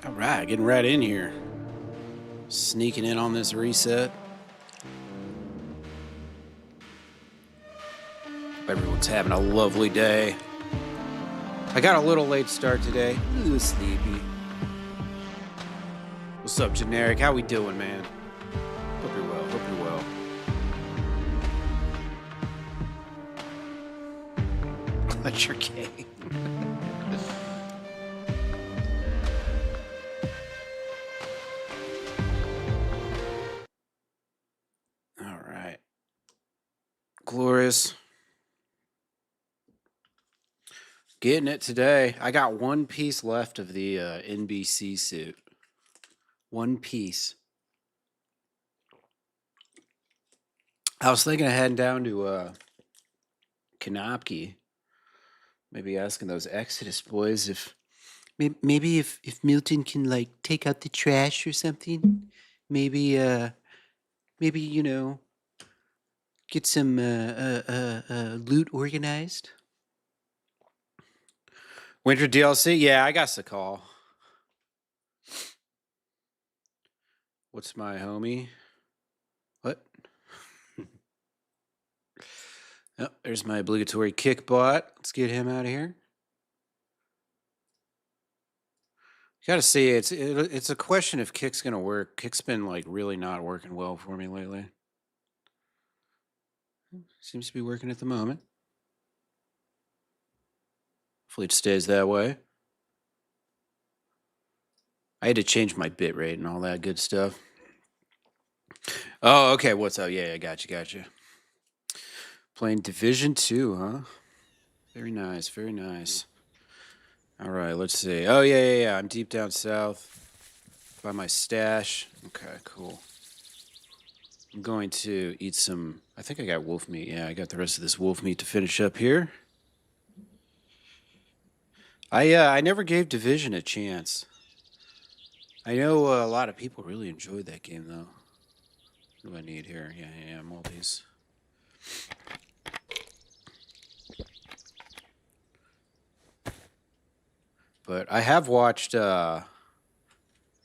All right, getting right in here. Sneaking in on this reset. Hope everyone's having a lovely day. I got a little late start today. A little sleepy. What's up, Generic? How we doing, man? Hope you're well. Hope you're well. Clutch your game. All right. Glorious. Getting it today. I got one piece left of the NBC suit. One piece. I was thinking of heading down to Kanopke. Maybe asking those Exodus boys if maybe if Milton can like take out the trash or something. Maybe you know, get some loot organized. Winter DLC? Yeah, I got the call. What's my homie? What? Oh, there's my obligatory kick bot. Let's get him out of here. Gotta see, it's a question if kick's gonna work. Kick's been like really not working well for me lately. Seems to be working at the moment. Hopefully it stays that way. I had to change my bit rate and all that good stuff. Oh, okay. What's up? Yeah, I got you. Playing Division 2, huh? Very nice, very nice. All right, let's see. Oh, yeah. I'm deep down south by my stash. Okay, cool. I'm going to eat some... I think I got wolf meat. Yeah, I got the rest of this wolf meat to finish up here. I never gave Division a chance. I know a lot of people really enjoyed that game, though. What do I need here? Yeah, multis. But I have watched a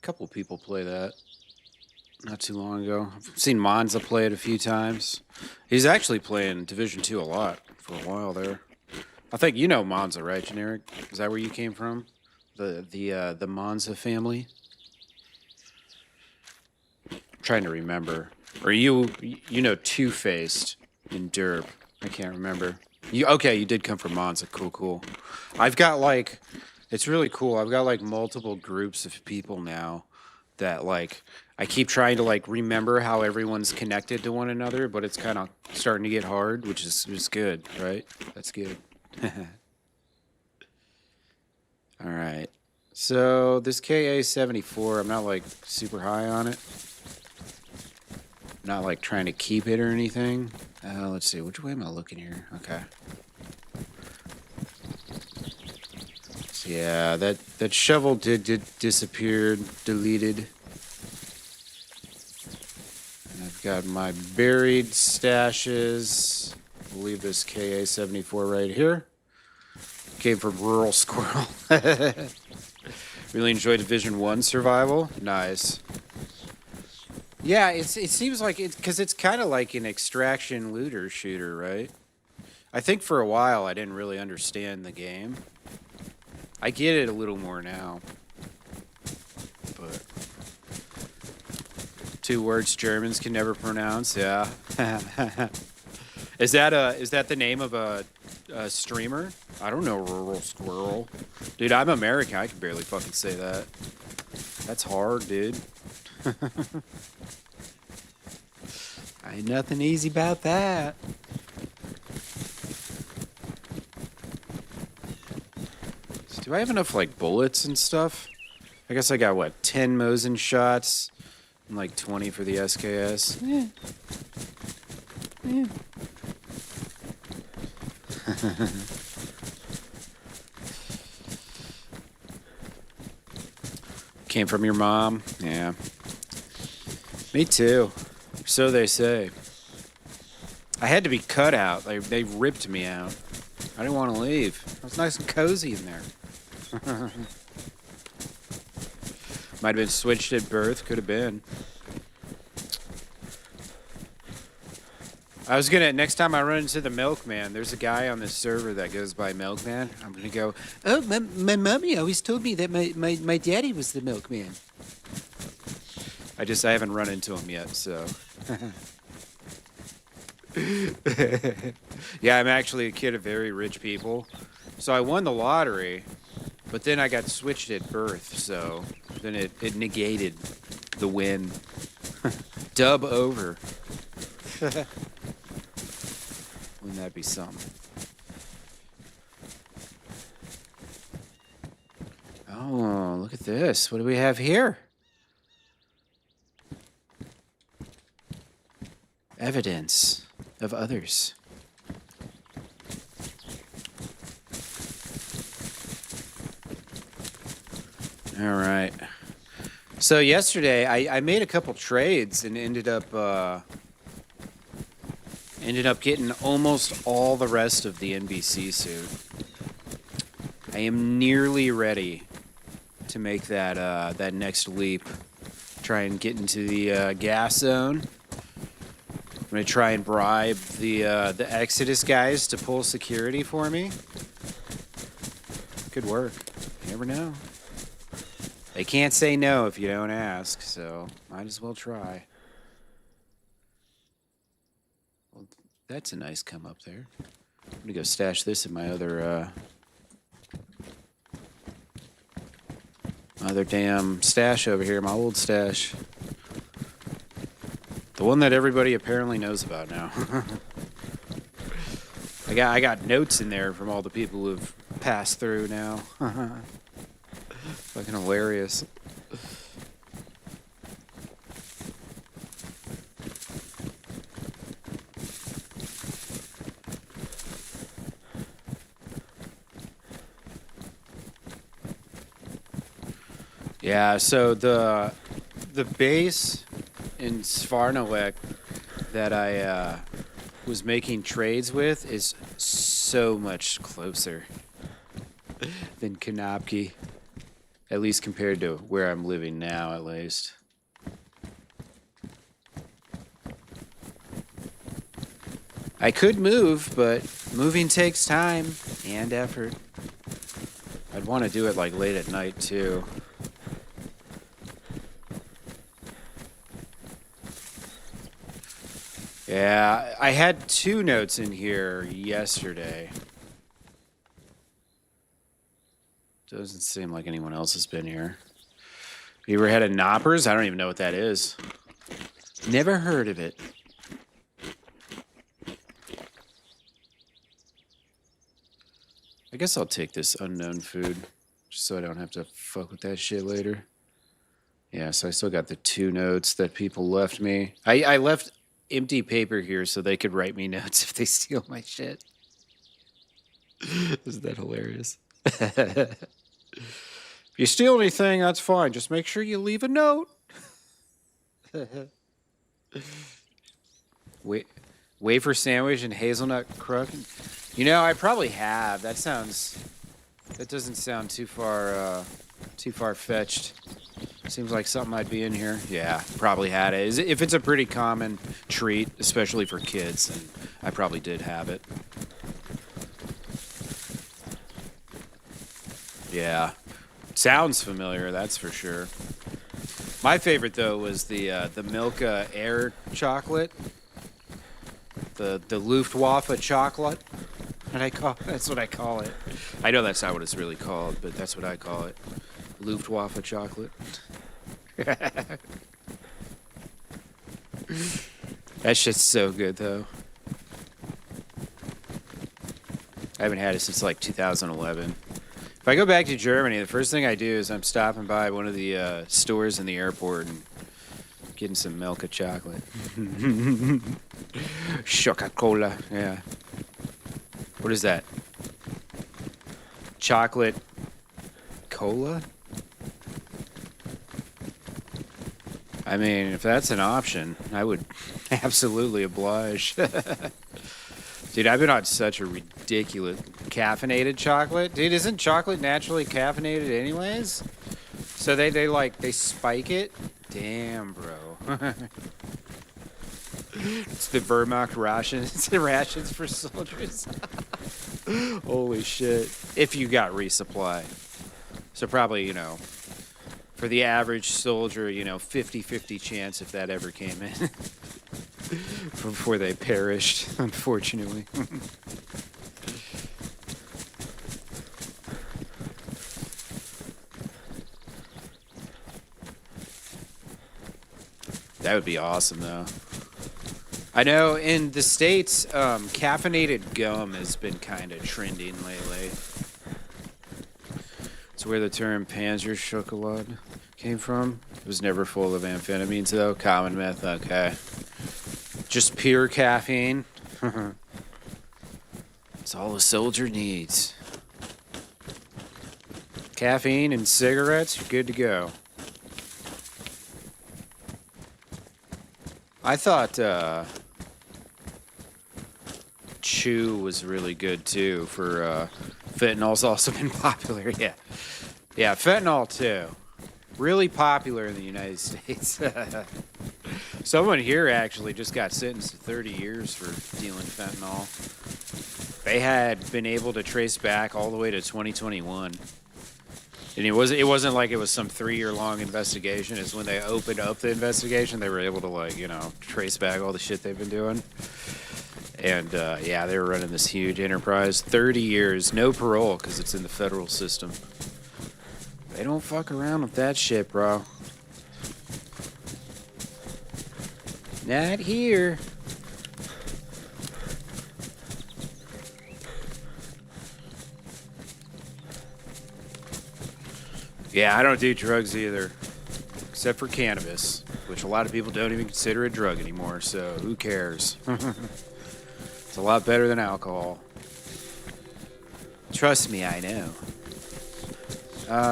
couple of people play that not too long ago. I've seen Monza play it a few times. He's actually playing Division 2 a lot for a while there. I think you know Monza, right, Generic? Is that where you came from? The Monza family? I'm trying to remember. Or you know Two-Faced in Derp. I can't remember. You did come from Monza. Cool. I've got like... It's really cool. I've got like multiple groups of people now that like I keep trying to like remember how everyone's connected to one another, but it's kind of starting to get hard, which is good, right? That's good. All right. So this KA-74, I'm not like super high on it. Not like trying to keep it or anything. Let's see. Which way am I looking here? Okay. Yeah, that shovel did disappeared, deleted. And I've got my buried stashes. We'll leave this KA-74 right here. Came from Rural Squirrel. Really enjoyed Division 1 survival. Nice. Yeah, it seems like it's because it's kind of like an extraction looter shooter, right? I think for a while I didn't really understand the game. I get it a little more now, but 2 words Germans can never pronounce. Yeah, is that the name of a streamer? I don't know, Rural Squirrel, dude. I'm American. I can barely fucking say that. That's hard, dude. Ain't nothing easy about that. Do I have enough, like, bullets and stuff? I guess I got, what, 10 Mosin shots and, like, 20 for the SKS. Yeah. Came from your mom? Yeah. Me too. So they say. I had to be cut out. They ripped me out. I didn't want to leave. I was nice and cozy in there. Might have been switched at birth. Could have been. I was gonna, next time I run into the milkman, there's a guy on this server that goes by milkman. I'm gonna go, oh, my mommy always told me that my daddy was the milkman. I haven't run into him yet, so. Yeah, I'm actually a kid of very rich people. So I won the lottery, but then I got switched at birth, so then it negated the win. Dub over. Wouldn't that be something? Oh, look at this. What do we have here? Evidence of others. All right. So yesterday I made a couple trades and ended up getting almost all the rest of the NBC suit. I am nearly ready to make that next leap. Try and get into the gas zone. I'm gonna try and bribe the Xodus guys to pull security for me. Could work. You never know. They can't say no if you don't ask, so might as well try. Well, that's a nice come up there. I'm gonna go stash this in my other damn stash over here, my old stash. The one that everybody apparently knows about now. I got notes in there from all the people who've passed through now. Fucking hilarious. Yeah, so the base in Svarnalek that I was making trades with is so much closer than Kanopki. At least compared to where I'm living now, at least. I could move, but moving takes time and effort. I'd want to do it like late at night, too. Yeah, I had 2 notes in here yesterday. Doesn't seem like anyone else has been here. You ever had a Knoppers? I don't even know what that is. Never heard of it. I guess I'll take this unknown food, just so I don't have to fuck with that shit later. Yeah, so I still got the 2 notes that people left me. I left empty paper here so they could write me notes if they steal my shit. Isn't that hilarious? If you steal anything, that's fine. Just make sure you leave a note. Wafer sandwich and hazelnut crook. You know, I probably have. That doesn't sound too far-fetched. Seems like something I'd be in here. Yeah, probably had it. If it's a pretty common treat, especially for kids, then I probably did have it. Yeah. Sounds familiar, that's for sure. My favorite, though, was the Milka Air chocolate. The Luftwaffe chocolate. That's what I call it. I know that's not what it's really called, but that's what I call it. Luftwaffe chocolate. That shit's so good, though. I haven't had it since like 2011. If I go back to Germany, the first thing I do is I'm stopping by one of the stores in the airport and getting some Milka chocolate. Coca-Cola, yeah. What is that? Chocolate cola? I mean, if that's an option, I would absolutely oblige. Dude, I've been on such a ridiculous caffeinated chocolate. Dude, isn't chocolate naturally caffeinated anyways? So they spike it? Damn, bro. It's the Wehrmacht rations. It's the rations for soldiers. Holy shit. If you got resupply. So probably, you know, for the average soldier, you know, 50-50 chance if that ever came in. Before they perished, unfortunately. That would be awesome, though. I know in the States, caffeinated gum has been kind of trending lately. It's where the term Panzer Schokolade came from. It was never full of amphetamines, though. Common myth, okay. Just pure caffeine. That's all a soldier needs. Caffeine and cigarettes, you're good to go. I thought chew was really good too for fentanyl's also been popular. Yeah, fentanyl too, really popular in the United States. Someone here actually just got sentenced to 30 years for dealing fentanyl. They had been able to trace back all the way to 2021. And it wasn't like it was some 3-year-long investigation. It's when they opened up the investigation, they were able to, like, you know, trace back all the shit they've been doing. And, yeah, they were running this huge enterprise. 30 years, no parole, because it's in the federal system. They don't fuck around with that shit, bro. Not here. Yeah, I don't do drugs either, except for cannabis, which a lot of people don't even consider a drug anymore, so who cares? It's a lot better than alcohol. Trust me, I know.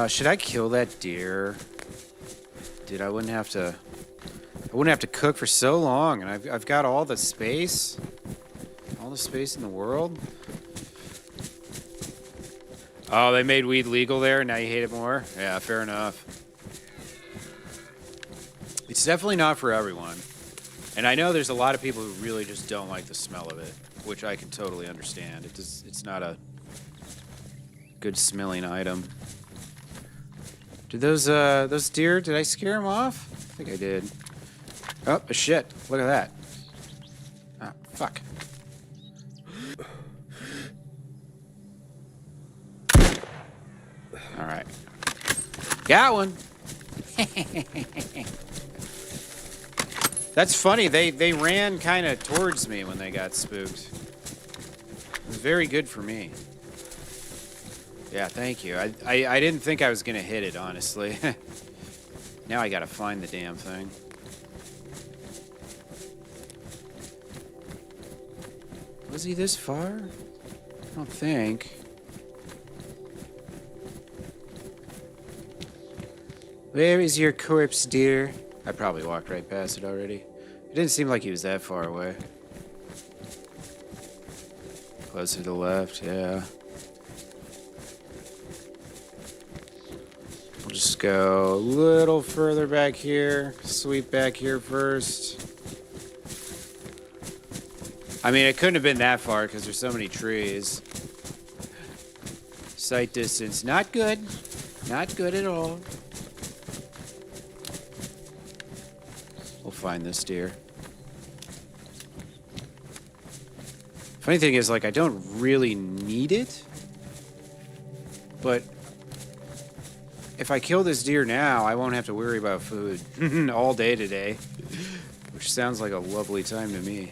Should I kill that deer? Dude, I wouldn't have to cook for so long, and I've got all the space in the world. Oh, they made weed legal there, now you hate it more? Yeah, fair enough. It's definitely not for everyone. And I know there's a lot of people who really just don't like the smell of it, which I can totally understand. It's not a good smelling item. Did those deer, did I scare them off? I think I did. Oh, shit. Look at that. Ah, fuck. All right. Got one. That's funny. They ran kind of towards me when they got spooked. It was very good for me. Yeah, thank you. I didn't think I was going to hit it, honestly. Now I got to find the damn thing. Was he this far? I don't think. Where is your corpse, dear? I probably walked right past it already. It didn't seem like he was that far away. Closer to the left, yeah. We'll just go a little further back here. Sweep back here first. I mean, it couldn't have been that far because there's so many trees. Sight distance, not good. Not good at all. We'll find this deer. Funny thing is, like, I don't really need it. But if I kill this deer now, I won't have to worry about food all day today. Which sounds like a lovely time to me.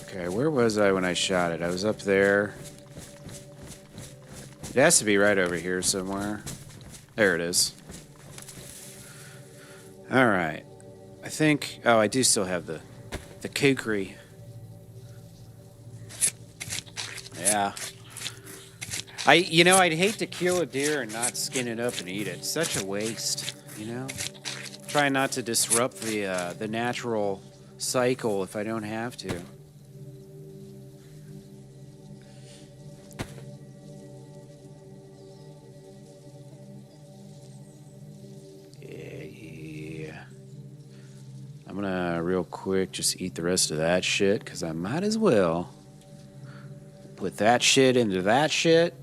Okay, where was I when I shot it? I was up there. It has to be right over here somewhere. There it is. Alright. I think... Oh, I do still have the kukri. Yeah. I'd hate to kill a deer and not skin it up and eat it. Such a waste, you know? Try not to disrupt the natural cycle if I don't have to. I'm gonna real quick just eat the rest of that shit, because I might as well put that shit into that shit.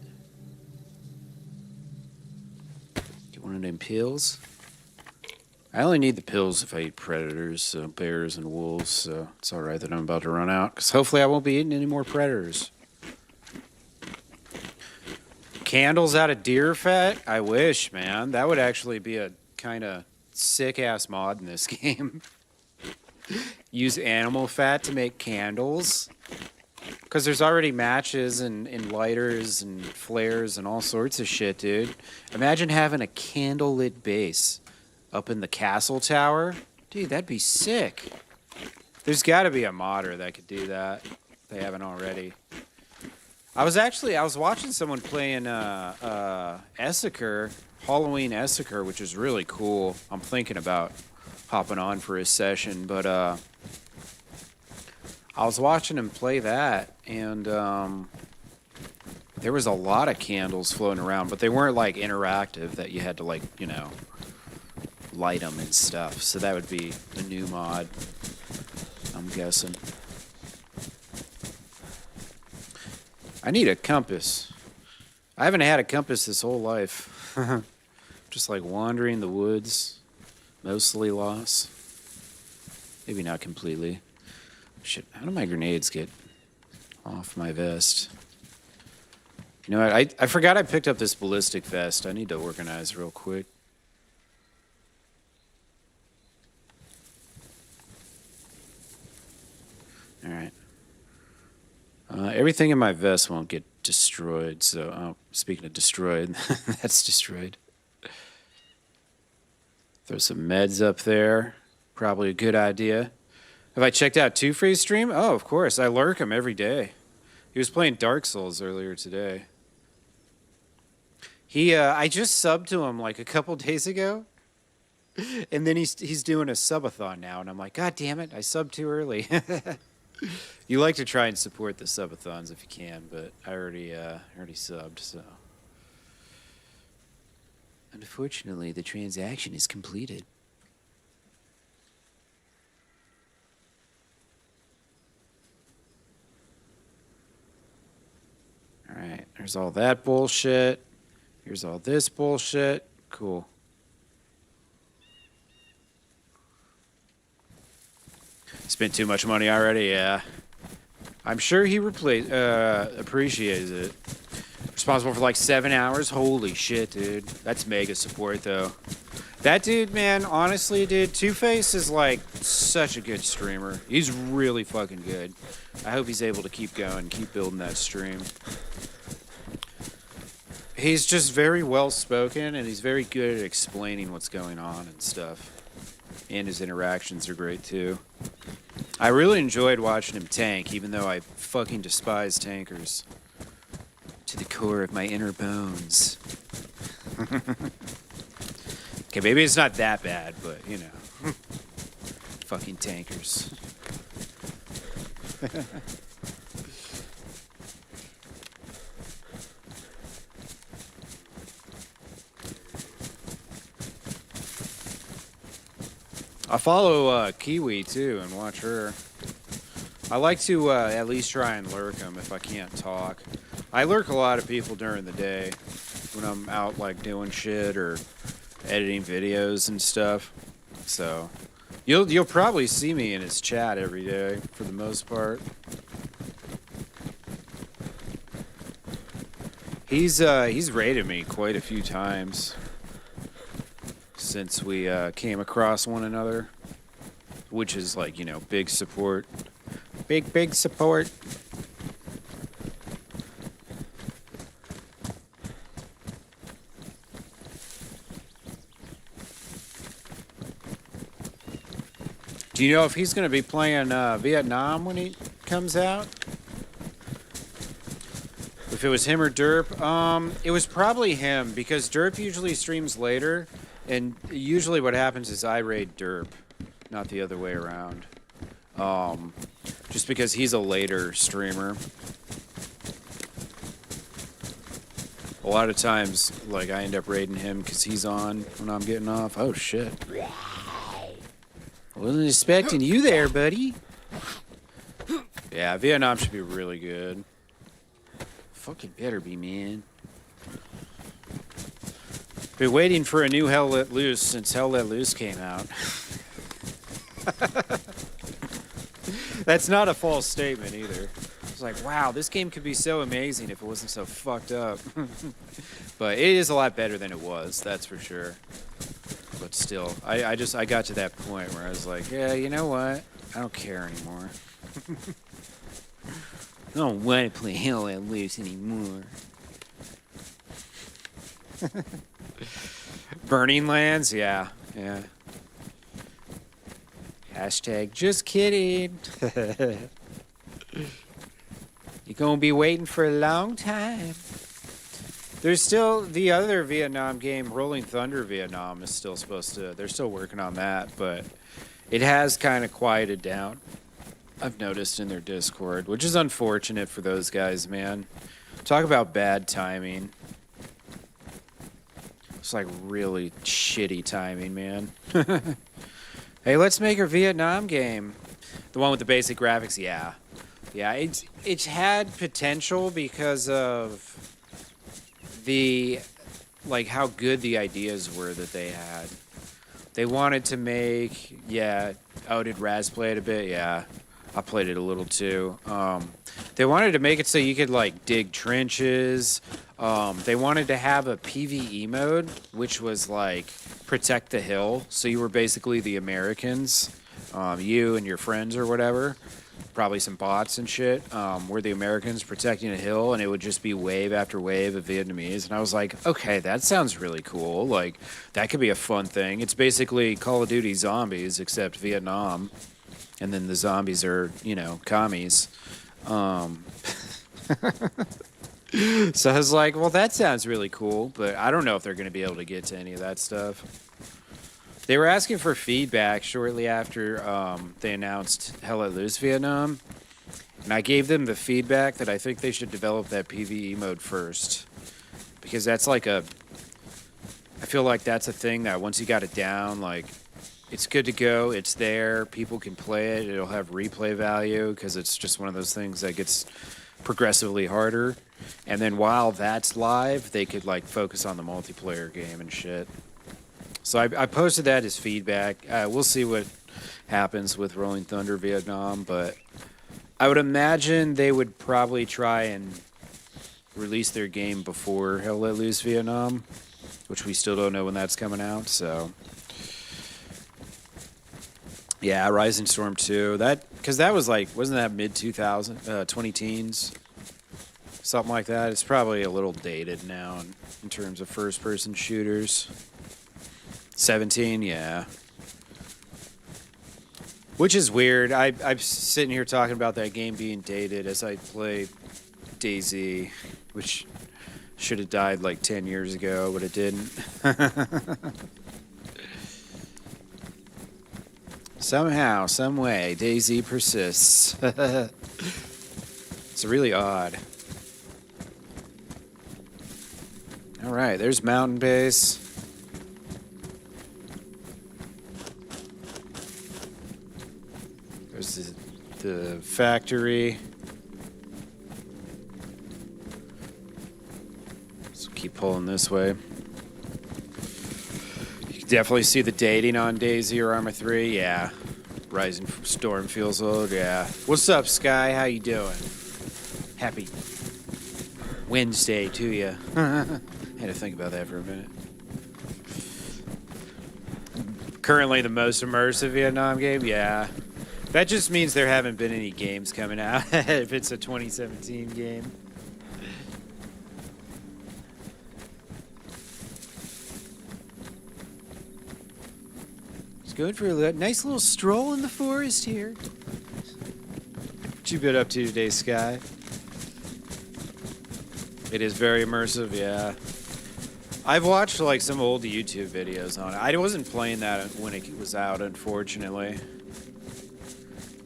Get one of them pills. I only need the pills if I eat predators, so bears and wolves, so it's alright that I'm about to run out, because hopefully I won't be eating any more predators. Candles out of deer fat? I wish, man. That would actually be a kind of sick-ass mod in this game. Use animal fat to make candles. Because there's already matches and lighters and flares and all sorts of shit, dude. Imagine having a candle-lit base up in the castle tower. Dude, that'd be sick. There's got to be a modder that could do that. If they haven't already. I was watching someone playing Essaker, Halloween Essaker, which is really cool. I'm thinking about hopping on for his session, but I was watching him play that, and there was a lot of candles floating around, but they weren't like interactive that you had to like, you know, light them and stuff. So that would be a new mod, I'm guessing. I need a compass. I haven't had a compass this whole life. Just like wandering the woods, mostly lost. Maybe not completely. Shit, how do my grenades get off my vest? You know what, I forgot I picked up this ballistic vest. I need to organize real quick. Alright. Everything in my vest won't get destroyed, so... speaking of destroyed, that's destroyed. Throw some meds up there. Probably a good idea. Have I checked out Two Free's stream? Oh, of course. I lurk him every day. He was playing Dark Souls earlier today. I just subbed to him like a couple days ago. And then he's doing a subathon now, and I'm like, God damn it, I subbed too early. You like to try and support the subathons if you can, but I already subbed, so. Unfortunately, the transaction is completed. Alright, there's all that bullshit. Here's all this bullshit. Cool. Spent too much money already, yeah. I'm sure he appreciates it. Responsible for like 7 hours. Holy shit, dude. That's mega support, though. That dude, man, honestly, dude, Two-Face is like such a good streamer. He's really fucking good. I hope he's able to keep going, keep building that stream. He's just very well spoken, and he's very good at explaining what's going on and stuff. And his interactions are great, too. I really enjoyed watching him tank, even though I fucking despise tankers. To the core of my inner bones. Okay, maybe it's not that bad, but, you know. Fucking tankers. I follow Kiwi, too, and watch her. I like to at least try and lurk them if I can't talk. I lurk a lot of people during the day when I'm out, like, doing shit or editing videos and stuff. So, you'll probably see me in his chat every day, for the most part. He's raided me quite a few times since we came across one another, which is like, you know, big support. Big support. Do you know if he's going to be playing Vietnam when he comes out? If it was him or Derp? It was probably him, because Derp usually streams later, and usually what happens is I raid Derp, not the other way around. Just because he's a later streamer. A lot of times, like, I end up raiding him because he's on when I'm getting off. Oh, shit. Wasn't expecting you there, buddy. Yeah, Vietnam should be really good. Fucking better be, man. Been waiting for a new Hell Let Loose since Hell Let Loose came out. That's not a false statement either. It's like, wow, this game could be so amazing if it wasn't so fucked up. But it is a lot better than it was, that's for sure. But still, I got to that point where I was like, yeah, you know what? I don't care anymore. I don't want to play Hell Let Loose anymore. Burning Lands? Yeah. Hashtag just kidding. You're gonna be waiting for a long time. There's still the other Vietnam game, Rolling Thunder Vietnam, is still supposed to, they're still working on that, but it has kind of quieted down. I've noticed in their Discord, which is unfortunate for those guys, man. Talk about bad timing. It's like really shitty timing, man. Hey, let's make a Vietnam game. The one with the basic graphics, yeah. Yeah, it's had potential because of the, like, how good the ideas were that they had. They wanted to make, yeah, oh, did Raz play it a bit? Yeah, I played it a little too. They wanted to make it so you could, like, dig trenches. They wanted to have a PvE mode, which was, like, protect the hill. So you were basically the Americans, you and your friends or whatever. Probably some bots and shit. Were the Americans protecting a hill, and it would just be wave after wave of Vietnamese. And I was like, okay, that sounds really cool. Like, that could be a fun thing. It's basically Call of Duty Zombies, except Vietnam. And then the zombies are, you know, commies. So I was like, well, that sounds really cool, but I don't know if they're going to be able to get to any of that stuff. They were asking for feedback shortly after they announced Hell Let Loose Vietnam, and I gave them the feedback that I think they should develop that PvE mode first, because that's like I feel like that's a thing that once you got it down, like, it's good to go, it's there, people can play it, it'll have replay value, because it's just one of those things that gets progressively harder. And then while that's live, they could, like, focus on the multiplayer game and shit. So I posted that as feedback. We'll see what happens with Rolling Thunder Vietnam, but I would imagine they would probably try and release their game before Hell Let Loose Vietnam, which we still don't know when that's coming out, so. Yeah, Rising Storm 2. Because that was like, wasn't that mid-2000, 20-teens? Something like that. It's probably a little dated now in terms of first-person shooters. 17, yeah. Which is weird. I'm sitting here talking about that game being dated as I play DayZ, which should have died like 10 years ago, but it didn't. Somehow, some way, DayZ persists. It's really odd. All right, there's Mountain Base. There's the factory. So keep pulling this way. You can definitely see the dating on DayZ or Arma 3. Yeah. Rising Storm feels old. Yeah. What's up, Sky? How you doing? Happy Wednesday to you. Had to think about that for a minute. Currently the most immersive Vietnam game? Yeah. That just means there haven't been any games coming out if it's a 2017 game. Just going for a nice little stroll in the forest here. What you been up to today, Sky? It is very immersive, yeah. I've watched like some old YouTube videos on it. I wasn't playing that when it was out, unfortunately.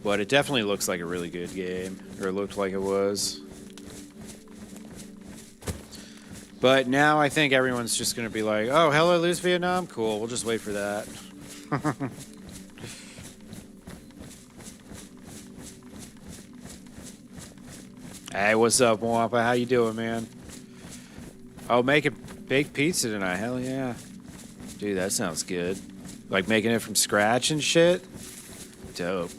But it definitely looks like a really good game, or it looked like it was. But now I think everyone's just going to be like, oh, Hell Let Loose Vietnam? Cool, we'll just wait for that. Hey, what's up, Wampa? How you doing, man? Oh, making baked pizza tonight. Hell yeah. Dude, that sounds good. Like making it from scratch and shit? Dope.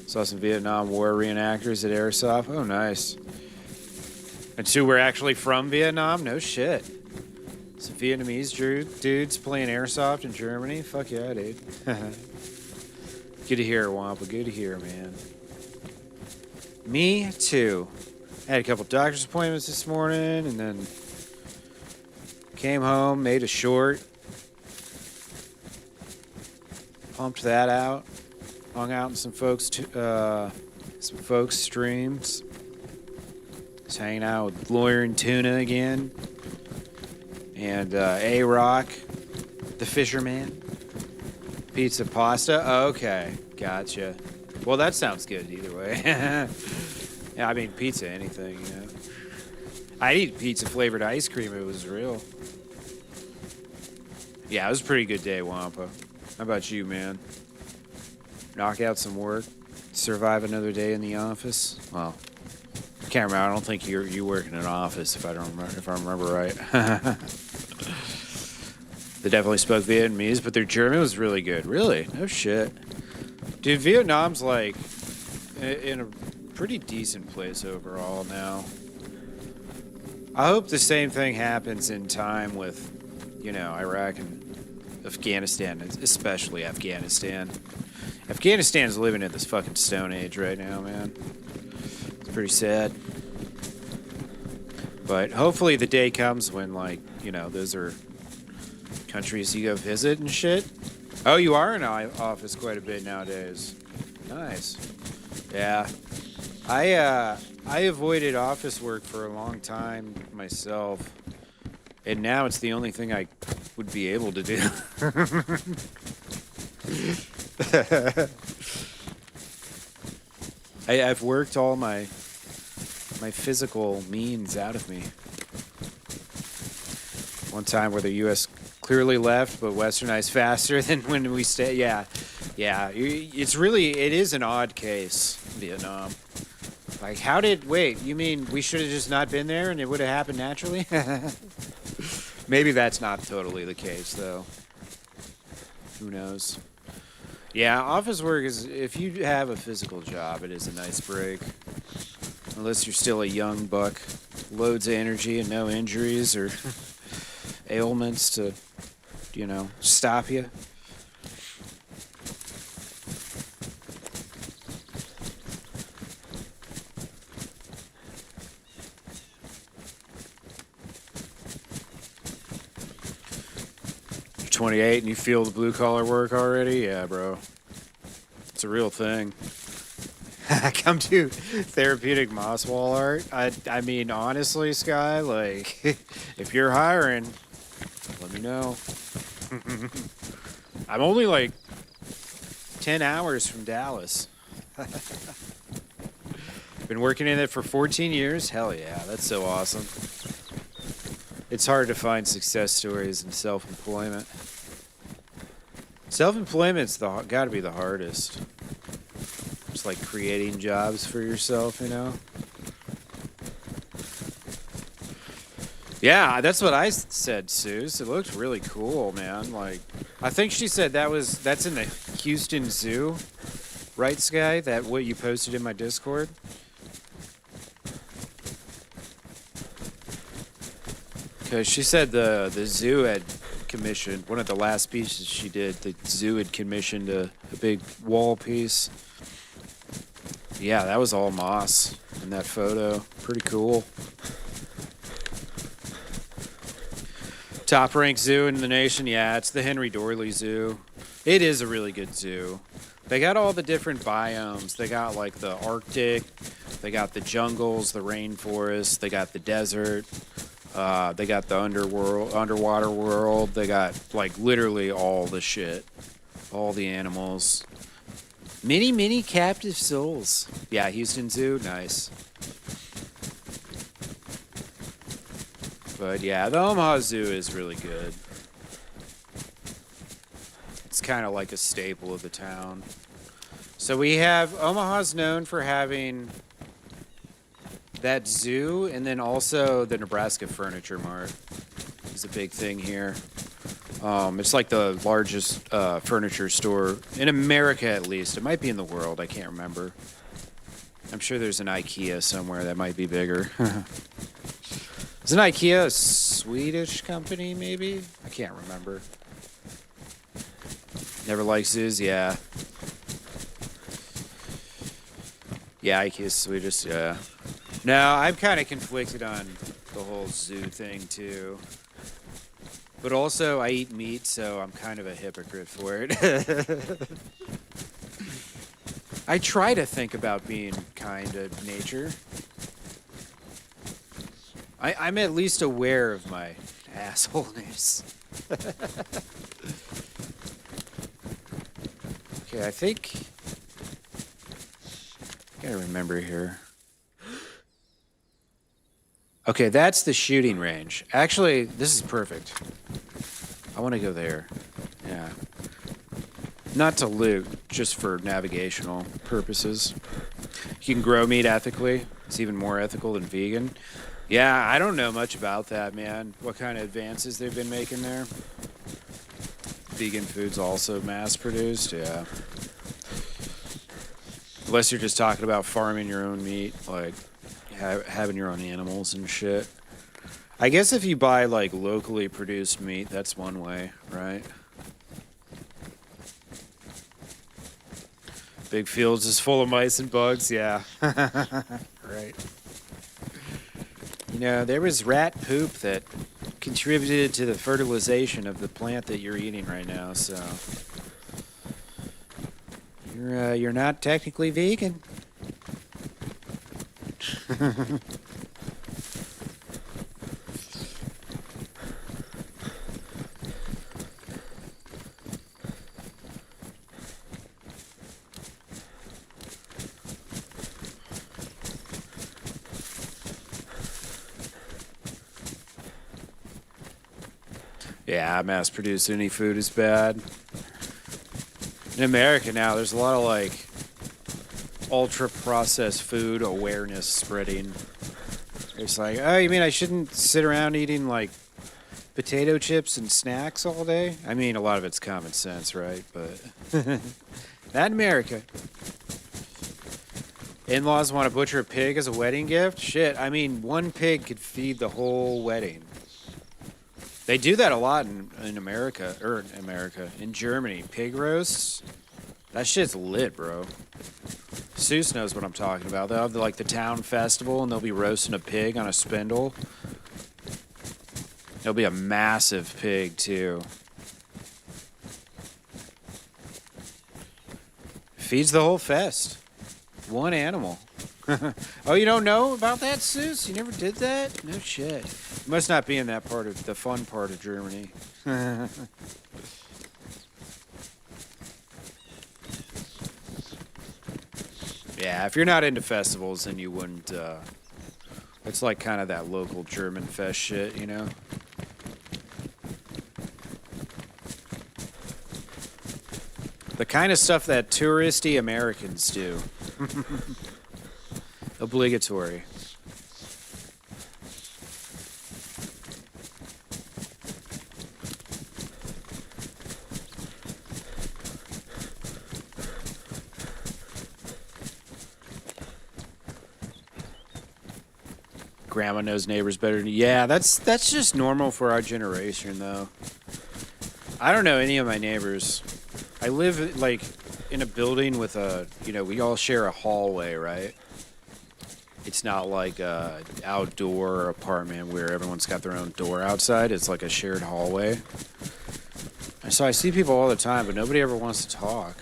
Saw some Vietnam War reenactors at Airsoft. Oh, nice. And two were actually from Vietnam? No shit. Some Vietnamese dudes playing Airsoft in Germany? Fuck yeah, dude. Good to hear, Wampa. Good to hear, man. Me too. I had a couple doctor's appointments this morning, and then came home, made a short, pumped that out, hung out in some folks' streams. Just hanging out with Lawyer and Tuna again, and A-Rock, the Fisherman. Pizza pasta. Okay, gotcha. Well, that sounds good either way. Yeah, I mean, pizza, anything, you know. I'd eat pizza-flavored ice cream if it was real. Yeah, it was a pretty good day, Wampa. How about you, man? Knock out some work? Survive another day in the office? Well, can't remember. I don't think you work in an office, if I remember right. They definitely spoke Vietnamese, but their German was really good. Really? No shit. Dude, Vietnam's, like, in a pretty decent place overall now. I hope the same thing happens in time with, you know, Iraq and Afghanistan, especially Afghanistan. Afghanistan's living in this fucking Stone Age right now, man. It's pretty sad. But hopefully the day comes when, like, you know, those are countries you go visit and shit. Oh, you are in office quite a bit nowadays. Nice. Yeah. I avoided office work for a long time myself, and now it's the only thing I would be able to do. I've worked all my physical means out of me. One time where the U.S. clearly left, but westernized faster than when we stay. Yeah. It is an odd case, Vietnam. Like, wait, you mean we should have just not been there and it would have happened naturally? Maybe that's not totally the case, though. Who knows? Yeah, office work is, if you have a physical job, it is a nice break. Unless you're still a young buck, loads of energy and no injuries or ailments to, you know, stop you. You're 28 and you feel the blue collar work already? Yeah, bro. It's a real thing. Come to therapeutic moss wall art. I mean, honestly, Sky, like, if you're hiring, let me know. I'm only like 10 hours from Dallas. Been working in it for 14 years. Hell yeah, that's so awesome. It's hard to find success stories in self-employment. Self-employment's got to be the hardest. It's like creating jobs for yourself, you know? Yeah, that's what I said, Suze. It looked really cool, man. Like, I think she said that's in the Houston Zoo, right, Sky? That what you posted in my Discord? Because she said the zoo had commissioned, one of the last pieces she did, the zoo had commissioned a big wall piece. Yeah, that was all moss in that photo. Pretty cool. Top ranked zoo in the nation? Yeah, it's the Henry Dorley Zoo. It is a really good zoo. They got all the different biomes. They got like the Arctic, they got the jungles, the rainforest, they got the desert, they got the underwater world. They got like literally all the shit, all the animals. Many captive souls. Yeah, Houston Zoo, nice. But yeah, the Omaha Zoo is really good. It's kind of like a staple of the town. So we have, Omaha's known for having that zoo, and then also the Nebraska Furniture Mart is a big thing here. It's like the largest furniture store in America, at least. It might be in the world. I can't remember. I'm sure there's an IKEA somewhere that might be bigger. Isn't IKEA a Swedish company, maybe? I can't remember. Never liked zoos? Yeah. Yeah, IKEA's Swedish, yeah. No, I'm kind of conflicted on the whole zoo thing, too. But also, I eat meat, so I'm kind of a hypocrite for it. I try to think about being kind to nature. I'm at least aware of my assholeness. Okay, I think... Gotta remember here. Okay, that's the shooting range. Actually, this is perfect. I want to go there. Yeah. Not to loot, just for navigational purposes. You can grow meat ethically. It's even more ethical than vegan. Yeah, I don't know much about that, man. What kind of advances they've been making there. Vegan food's also mass-produced, yeah. Unless you're just talking about farming your own meat, like having your own animals and shit. I guess if you buy, like, locally produced meat, that's one way, right? Big fields is full of mice and bugs, yeah. Right. You know, there was rat poop that contributed to the fertilization of the plant that you're eating right now, so... You're not technically vegan. Yeah, mass-produced any food is bad. In America now, there's a lot of, like, ultra-processed food awareness spreading. It's like, oh, you mean I shouldn't sit around eating, like, potato chips and snacks all day? I mean, a lot of it's common sense, right? But not in America. In-laws want to butcher a pig as a wedding gift? Shit, I mean, one pig could feed the whole wedding. They do that a lot in America, in Germany. Pig roasts, that shit's lit, bro. Seuss knows what I'm talking about. They'll have, like, the town festival, and they'll be roasting a pig on a spindle. It'll be a massive pig, too. Feeds the whole fest. One animal. Oh, you don't know about that, Seuss? You never did that? No shit. You must not be in that part of the fun part of Germany. Yeah, if you're not into festivals, then you wouldn't. It's like kind of that local German fest shit, you know? The kind of stuff that touristy Americans do. Obligatory. Grandma knows neighbors better than you. Yeah, that's just normal for our generation, though. I don't know any of my neighbors. I live, like, in a building with a, you know, we all share a hallway, right? It's not like a outdoor apartment where everyone's got their own door outside. It's like a shared hallway. And so I see people all the time, but nobody ever wants to talk.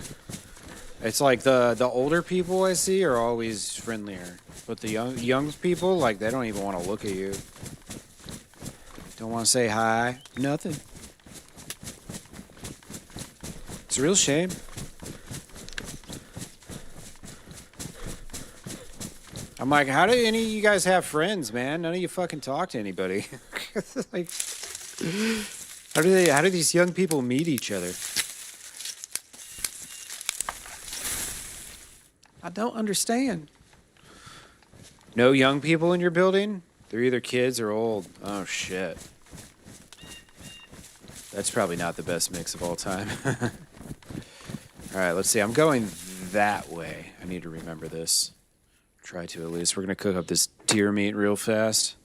It's like the older people I see are always friendlier. But the young people, like, they don't even want to look at you. Don't want to say hi. Nothing. It's a real shame. I'm like, how do any of you guys have friends, man? None of you fucking talk to anybody. Like, how do these young people meet each other? I don't understand. No young people in your building? They're either kids or old. Oh, shit. That's probably not the best mix of all time. All right, let's see. I'm going that way. I need to remember this. Try to at least. We're going to cook up this deer meat real fast.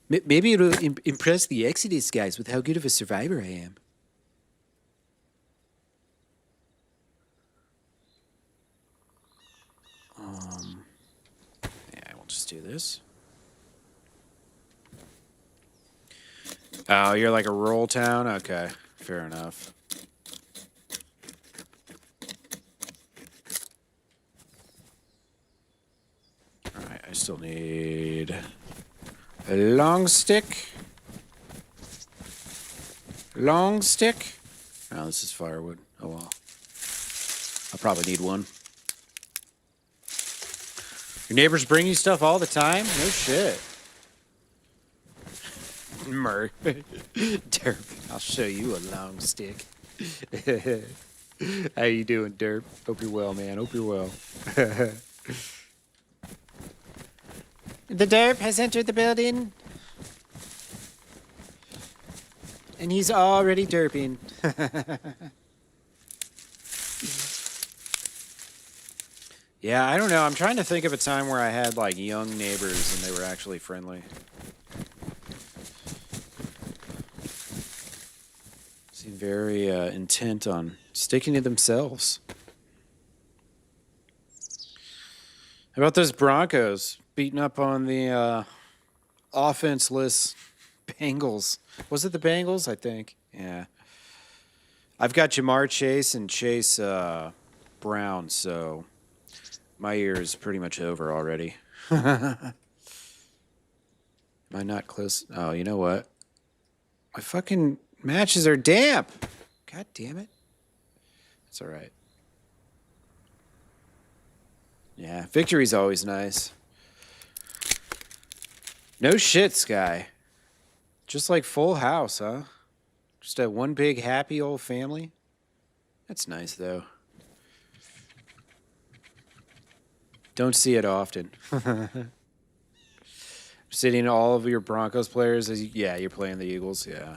Maybe it'll impress the Exodus guys with how good of a survivor I am. Yeah, we'll just do this. Oh, you're like a rural town? Okay, fair enough. Alright, I still need a long stick. Long stick? Oh, this is firewood. Oh well. I'll probably need one. Your neighbors bring you stuff all the time? No shit. Merc. Derp, I'll show you a long stick. How you doing, Derp? Hope you're well, man. Hope you're well. The Derp has entered the building. And he's already derping. Yeah, I don't know. I'm trying to think of a time where I had, like, young neighbors and they were actually friendly. Seem very intent on sticking to themselves. How about those Broncos beating up on the offenseless Bengals? Was it the Bengals? I think. Yeah. I've got Jamar Chase and Chase Brown, so my year is pretty much over already. Am I not close? Oh, you know what? My fucking matches are damp. God damn it. That's all right. Yeah, victory's always nice. No shit, Sky. Just like Full House, huh? Just a one big happy old family. That's nice, though. Don't see it often. Sitting all of your Broncos players as yeah, you're playing the Eagles, yeah.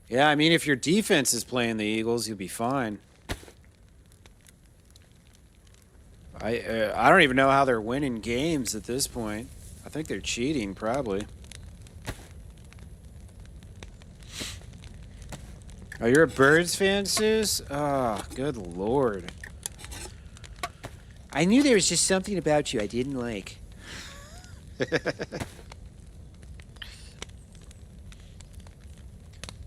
Yeah, I mean, if your defense is playing the Eagles, you'll be fine. I don't even know how they're winning games at this point. I think they're cheating, probably. Oh, you're a Birds fan, Sus? Oh, good lord. I knew there was just something about you I didn't like.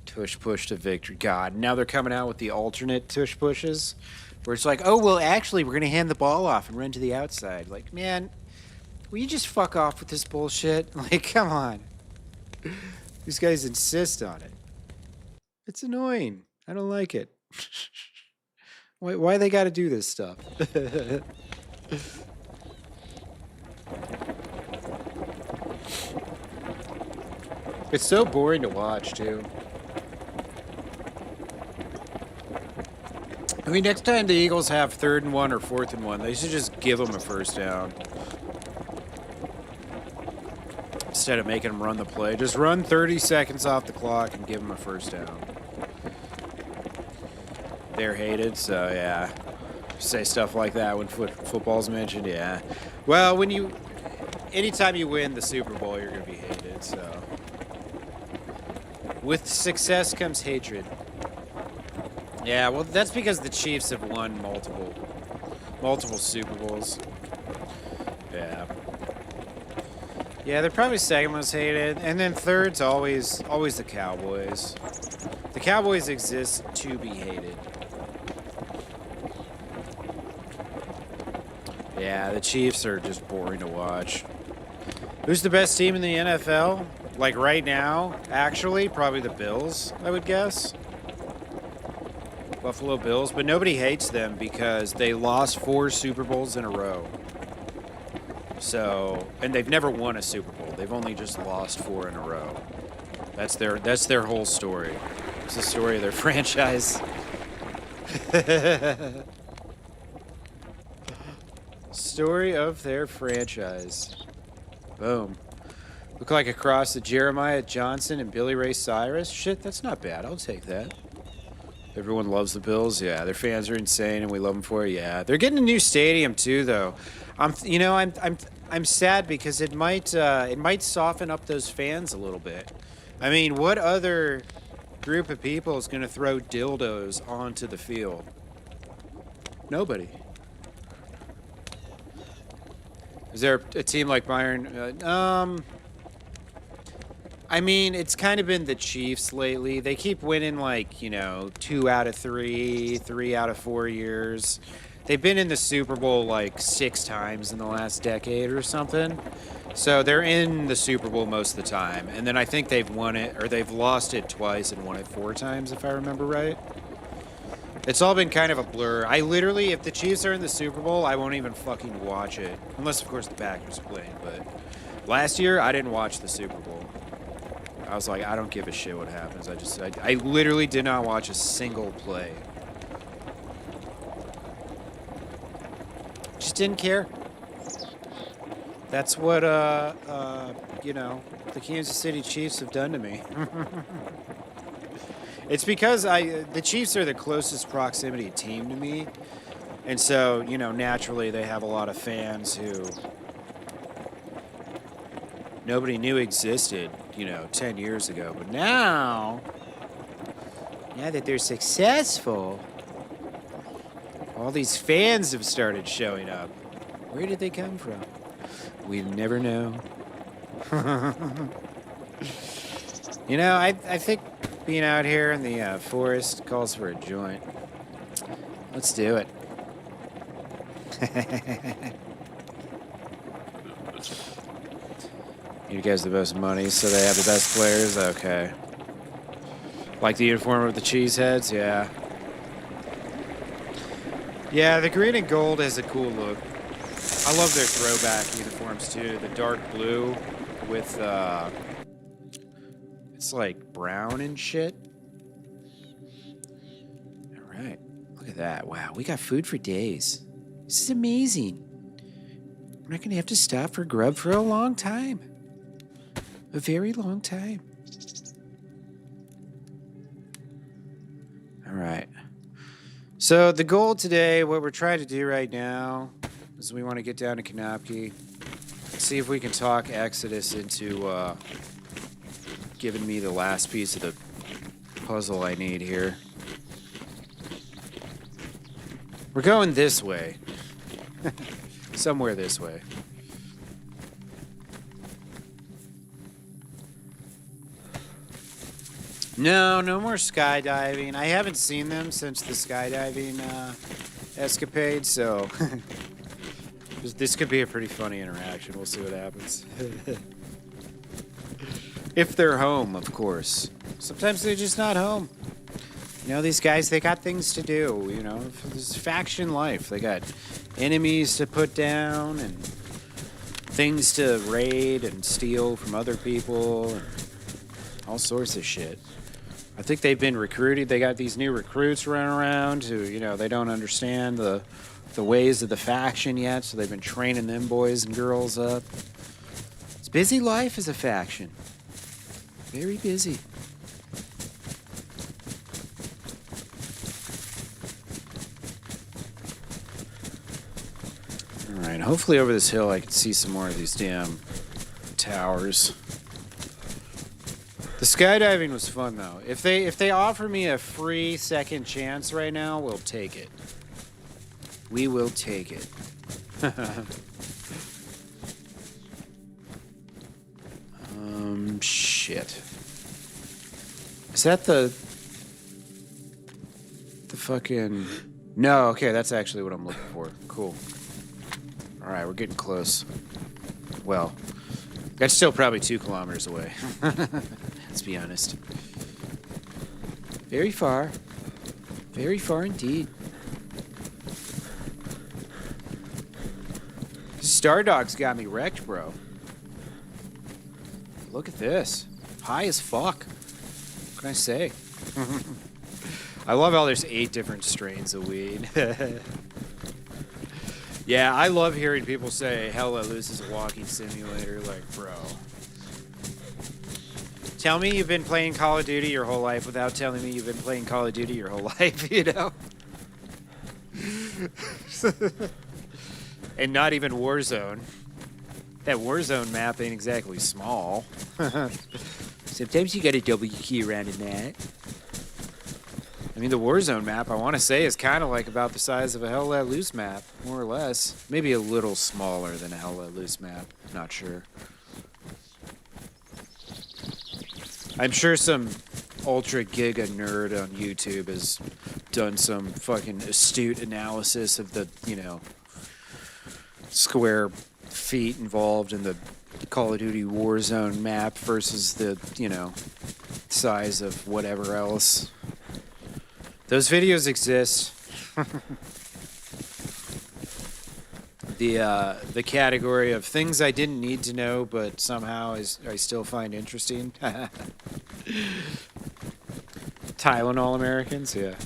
Tush push to victory. God, now they're coming out with the alternate tush pushes. Where it's like, oh, well, actually, we're going to hand the ball off and run to the outside. Like, man, will you just fuck off with this bullshit? Like, come on. These guys insist on it. It's annoying. I don't like it. Why they got to do this stuff? It's so boring to watch, too. I mean, next time the Eagles have 3rd and 1 or 4th and 1, they should just give them a first down. Instead of making them run the play. Just run 30 seconds off the clock and give them a first down. They're hated, so yeah. Say stuff like that when football's mentioned, yeah. Well, when you... Anytime you win the Super Bowl, you're going to be hated, so... With success comes hatred. Yeah, well, that's because the Chiefs have won multiple Super Bowls. Yeah. Yeah, they're probably second most hated, and then third's always the Cowboys. The Cowboys exist to be hated. Yeah, the Chiefs are just boring to watch. Who's the best team in the NFL? Like right now, actually, probably the Bills, I would guess. Buffalo Bills, but nobody hates them because they lost 4 Super Bowls in a row. So, and they've never won a Super Bowl. They've only just lost 4 in a row. That's their whole story. It's the story of their franchise. Story of their franchise. Boom. Look like a cross of Jeremiah Johnson and Billy Ray Cyrus. Shit, that's not bad. I'll take that. Everyone loves the Bills. Yeah, their fans are insane, and we love them for it. Yeah, they're getting a new stadium too, though. I'm sad because it might soften up those fans a little bit. I mean, what other group of people is going to throw dildos onto the field? Nobody. Is there a team like Bayern? I mean, it's kind of been the Chiefs lately. They keep winning, like, 2 out of 3, 3 out of 4 years. They've been in the Super Bowl, like, 6 times in the last decade or something. So they're in the Super Bowl most of the time. And then I think they've won it, or they've lost it twice and won it 4 times, if I remember right. It's all been kind of a blur. I literally, if the Chiefs are in the Super Bowl, I won't even fucking watch it. Unless, of course, the Packers are playing. But last year, I didn't watch the Super Bowl. I was like, I don't give a shit what happens. I literally did not watch a single play. Just didn't care. That's what, the Kansas City Chiefs have done to me. It's because the Chiefs are the closest proximity team to me. And so, naturally they have a lot of fans who nobody knew existed, 10 years ago. But now that they're successful, all these fans have started showing up. Where did they come from? We'll never know. I think being out here in the forest calls for a joint. Let's do it. You guys the most money, so they have the best players? Okay. Like the uniform of the Cheeseheads? Yeah. Yeah, the green and gold has a cool look. I love their throwback uniforms, too. The dark blue with, it's like brown and shit. All right. Look at that. Wow, we got food for days. This is amazing. We're not going to have to stop for grub for a long time. A very long time. All right. So the goal today, what we're trying to do right now, is we want to get down to Kanopki, see if we can talk Xodus into giving me the last piece of the puzzle I need here. We're going this way. Somewhere this way. No more skydiving. I haven't seen them since the skydiving escapade, so this could be a pretty funny interaction. We'll see what happens. If they're home, of course. Sometimes they're just not home. These guys, they got things to do, This is faction life. They got enemies to put down and things to raid and steal from other people and all sorts of shit. I think they've been recruited. They got these new recruits running around who, they don't understand the ways of the faction yet, so they've been training them boys and girls up. It's a busy life as a faction. Very busy. All right, hopefully over this hill I can see some more of these damn towers. The skydiving was fun, though. If they offer me a free second chance right now, we'll take it. We will take it. Shit. Is that the fucking... No, okay, that's actually what I'm looking for. Cool. All right, we're getting close. Well, that's still probably 2 kilometers away. Let's be honest. Very far. Very far indeed. Stardog's got me wrecked, bro. Look at this. High as fuck. What can I say? I love how there's 8 different strains of weed. Yeah, I love hearing people say Hell Let Loose is a walking simulator. Like, bro. Tell me you've been playing Call of Duty your whole life without telling me you've been playing Call of Duty your whole life, you know? And not even Warzone. That Warzone map ain't exactly small. Sometimes you gotta double your key around in that. I mean, the Warzone map, I want to say, is kind of like about the size of a Hell Let Loose map, more or less. Maybe a little smaller than a Hell Let Loose map. Not sure. I'm sure some ultra giga nerd on YouTube has done some fucking astute analysis of the, you know, square feet involved in the Call of Duty Warzone map versus the, you know, size of whatever else. Those videos exist. The category of things I didn't need to know, but somehow I still find interesting. Tylenol Americans, yeah.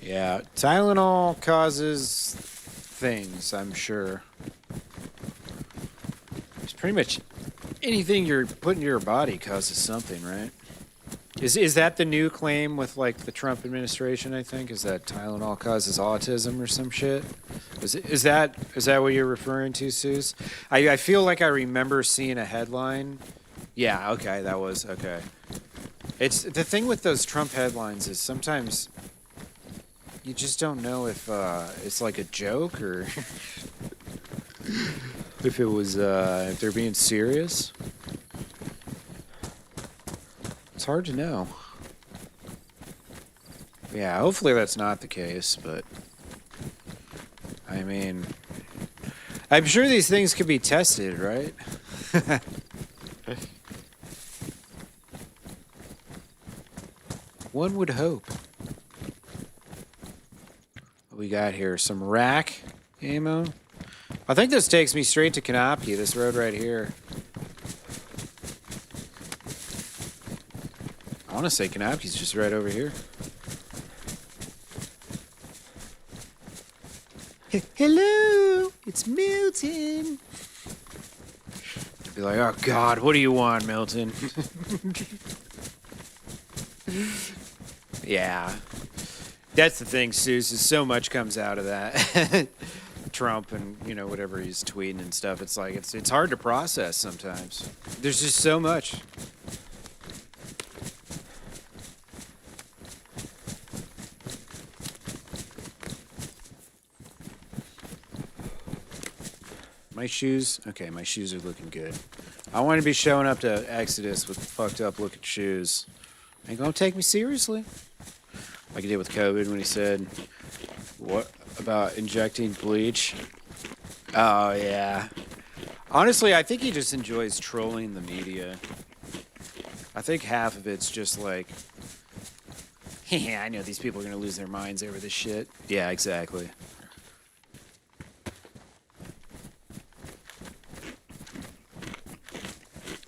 Yeah, Tylenol causes things, I'm sure. It's pretty much anything you're putting in your body causes something, right? Is that the new claim with like the Trump administration, I think? Is that Tylenol causes autism or some shit? Is that what you're referring to, Seuss? I feel like I remember seeing a headline. Yeah, okay, that was okay. It's the thing with those Trump headlines is sometimes you just don't know if it's like a joke or if it was if they're being serious. It's hard to know. Yeah, hopefully that's not the case, but I mean, I'm sure these things could be tested, right? One would hope. What we got here? Some rack ammo. I think this takes me straight to Canopy, this road right here. I want to say Canopy's just right over here. Hello, it's Milton. Be like, oh God, what do you want, Milton? Yeah. That's the thing, Seuss, is so much comes out of that. Trump and, you know, whatever he's tweeting and stuff. It's like, it's hard to process sometimes. There's just so much. My shoes? Okay, my shoes are looking good. I want to be showing up to Xodus with fucked up looking shoes. Ain't gonna take me seriously. Like he did with COVID when he said, what about injecting bleach? Oh, yeah. Honestly, I think he just enjoys trolling the media. I think half of it's just like, yeah, I know these people are gonna lose their minds over this shit. Yeah, exactly.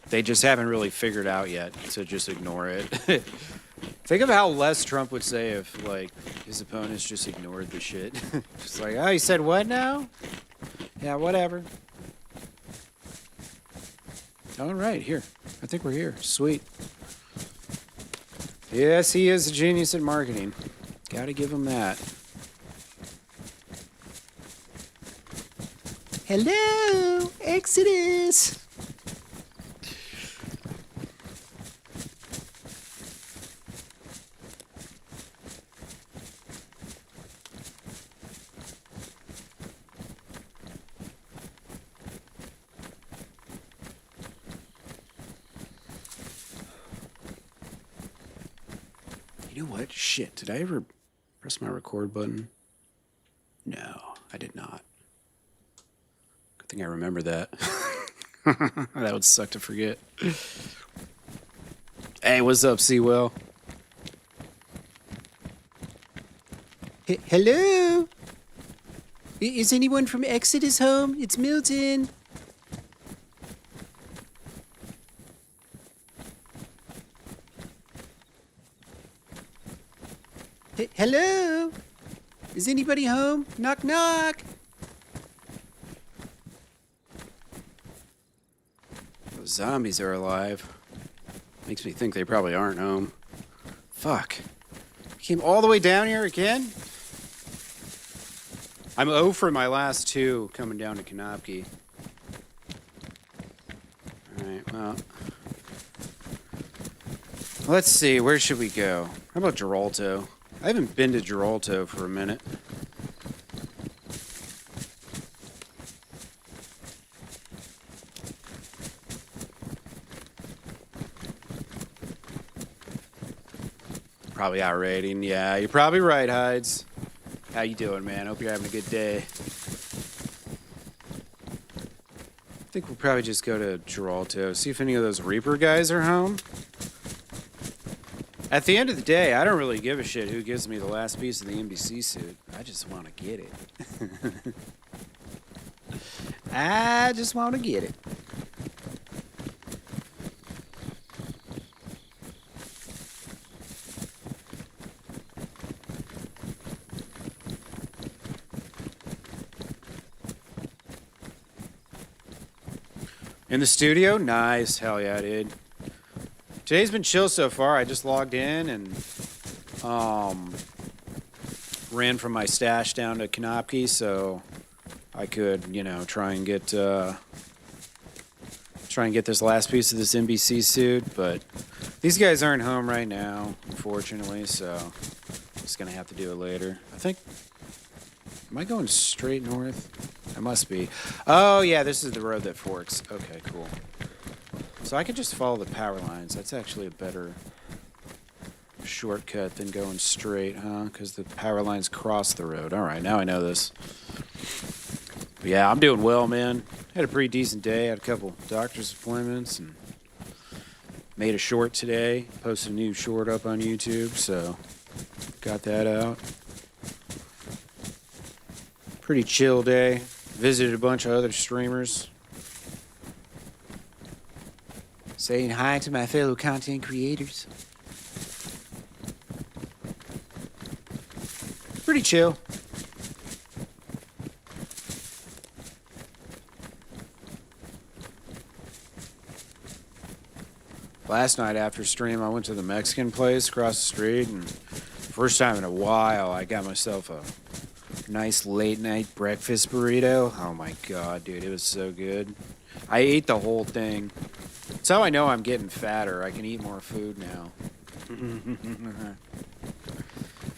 They just haven't really figured out yet to just ignore it. Think of how less Trump would say if, like, his opponents just ignored the shit. Just like, oh, he said what now? Yeah, whatever. All right, here. I think we're here. Sweet. Yes, he is a genius at marketing. Gotta give him that. Hello, Exodus. You know what? Shit, did I ever press my record button? No, I did not. Good thing I remember that. That would suck to forget. Hey, what's up, Seawell? Hello? Is anyone from Xodus home? It's Milton. Hello? Is anybody home? Knock, knock. Those zombies are alive. Makes me think they probably aren't home. Fuck. Came all the way down here again? I'm 0 for my last 2 coming down to Konopki. Alright, well. Let's see, where should we go? How about Geralto? I haven't been to Geralto for a minute. Probably out raiding. Yeah, you're probably right, Hides. How you doing, man? Hope you're having a good day. I think we'll probably just go to Geralto, see if any of those Reaper guys are home. At the end of the day, I don't really give a shit who gives me the last piece of the NBC suit. I just want to get it. I just want to get it. In the studio? Nice. Hell yeah, dude. Today's been chill so far. I just logged in and ran from my stash down to Konopki so I could, you know, try and get this last piece of this NBC suit, but these guys aren't home right now, unfortunately, so I'm just gonna have to do it later. I think, am I going straight north? I must be. Oh yeah, this is the road that forks. Okay, cool. So I could just follow the power lines. That's actually a better shortcut than going straight, huh? Because the power lines cross the road. All right, now I know this. But yeah, I'm doing well, man. Had a pretty decent day. Had a couple doctor's appointments and made a short today. Posted a new short up on YouTube, so got that out. Pretty chill day. Visited a bunch of other streamers. Saying hi to my fellow content creators. Pretty chill. Last night after stream, I went to the Mexican place across the street, and first time in a while, I got myself a nice late night breakfast burrito. Oh my god, dude, it was so good. I ate the whole thing. That's how I know I'm getting fatter. I can eat more food now.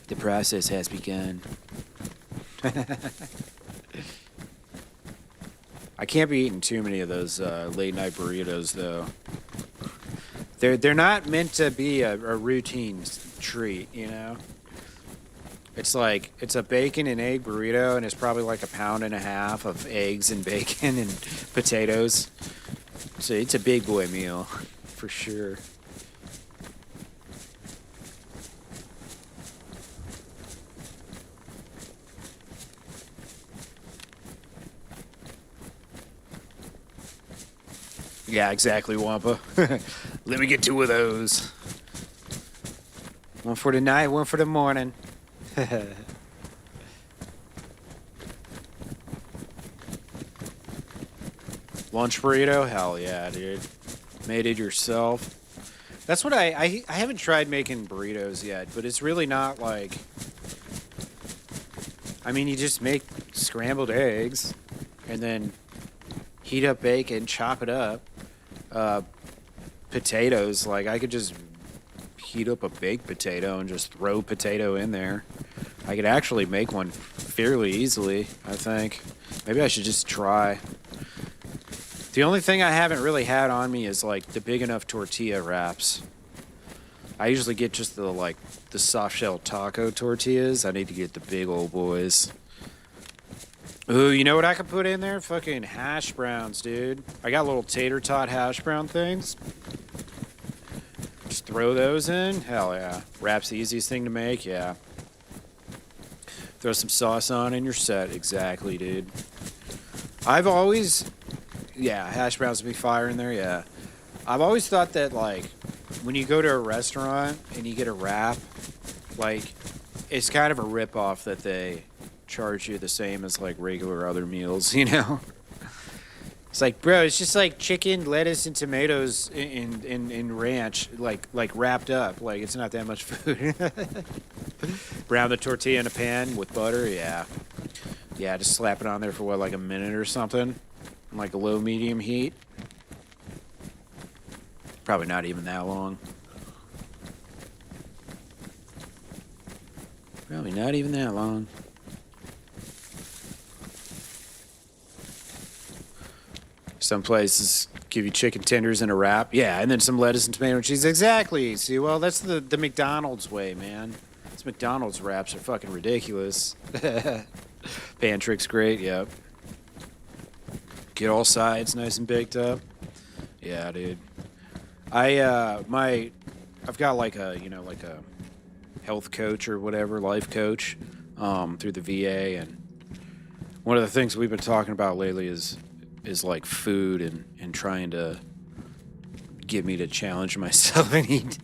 The process has begun. I can't be eating too many of those late night burritos though. They're not meant to be a routine treat, you know? It's like, it's a bacon and egg burrito, and it's probably like 1.5 pounds of eggs and bacon and potatoes. So it's a big boy meal, for sure. Yeah, exactly, Wampa. Let me get 2 of those. One for the night, one for the morning. Lunch burrito? Hell yeah, dude. Made it yourself. That's what I haven't tried making burritos yet, but it's really not like... I mean, you just make scrambled eggs, and then heat up bacon, chop it up. Potatoes, like I could just heat up a baked potato and just throw potato in there. I could actually make one fairly easily, I think. Maybe I should just try. The only thing I haven't really had on me is like the big enough tortilla wraps. I usually get just the soft shell taco tortillas. I need to get the big old boys. Ooh, you know what I could put in there? Fucking hash browns, dude. I got little tater tot hash brown things. Just throw those in. Hell yeah. Wrap's the easiest thing to make, yeah. Throw some sauce on and you're set. Exactly, dude. I've always... Yeah, hash browns would be fire in there, yeah. I've always thought that, like, when you go to a restaurant and you get a wrap, like, it's kind of a ripoff that they charge you the same as, like, regular other meals, you know? It's like, bro, it's just like chicken, lettuce, and tomatoes in ranch, like wrapped up. Like, it's not that much food. Brown the tortilla in a pan with butter, yeah. Yeah, just slap it on there for, what, like a minute or something? Like a low, medium heat. Probably not even that long. Probably not even that long. Some places give you chicken tenders in a wrap. Yeah, and then some lettuce and tomato and cheese. Exactly. See, well, that's the McDonald's way, man. These McDonald's wraps are fucking ridiculous. Pan trick's great, yep. Get all sides nice and baked up. Yeah, dude. I've got like a, you know, like a health coach or whatever, life coach, through the VA, and one of the things we've been talking about lately is like food and trying to get me to challenge myself and eat,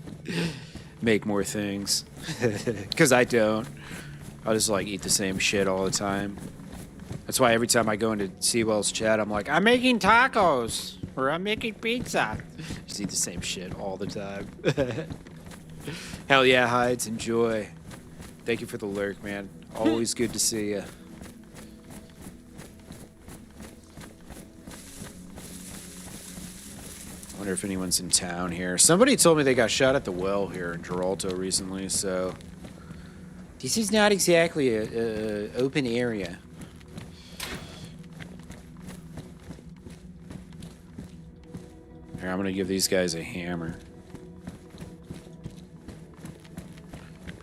make more things. Because I don't. I'll just like eat the same shit all the time. That's why every time I go into Sewell's chat, I'm like, I'm making tacos or I'm making pizza. Just eat the same shit all the time. Hell yeah, Hides, enjoy. Thank you for the lurk, man. Always good to see you. I wonder if anyone's in town here. Somebody told me they got shot at the well here in Geralto recently, so... This is not exactly a open area. Here, I'm gonna give these guys a hammer.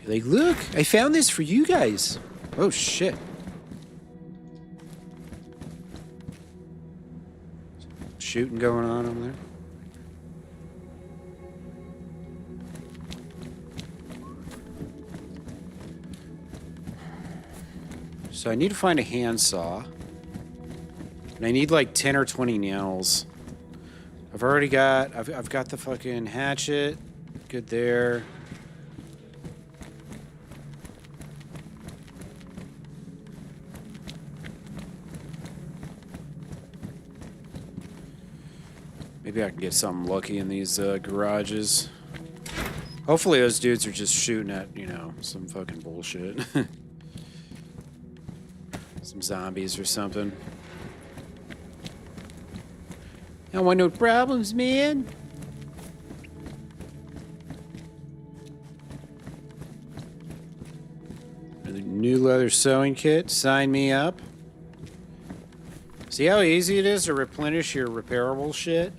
Be like, look, I found this for you guys. Oh, shit. Shooting going on over there. So I need to find a handsaw. And I need like 10 or 20 nails. I've already got, I've got the fucking hatchet. Good there. Maybe I can get something lucky in these garages. Hopefully those dudes are just shooting at, you know, some fucking bullshit. Some zombies or something. I don't want no problems, man. Another new leather sewing kit. Sign me up. See how easy it is to replenish your repairable shit?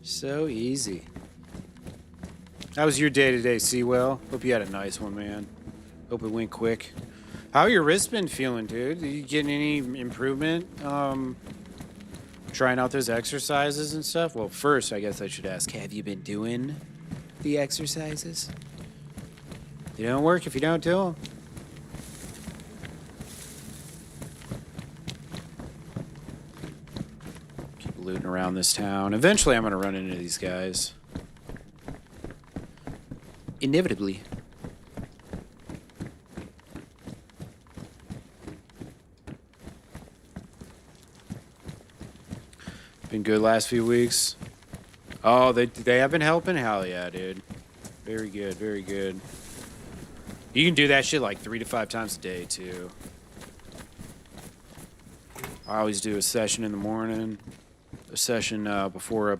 So easy. How was your day today, Sewell? Hope you had a nice one, man. Hope it went quick. How your wrist been feeling, dude? You getting any improvement? Trying out those exercises and stuff? Well, first, I guess I should ask, have you been doing the exercises? They don't work if you don't do them. Keep looting around this town. Eventually, I'm going to run into these guys. Inevitably. Been good last few weeks. Oh, they have been helping? Hell yeah, dude. Very good, very good. You can do that shit like 3 to 5 times a day, too. I always do a session in the morning, a session before a,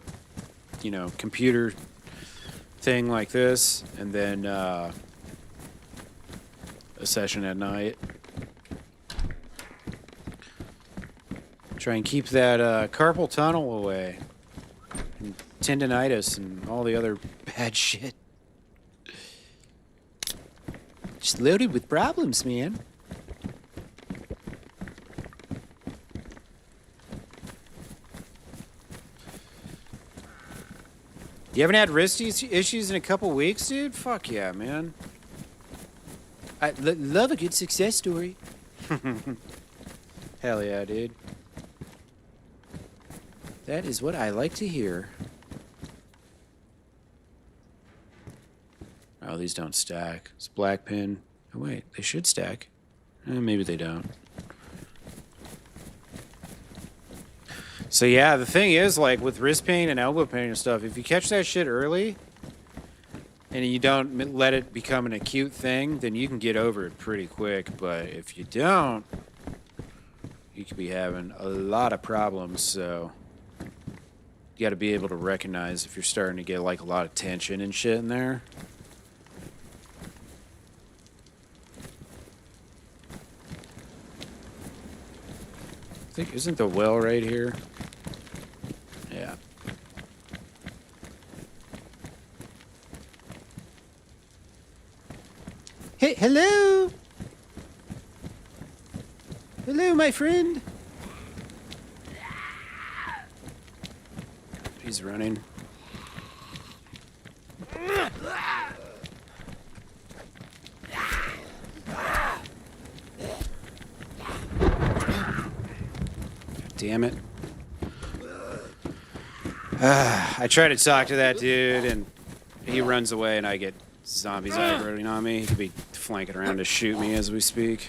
you know, computer thing like this, and then a session at night. Try and keep that carpal tunnel away, and tendonitis, and all the other bad shit. Just loaded with problems, man. You haven't had wrist issues in a couple weeks, dude? Fuck yeah, man. I love a good success story. Hell yeah, dude. That is what I like to hear. Oh, these don't stack. It's black pin. Oh, wait, they should stack. Maybe they don't. So yeah, the thing is, like, with wrist pain and elbow pain and stuff, if you catch that shit early and you don't let it become an acute thing, then you can get over it pretty quick. But if you don't, you could be having a lot of problems. So you got to be able to recognize if you're starting to get, like, a lot of tension and shit in there. I think, isn't the well right here? Yeah. Hey, hello! Hello, my friend! He's running. Damn it. I try to talk to that dude, and he runs away, and I get zombies running on me. He could be flanking around to shoot me as we speak.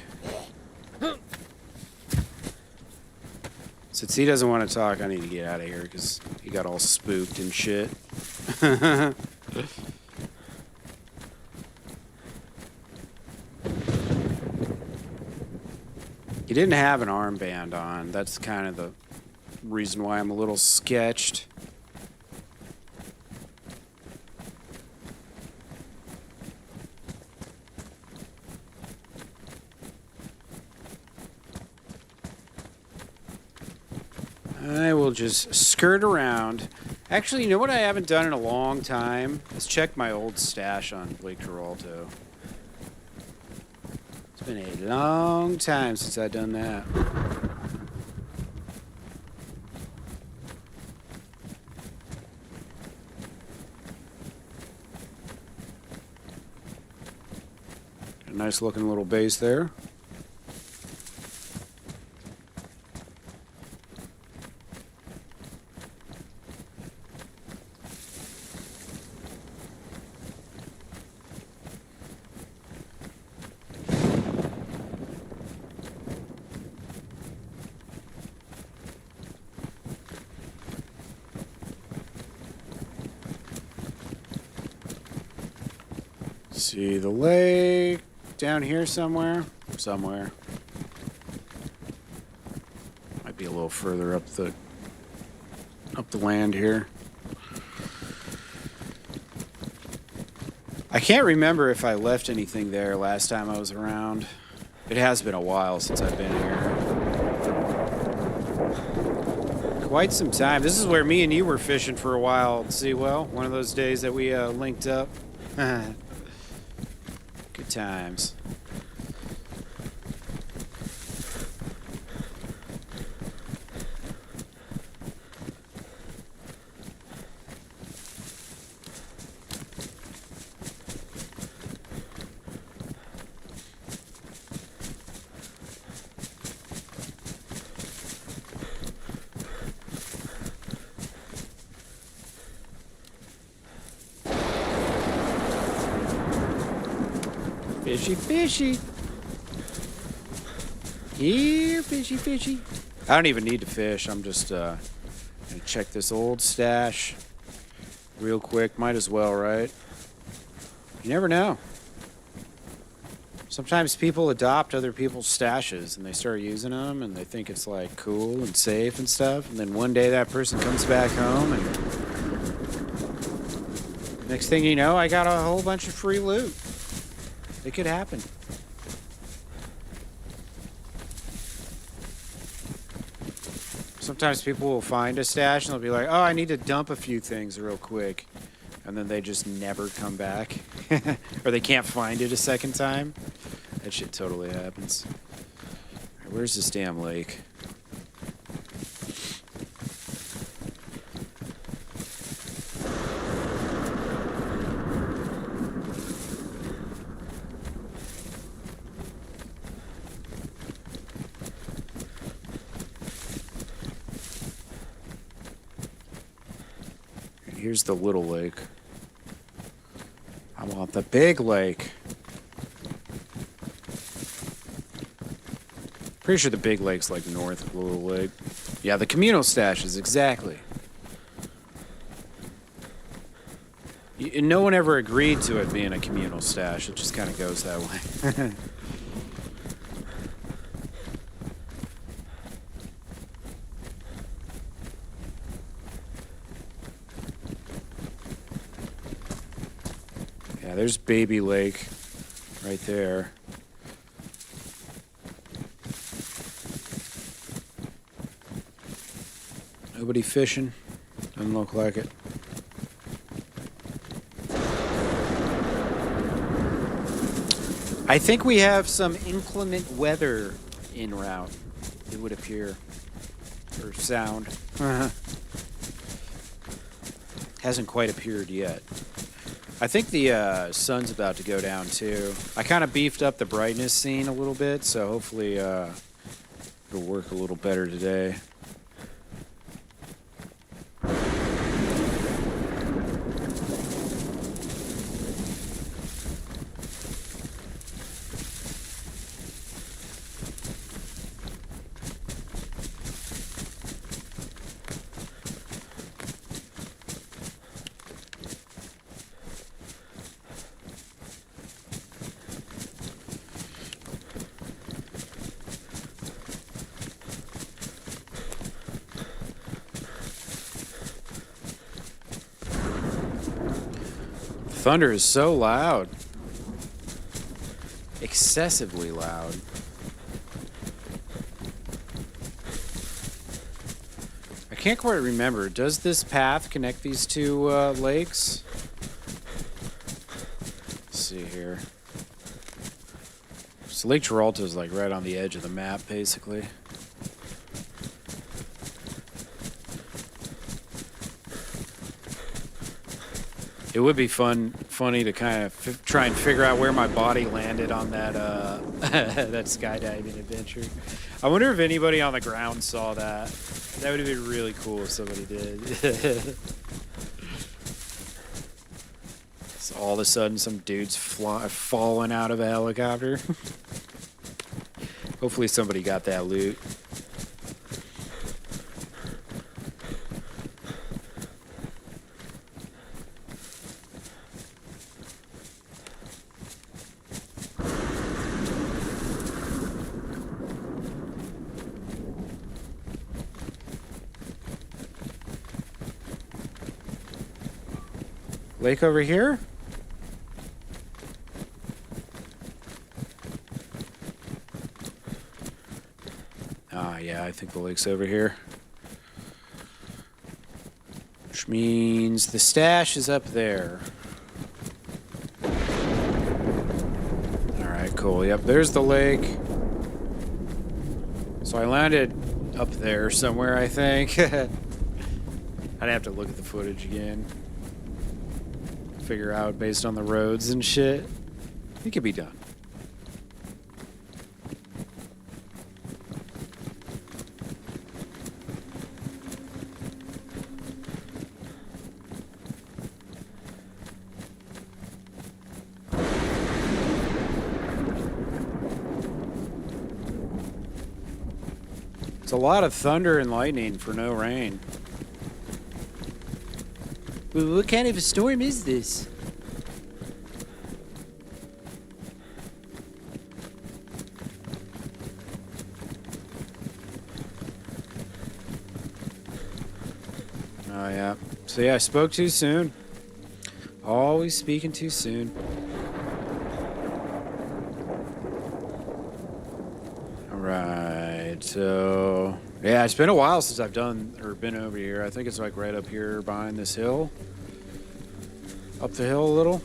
Since he doesn't want to talk, I need to get out of here, because he got all spooked and shit. He didn't have an armband on. That's kind of the reason why I'm a little sketched. I will just skirt around. Actually, you know what I haven't done in a long time? Is check my old stash on Lake Giraldo. It's been a long time since I've done that. A nice looking little base there. See the lake down here somewhere. Might be a little further up the land here. I can't remember if I left anything there last time I was around. It has been a while since I've been here. Quite some time. This is where me and you were fishing for a while. See, well, one of those days that we linked up. Good times. Fishy, fishy. Here, fishy, fishy. I don't even need to fish. I'm just gonna check this old stash real quick. Might as well, right? You never know. Sometimes people adopt other people's stashes and they start using them and they think it's like cool and safe and stuff. And then one day that person comes back home and next thing you know, I got a whole bunch of free loot. It could happen. Sometimes people will find a stash and they'll be like, oh, I need to dump a few things real quick. And then they just never come back. Or they can't find it a second time. That shit totally happens. Right, where's this damn lake? here's the little lake. I want the big lake. Pretty sure the big lake's like north of the little lake. Yeah, the communal stashes, exactly. No one ever agreed to it being a communal stash. It just kind of goes that way. Yeah, there's Baby Lake right there. Nobody fishing? Doesn't look like it. I think we have some inclement weather en route, it would appear. Or sound. Hasn't quite appeared yet. I think the sun's about to go down too. I kind of beefed up the brightness scene a little bit, so hopefully it'll work a little better today. Thunder is so loud. Excessively loud. I can't quite remember. Does this path connect these two lakes? Let's see here. So Lake Gibraltar is like right on the edge of the map, basically. It would be funny to kind of try and figure out where my body landed on that that skydiving adventure. I wonder if anybody on the ground saw that. That would have been really cool if somebody did. So all of a sudden, some dude's falling out of a helicopter. Hopefully, somebody got that loot. Lake over here? Ah, yeah, I think the lake's over here. Which means the stash is up there. Alright, cool. Yep, there's the lake. So I landed up there somewhere, I think. I'd have to look at the footage again. Figure out based on the roads and shit. It could be done. It's a lot of thunder and lightning for no rain. What kind of a storm is this? Oh, yeah. So, yeah, I spoke too soon. Always speaking too soon. All right, so... Yeah, it's been a while since I've done or been over here. I think it's like right up here behind this hill. Up the hill a little.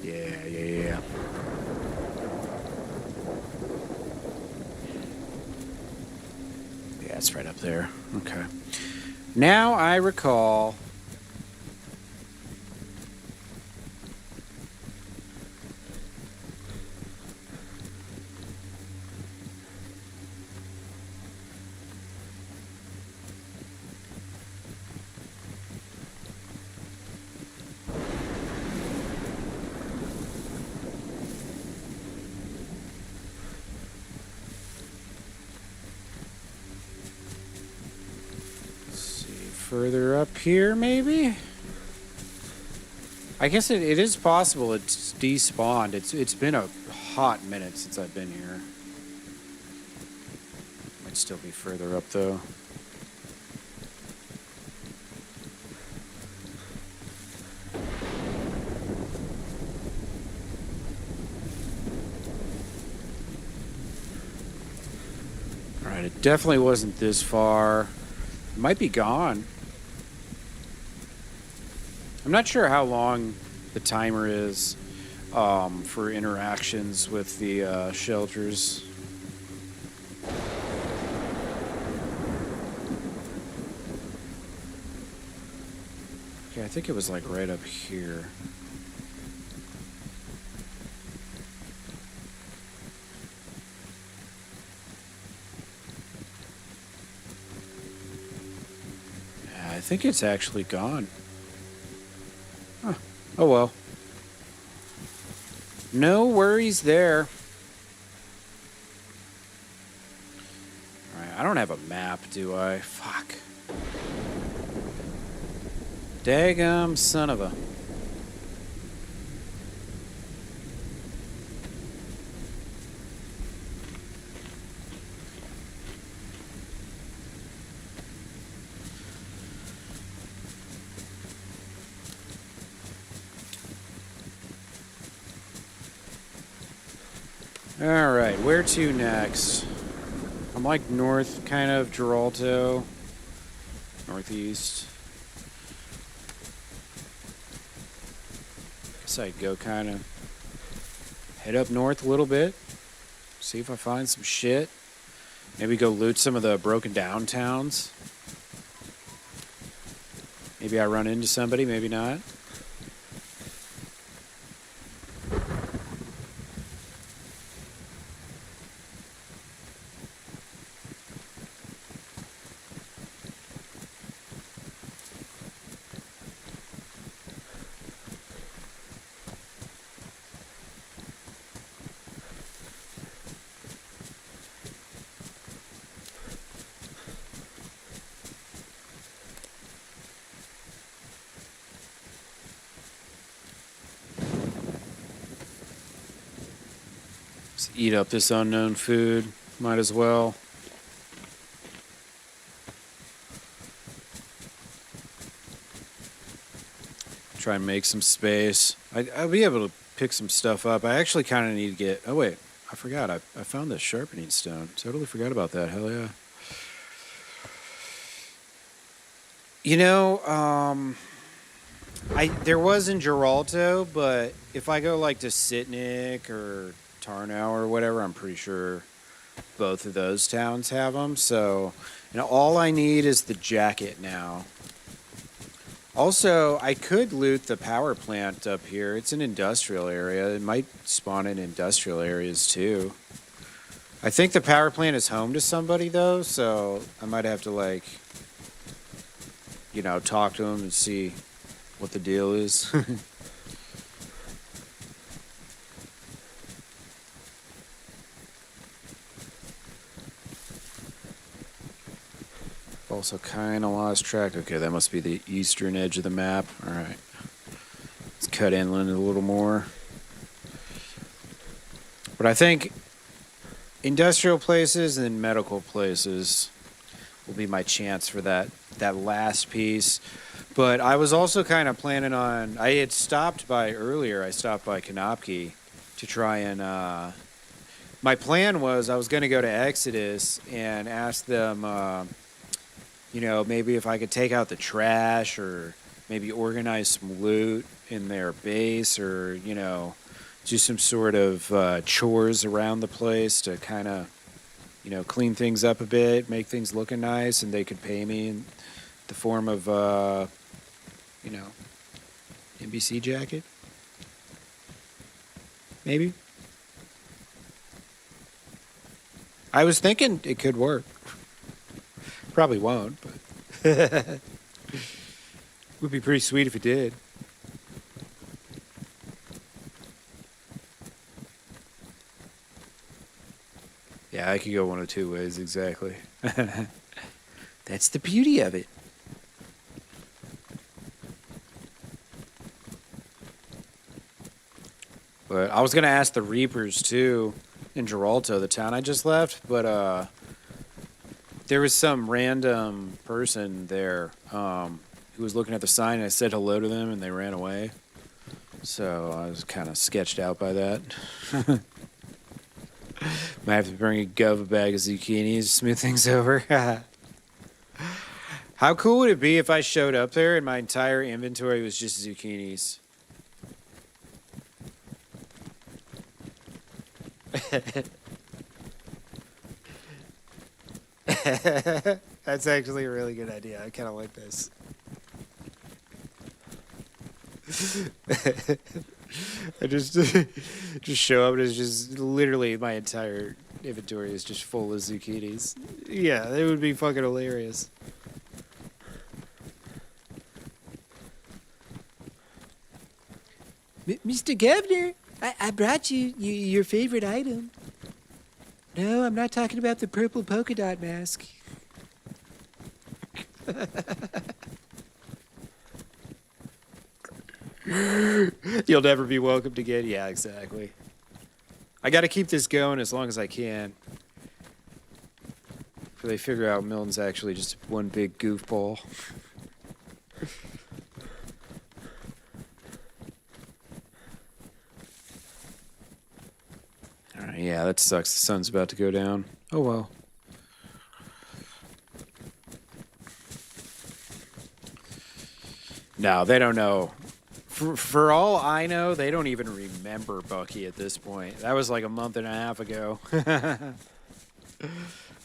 Yeah. Yeah, it's right up there. Okay. Now I recall... further up here, maybe? I guess it is possible it's despawned. It's been a hot minute since I've been here. Might still be further up, though. Alright, it definitely wasn't this far. It might be gone. I'm not sure how long the timer is for interactions with the shelters. Okay, I think it was like right up here. Yeah, I think it's actually gone. Huh. Oh well. No worries there. Alright, I don't have a map, do I? Fuck. Daggum son of a... Alright, where to next? I'm like north, kind of, Giralto. Northeast. Guess I'd go kind of head up north a little bit. See if I find some shit. Maybe go loot some of the broken down towns. Maybe I run into somebody, maybe not. Let's eat up this unknown food. Might as well. Try and make some space. I'll be able to pick some stuff up. I actually kind of need to get... Oh, wait. I forgot. I found the sharpening stone. Totally forgot about that. Hell yeah. You know, there was in Giralto, but if I go like to Sitnik or Tarnow or whatever, I'm pretty sure both of those towns have them. So, you know, all I need is the jacket now. Also, I could loot the power plant up here. It's an industrial area. It might spawn in industrial areas too. I think the power plant is home to somebody though, so I might have to like, you know, talk to them and see what the deal is. Also kind of lost track. Okay, that must be the eastern edge of the map. All right. Let's cut inland a little more. But I think industrial places and medical places will be my chance for that last piece. But I was also kind of planning on... I had stopped by earlier. I stopped by Konopki to try and... my plan was I was going to go to Xodus and ask them... you know, maybe if I could take out the trash or maybe organize some loot in their base or, you know, do some sort of chores around the place to kind of, you know, clean things up a bit, make things looking nice, and they could pay me in the form of, you know, NBC jacket. Maybe. I was thinking it could work. Probably won't, but would be pretty sweet if it did. Yeah, I could go one of two ways, exactly. That's the beauty of it. But I was gonna ask the Reapers too in Geralto, the town I just left, but there was some random person there who was looking at the sign, and I said hello to them, and they ran away. So I was kind of sketched out by that. Might have to bring a bag of zucchinis to smooth things over. How cool would it be if I showed up there and my entire inventory was just zucchinis? That's actually a really good idea. I kind of like this. I just show up and it's just literally my entire inventory is just full of zucchinis. Yeah, it would be fucking hilarious. Mr. Governor, I brought you your favorite item. No, I'm not talking about the purple polka dot mask. You'll never be welcomed again. Yeah, exactly. I got to keep this going as long as I can. Before they figure out Milton's actually just one big goofball. Alright, yeah, that sucks. The sun's about to go down. Oh well. No, they don't know. For all I know, they don't even remember Bucky at this point. That was like a month and a half ago.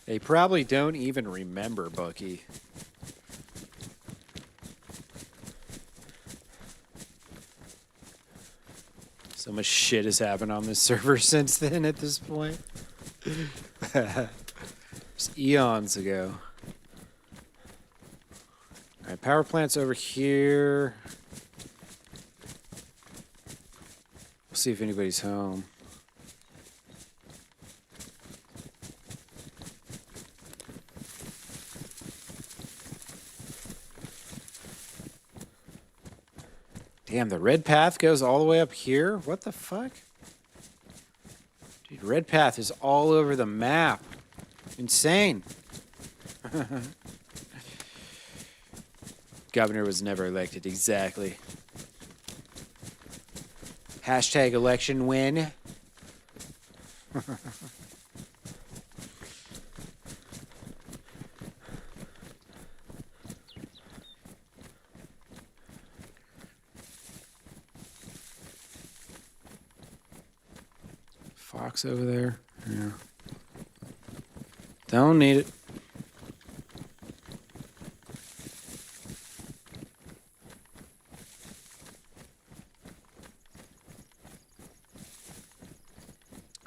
They probably don't even remember Bucky. So much shit has happened on this server since then at this point. It's eons ago. Alright, power plant's over here. We'll see if anybody's home. Damn, the red path goes all the way up here? What the fuck? Dude, red path is all over the map. Insane. Governor was never elected, exactly. Hashtag election win. Fox over there. Yeah. Don't need it.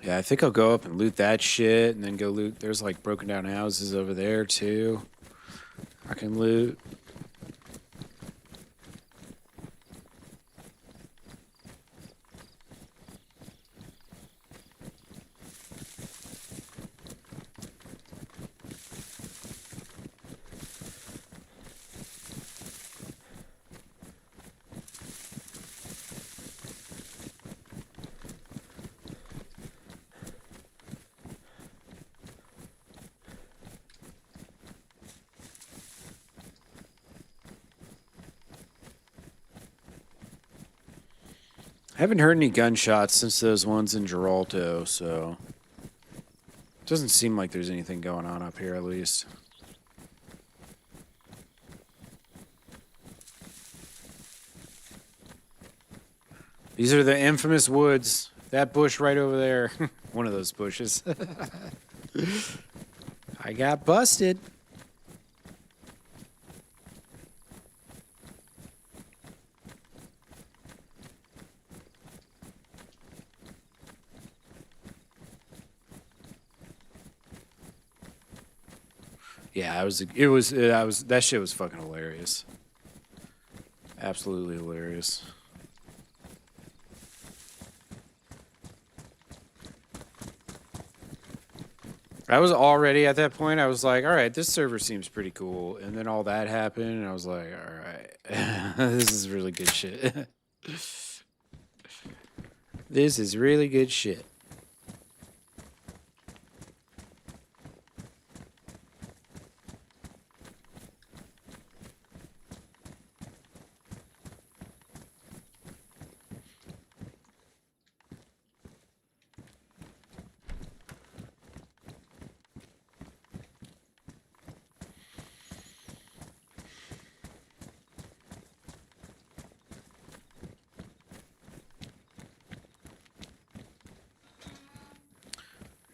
Yeah, I think I'll go up and loot that shit and then go loot. There's like broken down houses over there too. I can loot. I haven't heard any gunshots since those ones in Geralto, so it doesn't seem like there's anything going on up here, at least. These are the infamous woods. That bush right over there. One of those bushes. I got busted. Yeah, that shit was fucking hilarious. Absolutely hilarious. I was already at that point, I was like, all right, this server seems pretty cool. And then all that happened, and I was like, all right, this is really good shit. This is really good shit.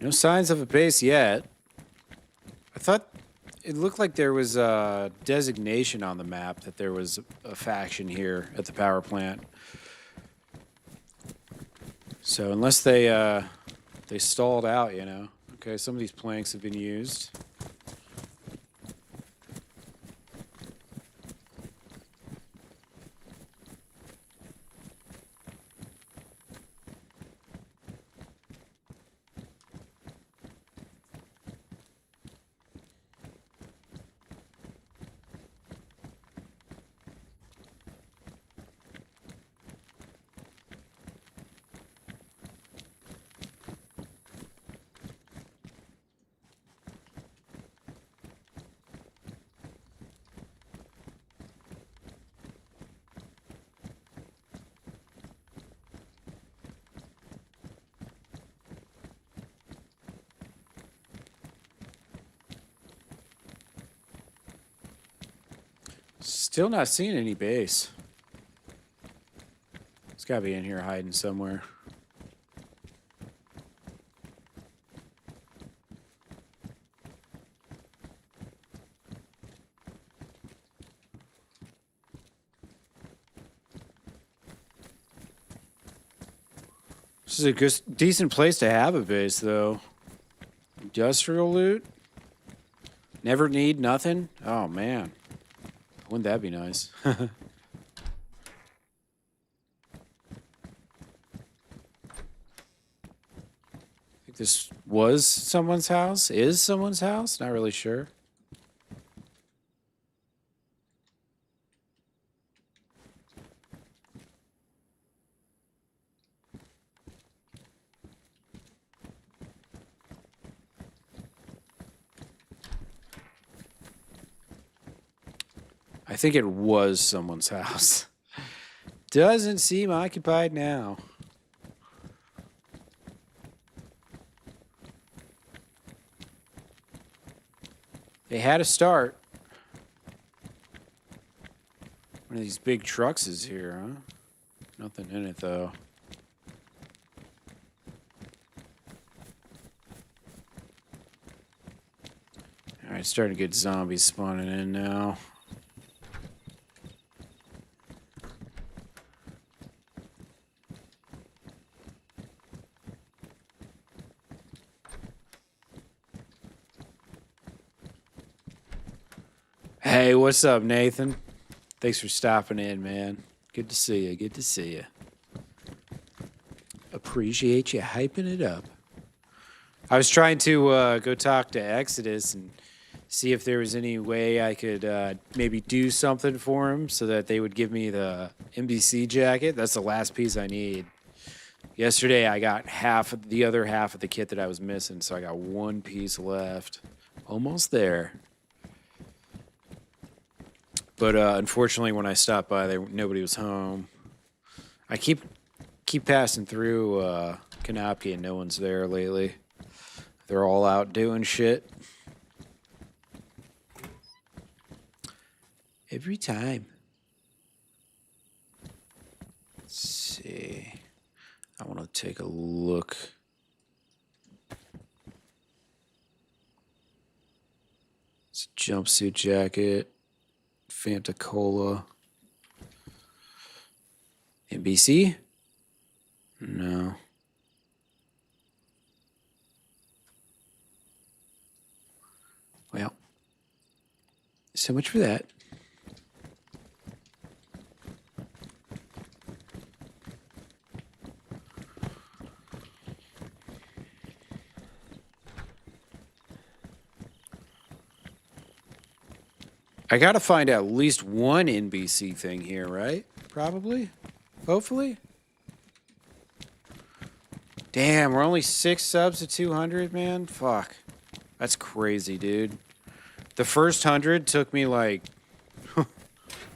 No signs of a base yet. I thought it looked like there was a designation on the map that there was a faction here at the power plant. So unless they stalled out, you know. Okay, some of these planks have been used. Still not seeing any base. It's gotta be in here hiding somewhere. This is a good, decent place to have a base, though. Industrial loot? Never need nothing? Oh, man. Wouldn't that be nice? I think this was someone's house? Is someone's house? Not really sure. I think it was someone's house. Doesn't seem occupied now. They had a start. One of these big trucks is here, huh? Nothing in it, though. All right, starting to get zombies spawning in now. Hey, what's up, Nathan? Thanks for stopping in, man. Good to see you. Good to see you. Appreciate you hyping it up. I was trying to go talk to Xodus and see if there was any way I could maybe do something for him so that they would give me the NBC jacket. That's the last piece I need. Yesterday, I got the other half of the kit that I was missing, so I got one piece left. Almost there. But unfortunately, when I stopped by, nobody was home. I keep passing through Canopy, and no one's there lately. They're all out doing shit. Every time. Let's see. I want to take a look. It's a jumpsuit jacket. Fanta Cola. NBC? No. Well, so much for that. I gotta find at least one NBC thing here, right? Probably? Hopefully? Damn, we're only 6 subs to 200, man. Fuck. That's crazy, dude. The first 100 took me like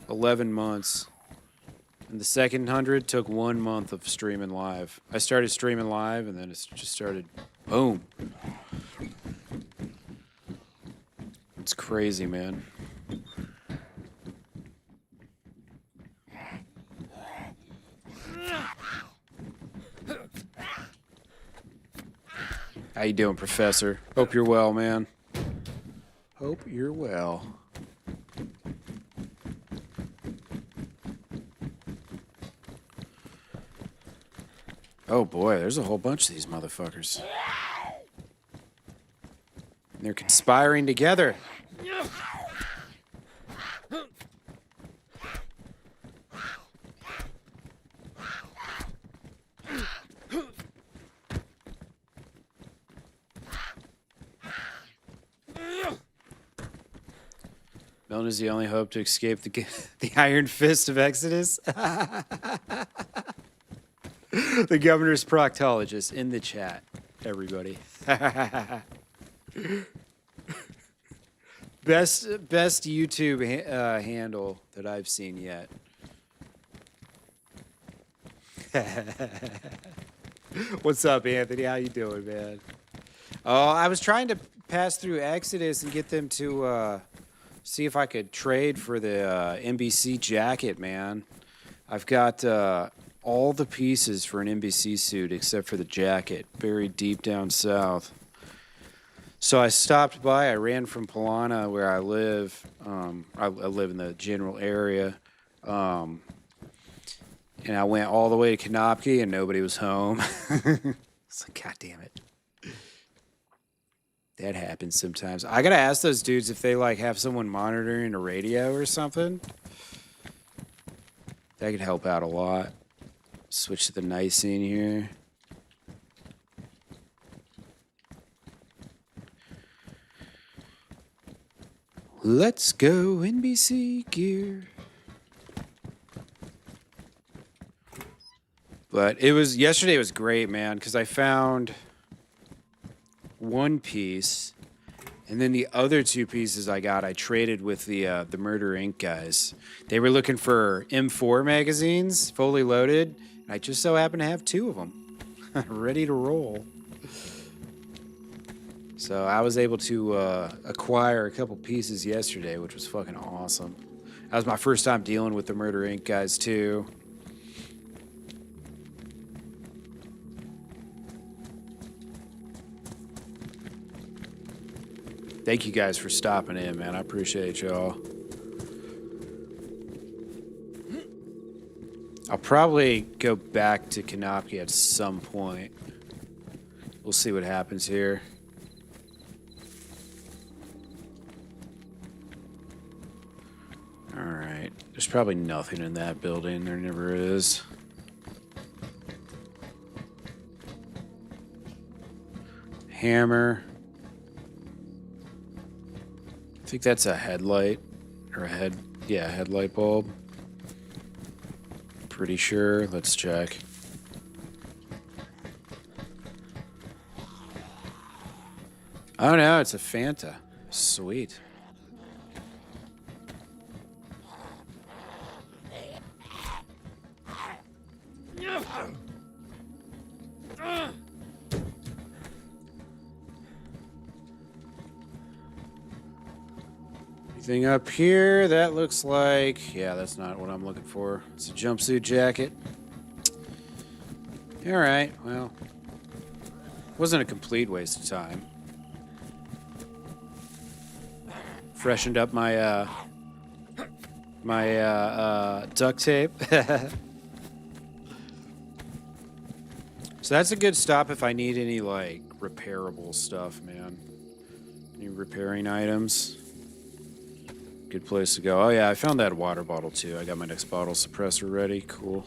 11 months. And the second 100 took 1 month of streaming live. I started streaming live and then it just started boom. It's crazy, man. How you doing, Professor? Hope you're well, man. Hope you're well. Oh boy, there's a whole bunch of these motherfuckers. And they're conspiring together. Milton is the only hope to escape the iron fist of Exodus. The governor's proctologist in the chat, everybody. Best YouTube handle that I've seen yet. What's up, Anthony? How you doing, man? Oh, I was trying to pass through Exodus and get them to see if I could trade for the NBC jacket, man. I've got all the pieces for an NBC suit except for the jacket, buried deep down south. So I stopped by. I ran from Palana, where I live. I live in the general area. And I went all the way to Konopka, and nobody was home. It's like, God damn it. That happens sometimes. I gotta ask those dudes if they like have someone monitoring a radio or something. That could help out a lot. Switch to the nice scene here. Let's go NBC gear. But yesterday was great, man, because I found one piece, and then the other 2 pieces I traded with the Murder Inc. guys. They were looking for M4 magazines, fully loaded. I just so happen to have 2 of them, ready to roll. So I was able to acquire a couple pieces yesterday, which was fucking awesome. That was my first time dealing with the Murder Inc. guys, too. Thank you guys for stopping in, man. I appreciate y'all. I'll probably go back to Konopka at some point. We'll see what happens here. All right. There's probably nothing in that building. There never is. Hammer. I think that's a headlight. Or a headlight bulb. Pretty sure. Let's check. Oh no, it's a Fanta. Sweet. Anything up here? That looks like... Yeah, that's not what I'm looking for. It's a jumpsuit jacket. Alright, well... Wasn't a complete waste of time. Freshened up my, duct tape. So that's a good stop if I need any, like, repairable stuff, man. Any repairing items. Good place to go. Oh, yeah, I found that water bottle, too. I got my next bottle suppressor ready. Cool.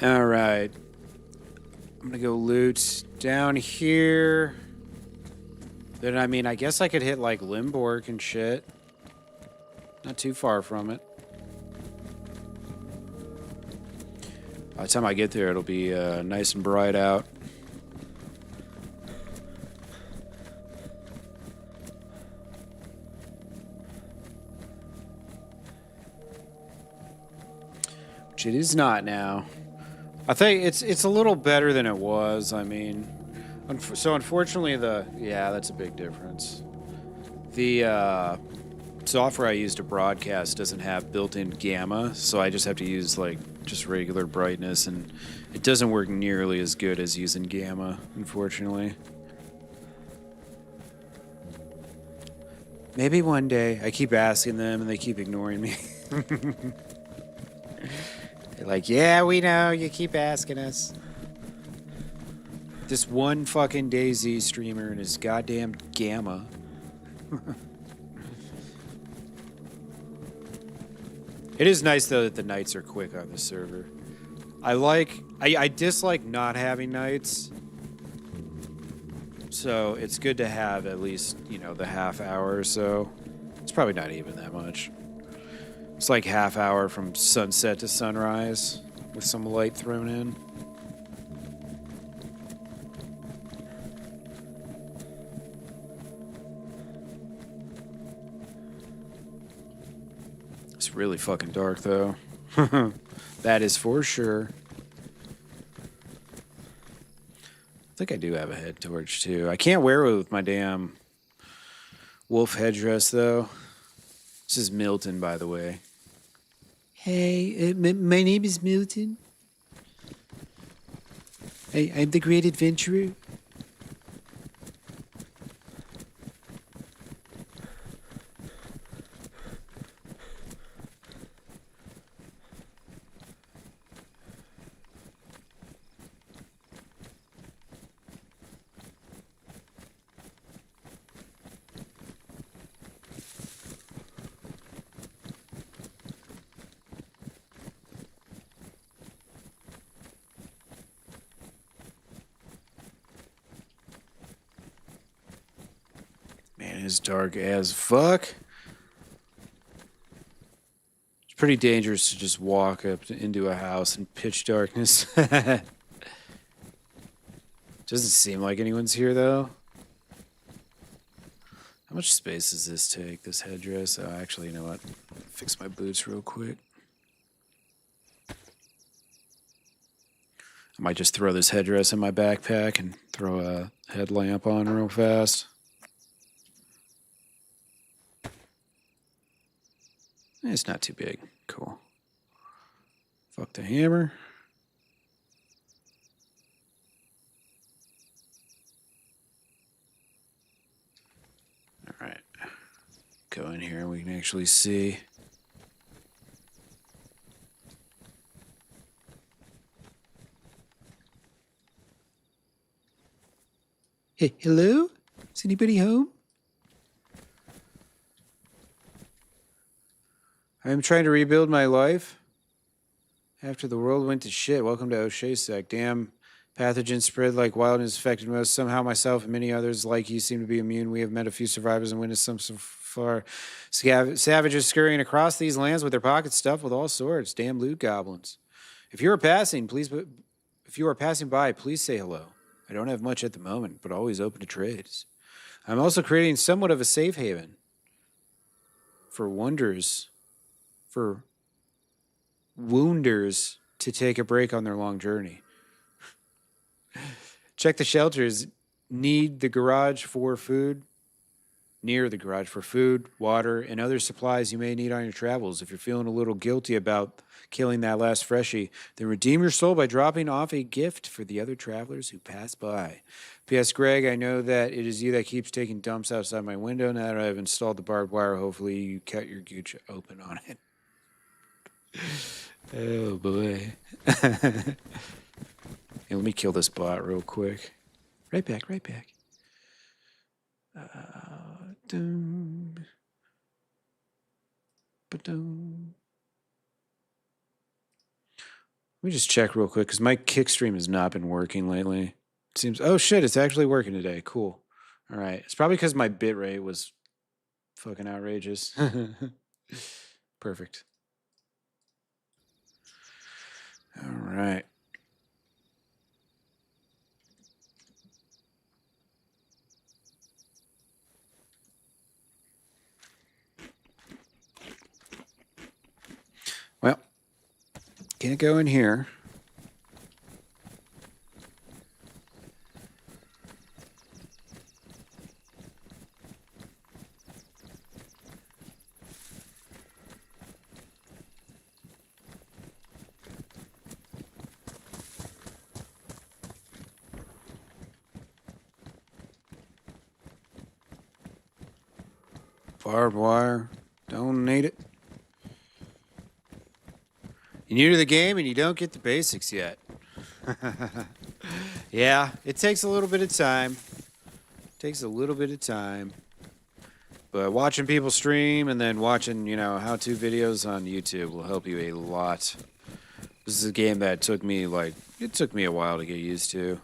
All right. I'm going to go loot down here. Then, I mean, I guess I could hit, like, Limborg and shit. Not too far from it. By the time I get there, it'll be nice and bright out. Which it is not now. I think it's a little better than it was. I mean, so unfortunately that's a big difference. The software I use to broadcast doesn't have built-in gamma, so I just have to use like just regular brightness, and it doesn't work nearly as good as using gamma, unfortunately. Maybe one day. I keep asking them and they keep ignoring me. They're like, yeah, we know, you keep asking us. This one fucking DayZ streamer and his goddamn gamma. It is nice though that the nights are quick on the server. I dislike not having nights. So it's good to have at least, you know, the half hour or so. It's probably not even that much. It's like half hour from sunset to sunrise with some light thrown in. It's really fucking dark though. That is for sure. I think I do have a head torch too. I can't wear it with my damn wolf headdress though. This is Milton, by the way. Hey, my name is Milton. I'm the great adventurer. Man, it's dark as fuck. It's pretty dangerous to just walk up into a house in pitch darkness. Doesn't seem like anyone's here, though. How much space does this take, this headdress? Oh, actually, you know what? Fix my boots real quick. I might just throw this headdress in my backpack and throw a headlamp on real fast. It's not too big. Cool. Fuck the hammer. All right. Go in here and we can actually see. Hey, hello? Is anybody home? I'm trying to rebuild my life after the world went to shit. Welcome to O'Shaysec. Damn, pathogens spread like wildness affected most. Somehow myself and many others like you seem to be immune. We have met a few survivors and witnessed some so far. Savages scurrying across these lands with their pockets stuffed with all sorts. Damn loot goblins. If you are passing by, please say hello. I don't have much at the moment, but always open to trades. I'm also creating somewhat of a safe haven for wounders to take a break on their long journey. Check the shelters. Near the garage for food, water, and other supplies you may need on your travels. If you're feeling a little guilty about killing that last freshie, then redeem your soul by dropping off a gift for the other travelers who pass by. P.S. Greg, I know that it is you that keeps taking dumps outside my window. Now that I've installed the barbed wire, hopefully you cut your gooch open on it. Oh boy. Hey, let me kill this bot real quick. Right back. Doom. Ba-doom. Let me just check real quick because my kick stream has not been working lately. It seems, oh shit, it's actually working today. Cool. All right. It's probably because my bitrate was fucking outrageous. Perfect. All right. Can't go in here. Barbed wire. Don't need it. You're new to the game and you don't get the basics yet. Yeah, it takes a little bit of time. But watching people stream and then watching, how-to videos on YouTube will help you a lot. This is a game that took me, it took me a while to get used to.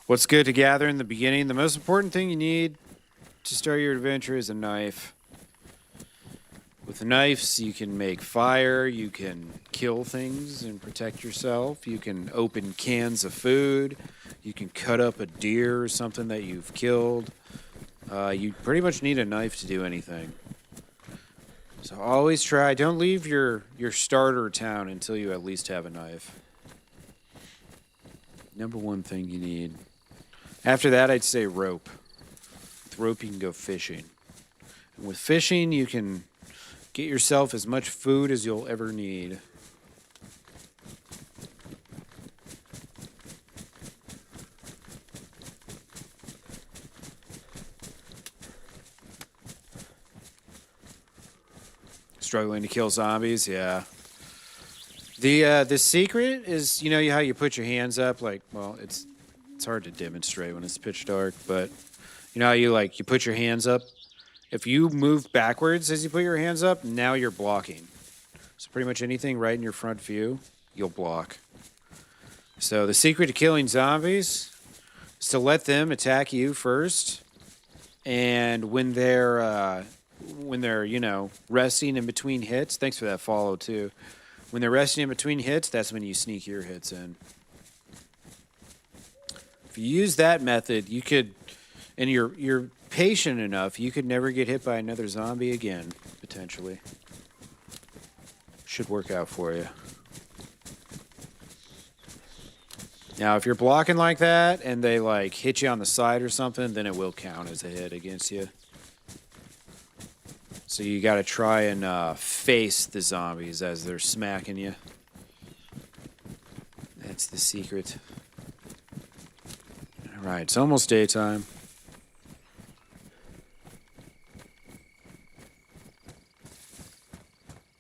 What's good to gather in the beginning? The most important thing you need to start your adventure is a knife. With knives, you can make fire, you can kill things and protect yourself, you can open cans of food, you can cut up a deer or something that you've killed. You pretty much need a knife to do anything. So always try, don't leave your starter town until you at least have a knife. Number one thing you need. After that, I'd say rope. With rope, you can go fishing. And with fishing, you can get yourself as much food as you'll ever need. Struggling to kill zombies, yeah. The secret is, how you put your hands up, it's hard to demonstrate when it's pitch dark, but how you put your hands up. If you move backwards as you put your hands up, now you're blocking. So pretty much anything right in your front view, you'll block. So the secret to killing zombies is to let them attack you first, and when they're resting in between hits. Thanks for that follow too. When they're resting in between hits, that's when you sneak your hits in. If you use that method, you could, and you're patient enough, you could never get hit by another zombie again, potentially. Should work out for you. Now, if you're blocking like that and they hit you on the side or something, then it will count as a hit against you. So you got to try and face the zombies as they're smacking you. That's the secret. All right, it's almost daytime.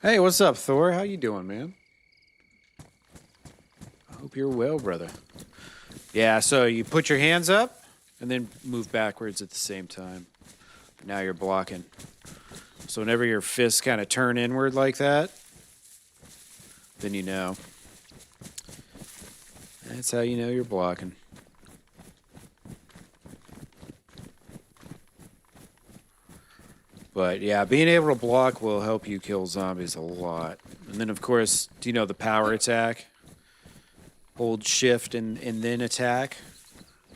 Hey, what's up, Thor? How you doing, man? I hope you're well, brother. Yeah, so you put your hands up and then move backwards at the same time. Now you're blocking. So whenever your fists kind of turn inward like that, then you know. That's how you know you're blocking. But yeah, being able to block will help you kill zombies a lot. And then, of course, do you know the power attack? Hold shift and then attack.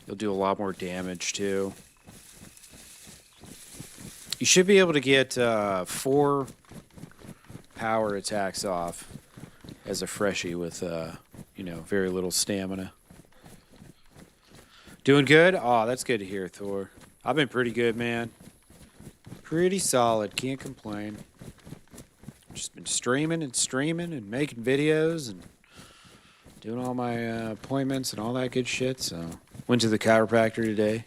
You'll do a lot more damage too. You should be able to get 4 power attacks off as a freshie with, very little stamina. Doing good? Oh, that's good to hear, Thor. I've been pretty good, man. Pretty solid. Can't complain. Just been streaming and making videos and doing all my appointments and all that good shit. So went to the chiropractor today.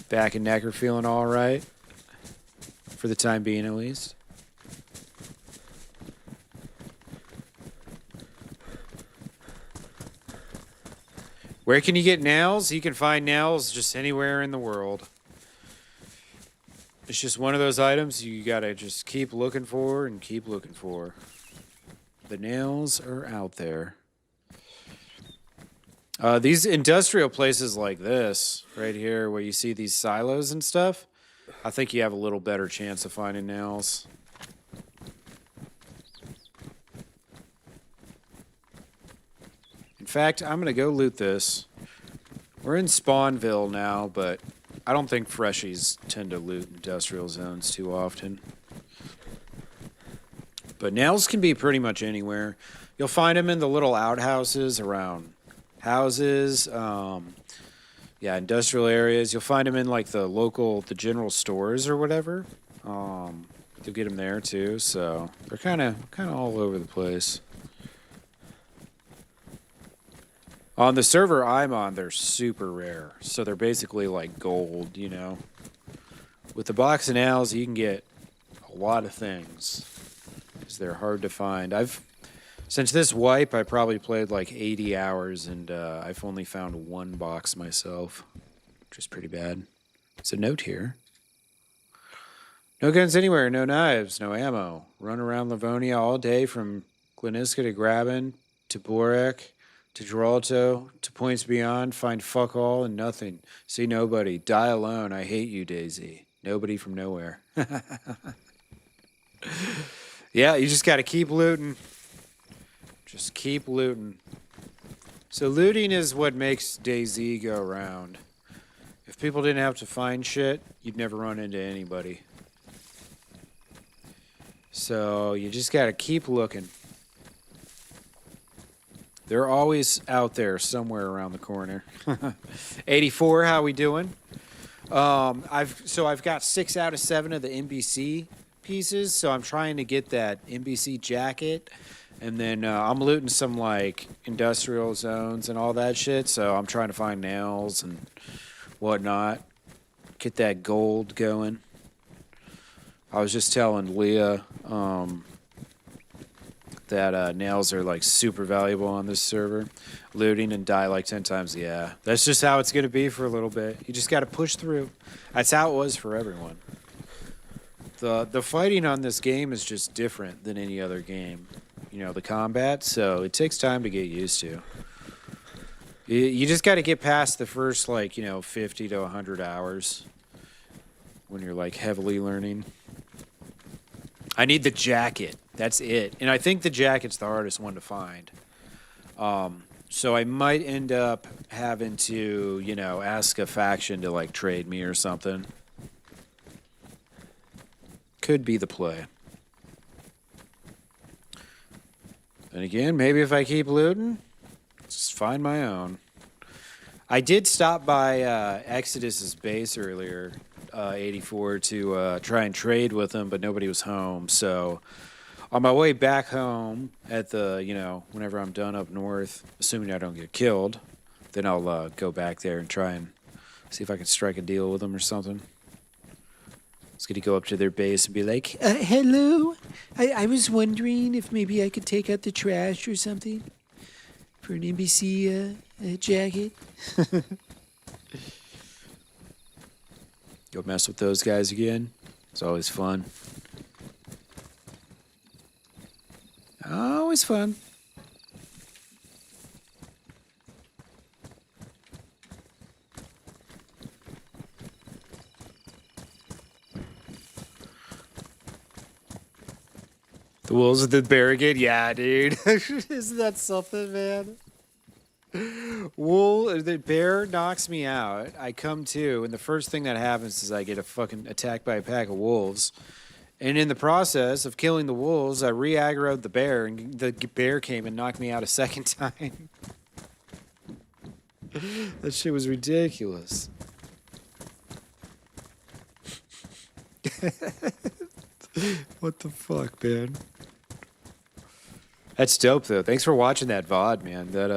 Back and neck are feeling all right. For the time being, at least. Where can you get nails? You can find nails just anywhere in the world. It's just one of those items you gotta just keep looking for and keep looking for. The nails are out there. These industrial places like this, right here, where you see these silos and stuff, I think you have a little better chance of finding nails. In fact, I'm gonna go loot this. We're in Spawnville now, but I don't think freshies tend to loot industrial zones too often. But nails can be pretty much anywhere. You'll find them in the little outhouses around houses, yeah, industrial areas. You'll find them in like the general stores or whatever. You'll get them there too. So they're kind of all over the place. On the server I'm on, they're super rare. So they're basically like gold, you know. With the box of nails, you can get a lot of things. Because they're hard to find. Since this wipe, I probably played like 80 hours, and I've only found one box myself, which is pretty bad. It's a note here. No guns anywhere, no knives, no ammo. Run around Livonia all day from Gleniska to Graben to Borek to Gibraltar to points beyond. Find fuck all and nothing. See nobody. Die alone. I hate you, DayZ. Nobody from nowhere. Yeah, you just got to keep looting. Just keep looting. So looting is what makes DayZ go round. If people didn't have to find shit, you'd never run into anybody. So you just got to keep looking. They're always out there somewhere around the corner. 84, how we doing? I've got 6 out of 7 of the NBC pieces, so I'm trying to get that NBC jacket, and then I'm looting some like industrial zones and all that shit, so I'm trying to find nails and whatnot, get that gold going. I was just telling Leah that nails are like super valuable on this server. Looting and die like 10 times, yeah, that's just how it's gonna be for a little bit. You just gotta push through. That's how it was for everyone. The fighting on this game is just different than any other game. You know, the combat, so it takes time to get used to. You just got to get past the first, like, 50 to 100 hours when you're, like, heavily learning. I need the jacket. That's it. And I think the jacket's the hardest one to find. So I might end up having to, ask a faction to, like, trade me or something. Could be the play. And again, maybe if I keep looting, just find my own. I did stop by Xodus's base earlier, 84, to try and trade with him, but nobody was home. So on my way back home at the, whenever I'm done up north, assuming I don't get killed, then I'll go back there and try and see if I can strike a deal with him or something. I was going to go up to their base and be like, hello, I was wondering if maybe I could take out the trash or something for an NBC jacket. Go mess with those guys again. It's always fun. Always fun. The wolves with the barricade? Yeah, dude. Isn't that something, man? The bear knocks me out. I come to, and the first thing that happens is I get fucking attacked by a pack of wolves. And in the process of killing the wolves, I re-aggroed the bear, and the bear came and knocked me out a second time. That shit was ridiculous. What the fuck, man? That's dope, though. Thanks for watching that VOD, man. That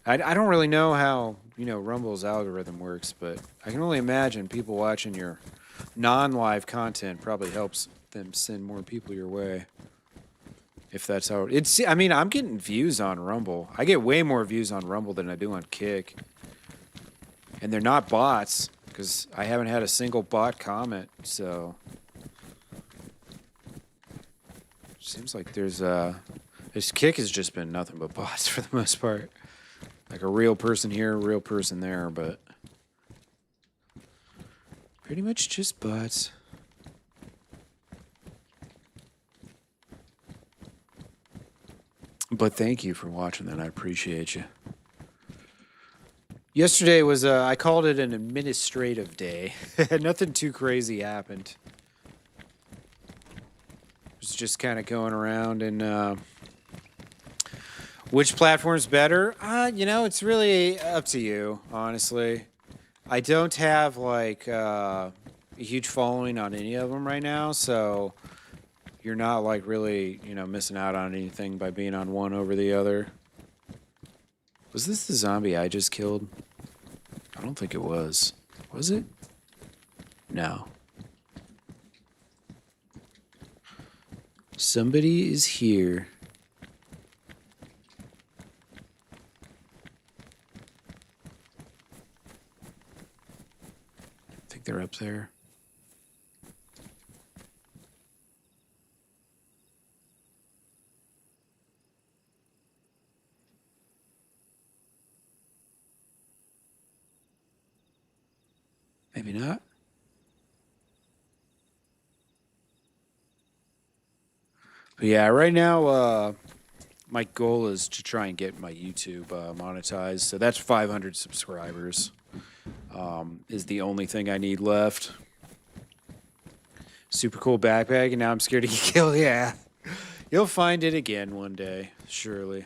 I don't really know how Rumble's algorithm works, but I can only imagine people watching your non-live content probably helps them send more people your way. If that's how it's. I mean, I'm getting views on Rumble. I get way more views on Rumble than I do on Kick, and they're not bots because I haven't had a single bot comment. So. Seems like this Kick has just been nothing but bots for the most part. Like a real person here, a real person there, but pretty much just bots. But thank you for watching that. I appreciate you. Yesterday was, I called it an administrative day. Nothing too crazy happened. was just kind of going around and which platform's better? You know, it's really up to you, honestly. I don't have like a huge following on any of them right now, so you're not like really, you know, missing out on anything by being on one over the other. Was this the zombie I just killed? I don't think it was. Was it? No. Somebody is here. I think they're up there. Maybe not. But yeah, right now, my goal is to try and get my YouTube monetized. So that's 500 subscribers. Is the only thing I need left. Super cool backpack, and now I'm scared to get killed. Yeah. You'll find it again one day, surely.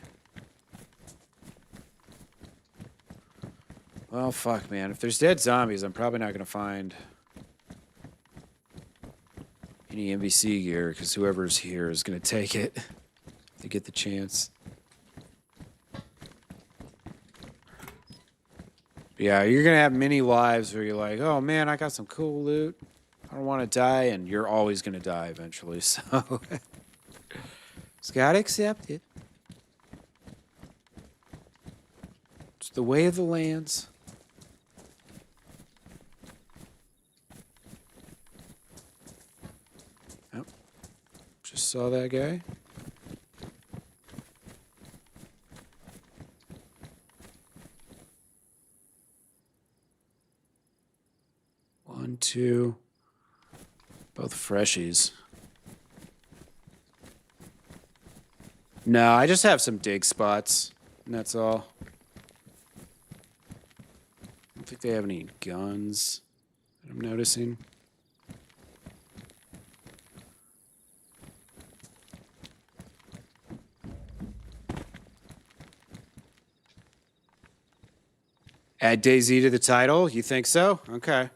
Well, fuck, man. If there's dead zombies, I'm probably not going to find any NBC gear, because whoever's here is going to take it to get the chance. Yeah, you're going to have many lives where you're like, oh, man, I got some cool loot. I don't want to die, and you're always going to die eventually, so... Just gotta accept it. It's the way of the lands. Oh, just saw that guy. One, two. Both freshies. No, I just have some dig spots, and that's all. I don't think they have any guns that I'm noticing. Add DayZ to the title? You think so? Okay.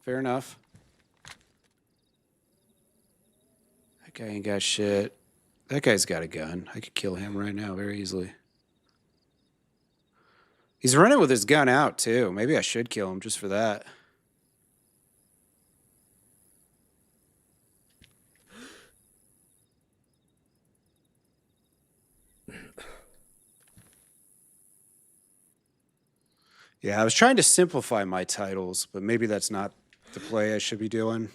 Fair enough. That guy ain't got shit. That guy's got a gun. I could kill him right now very easily. He's running with his gun out, too. Maybe I should kill him just for that. Yeah, I was trying to simplify my titles, but maybe that's not the play I should be doing.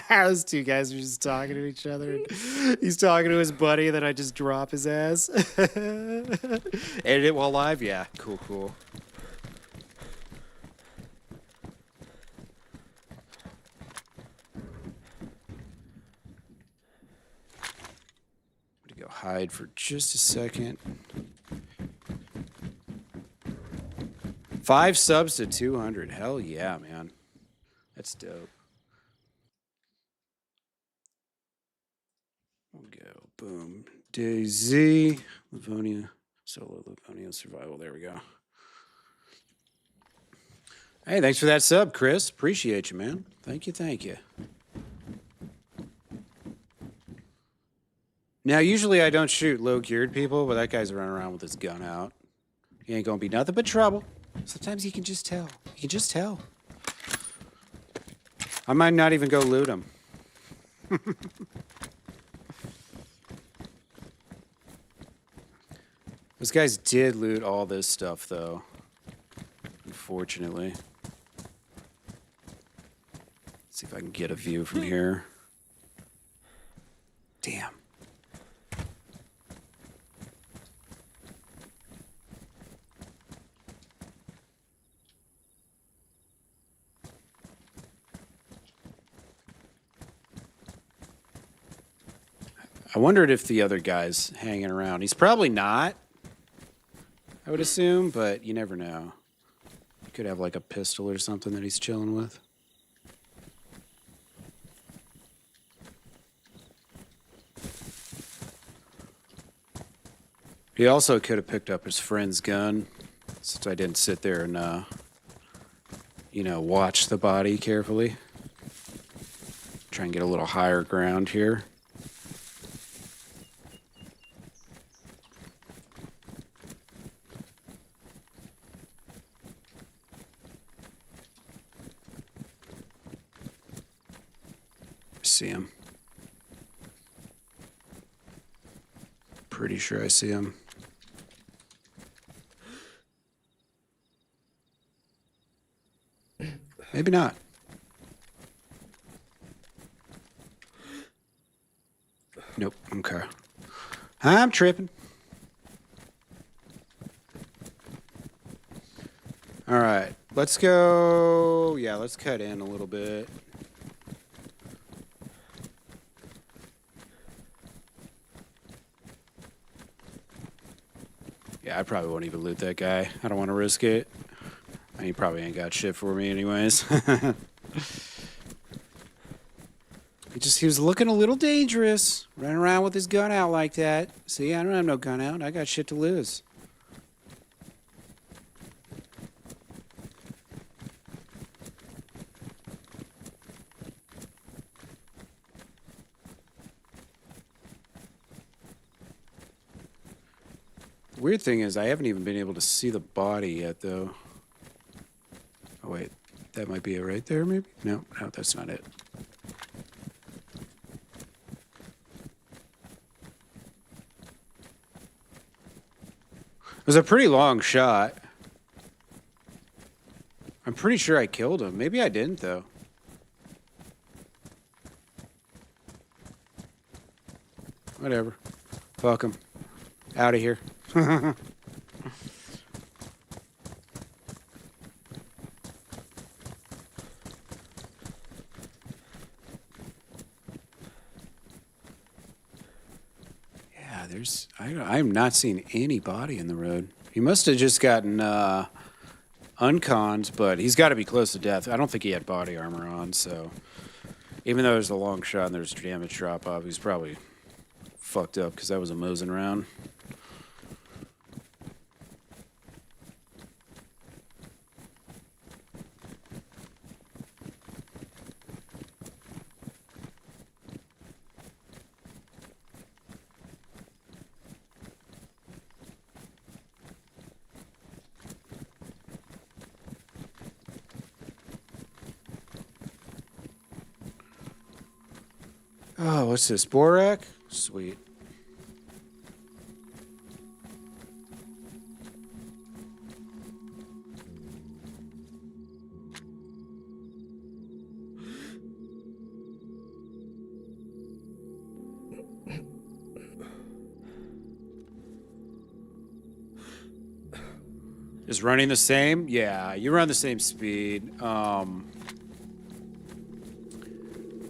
Those two guys are just talking to each other. He's talking to his buddy, and then I just drop his ass. Edit it while live? Yeah, cool, cool. I'm gonna go hide for just a second. 5 subs to 200. Hell yeah, man. That's dope. We'll go. Boom. DayZ. Livonia. Solo Livonia Survival. There we go. Hey, thanks for that sub, Chris. Appreciate you, man. Thank you, thank you. Now, usually I don't shoot low-geared people, but that guy's running around with his gun out. He ain't gonna be nothing but trouble. Sometimes you can just tell. You can just tell. I might not even go loot him. Those guys did loot all this stuff, though. Unfortunately. Let's see if I can get a view from here. Damn. I wondered if the other guy's hanging around. He's probably not. I would assume, but you never know. He could have like a pistol or something that he's chilling with. He also could have picked up his friend's gun, since I didn't sit there and, you know, watch the body carefully. Try and get a little higher ground here. See him. Pretty sure I see him. Maybe not. Nope. Okay. I'm tripping. All right. Let's go. Yeah, let's cut in a little bit. Yeah, I probably won't even loot that guy. I don't want to risk it. He probably ain't got shit for me anyways. He was looking a little dangerous, running around with his gun out like that. See, I don't have no gun out. I got shit to lose. The weird thing is I haven't even been able to see the body yet, though. Oh, wait. That might be it right there, maybe? No, that's not it. It was a pretty long shot. I'm pretty sure I killed him. Maybe I didn't, though. Whatever. Fuck him. Out of here. I'm not seeing any body in the road. He must have just gotten unconned, but he's got to be close to death. I don't think he had body armor on, so even though there's a long shot and there's damage drop off, he's probably fucked up because that was a mosing round. Oh, what's this? Borak? Sweet. Is running the same? Yeah, you run the same speed.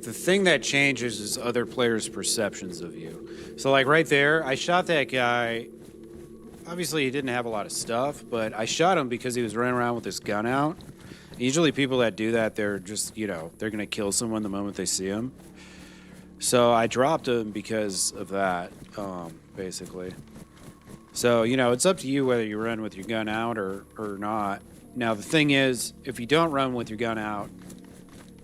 The thing that changes is other players' perceptions of you. So, like, right there, I shot that guy. Obviously, he didn't have a lot of stuff, but I shot him because he was running around with his gun out. Usually people that do that, they're just, you know, they're going to kill someone the moment they see him. So I dropped him because of that, basically. So, you know, it's up to you whether you run with your gun out or not. Now, the thing is, if you don't run with your gun out,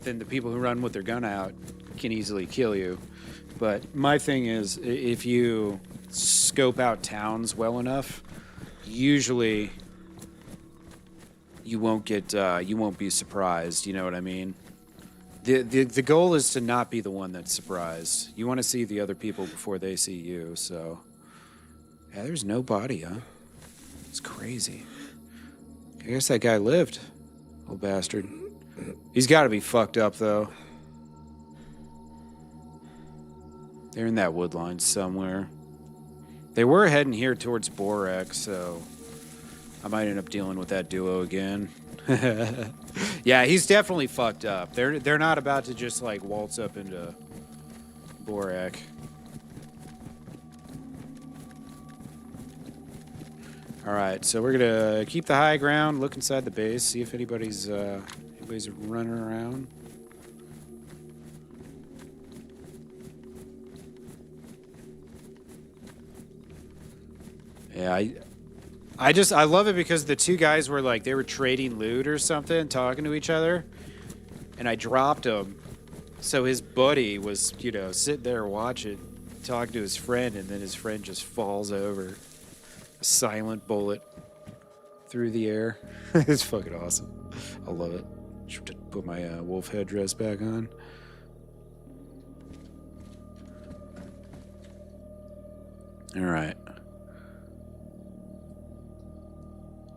then the people who run with their gun out can easily kill you. But my thing is, if you scope out towns well enough, usually you won't be surprised. You know what I mean? The goal is to not be the one that's surprised. You want to see the other people before they see you. So, yeah, there's no body, huh? It's crazy. I guess that guy lived, old bastard. He's got to be fucked up, though. They're in that wood line somewhere. They were heading here towards Borak, so I might end up dealing with that duo again. Yeah, he's definitely fucked up. They're not about to just like waltz up into Borak. All All right, so we're gonna keep the high ground, look inside the base, see if anybody's running around. Yeah, I love it because the two guys were like they were trading loot or something, talking to each other, and I dropped him. So his buddy was, sitting there watching, talking to his friend, and then his friend just falls over. A silent bullet through the air. It's fucking awesome. I love it. Should put my wolf headdress back on. All right.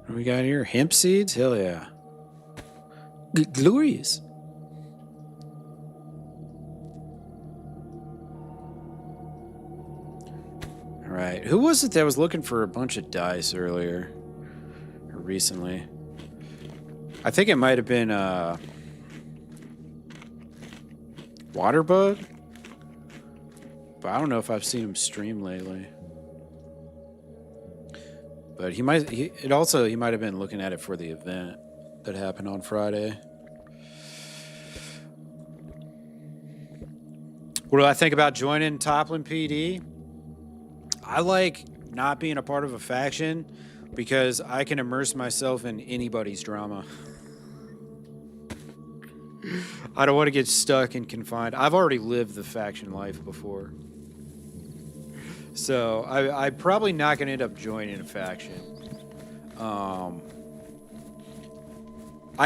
What do we got here? Hemp seeds? Hell yeah. Glorious. All right. Who was it that was looking for a bunch of dice earlier? Or recently? I think it might have been Waterbug? But I don't know if I've seen him stream lately. But he might have been looking at it for the event that happened on Friday. What do I think about joining Toplin PD? I like not being a part of a faction because I can immerse myself in anybody's drama. I don't want to get stuck and confined. I've already lived the faction life before. So I'm probably not going to end up joining a faction. I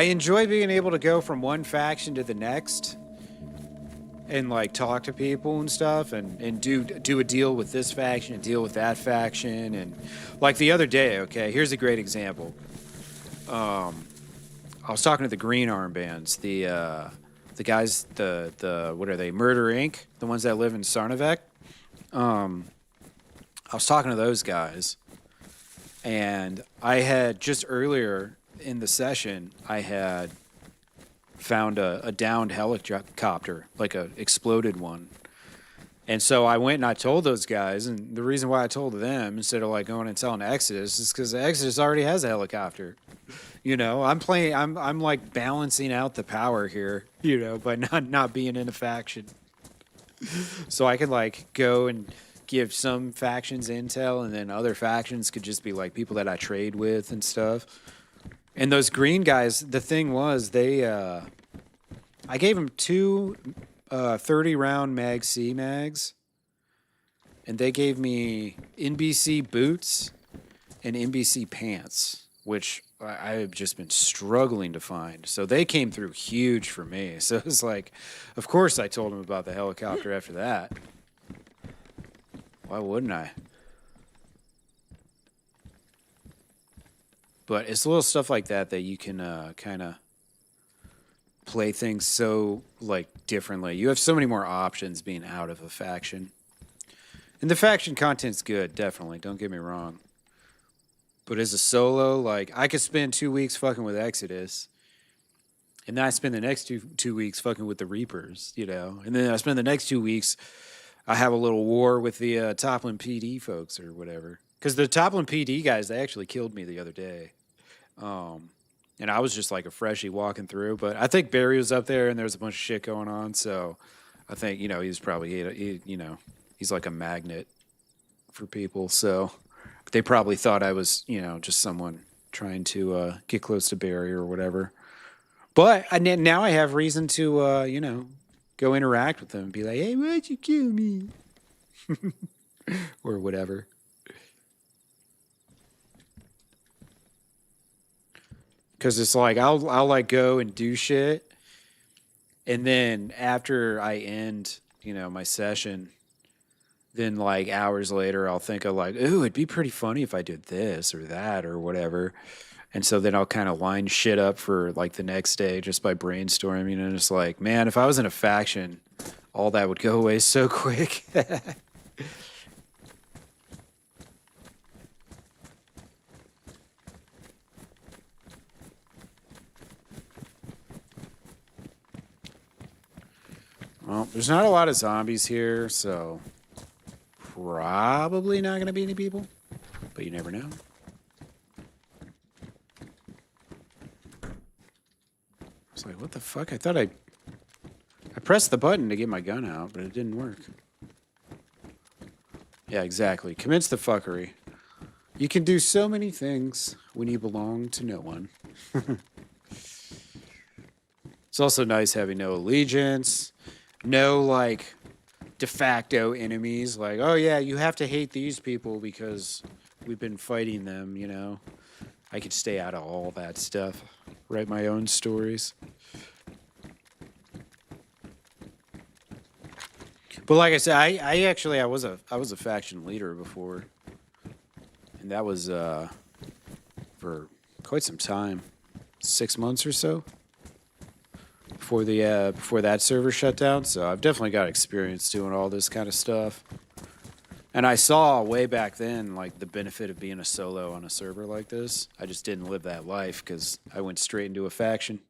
enjoy being able to go from one faction to the next and like talk to people and stuff and do a deal with this faction and deal with that faction. And like the other day, okay, here's a great example. I was talking to the green armbands, the guys, the what are they, Murder Inc., the ones that live in Sarnavek. I was talking to those guys, and I had just earlier in the session, I had found a downed helicopter, like a exploded one. And so I went and I told those guys, and the reason why I told them instead of like going and telling Exodus is because Exodus already has a helicopter. I'm like balancing out the power here, by not being in a faction. So I could like go and give some factions intel, and then other factions could just be like people that I trade with and stuff. And those green guys, the thing was, I gave them two 30-round Mag C mags, and they gave me NBC boots and NBC pants, which I've just been struggling to find. So they came through huge for me. So it was like, of course I told them about the helicopter after that. Why wouldn't I? But it's little stuff like that that you can kind of play things so like differently. You have so many more options being out of a faction. And the faction content's good, definitely. Don't get me wrong. But as a solo, like I could spend 2 weeks fucking with Exodus, and then I spend the next two weeks fucking with the Reapers, and then I spend the next 2 weeks. I have a little war with the Toplin PD folks or whatever. Because the Toplin PD guys, they actually killed me the other day. And I was just like a freshie walking through. But I think Barry was up there and there was a bunch of shit going on. So I think, he was probably, he's like a magnet for people. So they probably thought I was, just someone trying to get close to Barry or whatever. But now I have reason to, go interact with them and be like, hey, why'd you kill me? Or whatever. Because it's like, I'll like go and do shit. And then after I end, my session, then like hours later, I'll think of like, ooh, it'd be pretty funny if I did this or that or whatever. And so then I'll kind of line shit up for like the next day just by brainstorming. And it's like, man, if I was in a faction, all that would go away so quick. Well, there's not a lot of zombies here, so probably not going to be any people. But you never know. like, what the fuck? I thought I pressed the button to get my gun out, but it didn't work. Yeah, exactly. Commence the fuckery. You can do so many things when you belong to no one. It's also nice having no allegiance, no, like, de facto enemies. Like, oh, yeah, you have to hate these people because we've been fighting them, you know? I could stay out of all that stuff, write my own stories. But like I said, I was a faction leader before, and that was for quite some time, 6 months or so before that server shut down. So I've definitely got experience doing all this kind of stuff, and I saw way back then like the benefit of being a solo on a server like this. I just didn't live that life because I went straight into a faction.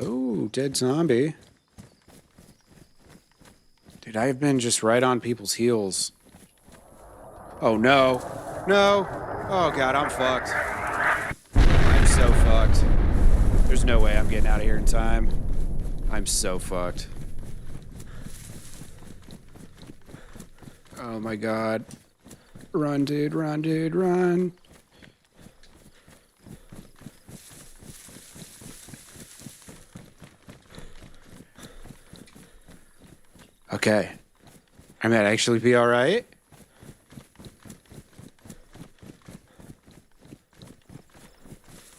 Oh, dead zombie. Dude, I've been just right on people's heels. Oh, no. No. Oh, God, I'm fucked. I'm so fucked. There's no way I'm getting out of here in time. I'm so fucked. Oh, my God. Run, dude, run. Okay. I might actually be all right.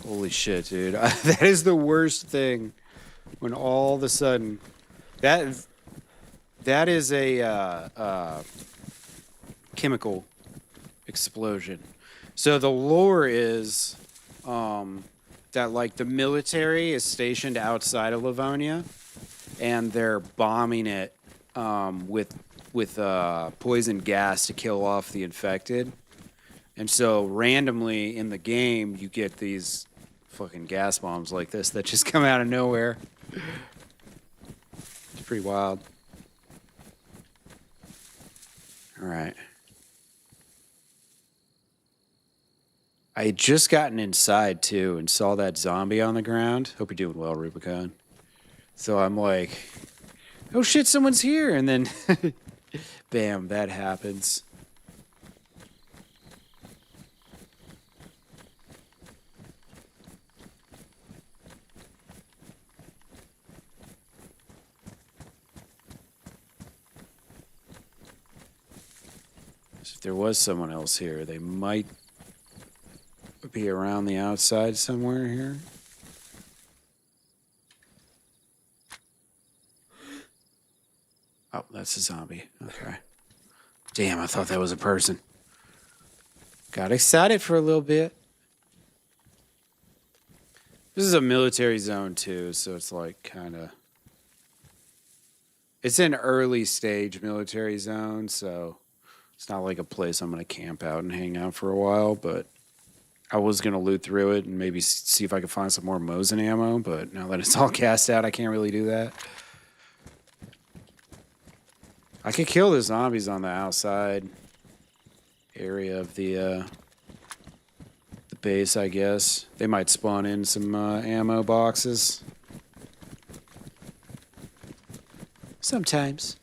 Holy shit, dude. That is the worst thing when all of a sudden that is a chemical explosion. So the lore is that like the military is stationed outside of Livonia and they're bombing it with poison gas to kill off the infected. And so randomly in the game, you get these fucking gas bombs like this that just come out of nowhere. It's pretty wild. All right. I had just gotten inside too and saw that zombie on the ground. Hope you're doing well, Rubicon. So I'm like, oh shit, someone's here. And then, bam, that happens. If there was someone else here, they might be around the outside somewhere here. Oh, that's a zombie. Okay. Damn, I thought that was a person. Got excited for a little bit. This is a military zone too, so it's like kind of... It's an early stage military zone, so it's not like a place I'm going to camp out and hang out for a while, but I was going to loot through it and maybe see if I could find some more Mosin ammo, but now that it's all cast out, I can't really do that. I could kill the zombies on the outside area of the base, I guess. They might spawn in some ammo boxes. Sometimes.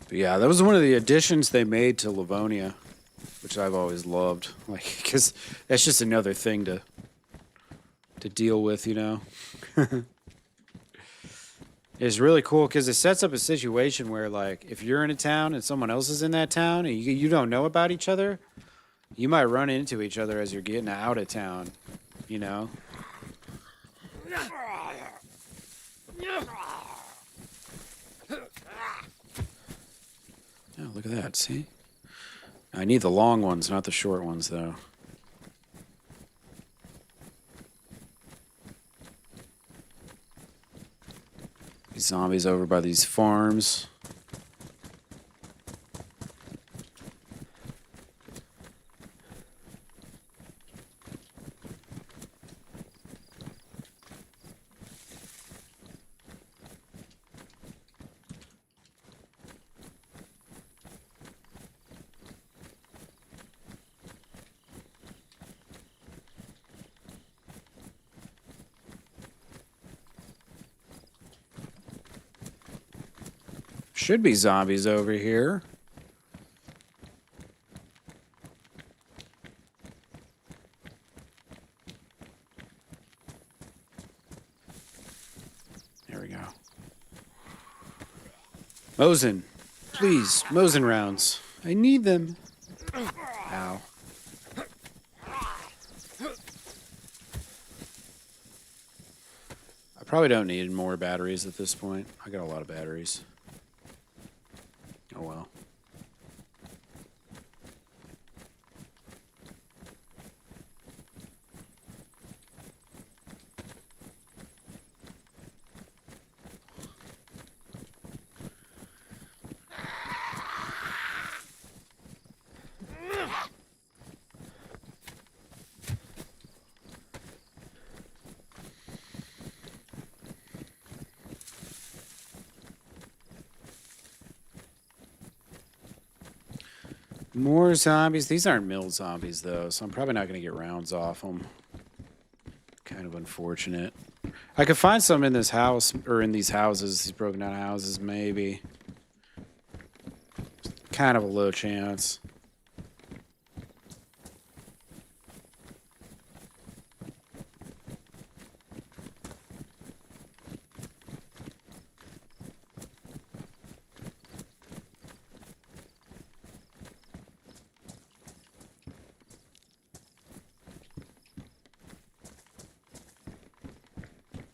But yeah, that was one of the additions they made to Livonia, which I've always loved. Like, because that's just another thing to deal with, you know? It's really cool because it sets up a situation where, like, if you're in a town and someone else is in that town and you don't know about each other, you might run into each other as you're getting out of town, you know? Oh, look at that, see? I need the long ones, not the short ones, though. These zombies over by these farms. Should be zombies over here. There we go. Mosin. Please, Mosin rounds. I need them. Ow. I probably don't need more batteries at this point. I got a lot of batteries. Oh well. More zombies. These aren't mill zombies, though, so I'm probably not going to get rounds off them. Kind of unfortunate. I could find some in this house, or in these houses, these broken down houses, maybe. Kind of a low chance.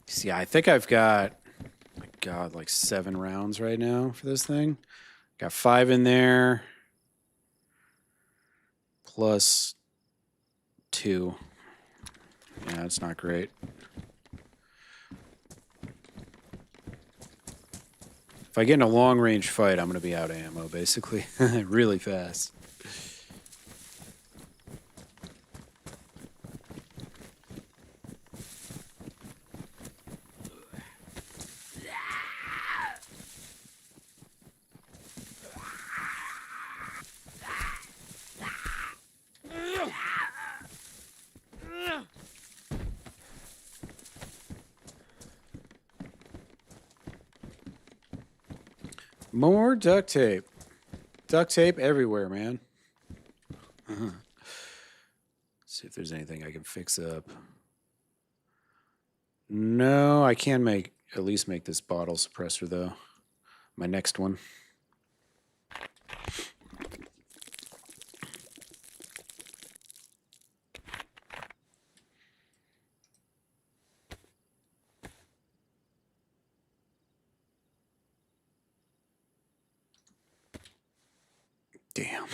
See, I think I've got, my God, like 7 rounds right now for this thing. Got 5 in there. Plus 2. Yeah, that's not great. If I get in a long-range fight, I'm going to be out of ammo, basically. Really fast. More duct tape. Duct tape everywhere, man. See if there's anything I can fix up. No, I can at least make this bottle suppressor, though. My next one. Damn.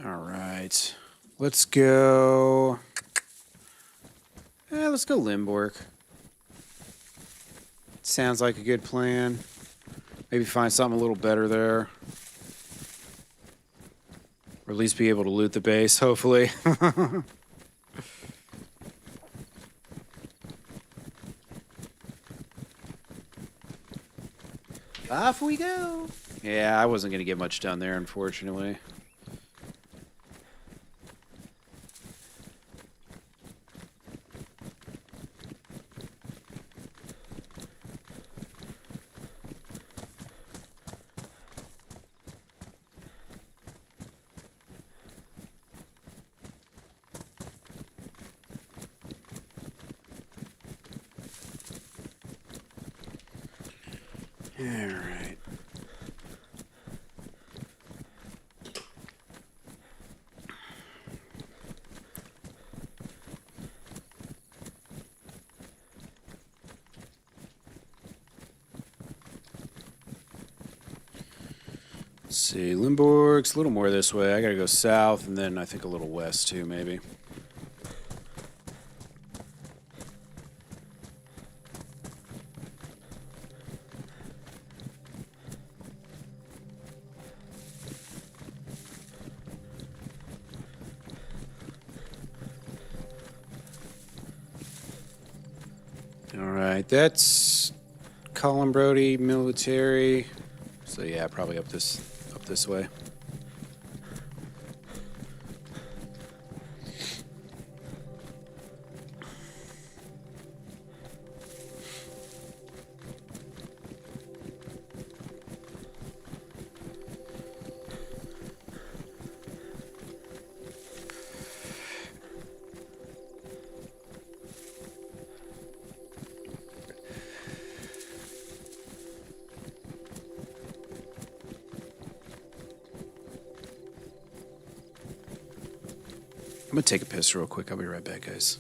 All right. Let's go. Let's go Limborg. Sounds like a good plan. Maybe find something a little better there. Or at least be able to loot the base, hopefully. Off we go. Yeah, I wasn't going to get much done there, unfortunately. All right. Let's see, Limburg's a little more this way. I gotta go south, and then I think a little west too, maybe. All right, that's Colin Brody military. So yeah, probably up this way. I'm gonna take a piss real quick. I'll be right back, guys.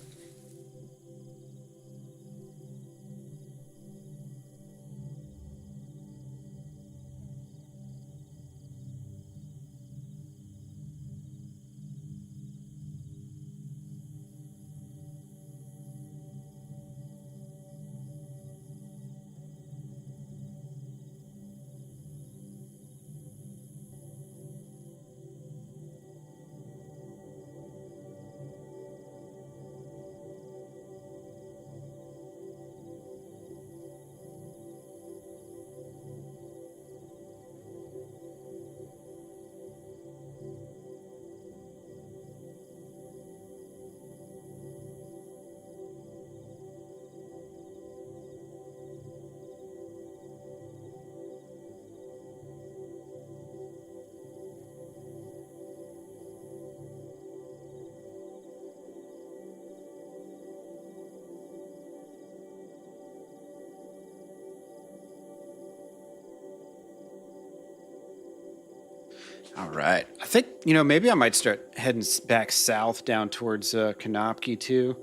All right. I think, maybe I might start heading back south down towards Konopki, too.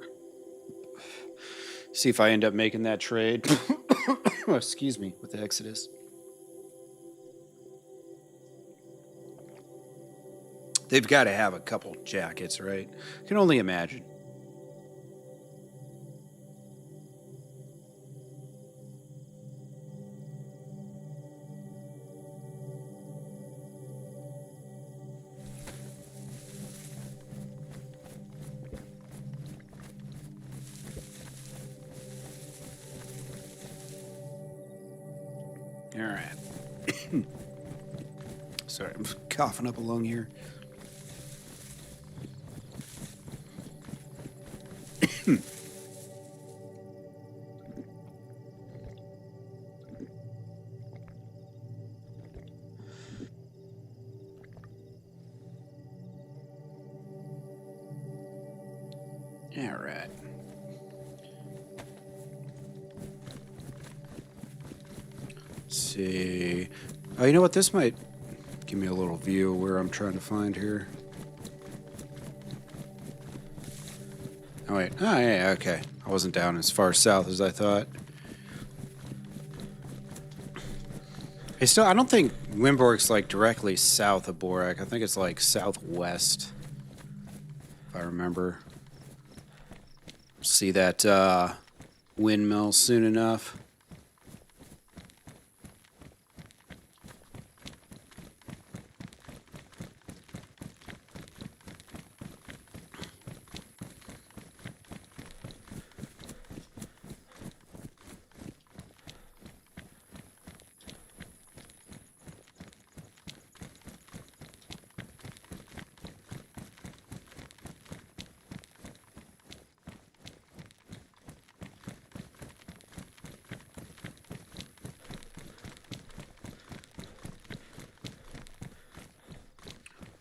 See if I end up making that trade. Oh, excuse me, with the Exodus. They've got to have a couple jackets, right? I can only imagine. All right. Sorry, I'm coughing up a lung here. All right. Let's see. Oh, you know what? This might give me a little view of where I'm trying to find here. Oh, wait. Oh, yeah, okay. I wasn't down as far south as I thought. I don't think Limburg's like directly south of Borak. I think it's like southwest, if I remember. See that windmill soon enough.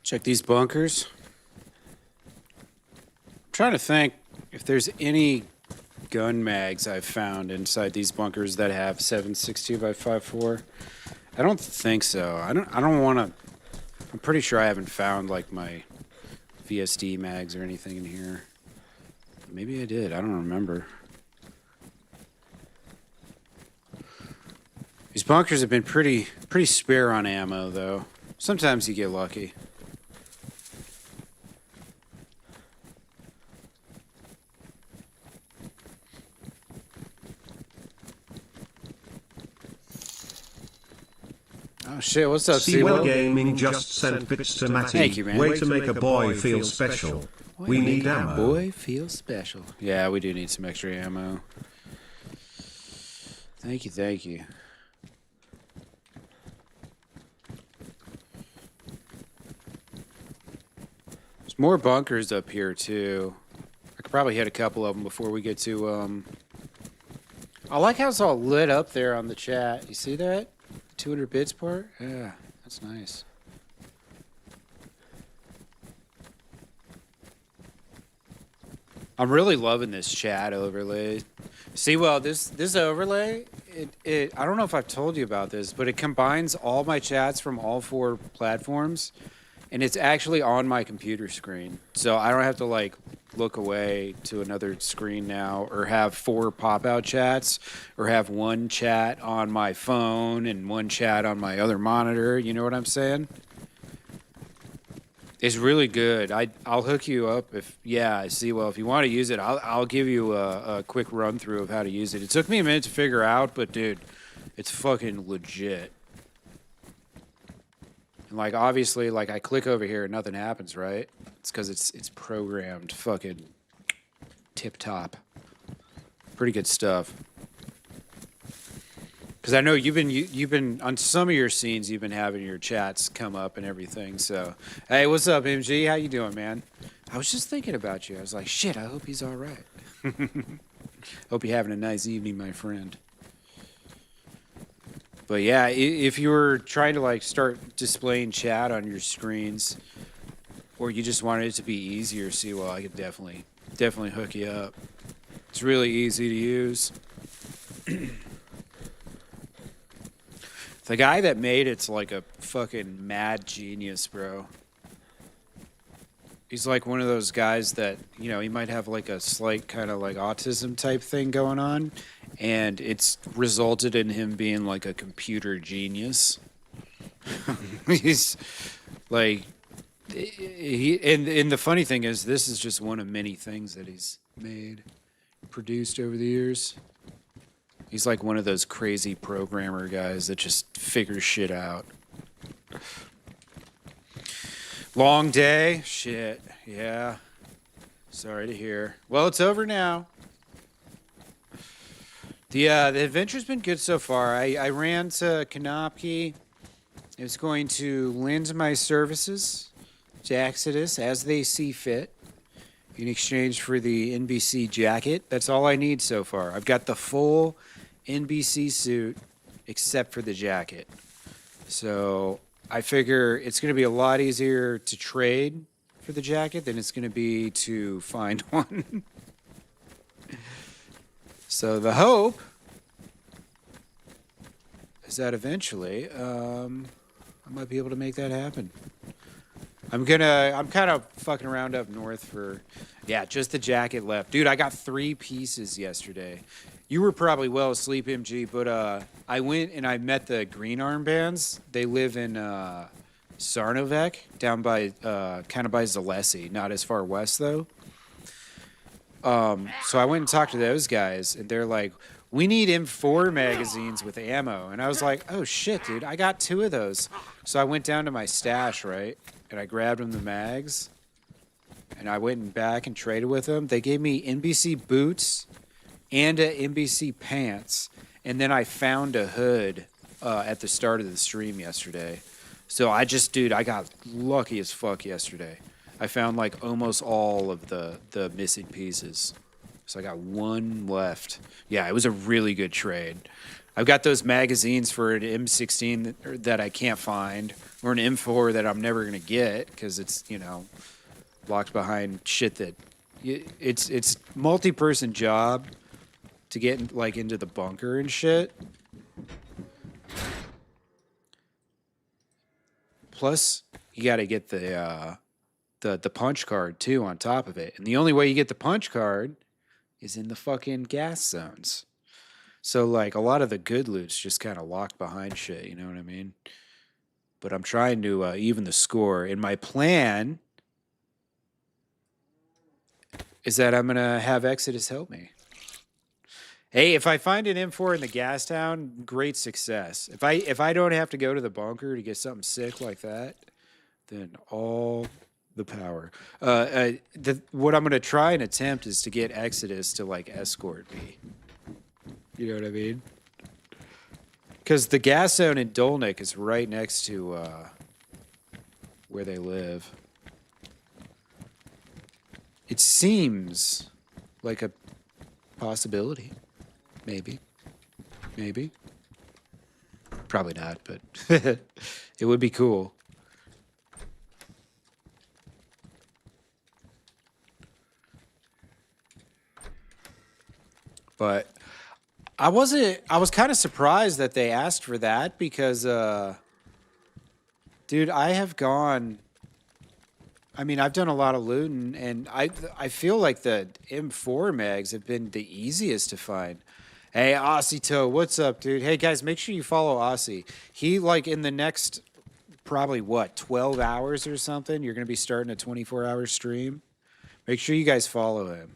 Check these bunkers. I'm trying to think if there's any gun mags I've found inside these bunkers that have 7.62 by 5.4. I don't think so. I don't want to. I'm pretty sure I haven't found like my VSD mags or anything in here. Maybe I did. I don't remember. These bunkers have been pretty spare on ammo, though. Sometimes you get lucky. Oh shit, what's up, Seawell Gaming just sent bits to Matty. Thank you, man. Way to make a boy feel special. We need ammo. Boy feel special. Yeah, we do need some extra ammo. Thank you, thank you. There's more bunkers up here, too. I could probably hit a couple of them before we get to, I like how it's all lit up there on the chat. You see that? 200 bits part? Yeah, that's nice. I'm really loving this chat overlay. See, well, this overlay, it I don't know if I've told you about this, but it combines all my chats from all 4 platforms, and it's actually on my computer screen. So I don't have to like look away to another screen now, or have 4 pop-out chats, or have 1 chat on my phone and 1 chat on my other monitor. You know what I'm saying? It's really good. I'll hook you up if see. Well, if you want to use it, I'll give you a quick run through of how to use it. It took me a minute to figure out, but dude, it's fucking legit. And like obviously, like I click over here and nothing happens, right? It's because it's programmed fucking tip top. Pretty good stuff. Because I know you've been on some of your scenes, you've been having your chats come up and everything. So, hey, what's up, MG? How you doing, man? I was just thinking about you. I was like, shit, I hope he's all right. Hope you're having a nice evening, my friend. But yeah, if you were trying to like start displaying chat on your screens, or you just wanted it to be easier, see, well, I could definitely hook you up. It's really easy to use. The guy that made it's like a fucking mad genius, bro. He's like one of those guys that, you know, he might have like a slight kind of like autism type thing going on, and it's resulted in him being like a computer genius. He's like, and the funny thing is, this is just one of many things that he's made, produced over the years. He's like one of those crazy programmer guys that just figures shit out. Long day? Shit, yeah. Sorry to hear. Well, it's over now. The adventure's been good so far. I ran to Kanopki. I was going to lend my services to Xodus as they see fit in exchange for the NBC jacket. That's all I need so far. I've got the full NBC suit except for the jacket. So I figure it's going to be a lot easier to trade for the jacket than it's going to be to find one. So the hope is that eventually I might be able to make that happen. I'm kind of fucking around up north for, just the jacket left. Dude, I got 3 pieces yesterday. You were probably well asleep, MG, but I went and I met the green armbands. They live in Sarnovec, down by, kind of by Zalessi, not as far west, though. So I went and talked to those guys, and they're like, we need M4 magazines with ammo. And I was like, oh, shit, dude, I got 2 of those. So I went down to my stash, right, and I grabbed them the mags, and I went back and traded with them. They gave me NBC boots and NBC pants, and then I found a hood at the start of the stream yesterday. So I got lucky as fuck yesterday. I found like almost all of the missing pieces. So I got 1 left. Yeah, it was a really good trade. I've got those magazines for an M16 that I can't find, or an M4 that I'm never gonna get because it's locked behind shit that it's multi-person job to get like into the bunker and shit. Plus, you got to get the punch card too on top of it, and the only way you get the punch card is in the fucking gas zones. So like a lot of the good loot's just kind of locked behind shit. You know what I mean? But I'm trying to even the score. And my plan is that I'm gonna have Xodus help me. Hey, if I find an M4 in the gas town, great success. If I don't have to go to the bunker to get something sick like that, then all the power. What I'm gonna try and attempt is to get Xodus to like escort me. You know what I mean? Because the gas zone in Dolnik is right next to where they live. It seems like a possibility. Maybe. Maybe. Probably not, but it would be cool. But I was kind of surprised that they asked for that because dude, I have gone, I mean, I've done a lot of looting and I feel like the M4 mags have been the easiest to find. Hey, Aussie Toe, what's up, dude? Hey, guys, make sure you follow Aussie. He, like, in the next, probably, 12 hours or something, you're going to be starting a 24-hour stream. Make sure you guys follow him.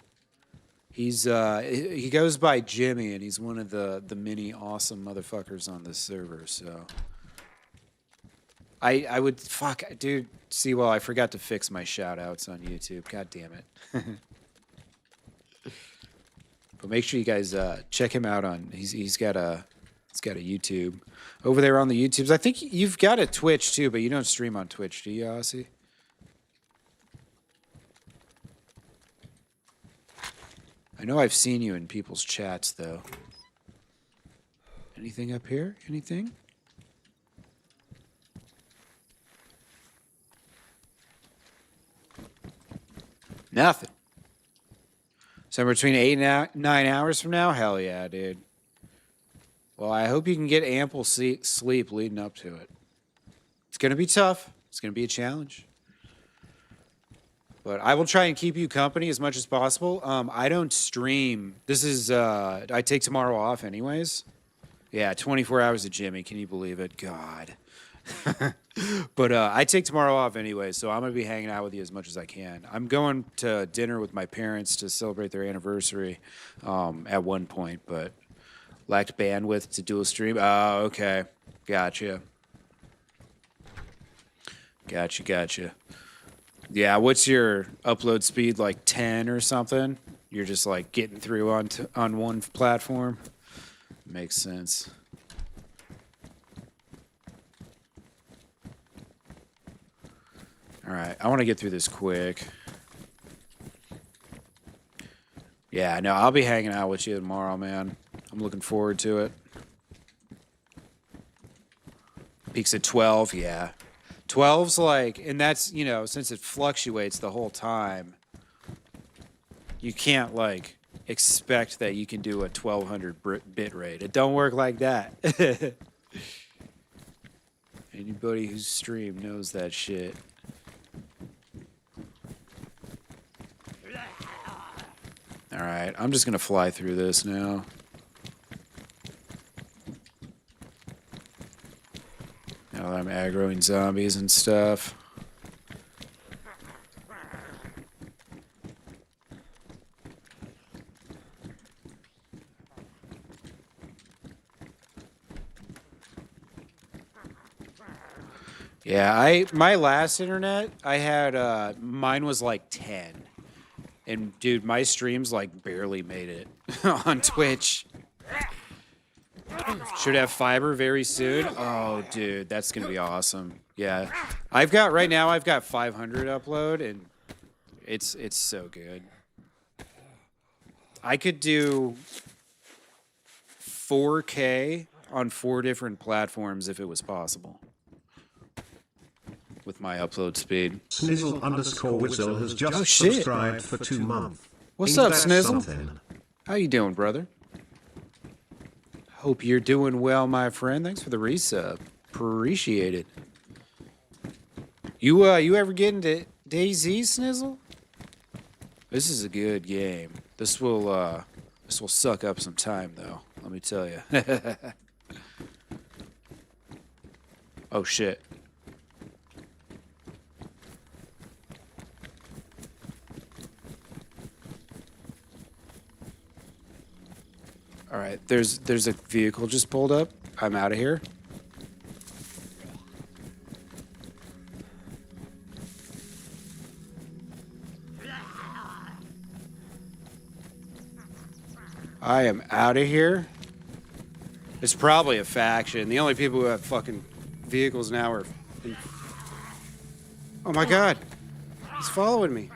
He's, he goes by Jimmy, and he's one of the many awesome motherfuckers on this server, so. I would, fuck, dude, see, well, I forgot to fix my shout-outs on YouTube. God damn it. But make sure you guys check him out on. He's got a YouTube over there on the YouTubes. I think you've got a Twitch too, but you don't stream on Twitch, do you, Aussie? I know I've seen you in people's chats though. Anything up here? Anything? Nothing. So between 8 and 9 hours from now? Hell yeah, dude. Well, I hope you can get ample sleep leading up to it. It's going to be tough. It's going to be a challenge. But I will try and keep you company as much as possible. I don't stream. This is, I take tomorrow off anyways. Yeah, 24 hours of Jimmy. Can you believe it? God. But I take tomorrow off anyway, so I'm going to be hanging out with you as much as I can. I'm going to dinner with my parents to celebrate their anniversary at one point, but lacked bandwidth to do a stream. Oh, okay. Gotcha. Gotcha. Yeah, what's your upload speed, like 10 or something? You're just like getting through on one platform? Makes sense. All right, I want to get through this quick. Yeah, no, I'll be hanging out with you tomorrow, man. I'm looking forward to it. Peaks at 12, yeah. 12's like, and that's, you know, since it fluctuates the whole time, you can't, like, expect that you can do a 1200 bit rate. It don't work like that. Anybody who's streamed knows that shit. All right, I'm just going to fly through this now. Now that I'm aggroing zombies and stuff. Yeah, my last internet, I had, mine was like 10. And dude, my streams like barely made it on Twitch. Should have fiber very soon. Oh, dude, that's gonna be awesome. Yeah, right now I've got 500 upload, and it's so good. I could do 4K on 4 different platforms if it was possible. with my upload speed. Snizzle_Whistle has just Oh, shit. subscribed for 2 months. What's Ain't up, that Snizzle? something? How you doing, brother? Hope you're doing well, my friend. Thanks for the resub. Appreciate it. You ever get into DayZ, Snizzle? This is a good game. This will suck up some time, though. Let me tell you. Oh shit. All right, there's a vehicle just pulled up. I'm out of here. I am out of here. It's probably a faction. The only people who have fucking vehicles now are... Oh my god. He's following me.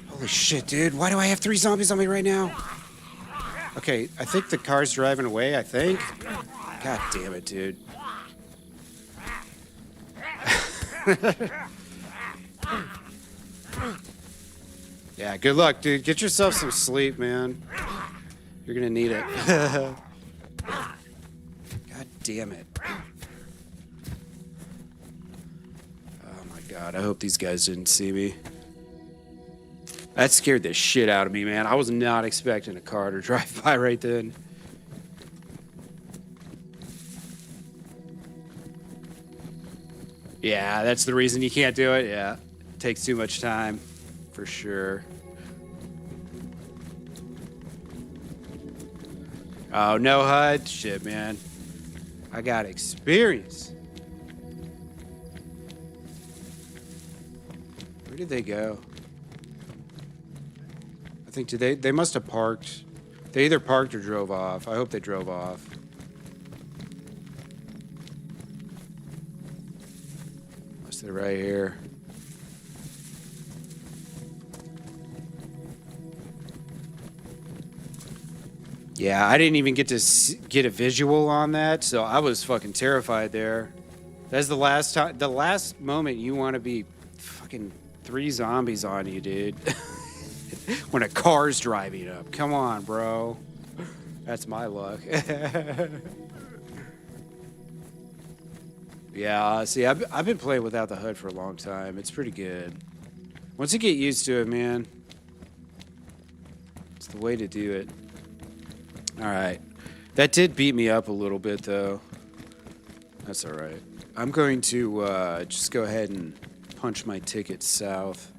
Holy shit, dude. Why do I have 3 zombies on me right now? Okay, I think the car's driving away, I think. God damn it, dude. Yeah, good luck, dude. Get yourself some sleep, man. You're gonna need it. God damn it. Oh my god, I hope these guys didn't see me. That scared the shit out of me, man. I was not expecting a car to drive by right then. Yeah, that's the reason you can't do it. Yeah, it takes too much time, for sure. Oh, no HUD? Shit, man. I got experience. Where did they go? I think they must have parked. They either parked or drove off. I hope they drove off. Unless they're right here. Yeah, I didn't even get to get a visual on that, so I was fucking terrified there. That's the last time, the last moment you want to be fucking 3 zombies on you, dude. When a car's driving up. Come on, bro. That's my luck. Yeah, see, I've been playing without the HUD for a long time. It's pretty good. Once you get used to it, man, it's the way to do it. All right. That did beat me up a little bit, though. That's all right. I'm going to just go ahead and punch my ticket south.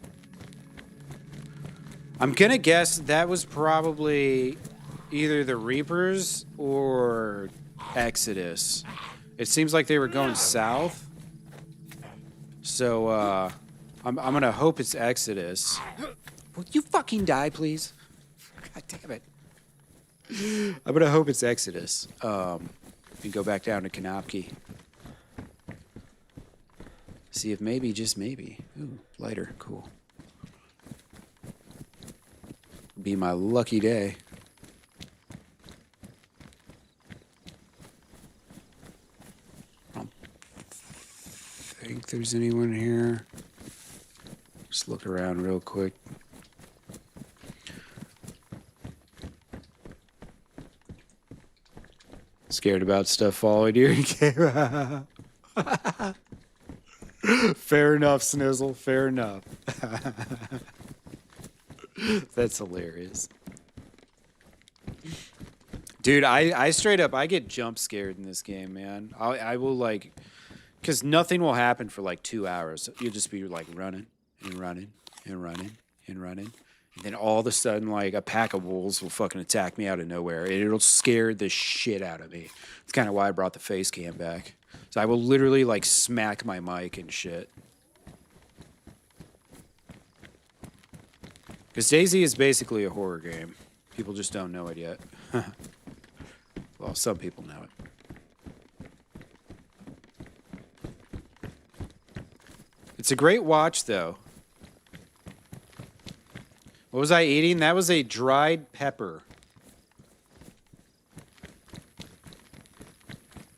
I'm going to guess that was probably either the Reapers or Exodus. It seems like they were going south. So I'm going to hope it's Exodus. Will you fucking die, please? God damn it. I'm going to hope it's Exodus. And go back down to Kanopki. See if maybe, just maybe. Ooh, lighter. Cool. Be my lucky day. I don't think there's anyone here. Just look around real quick. Scared about stuff following you. Fair enough, Snizzle. Fair enough. That's hilarious. Dude, I straight up, I get jump scared in this game, man. I will, like, because nothing will happen for like 2 hours. You'll just be like running and running and running and running. And then all of a sudden, like, a pack of wolves will fucking attack me out of nowhere. And it'll scare the shit out of me. It's kind of why I brought the face cam back. So I will literally, like, smack my mic and shit. Because DayZ is basically a horror game. People just don't know it yet. Well, some people know it. It's a great watch, though. What was I eating? That was a dried pepper.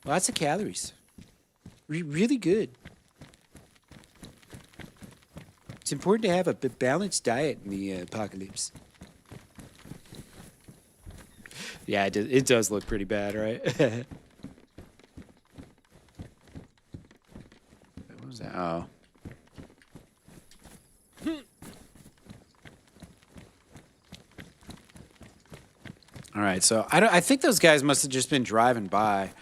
Lots of calories. Really good. It's important to have a balanced diet in the apocalypse. Yeah, it does look pretty bad, right? What was that? Oh. All right, so I think those guys must have just been driving by.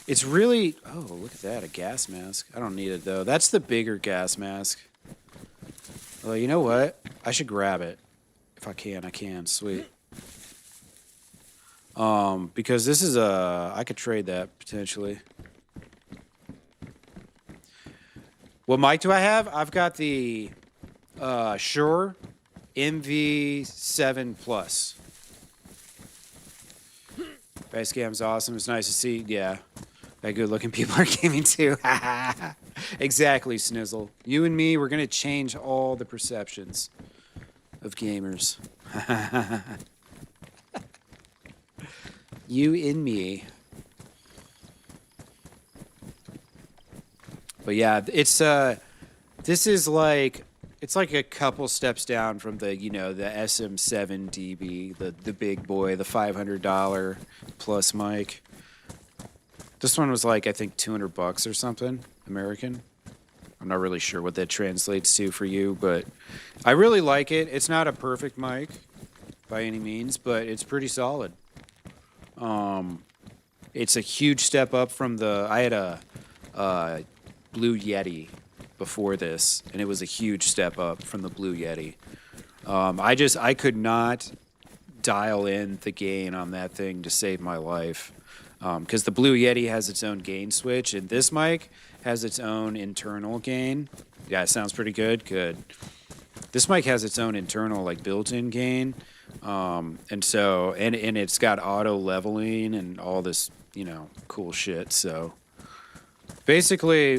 It's really, oh, look at that, a gas mask. I don't need it though. That's the bigger gas mask. Well, you know what? I should grab it. If I can. Sweet. Because this is I could trade that potentially. What mic do I have? I've got the Shure MV7 Plus. Facecam's awesome. It's nice to see. Yeah. That good-looking people are gaming too. Exactly, Snizzle. You and me, we're going to change all the perceptions of gamers. You and me. But yeah, it's this is like it's like a couple steps down from the, you know, the SM7DB, the big boy, the $500 plus mic. This one was like, I think $200 or something, American. I'm not really sure what that translates to for you, but I really like it. It's not a perfect mic by any means, but it's pretty solid. It's a huge step up from I had a Blue Yeti before this, and it was a huge step up from the Blue Yeti. I could not dial in the gain on that thing to save my life. Because the Blue Yeti has its own gain switch, and this mic has its own internal gain. Yeah, it sounds pretty good. Good. This mic has its own internal, like, built-in gain. And it's got auto leveling and all this, you know, cool shit. So basically,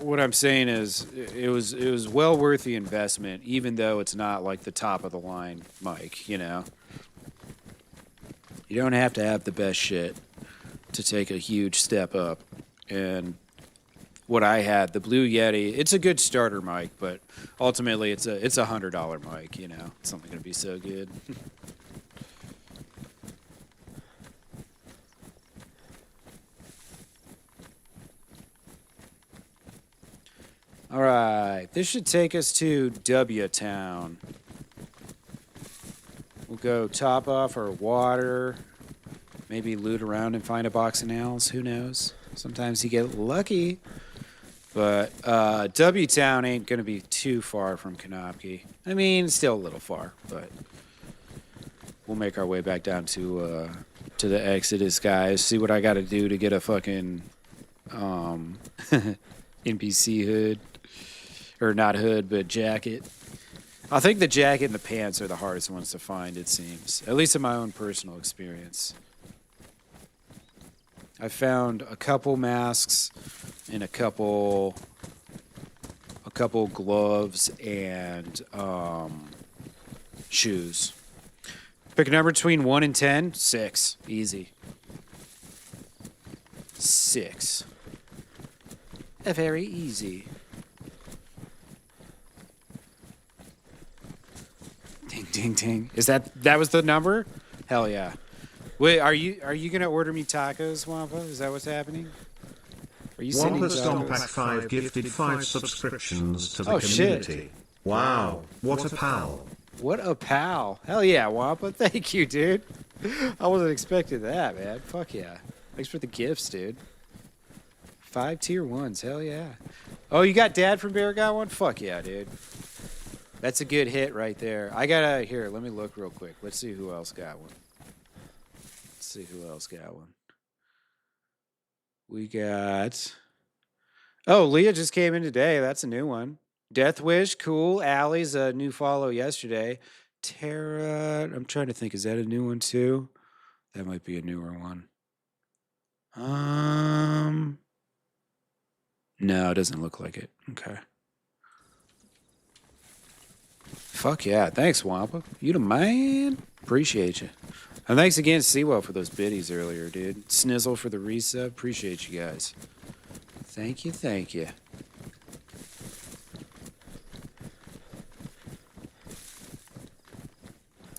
what I'm saying is it was well worth the investment, even though it's not like the top of the line mic, you know. You don't have to have the best shit to take a huge step up. And what I had, the Blue Yeti, it's a good starter mic, but ultimately it's a $100 mic, you know. It's not going to be so good. All right, this should take us to W Town. We'll go top off our water. Maybe loot around and find a box of nails. Who knows? Sometimes you get lucky. But W Town ain't going to be too far from Konopki. I mean, still a little far, but we'll make our way back down to the Xodus, guys. See what I got to do to get a fucking NPC hood. Or not hood, but jacket. I think the jacket and the pants are the hardest ones to find, it seems. At least in my own personal experience. I found a couple masks and a couple gloves and shoes. Pick a number between 1 and 10. 6. Easy. 6. Very easy. Ding, ding, ding. Is that was the number? Hell yeah. Wait, are you gonna order me tacos, Wampa? Is that what's happening? Are you sending Wampa tacos? Stompack 5 gifted 5 subscriptions to the Oh, shit. community. Wow, what a pal. What a pal. Hell yeah, Wampa. Thank you, dude. I wasn't expecting that, man. Fuck yeah. Thanks for the gifts, dude. 5 tier 1s. Hell yeah. Oh, you got Dad from Bear got one? Fuck yeah, dude. That's a good hit right there. Here, let me look real quick. Let's see who else got one. We got... Oh, Leah just came in today. That's a new one. Death Wish, cool. Allie's a new follow yesterday. Tara, I'm trying to think. Is that a new one too? That might be a newer one. No, it doesn't look like it. Okay. Fuck yeah. Thanks, Wampa. You the man. Appreciate you. And thanks again, Seawell, for those biddies earlier, dude. Snizzle for the resub. Appreciate you guys. Thank you, thank you.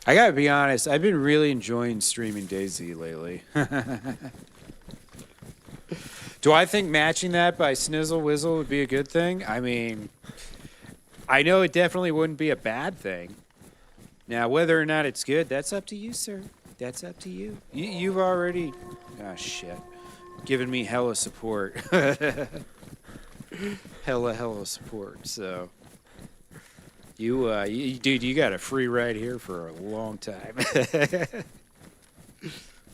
I gotta be honest, I've been really enjoying streaming DayZ lately. Do I think matching that by Snizzle Whizzle would be a good thing? I mean, I know it definitely wouldn't be a bad thing. Now, whether or not it's good, that's up to you, sir. That's up to you. You've already... Ah, shit. Given me hella support. hella support, so... Dude, you got a free ride here for a long time.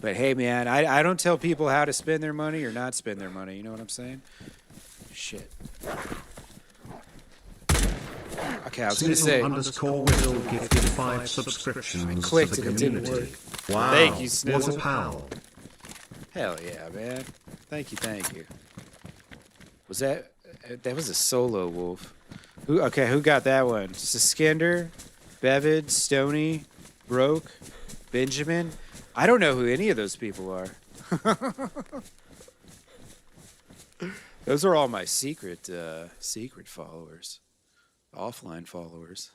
But hey, man, I don't tell people how to spend their money or not spend their money. You know what I'm saying? Shit. Okay, I was going to say... _Whizzle gifted 5 subscriptions I clicked to the and it didn't community. work. Wow, Thank you, Snizzle. what a pal. Hell yeah, man. Thank you. Was that was a solo wolf. Who got that one? Siskinder, Bevid, Stony, Broke, Benjamin. I don't know who any of those people are. Those are all my secret followers. Offline followers.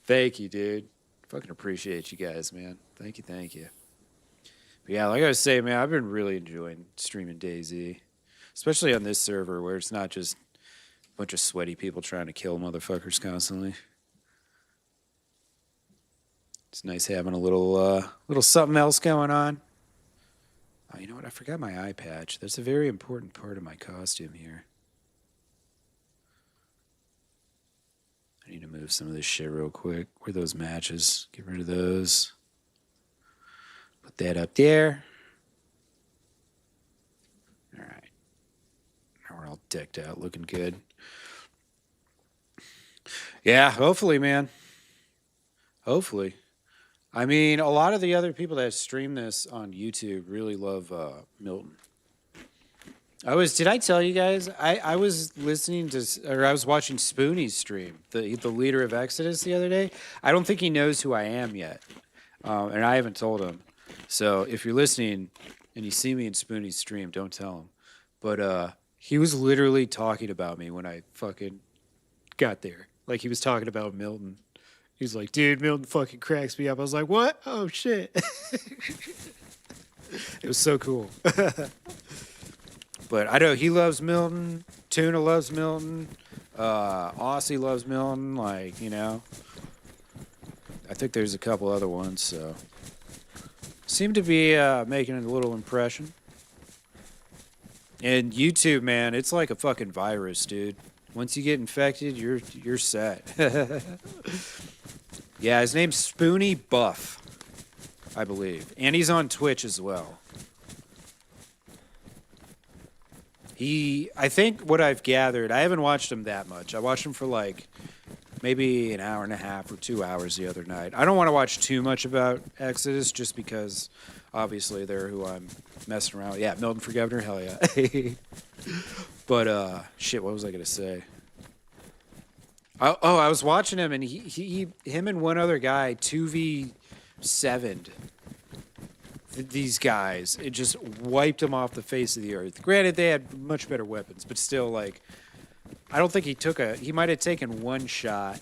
Thank you, dude. Fucking appreciate you guys, man. Thank you. But yeah, like I was saying, man, I've been really enjoying streaming DayZ. Especially on this server where it's not just a bunch of sweaty people trying to kill motherfuckers constantly. It's nice having a little something else going on. Oh, you know what? I forgot my eye patch. That's a very important part of my costume here. I need to move some of this shit real quick. Where are those matches? Get rid of those. Put that up there. All right. Now we're all decked out, looking good. Yeah, hopefully, man. Hopefully. I mean, a lot of the other people that stream this on YouTube really love Milton. Did I tell you guys? I was listening to, or I was watching Spoonie's stream, the leader of Exodus the other day. I don't think he knows who I am yet. And I haven't told him. So if you're listening and you see me in Spoonie's stream, don't tell him. But he was literally talking about me when I fucking got there. Like he was talking about Milton. He was like, dude, Milton fucking cracks me up. I was like, what? Oh, shit. It was so cool. But I know he loves Milton. Tuna loves Milton. Aussie loves Milton. Like, you know. I think there's a couple other ones, so. Seem to be making a little impression. And YouTube, man, it's like a fucking virus, dude. Once you get infected, you're set. Yeah, his name's Spoonie Buff, I believe. And he's on Twitch as well. I think what I've gathered, I haven't watched him that much. I watched him for like maybe an hour and a half or 2 hours the other night. I don't want to watch too much about Exodus just because obviously they're who I'm messing around with. Yeah, Milton for Governor, hell yeah. But shit, what was I gonna say? Oh, I was watching him and him and one other guy 2v7'd these guys. It just wiped them off the face of the earth. Granted, they had much better weapons, but still, like, I don't think he might have taken one shot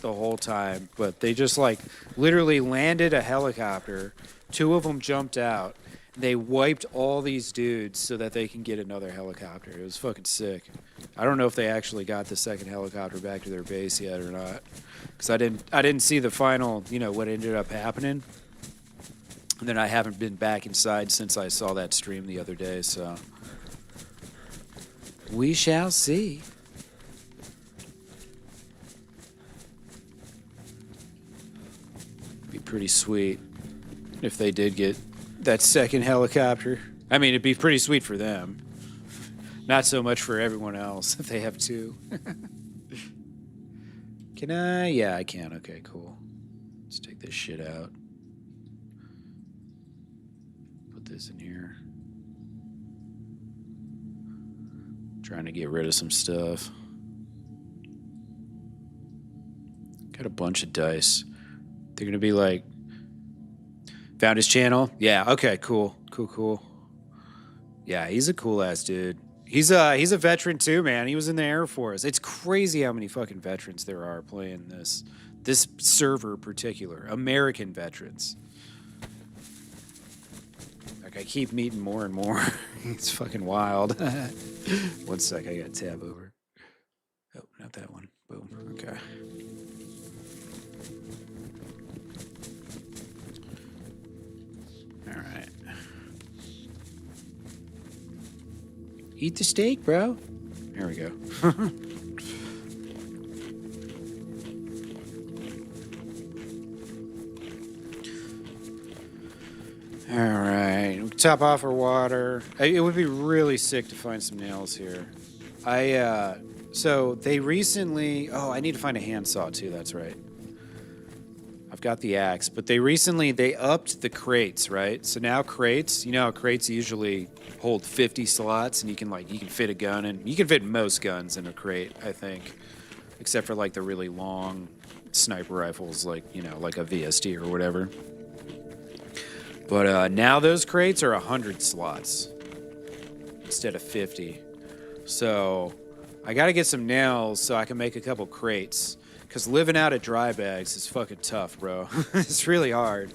the whole time, but they just, like, literally landed a helicopter. 2 of them jumped out. They wiped all these dudes so that they can get another helicopter. It was fucking sick. I don't know if they actually got the second helicopter back to their base yet or not, because I didn't see the final, you know, what ended up happening. And then I haven't been back inside since I saw that stream the other day, so we shall see. Be pretty sweet if they did get that second helicopter. I mean, it'd be pretty sweet for them. Not so much for everyone else if they have 2. Can I? Yeah, I can. Okay, cool. Let's take this shit out. Put this in here. Trying to get rid of some stuff. Got a bunch of dice. They're gonna be like, found his channel? Yeah, okay, cool. Cool. Yeah, he's a cool ass dude. He's a veteran too, man. He was in the Air Force. It's crazy how many fucking veterans there are playing this server in particular. American veterans. Like I keep meeting more and more. It's fucking wild. 1 sec, I got tab over. Oh, not that one. Boom. Okay. All right. Eat the steak, bro. There we go. All right, we top off our water. It would be really sick to find some nails here. So they recently. Oh, I need to find a handsaw too. That's right. I've got the axe, but they upped the crates, right? So now crates, you know how crates usually hold 50 slots, and you can fit a gun in. You can fit most guns in a crate, I think, except for like the really long sniper rifles, like like a VSD or whatever. But now those crates are 100 slots instead of 50. So I got to get some nails so I can make a couple crates. Because living out of dry bags is fucking tough, bro. It's really hard.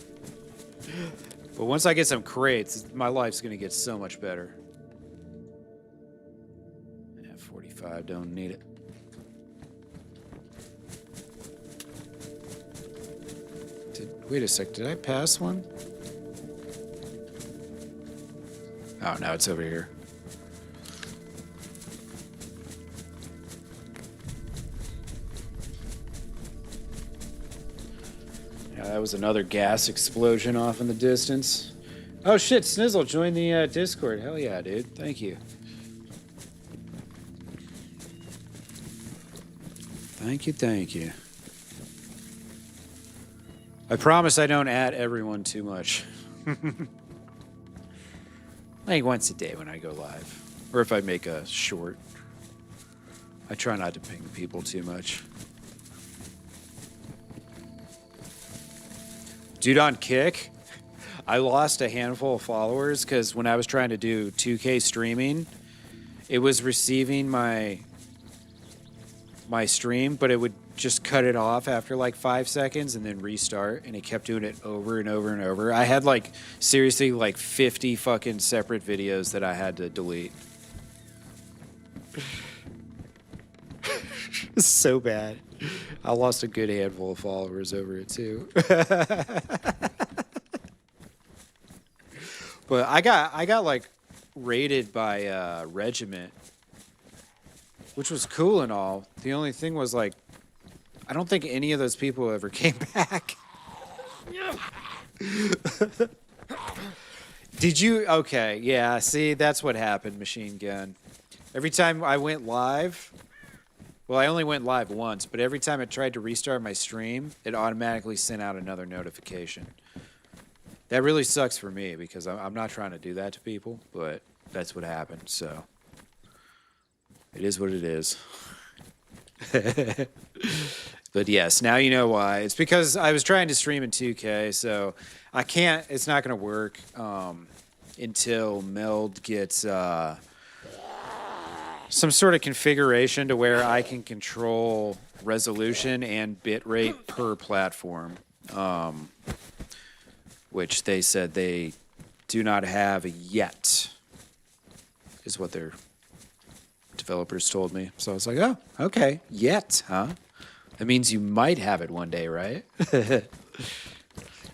But once I get some crates, my life's going to get so much better. Yeah, 45, don't need it. Wait a sec, did I pass one? Oh, no, it's over here. Yeah, that was another gas explosion off in the distance. Oh shit, Snizzle joined the Discord. Hell yeah, dude. Thank you. Thank you. I promise I don't add everyone too much. Like once a day when I go live. Or if I make a short. I try not to ping people too much. Dude, on Kick, I lost a handful of followers because when I was trying to do 2K streaming, it was receiving my stream, but it would just cut it off after like 5 seconds and then restart, and it kept doing it over and over and over. I had like seriously like 50 fucking separate videos that I had to delete. It's so bad. I lost a good handful of followers over it too. But I got like raided by regiment, which was cool and all. The only thing was like, I don't think any of those people ever came back. Did you? Okay, yeah. See, that's what happened, Machine Gun. Every time I went live. Well, I only went live once, but every time I tried to restart my stream, it automatically sent out another notification. That really sucks for me because I'm not trying to do that to people, but that's what happened, so it is what it is. But yes, now you know why. It's because I was trying to stream in 2K, so I can't, it's not going to work until Meld gets some sort of configuration to where I can control resolution and bitrate per platform, which they said they do not have yet, is what their developers told me. So I was like, oh, okay, yet, huh? That means you might have it one day, right?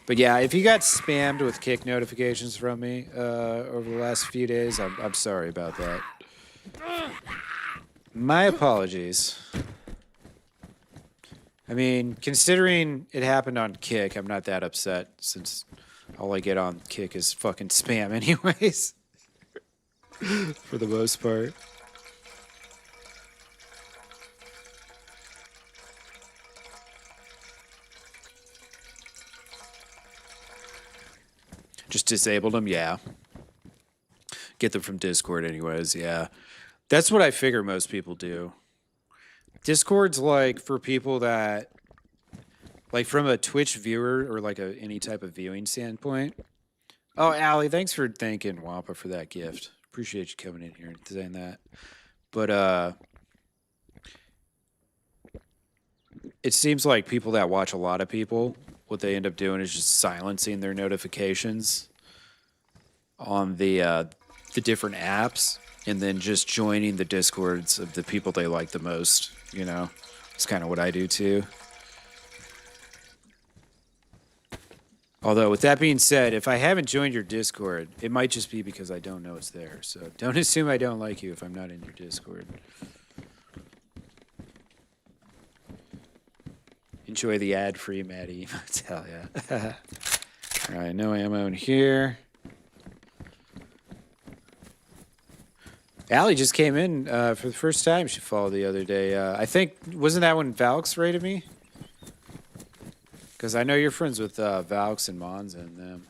But yeah, if you got spammed with Kick notifications from me over the last few days, I'm sorry about that. My apologies. I mean, considering it happened on Kick, I'm not that upset since all I get on Kick is fucking spam anyways. For the most part. Just disabled them, yeah. Get them from Discord anyways, yeah. That's what I figure most people do. Discord's like for people that Like from a Twitch viewer or like any type of viewing standpoint. Oh, Allie, thanks for thanking Wampa for that gift. Appreciate you coming in here and saying that. But it seems like people that watch a lot of people, what they end up doing is just silencing their notifications on the different apps and then just joining the Discords of the people they like the most, you know? It's kind of what I do too. Although, with that being said, if I haven't joined your Discord, it might just be because I don't know it's there. So don't assume I don't like you if I'm not in your Discord. Enjoy the ad-free Maddie emotes. Hell yeah. All right, no ammo in here. Allie just came in for the first time. She followed the other day. I think, wasn't that when Valks raided me? Because I know you're friends with Valks and Monza and them.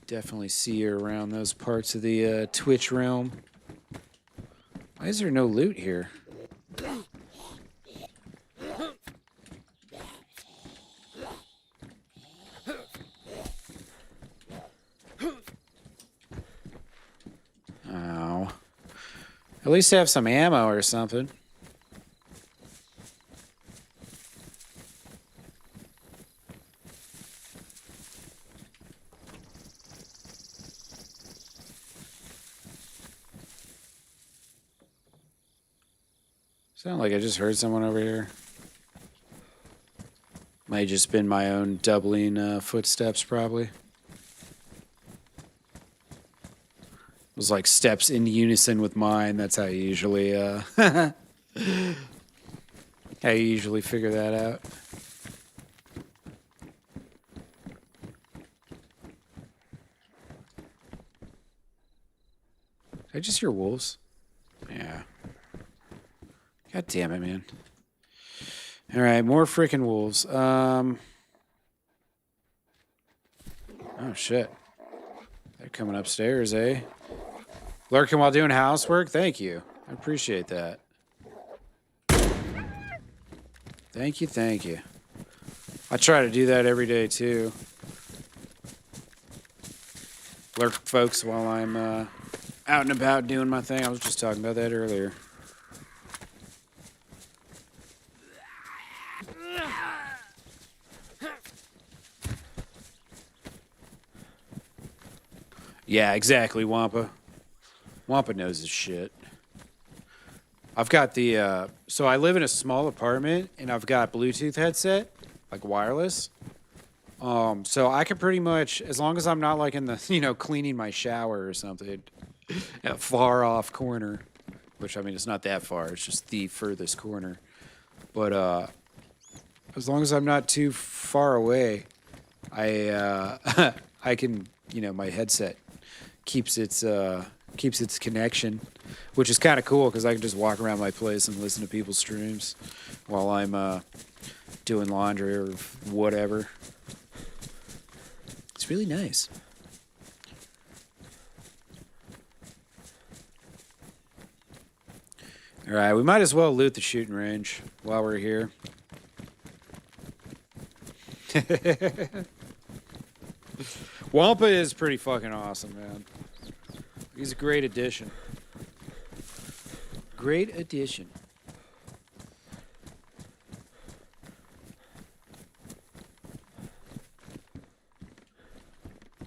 Definitely see her around those parts of the Twitch realm. Why is there no loot here? Oh. At least have some ammo or something. Sound like I just heard someone over here. Might just been my own doubling footsteps, probably. It was like steps in unison with mine. That's how you usually how you usually figure that out. Did I just hear wolves? Yeah. God damn it, man. All right, more freaking wolves. Oh, shit. They're coming upstairs, eh? Lurking while doing housework? Thank you. I appreciate that. Thank you, thank you. I try to do that every day, too. Lurk, folks, while I'm out and about doing my thing. I was just talking about that earlier. Yeah, exactly, Wampa. Wampa knows his shit. I've got the, so I live in a small apartment, and I've got Bluetooth headset, like wireless. So I can pretty much, as long as I'm not like in the, you know, cleaning my shower or something, at a far off corner, which I mean, it's not that far, it's just the furthest corner. But, as long as I'm not too far away, I can, you know, my headset keeps its connection, which is kind of cool because I can just walk around my place and listen to people's streams while I'm doing laundry or whatever. It's really nice. All right, we might as well loot the shooting range while we're here. Wampa is pretty fucking awesome, man. He's a great addition. Great addition.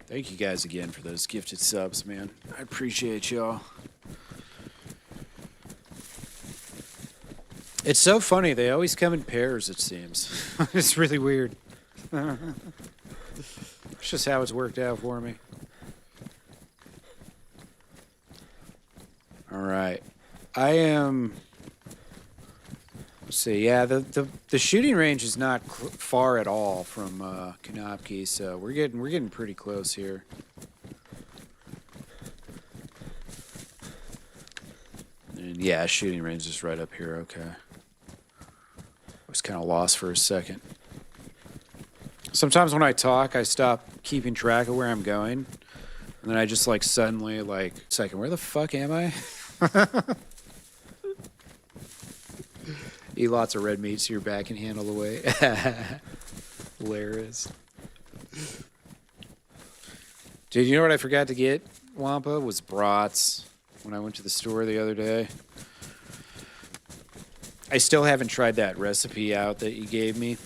Thank you guys again for those gifted subs, man. I appreciate y'all. It's so funny. They always come in pairs, it seems. It's really weird. It's just how it's worked out for me. All right. I am... Let's see. Yeah, the shooting range is not far at all from Konopki, so we're getting pretty close here. And yeah, shooting range is right up here. Okay. I was kind of lost for a second. Sometimes when I talk, I stop keeping track of where I'm going, and then I just like suddenly like, second, where the fuck am I? Eat lots of red meat so your back can handle the weight. Hilarious. Dude, you know what I forgot to get, Wampa? Was brats when I went to the store the other day. I still haven't tried that recipe out that you gave me.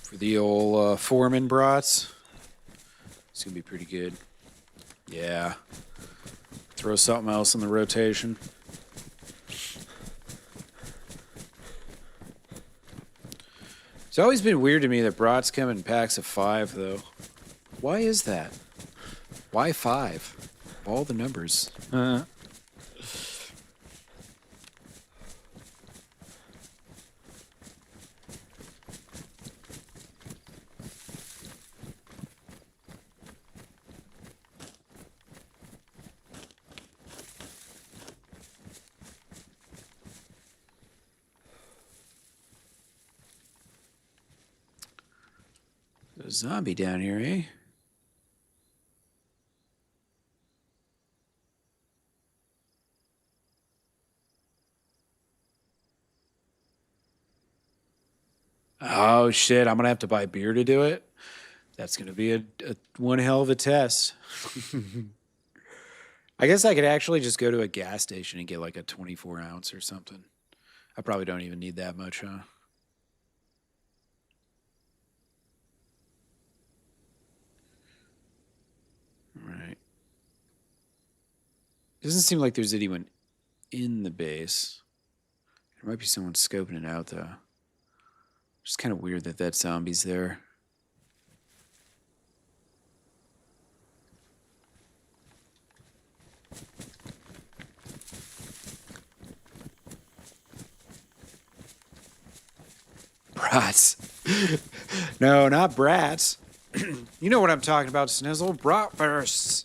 For the old Foreman brats. It's going to be pretty good. Yeah. Throw something else in the rotation. It's always been weird to me that brats come in packs of 5, though. Why is that? Why 5? All the numbers. A zombie down here, eh? Oh shit, I'm gonna have to buy beer to do it. That's gonna be a one hell of a test. I guess I could actually just go to a gas station and get like a 24 ounce or something. I probably don't even need that much, huh? Right. Doesn't seem like there's anyone in the base. There might be someone scoping it out, though. It's kind of weird that that zombie's there. Brats. No, not brats. You know what I'm talking about, Snizzle. Bratwursts.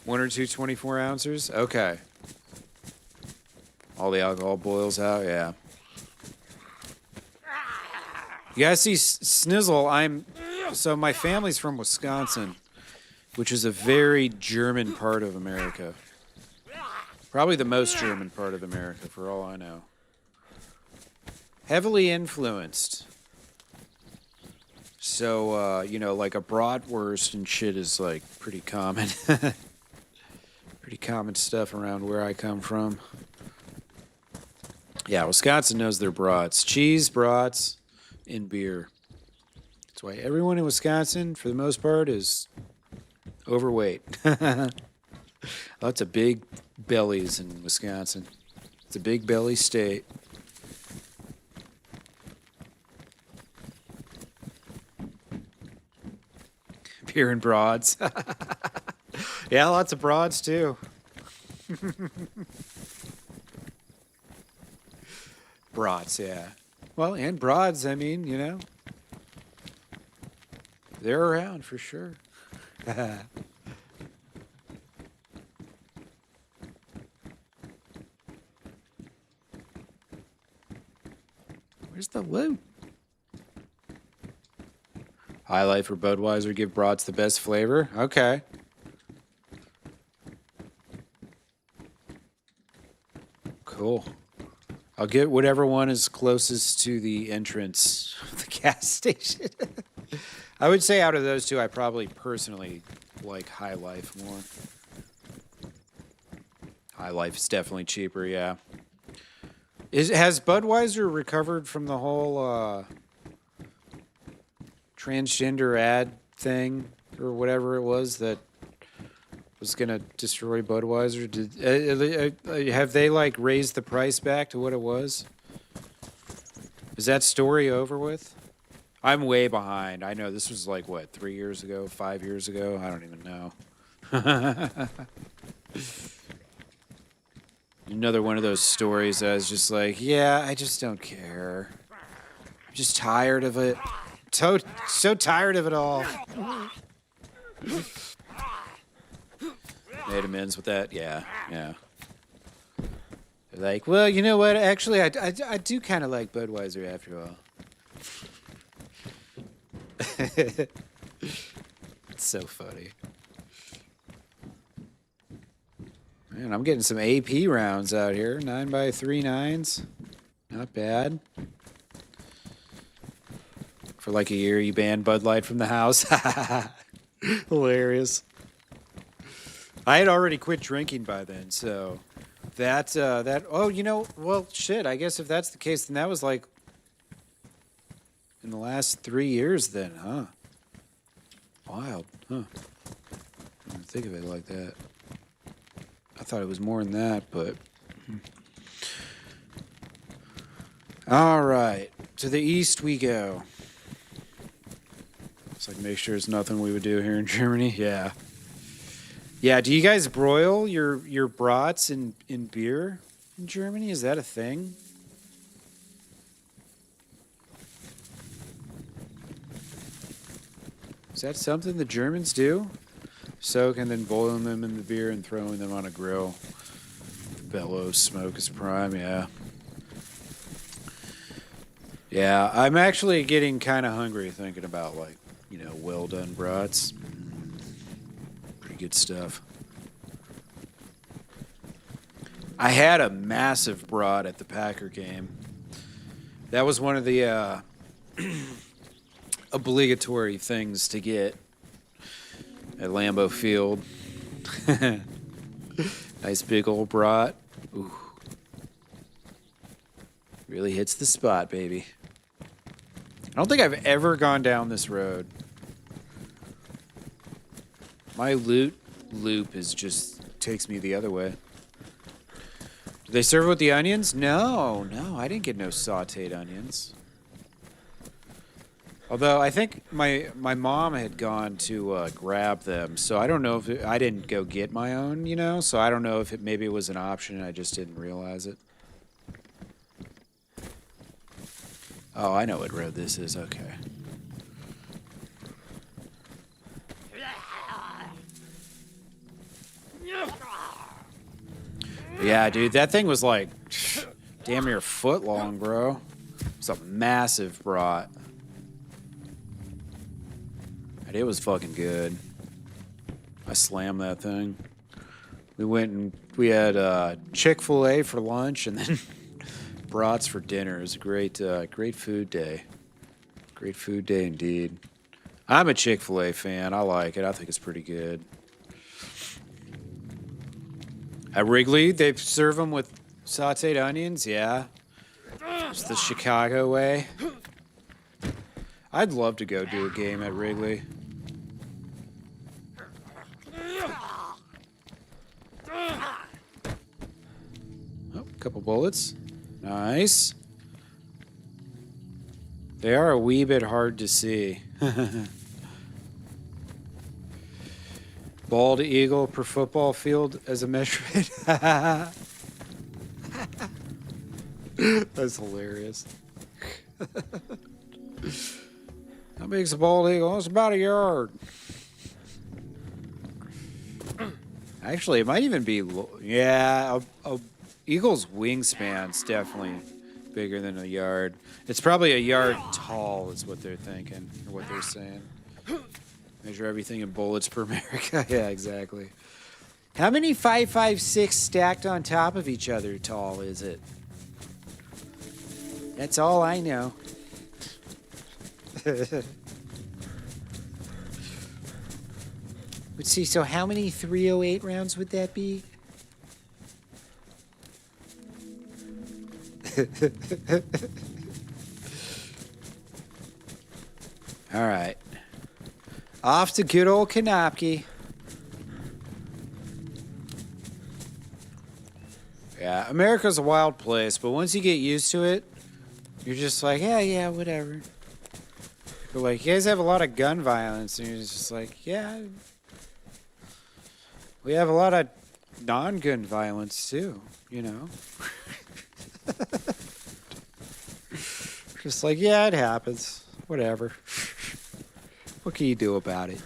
1 or 2 24 ounces? Okay. All the alcohol boils out, yeah. You guys see Snizzle, so my family's from Wisconsin, which is a very German part of America. Probably the most German part of America, for all I know. Heavily influenced. So, you know, like a bratwurst and shit is like pretty common. Pretty common stuff around where I come from. Yeah, Wisconsin knows their brats. Cheese, brats, and beer. That's why everyone in Wisconsin, for the most part, is overweight. Lots of big bellies in Wisconsin. It's a big belly state. Beer and broads. Yeah, lots of broads too. Broads, yeah. Well, and broads, I mean, you know. They're around for sure. Where's the loot? High Life or Budweiser give brats the best flavor? Okay. Cool. I'll get whatever one is closest to the entrance of the gas station. I would say out of those two, I probably personally like High Life more. High Life is definitely cheaper, yeah. Has Budweiser recovered from the whole transgender ad thing or whatever it was that was gonna destroy Budweiser? Have they like raised the price back to what it was? Is that story over with? I'm way behind. I know this was like what, 3 years ago, 5 years ago? I don't even know. Another one of those stories that I was just like, yeah, I just don't care. I'm just tired of it. So tired of it all. Made amends with that? Yeah. They're like, well, you know what? Actually, I do kind of like Budweiser after all. It's so funny. Man, I'm getting some AP rounds out here. 9x3 9s. Not bad. For like a year, you banned Bud Light from the house. Hilarious. I had already quit drinking by then, so that oh, you know, well, shit, I guess if that's the case, then that was like in the last 3 years then, huh? Wild, huh? I didn't think of it like that. I thought it was more than that, but... All right, to the east we go. It's like make sure it's nothing we would do here in Germany. Yeah. Yeah, do you guys broil your brats in beer in Germany? Is that a thing? Is that something the Germans do? Soak and then boiling them in the beer and throwing them on a grill. Bellows smoke is prime, yeah. Yeah, I'm actually getting kind of hungry thinking about, like, you know, well done brats. Pretty good stuff. I had a massive brat at the Packer game. That was one of the obligatory things to get at Lambeau Field. Nice big old brat. Ooh. Really hits the spot, baby. I don't think I've ever gone down this road. My loot loop is just takes me the other way. Do they serve it with the onions? No, I didn't get no sauteed onions. Although I think my mom had gone to grab them, so I don't know if I didn't go get my own, you know. So I don't know if maybe it was an option and I just didn't realize it. Oh, I know what road this is. Okay. Yeah, dude, that thing was like damn near a foot long, bro. It's a massive brat. And it was fucking good. I slammed that thing. We went and we had Chick-fil-A for lunch and then brats for dinner. It was a great food day. Great food day indeed. I'm a Chick-fil-A fan. I like it. I think it's pretty good. At Wrigley, they serve them with sauteed onions. Yeah. It's the Chicago way. I'd love to go do a game at Wrigley. Oh, a couple bullets. Nice. They are a wee bit hard to see. Bald eagle per football field as a measurement. That's hilarious. How big's a bald eagle? It's about a yard. Actually, it might even be... Yeah, a eagle's wingspan's definitely bigger than a yard. It's probably a yard tall is what they're thinking, or what they're saying. Measure everything in bullets per America. Yeah, exactly. How many 5.56 stacked on top of each other tall is it? That's all I know. Let's see, so how many 308 rounds would that be? All right. Off to good old Kanopki. Yeah, America's a wild place, but once you get used to it, you're just like, yeah, whatever. But like, you guys have a lot of gun violence, and you're just like, yeah. We have a lot of non-gun violence too, you know? Just like, yeah, it happens. Whatever. What can you do about it?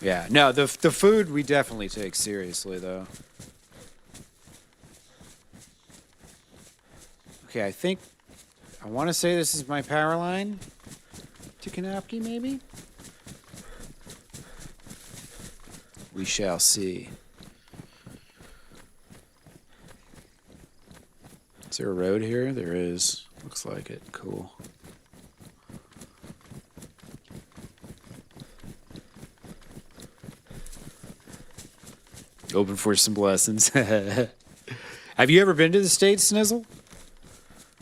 Yeah, no, the food we definitely take seriously, though. Okay, I want to say this is my power line to Kanopki, maybe? We shall see. Is there a road here? There is. Looks like it. Cool. Open for some lessons. Have you ever been to the States, Snizzle?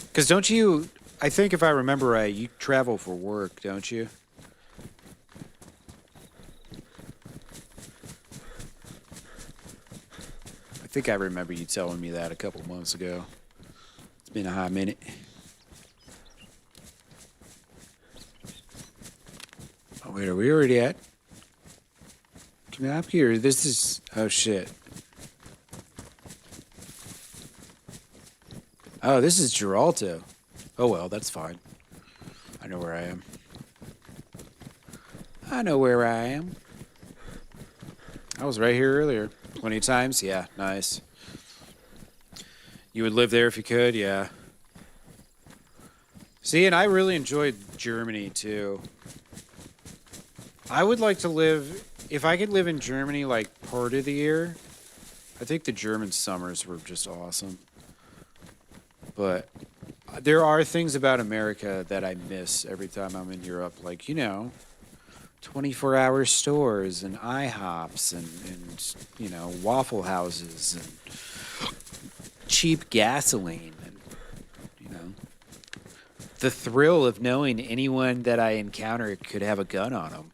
Because don't you, I think if I remember right, you travel for work, don't you? I think I remember you telling me that a couple months ago. It's been a hot minute. Oh, wait, are we already at? Can I up here? This is, oh shit. Oh, this is Geralto. Oh well, that's fine. I know where I am. I know where I am. I was right here earlier. Plenty of times? Yeah, nice. You would live there if you could? Yeah. See, and I really enjoyed Germany too. I would like to live, if I could live in Germany like part of the year. I think the German summers were just awesome. But there are things about America that I miss every time I'm in Europe. Like, you know, 24-hour stores and IHOPs and, you know, Waffle Houses and cheap gasoline. And, you know, the thrill of knowing anyone that I encounter could have a gun on them.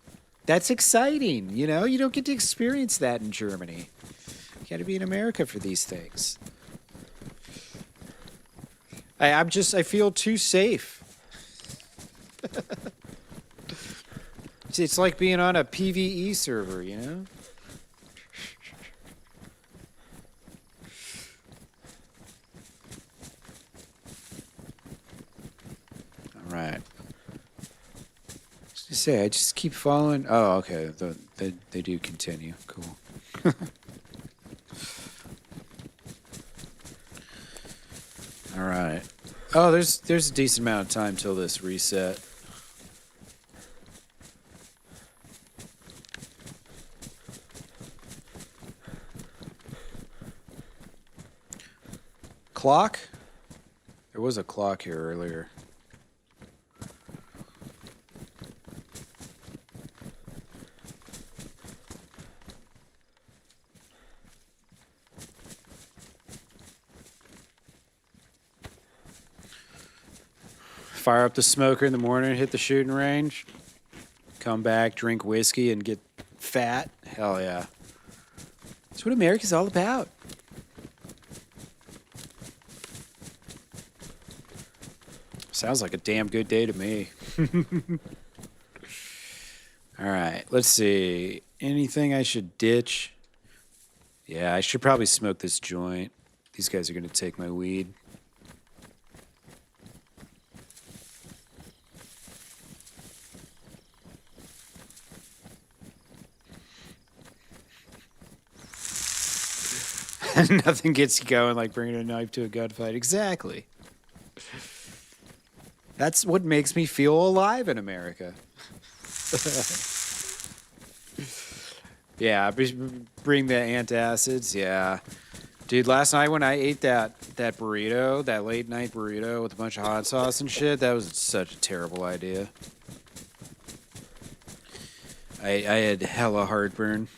That's exciting, you know? You don't get to experience that in Germany. You got to be in America for these things. I feel too safe. It's like being on a PvE server, you know? All right. Just say, I just keep following. Oh, okay. They do continue. Cool. All right. Oh, there's a decent amount of time till this reset. Clock? There was a clock here earlier. Fire up the smoker in the morning, hit the shooting range, come back, drink whiskey, and get fat. Hell yeah. That's what America's all about. Sounds like a damn good day to me. All right, let's see. Anything I should ditch? Yeah, I should probably smoke this joint. These guys are going to take my weed. Nothing gets you going like bringing a knife to a gunfight. Exactly. That's what makes me feel alive in America. Yeah, bring the antacids. Yeah. Dude, last night when I ate that burrito, that late night burrito with a bunch of hot sauce and shit, that was such a terrible idea. I had hella heartburn.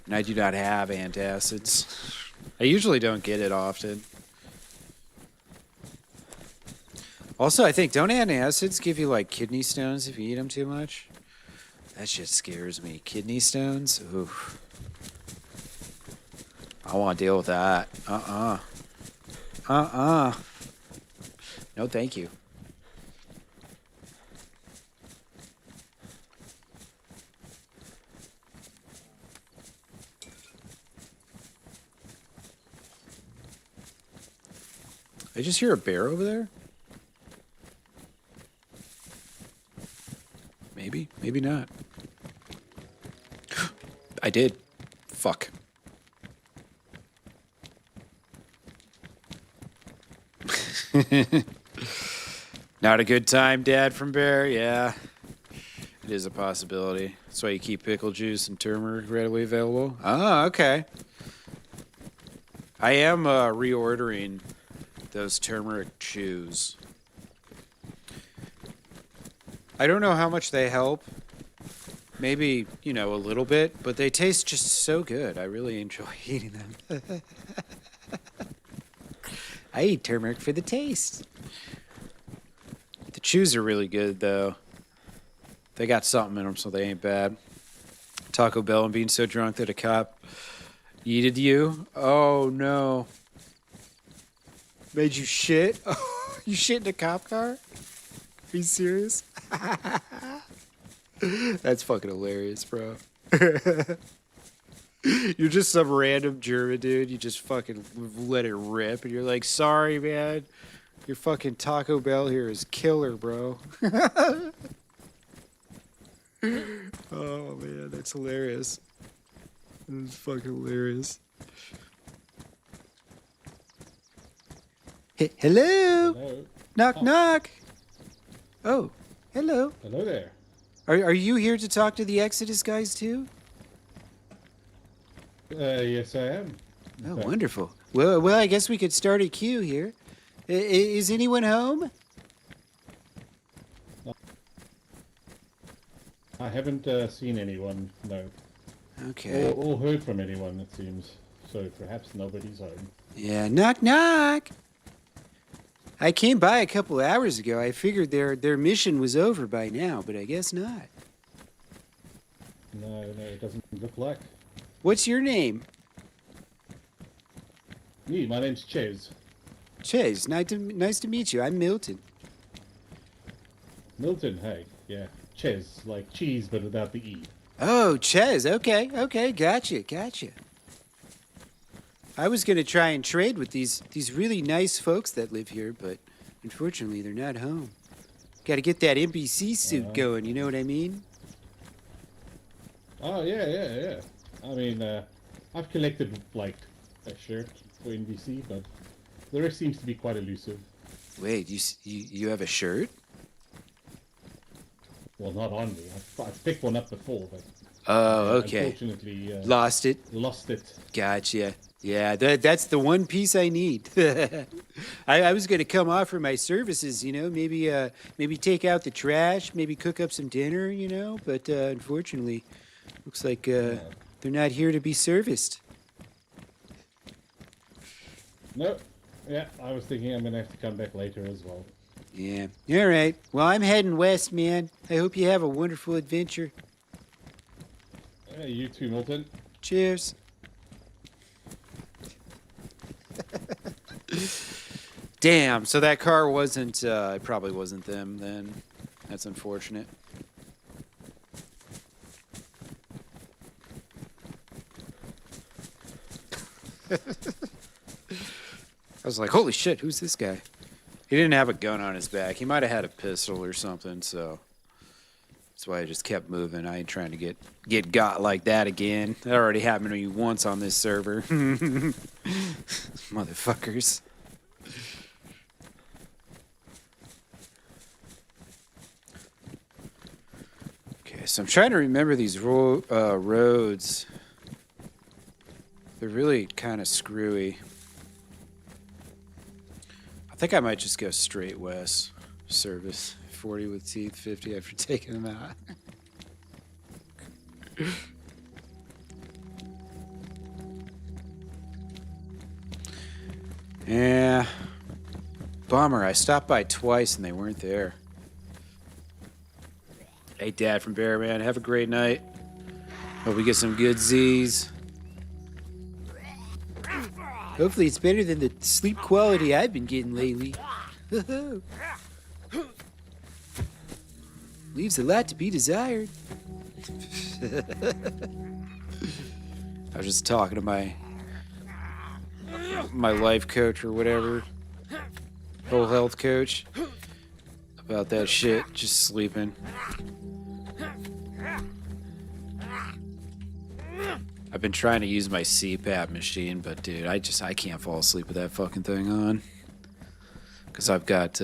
And I do not have antacids. I usually don't get it often. Also, I think, don't antacids give you, like, kidney stones if you eat them too much? That shit scares me. Kidney stones? Oof. I don't want to deal with that. No, thank you. I just hear a bear over there? Maybe, maybe not. I did. Fuck. Not a good time, Dad from Bear? Yeah. It is a possibility. That's why you keep pickle juice and turmeric readily available. Oh, okay. I am reordering those turmeric chews. I don't know how much they help. Maybe, you know, a little bit, but they taste just so good. I really enjoy eating them. I eat turmeric for the taste. The chews are really good, though. They got something in them, so they ain't bad. Taco Bell and being so drunk that a cop yeeted you. Oh, no. Made you shit? Oh, you shit in a cop car? Are you serious? That's fucking hilarious, bro. You're just some random German dude. You just fucking let it rip, and you're like, sorry, man. Your fucking Taco Bell here is killer, bro. Oh, man, that's hilarious. That's fucking hilarious. Hey, hello? Hello. Knock, knock. Oh, hello. Hello there. Are you here to talk to the Exodus guys, too? Yes, I am. Oh, Okay. wonderful. Well, I guess we could start a queue here. Is anyone home? I haven't seen anyone, no. Okay. Or heard from anyone, it seems. So perhaps nobody's home. Yeah, knock, knock. I came by a couple hours ago. I figured their mission was over by now, but I guess not. No, it doesn't look like. What's your name? Me, my name's Ches. Ches, nice to meet you. I'm Milton. Milton, hey. Yeah. Ches, like cheese, but without the E. Oh, Ches. Okay. Gotcha. I was gonna try and trade with these really nice folks that live here, but unfortunately they're not home. Got to get that NBC suit going. You know what I mean? Oh, yeah. I mean, I've collected, like, a shirt for NBC, but the rest seems to be quite elusive. Wait, you have a shirt? Well, not on me. I've picked one up before, but Oh, okay. unfortunately Lost it. lost it. Gotcha. Yeah, that's the one piece I need. I was gonna come offer my services, you know, maybe take out the trash, maybe cook up some dinner, you know, but unfortunately, looks like they're not here to be serviced. No. Yeah, I was thinking I'm gonna have to come back later as well. Yeah. All right. Well, I'm heading west, man. I hope you have a wonderful adventure. You too, Milton. Cheers. Damn, so that car wasn't, it probably wasn't them then. That's unfortunate. I was like, holy shit, who's this guy? He didn't have a gun on his back. He might have had a pistol or something, so that's why I just kept moving. I ain't trying to get got like that again. That already happened to you once on this server. Motherfuckers. Okay, so I'm trying to remember these roads. They're really kind of screwy. I think I might just go straight west. Service 40 with teeth, 50 after taking them out. Yeah. Bummer. I stopped by twice and they weren't there. Hey, Dad from Bear Man. Have a great night. Hope we get some good Z's. Hopefully it's better than the sleep quality I've been getting lately. Leaves a lot to be desired. I was just talking to my life coach or whatever, whole health coach, about that shit, just sleeping. I've been trying to use my CPAP machine, but dude, I can't fall asleep with that fucking thing on. Because I've got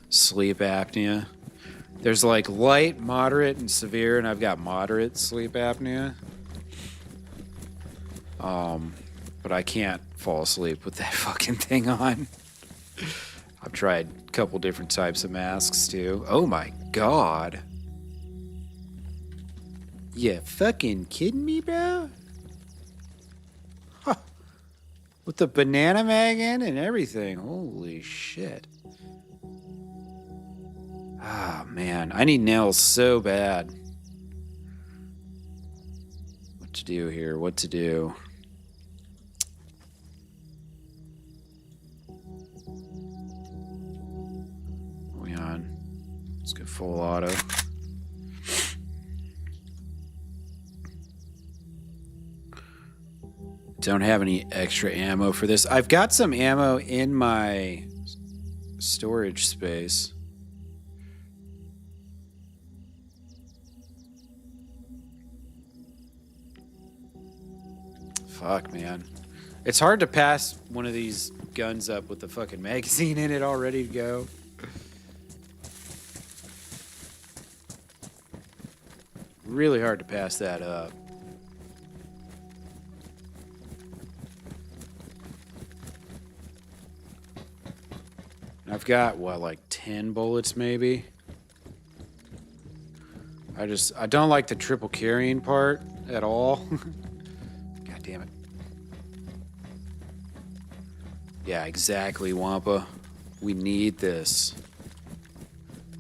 sleep apnea. There's like light, moderate, and severe, and I've got moderate sleep apnea. But I can't fall asleep with that fucking thing on. I've tried a couple different types of masks too. Oh my god. You fucking kidding me, bro? Huh. With the banana mag in and everything. Holy shit. Ah, man. I need nails so bad. What to do here? What to do? We on. Let's go full auto. Don't have any extra ammo for this. I've got some ammo in my storage space. Fuck, man. It's hard to pass one of these guns up with the fucking magazine in it all ready to go. Really hard to pass that up. I've got, what, like 10 bullets maybe? I don't like the triple carrying part at all. God damn it. Yeah, exactly, Wampa. We need this.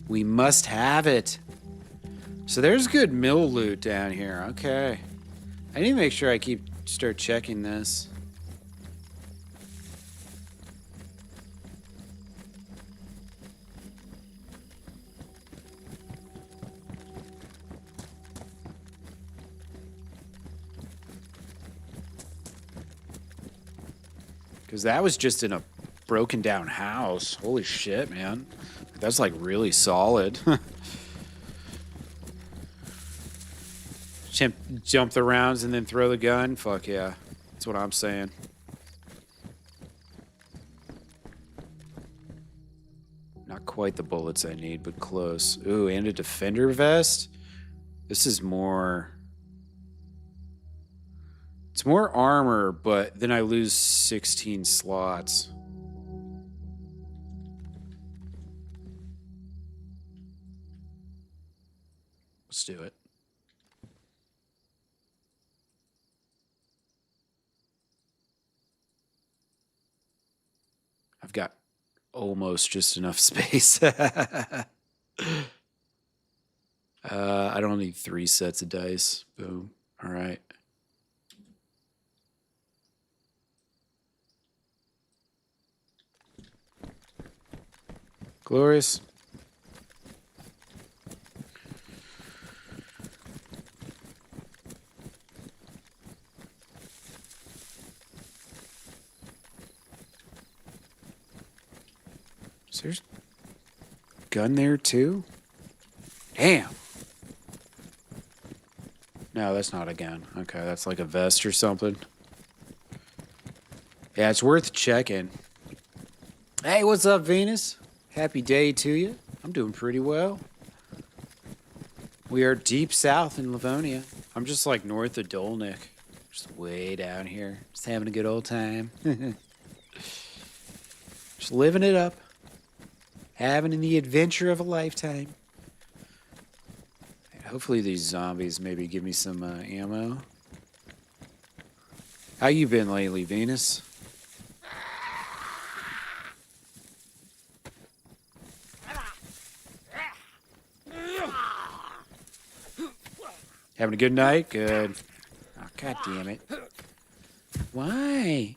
We must have it. So there's good mill loot down here. Okay. I need to make sure I start checking this. Because that was just in a broken down house. Holy shit, man. That's like really solid. Jump the rounds and then throw the gun? Fuck yeah. That's what I'm saying. Not quite the bullets I need, but close. Ooh, and a defender vest? This is more... It's more armor, but then I lose 16 slots. Let's do it. I've got almost just enough space. I don't need 3 sets of dice. Boom. All right. Glorious. Is there a gun there too? Damn. No, that's not a gun. Okay, that's like a vest or something. Yeah, it's worth checking. Hey, what's up, Venus? Happy day to you. I'm doing pretty well. We are deep south in Livonia. I'm just like north of Dolnik. Just way down here. Just having a good old time. Just living it up. Having the adventure of a lifetime. Hopefully these zombies maybe give me some ammo. How you been lately, Venus? Having a good night? Good. Oh, God damn it. Why?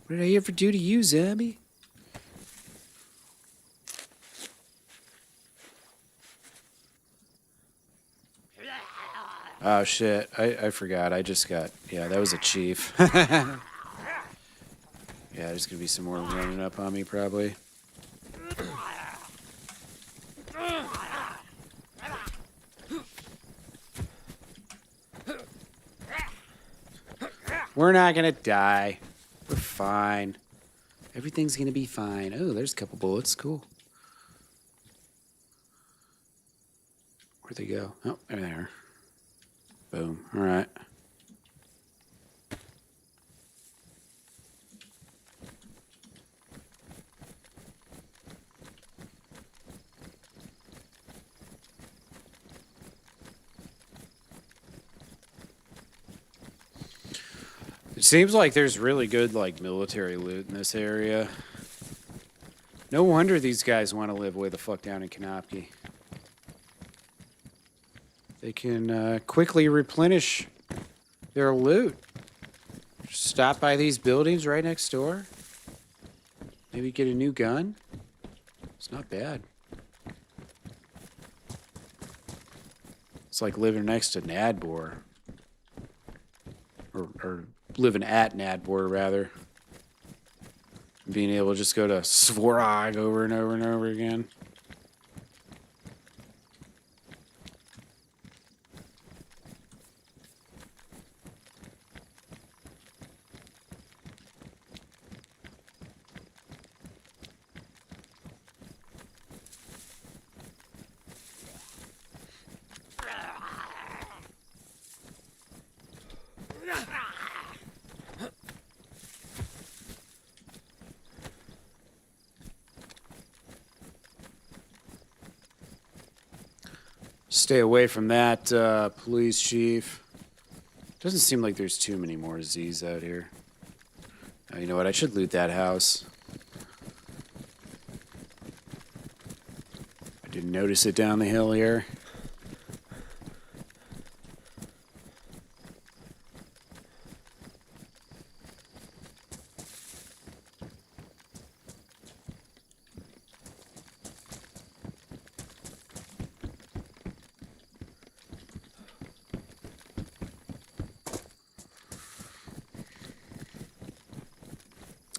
What did I ever do to you, zombie? Oh, shit. I forgot. I just got... Yeah, that was a chief. Yeah, there's gonna be some more running up on me, probably. We're not gonna die. We're fine. Everything's gonna be fine. Oh, there's a couple bullets. Cool. Where'd they go? Oh, there they are. Boom. All right. It seems like there's really good, like, military loot in this area. No wonder these guys want to live way the fuck down in Kanopki. They can quickly replenish their loot. Just stop by these buildings right next door. Maybe get a new gun. It's not bad. It's like living next to Nadbor. Or living at Nadbor, rather. Being able to just go to Svorog over and over and over again. Stay away from that, police chief. Doesn't seem like there's too many more Z's out here. Oh, you know what? I should loot that house. I didn't notice it down the hill here.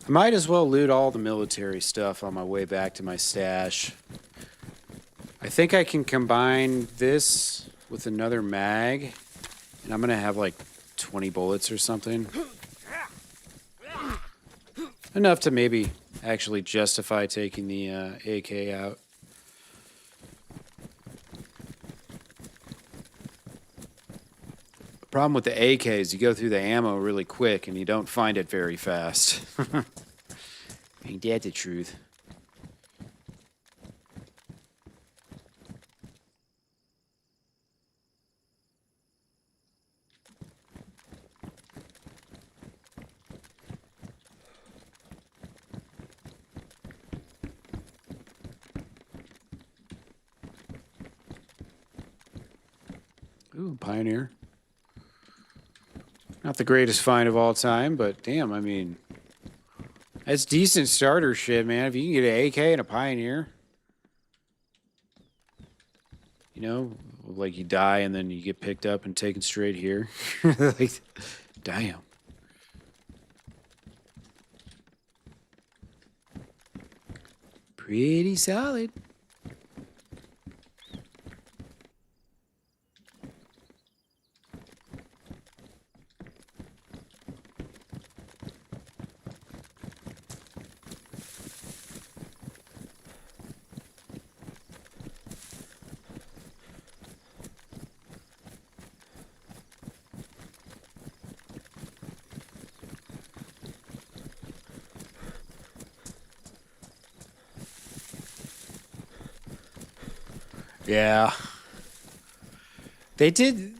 I might as well loot all the military stuff on my way back to my stash. I think I can combine this with another mag, and I'm gonna have like 20 bullets or something. Enough to maybe actually justify taking the AK out. The problem with the AK is you go through the ammo really quick and you don't find it very fast. Ain't that the truth? Ooh, Pioneer. Not the greatest find of all time, but damn, I mean, that's decent starter shit, man. If you can get an AK and a Pioneer, you know, like you die and then you get picked up and taken straight here. Like, damn. Pretty solid. Yeah. They did.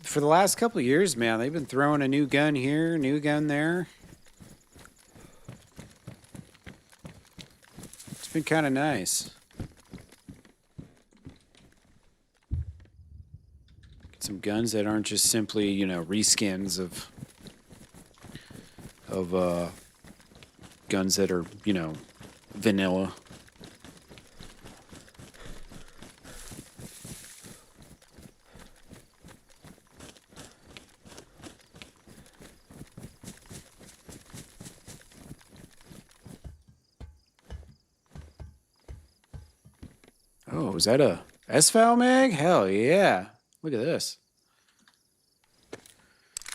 For the last couple of years, man, they've been throwing a new gun here, new gun there. It's been kind of nice. Get some guns that aren't just simply, you know, reskins of guns that are, you know, vanilla. Oh, is that a S-Val mag? Hell yeah. Look at this.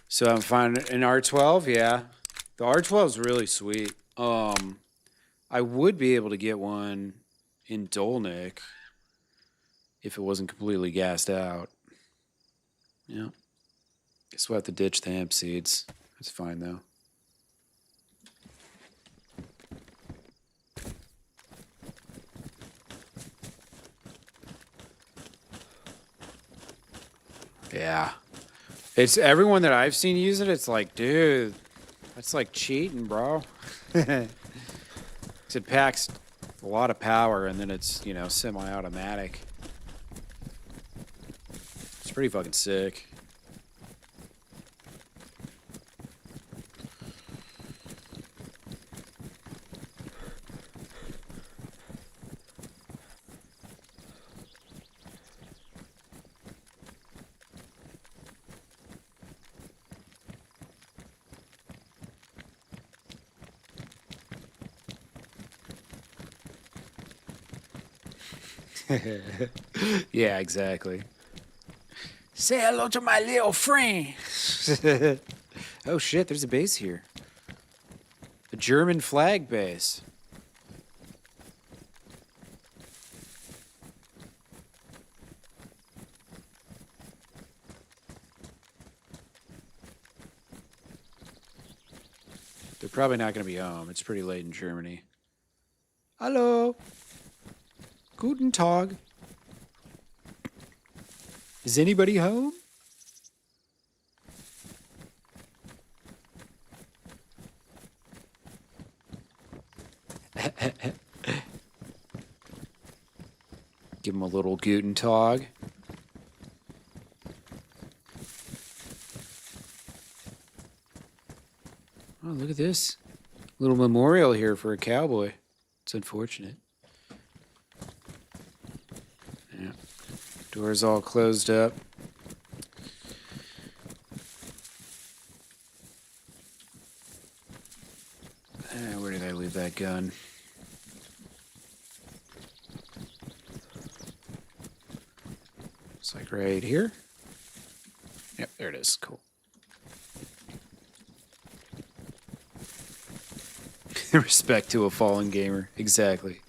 So I'm finding an R12, yeah. The R12 is really sweet. I would be able to get one in Dolnik. if it wasn't completely gassed out. Yeah. Guess we'll have to ditch the hemp seeds. That's fine, though. Yeah. It's everyone that I've seen use it, it's like, dude, that's like cheating, bro. 'Cause it packs a lot of power and then it's, you know, semi-automatic. It's pretty fucking sick. Yeah, exactly. Say hello to my little friend. Oh shit, there's a base here. A German flag base. They're probably not going to be home. It's pretty late in Germany. Hello. Guten Tag. Is anybody home? Give him a little Guten Tag. Oh, look at this. Little memorial here for a cowboy. It's unfortunate. Yeah. Doors all closed up. Where did I leave that gun? It's like right here. Yep, there it is. Cool. Respect to a fallen gamer. Exactly.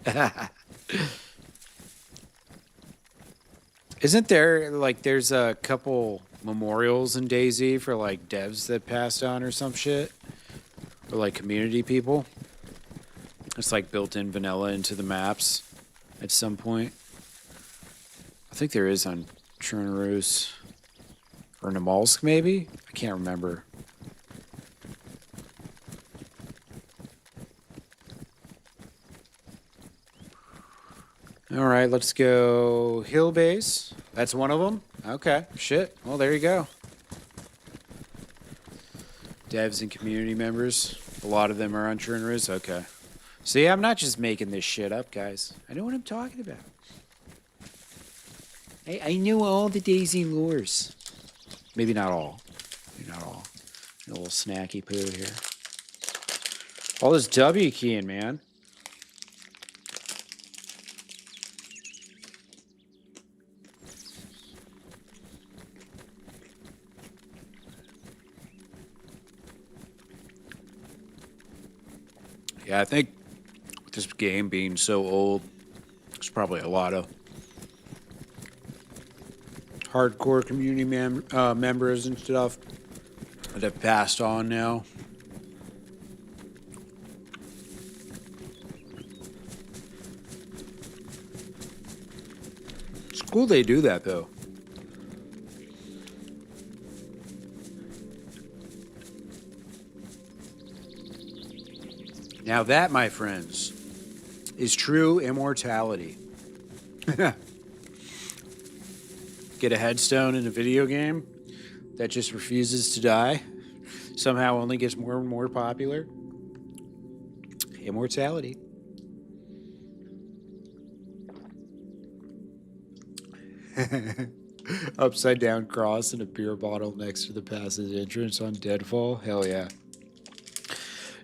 Isn't there, like, there's a couple memorials in DayZ for, like, devs that passed on or some shit? Or, like, community people? It's, like, built-in vanilla into the maps at some point. I think there is on Chernarus. Or Namalsk, maybe? I can't remember. All right, let's go Hill Base. That's one of them? Okay, shit. Well, there you go. Devs and community members. A lot of them are on Chernarus. Okay. See, I'm not just making this shit up, guys. I know what I'm talking about. I know all the DayZ lores. Maybe not all. Maybe not all. A little snacky poo here. All this W keying, man. Yeah, I think with this game being so old, there's probably a lot of hardcore community members and stuff that have passed on now. It's cool they do that, though. Now that, my friends, is true immortality. Get a headstone in a video game that just refuses to die, somehow only gets more and more popular. Immortality. Upside down cross and a beer bottle next to the passage entrance on Deadfall. Hell yeah.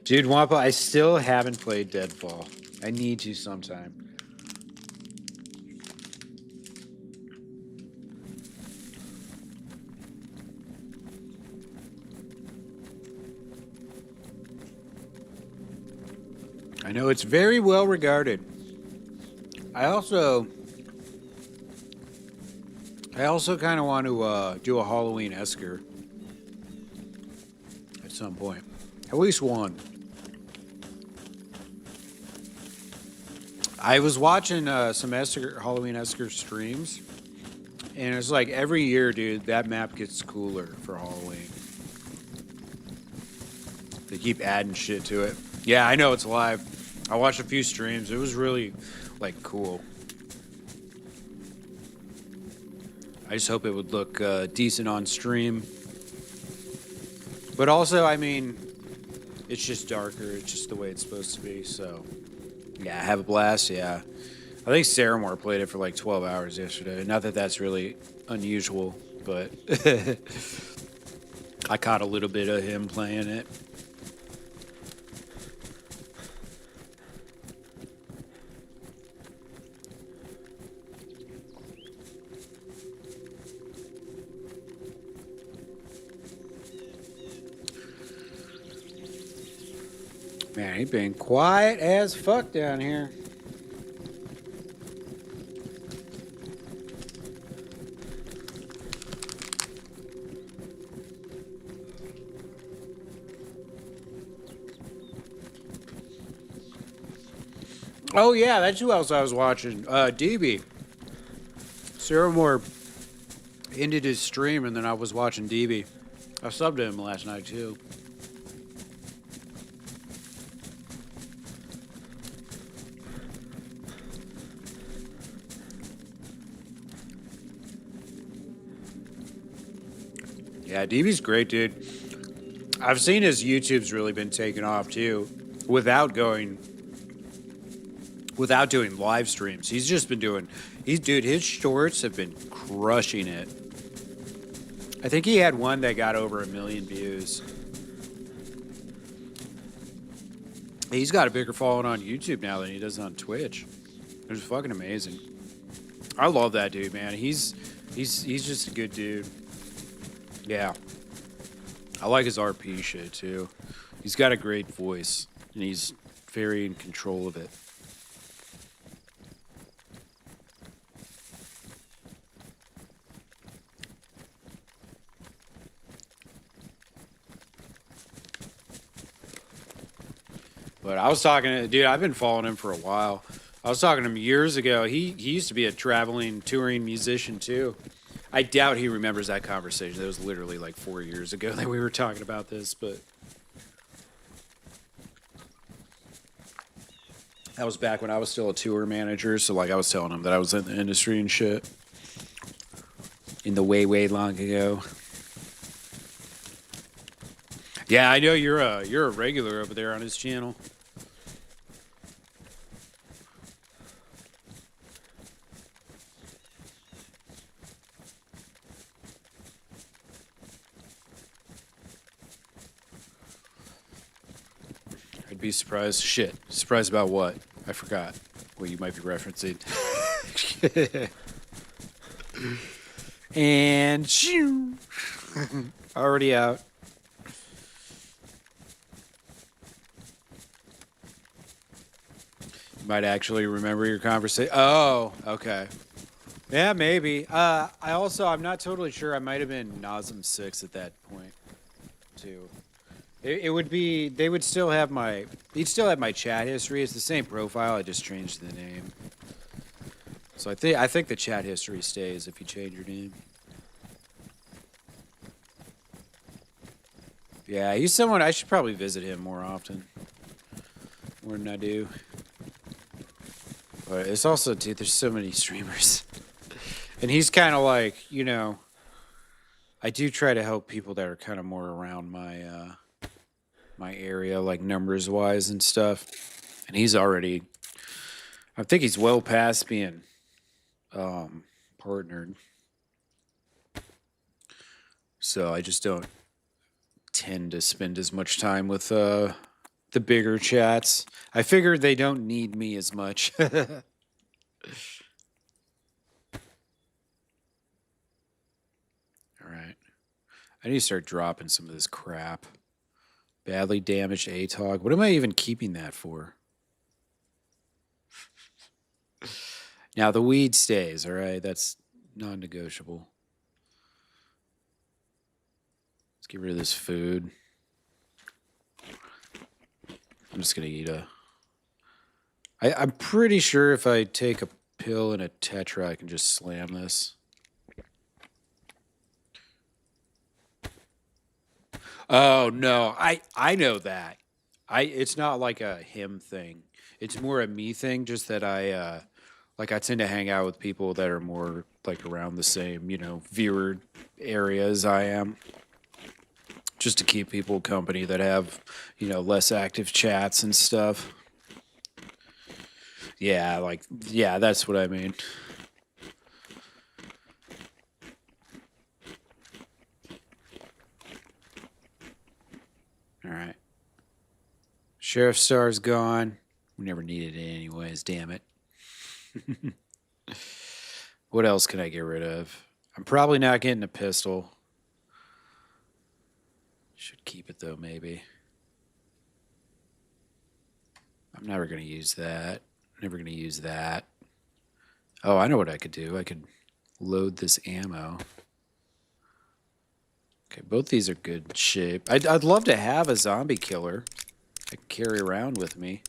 Dude, Wampa, I still haven't played Deadfall. I need to sometime. I know it's very well regarded. I also I also kind of want to do a Halloween Esker at some point. At least one. I was watching some Halloween Esker streams, and it's like every year, dude, that map gets cooler for Halloween. They keep adding shit to it. Yeah, I know it's live. I watched a few streams. It was really, like, cool. I just hope it would look decent on stream. But also, I mean, it's just darker. It's just the way it's supposed to be, so... Yeah, have a blast, yeah. I think Saramore played it for like 12 hours yesterday. Not that that's really unusual, but I caught a little bit of him playing it. Man, he been quiet as fuck down here. Oh yeah, that's who else I was watching. DB. Saramore ended his stream and then I was watching DB. I subbed to him last night too. Yeah, DB's great, dude. I've seen his YouTube's really been taking off too, without doing live streams. He's just been doing, dude, his shorts have been crushing it. I think he had one that got over 1 million views. He's got a bigger following on YouTube now than he does on Twitch. It's fucking amazing. I love that dude, man. He's just a good dude. Yeah. I like his RP shit, too. He's got a great voice, and he's very in control of it. But I was talking to, dude, I've been following him for a while. I was talking to him years ago. He used to be a traveling, touring musician, too. I doubt he remembers that conversation. That was literally like 4 years ago that we were talking about this, but that was back when I was still a tour manager. So like I was telling him that I was in the industry and shit in the way long ago. Yeah, I know you're a regular over there on his channel. I'd be surprised. Shit. Surprised about what? I forgot what you might be referencing. And shoo. Already out. You might actually remember your conversation. Oh, okay. Yeah, maybe. I'm not totally sure. I might have been Nazem 6 at that point, too. It would be, they would still have my, he'd still have my chat history. It's the same profile, I just changed the name. So I think the chat history stays if you change your name. Yeah, he's someone, I should probably visit him more often. More than I do. But it's also, dude, there's so many streamers. And he's kind of like, you know, I do try to help people that are kind of more around my, my area, like numbers wise and stuff. And he's already, I think he's well past being partnered. So I just don't tend to spend as much time with the bigger chats. I figured they don't need me as much. All right. I need to start dropping some of this crap. Badly damaged ATOG. What am I even keeping that for? Now the weed stays, all right? That's non-negotiable. Let's get rid of this food. I'm just gonna eat a... I'm pretty sure if I take a pill and a Tetra, I can just slam this. Oh no, I know that. It's not like a him thing. It's more a me thing, just that I tend to hang out with people that are more like around the same, viewer area as I am. Just to keep people company that have, less active chats and stuff. Yeah, that's what I mean. All right. Sheriff Star's gone. We never needed it anyways, damn it. What else can I get rid of? I'm probably not getting a pistol. Should keep it though, maybe. I'm never going to use that. Never going to use that. Oh, I know what I could do. I could load this ammo. Okay, both these are good shape. I'd love to have a zombie killer I can carry around with me.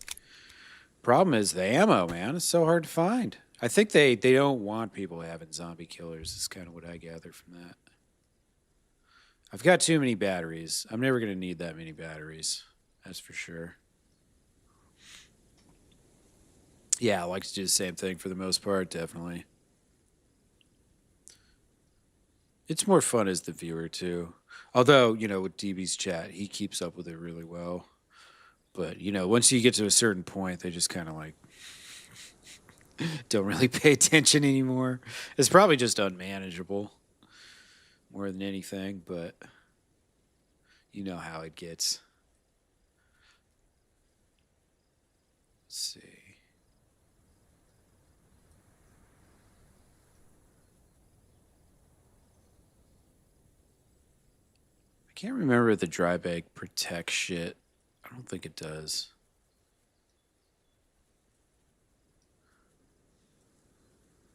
Problem is the ammo, man. It's so hard to find. I think they don't want people having zombie killers. Is kind of what I gather from that. I've got too many batteries. I'm never going to need that many batteries. That's for sure. Yeah, I like to do the same thing for the most part, definitely. It's more fun as the viewer, too. Although, with DB's chat, he keeps up with it really well. But, once you get to a certain point, they just kind of like don't really pay attention anymore. It's probably just unmanageable more than anything, but you know how it gets. Let's see. I can't remember if the dry bag protects shit. I don't think it does.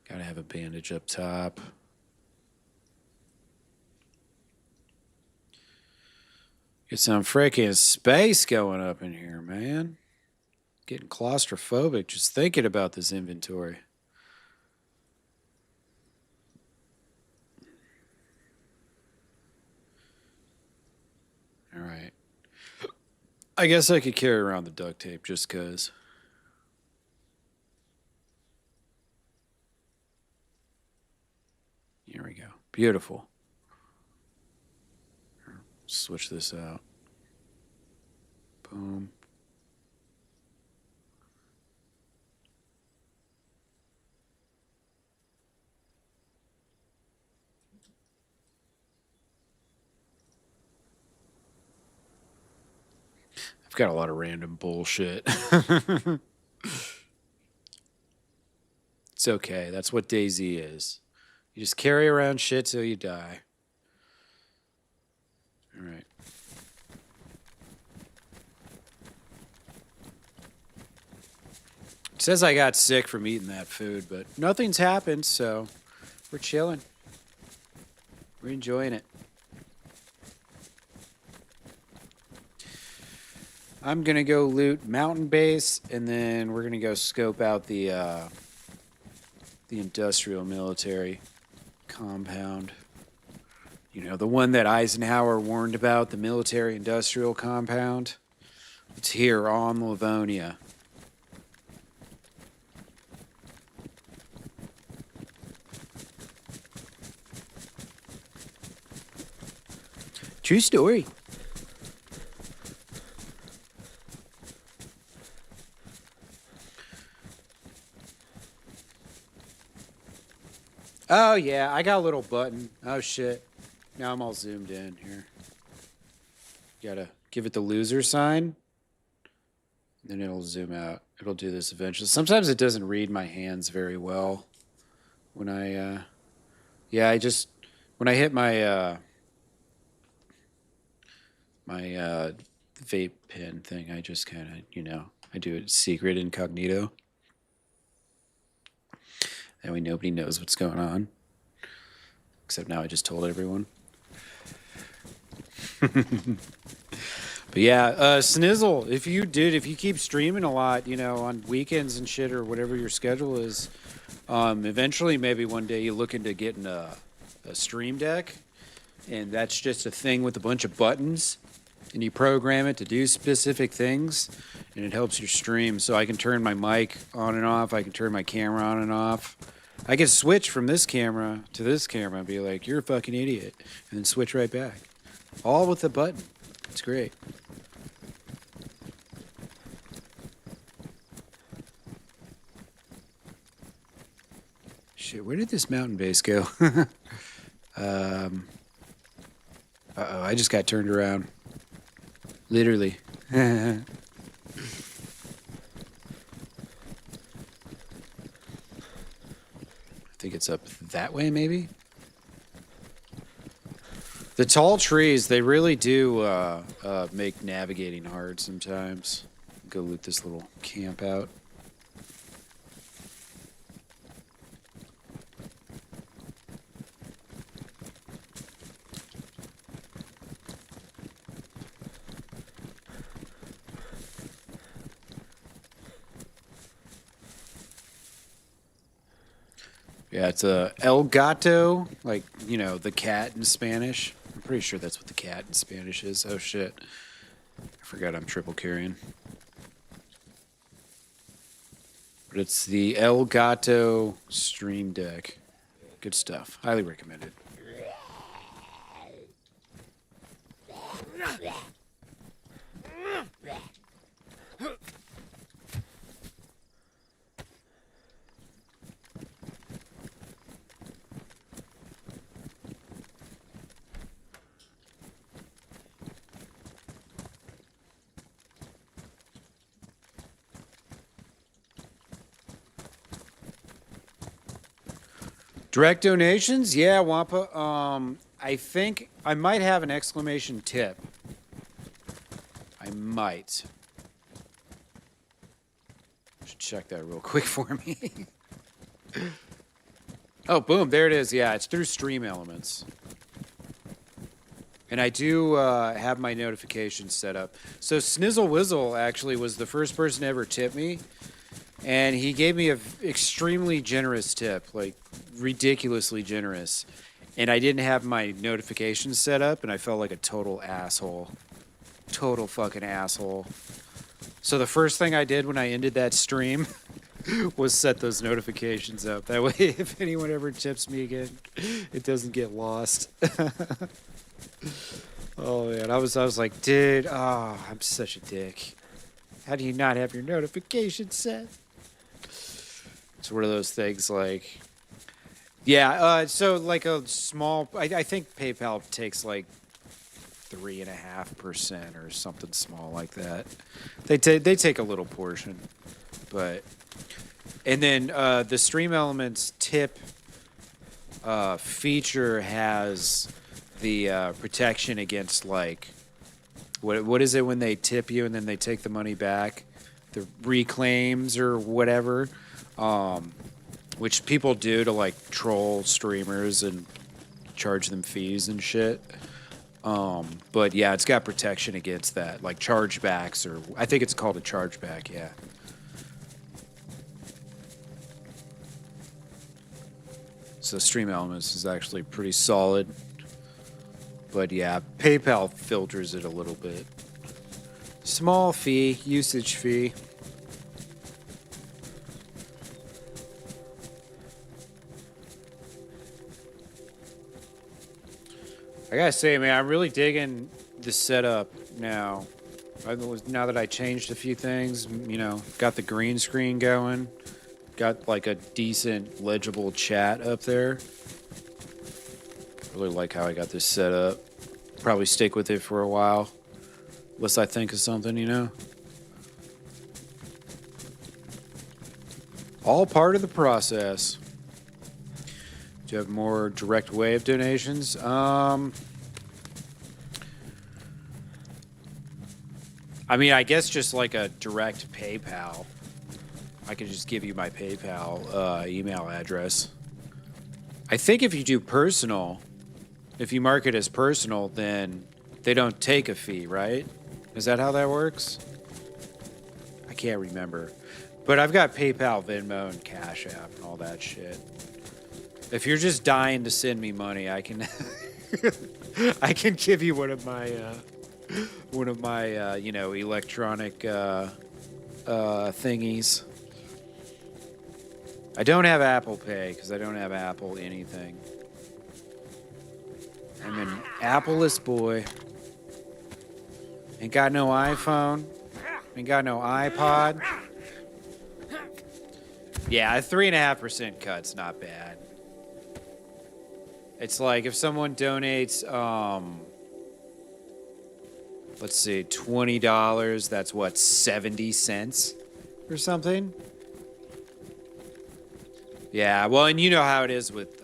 Gotta have a bandage up top. Get some freaking space going up in here, man. Getting claustrophobic just thinking about this inventory. All right. I guess I could carry around the duct tape just because. Here we go. Beautiful. Switch this out. Boom. I've got a lot of random bullshit. It's okay. That's what DayZ is. You just carry around shit till you die. All right. It says I got sick from eating that food, but nothing's happened, so we're chilling. We're enjoying it. I'm gonna go loot Mountain Base, and then we're gonna go scope out the industrial military compound. The one that Eisenhower warned about, the military industrial compound. It's here on Livonia. True story. Oh, yeah, I got a little button. Oh, shit. Now I'm all zoomed in here. Gotta give it the loser sign. Then it'll zoom out. It'll do this eventually. Sometimes it doesn't read my hands very well. When I, when I hit my, vape pen thing, I just kind of, I do it secret incognito. That way nobody knows what's going on. Except now I just told everyone. But yeah, Snizzle, if you keep streaming a lot, you know, on weekends and shit or whatever your schedule is, eventually maybe one day you look into getting a stream deck, and that's just a thing with a bunch of buttons, and you program it to do specific things, and it helps your stream. So I can turn my mic on and off, I can turn my camera on and off. I can switch from this camera to this camera and be like, you're a fucking idiot, and then switch right back. All with a button. It's great. Shit, where did this mountain base go? Uh-oh, I just got turned around. Literally. I think it's up that way, maybe? The tall trees, they really do make navigating hard sometimes. Go loot this little camp out. Yeah, it's a El Gato, like, you know, the cat in Spanish. I'm pretty sure that's what the cat in Spanish is. Oh, shit. I forgot I'm triple carrying. But it's the El Gato Stream Deck. Good stuff. Highly recommended. Direct donations? Yeah, Wampa. I think I might have an exclamation tip. I might. Should check that real quick for me. Oh, boom. There it is. Yeah, it's through Stream Elements. And I do have my notifications set up. So Snizzle Wizzle actually was the first person to ever tip me. And he gave me an extremely generous tip, like ridiculously generous. And I didn't have my notifications set up, and I felt like a total asshole. Total fucking asshole. So the first thing I did when I ended that stream was set those notifications up. That way, if anyone ever tips me again, it doesn't get lost. Oh, man. I was like, dude, oh, I'm such a dick. How do you not have your notifications set? It's one of those things like, yeah, so like a small, I think PayPal takes like 3.5% or something small like that. They take a little portion, but, and then the Stream Elements tip feature has the protection against like, what is it when they tip you and then they take the money back? The reclaims or whatever. Which people do to like troll streamers and charge them fees and shit. But yeah, it's got protection against that, like chargebacks, or I think it's called a chargeback, yeah. So Stream Elements is actually pretty solid. But yeah, PayPal filters it a little bit. Small fee, usage fee. I gotta say, man, I'm really digging the setup now. Now that I changed a few things, you know, got the green screen going, got like a decent legible chat up there. Really like how I got this set up. Probably stick with it for a while, unless I think of something, you know. All part of the process. Do you have more direct way of donations? I mean, I guess just like a direct PayPal. I could just give you my PayPal email address. I think if you do personal, if you mark it as personal, then they don't take a fee, right? Is that how that works? I can't remember. But I've got PayPal, Venmo, and Cash App and all that shit. If you're just dying to send me money, I can I can give you one of my you know, electronic thingies. I don't have Apple Pay because I don't have Apple anything. I'm an Apple-less boy. Ain't got no iPhone. Ain't got no iPod. Yeah, a 3.5% cut's not bad. It's like if someone donates, let's see, $20, that's what, 70 cents or something? Yeah, well, and you know how it is with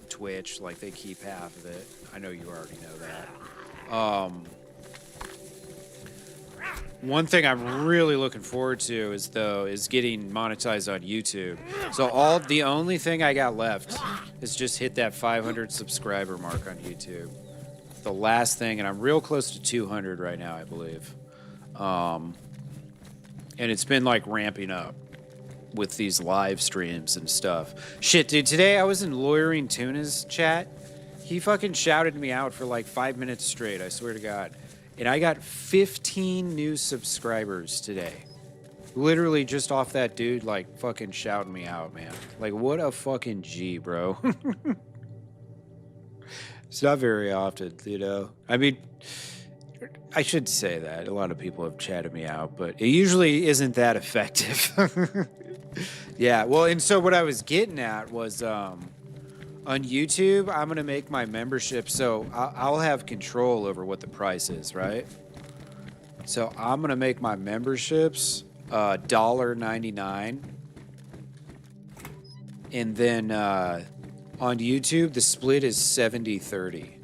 Twitch, like they keep half of it. I know you already know that. One thing I'm really looking forward to is getting monetized on YouTube. So the only thing I got left is just hit that 500 subscriber mark on YouTube. The last thing, and I'm real close to 200 right now, I believe. And it's been like ramping up with these live streams and stuff. Shit, dude, today I was in Lawyering Tuna's chat. He fucking shouted me out for like 5 minutes straight, I swear to God. And I got 15 new subscribers today. Literally just off that dude, like, fucking shouting me out, man. Like, what a fucking G, bro. It's not very often, you know? I mean, I should say that. A lot of people have chatted me out, but it usually isn't that effective. Yeah, well, and so what I was getting at was, on YouTube, I'm going to make my membership so I'll have control over what the price is, right? So I'm going to make my memberships $1.99. And then on YouTube, the split is 70-30.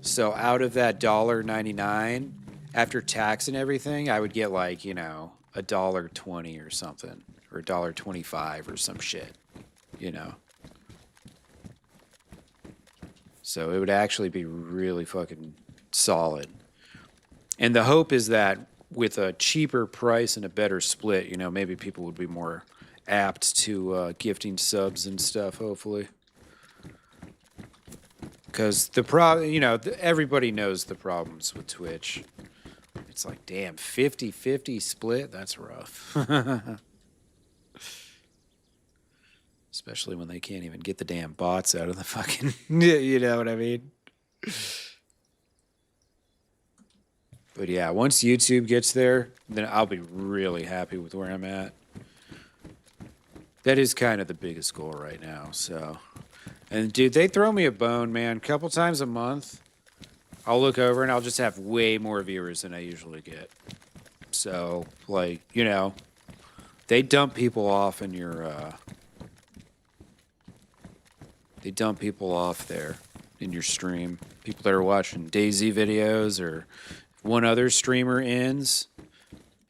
So out of that $1.99, after tax and everything, I would get like, you know, $1.20 or something, or $1.25 or some shit, you know? So it would actually be really fucking solid. And the hope is that with a cheaper price and a better split, you know, maybe people would be more apt to gifting subs and stuff, hopefully. Because the problem, you know, everybody knows the problems with Twitch. It's like, damn, 50-50 split? That's rough. Especially when they can't even get the damn bots out of the fucking... You know what I mean? But yeah, once YouTube gets there, then I'll be really happy with where I'm at. That is kind of the biggest goal right now, so... And dude, they throw me a bone, man. A couple times a month, I'll look over and I'll just have way more viewers than I usually get. So, like, you know, they dump people off in your... They dump people off there in your stream. People that are watching DayZ videos, or if one other streamer ends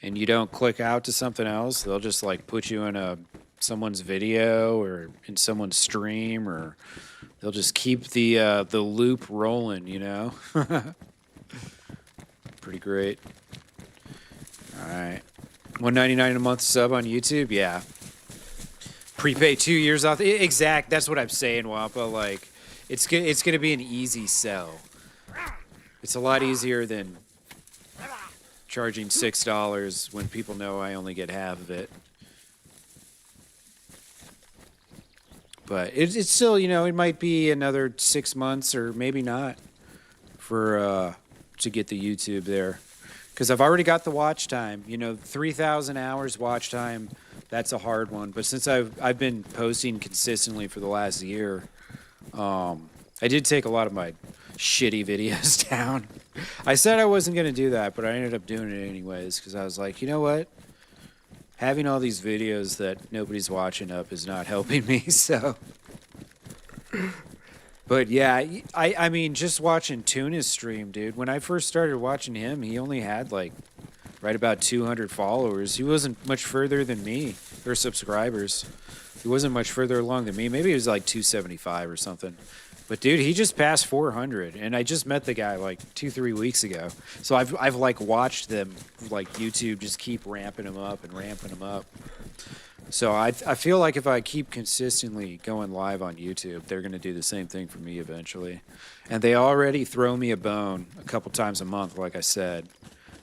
and you don't click out to something else, they'll just like put you in someone's video or in someone's stream, or they'll just keep the loop rolling, you know? Pretty great. All right. $1.99 a month sub on YouTube? Yeah. Prepay 2 years off. Exact. That's what I'm saying, Wampa. Like, it's gonna be an easy sell. It's a lot easier than charging $6 when people know I only get half of it. But it's still, you know, it might be another 6 months or maybe not for to get the YouTube there, because I've already got the watch time. You know, 3,000 hours watch time. That's a hard one. But since I've been posting consistently for the last year, I did take a lot of my shitty videos down. I said I wasn't going to do that, but I ended up doing it anyways, because I was like, you know what? Having all these videos that nobody's watching up is not helping me, so... But yeah, I mean, just watching Tuna's stream, dude. When I first started watching him, he only had like right about 200 followers. He wasn't much further than me, or subscribers. He wasn't much further along than me. Maybe he was like 275 or something. But dude, he just passed 400, and I just met the guy like 2-3 weeks ago. So I've like watched them, like YouTube just keep ramping him up and ramping him up. So I feel like if I keep consistently going live on YouTube, they're gonna do the same thing for me eventually. And they already throw me a bone a couple times a month, like I said.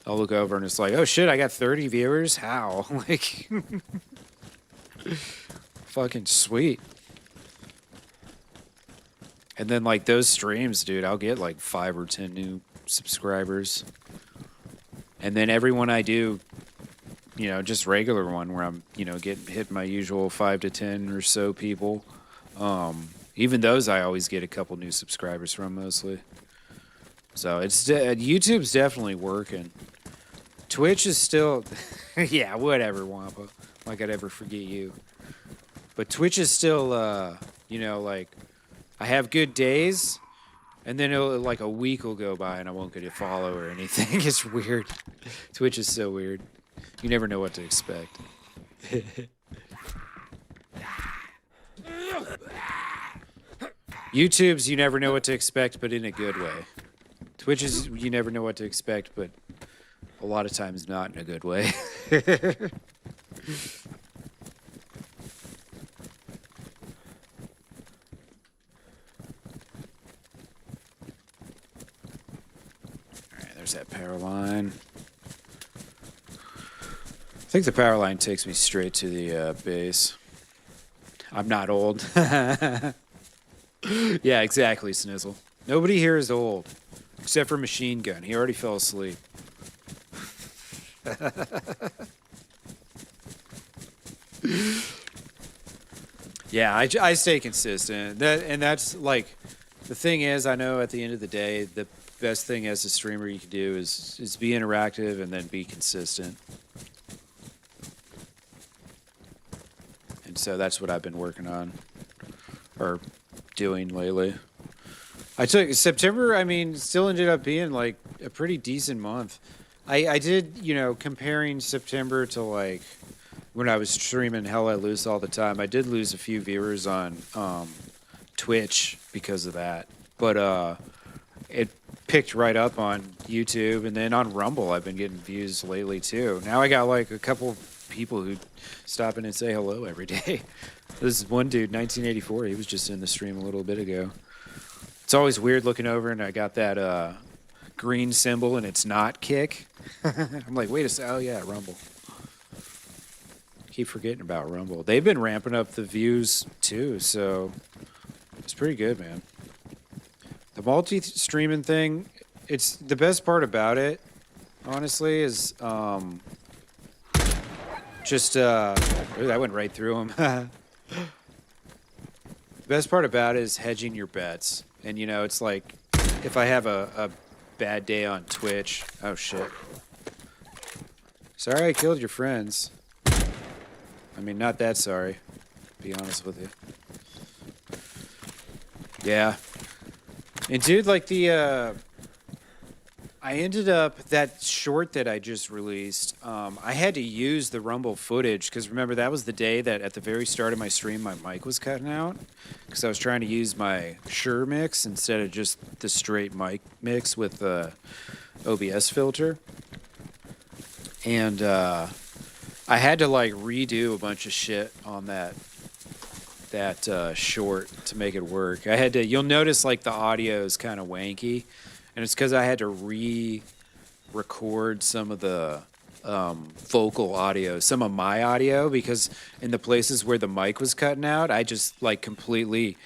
I'll look over and it's like, oh shit, I got 30 viewers. How? Like, fucking sweet. And then like those streams, dude, I'll get like 5 or 10 new subscribers. And then every one I do, you know, just regular one where I'm, you know, hit my usual 5 to 10 or so people. Even those I always get a couple new subscribers from mostly. So it's YouTube's definitely working. Twitch is still, yeah, whatever, Wampa. Like I'd ever forget you. But Twitch is still, you know, like, I have good days, and then like a week will go by and I won't get a follow or anything. It's weird. Twitch is so weird. You never know what to expect. YouTube's you never know what to expect, but in a good way. Twitch is you never know what to expect, but a lot of times not in a good way. There's that power line. I think the power line takes me straight to the base. I'm not old. Yeah, exactly, Snizzle. Nobody here is old. Except for Machine Gun. He already fell asleep. Yeah, I stay consistent. That's like, the thing is, I know at the end of the day, the best thing as a streamer you can do is be interactive and then be consistent. And so that's what I've been working on or doing lately. I took September, I mean, still ended up being like a pretty decent month. I did, you know, comparing September to like when I was streaming Hell Let Loose all the time, I did lose a few viewers on Twitch because of that. But it picked right up on YouTube, and then on Rumble I've been getting views lately too. Now I got like a couple people who stop in and say hello every day. This is one dude, 1984, he was just in the stream a little bit ago. It's always weird looking over and I got that green symbol and it's not kick. I'm like, wait a second, oh yeah, Rumble. Keep forgetting about Rumble. They've been ramping up the views too, so it's pretty good, man. The multi-streaming thing, it's the best part about it, honestly, is just ooh, that went right through him. The best part about it is hedging your bets. And you know, it's like if I have a bad day on Twitch, oh shit. Sorry I killed your friends. I mean, not that sorry, to be honest with you. Yeah. And dude, like the I ended up, that short that I just released, I had to use the Rumble footage because remember that was the day that at the very start of my stream my mic was cutting out because I was trying to use my Shure mix instead of just the straight mic mix with the OBS filter. And I had to like redo a bunch of shit on that short to make it work. I had to, you'll notice like the audio is kind of wanky. And it's because I had to re-record some of the vocal audio, some of my audio, because in the places where the mic was cutting out, I just like completely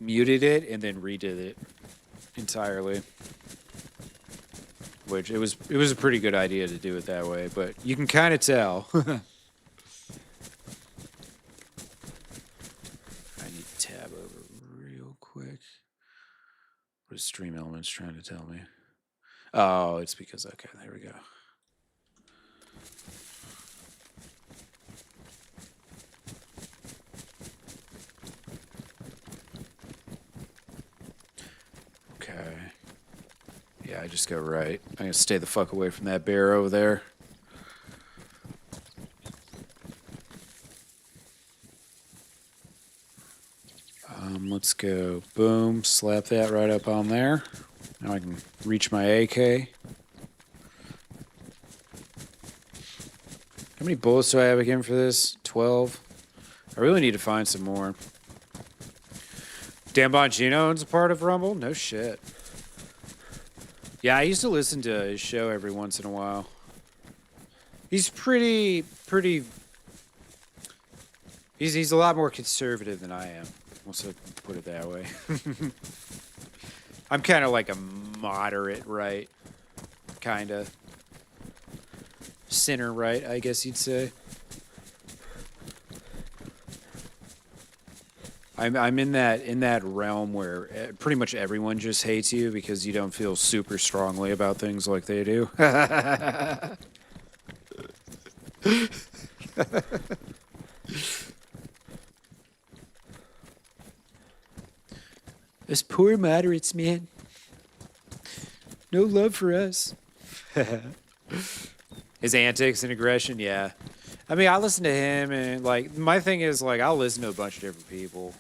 muted it and then redid it entirely. Which it was a pretty good idea to do it that way, but you can kind of tell. I need to tab over real quick. What is Stream Elements trying to tell me? Oh, it's because, okay, there we go. Okay. Yeah, I just go right. I'm going to stay the fuck away from that bear over there. Let's go. Boom. Slap that right up on there. Now I can reach my AK. How many bullets do I have again for this? 12. I really need to find some more. Dan Bongino owns a part of Rumble? No shit. Yeah, I used to listen to his show every once in a while. He's pretty... He's a lot more conservative than I am. Let's put it that way. I'm kind of like a moderate right. Kind of. Center right, I guess you'd say. I'm in that realm where pretty much everyone just hates you because you don't feel super strongly about things like they do. Us poor moderates, man. No love for us. His antics and aggression, yeah. I mean, I listen to him, and like my thing is like I'll listen to a bunch of different people.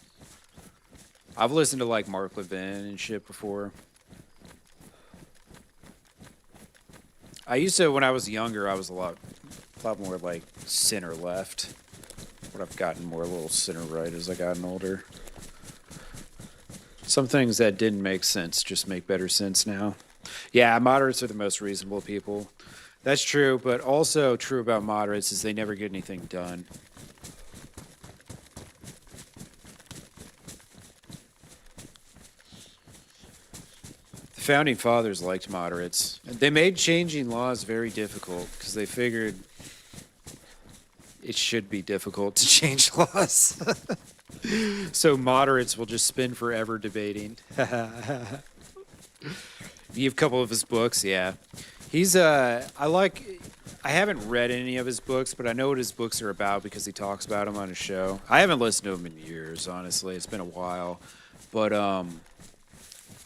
I've listened to like Mark Levin and shit before. I used to, when I was younger, I was a lot more like center left. But I've gotten more a little center right as I gotten older. Some things that didn't make sense just make better sense now. Yeah, moderates are the most reasonable people. That's true, but also true about moderates is they never get anything done. The founding fathers liked moderates. They made changing laws very difficult because they figured it should be difficult to change laws. So moderates will just spend forever debating. You have a couple of his books, yeah. He's I haven't read any of his books, but I know what his books are about because he talks about them on his show. I haven't listened to him in years, honestly. It's been a while. But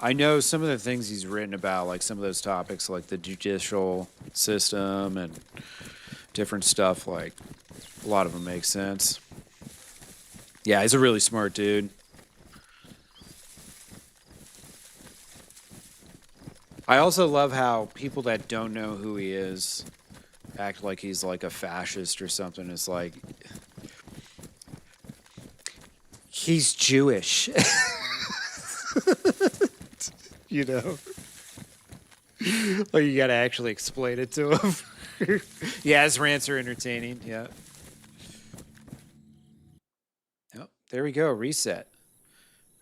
I know some of the things he's written about, like some of those topics, like the judicial system and different stuff, like a lot of them make sense. Yeah, he's a really smart dude. I also love how people that don't know who he is act like he's like a fascist or something. It's like he's Jewish. You know? Like you gotta actually explain it to him. Yeah, his rants are entertaining, yeah. Yep, there we go, reset.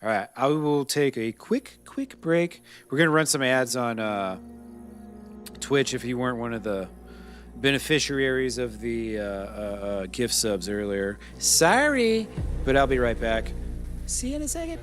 All right, I will take a quick break. We're going to run some ads on Twitch if you weren't one of the beneficiaries of the gift subs earlier. Sorry, but I'll be right back. See you in a second.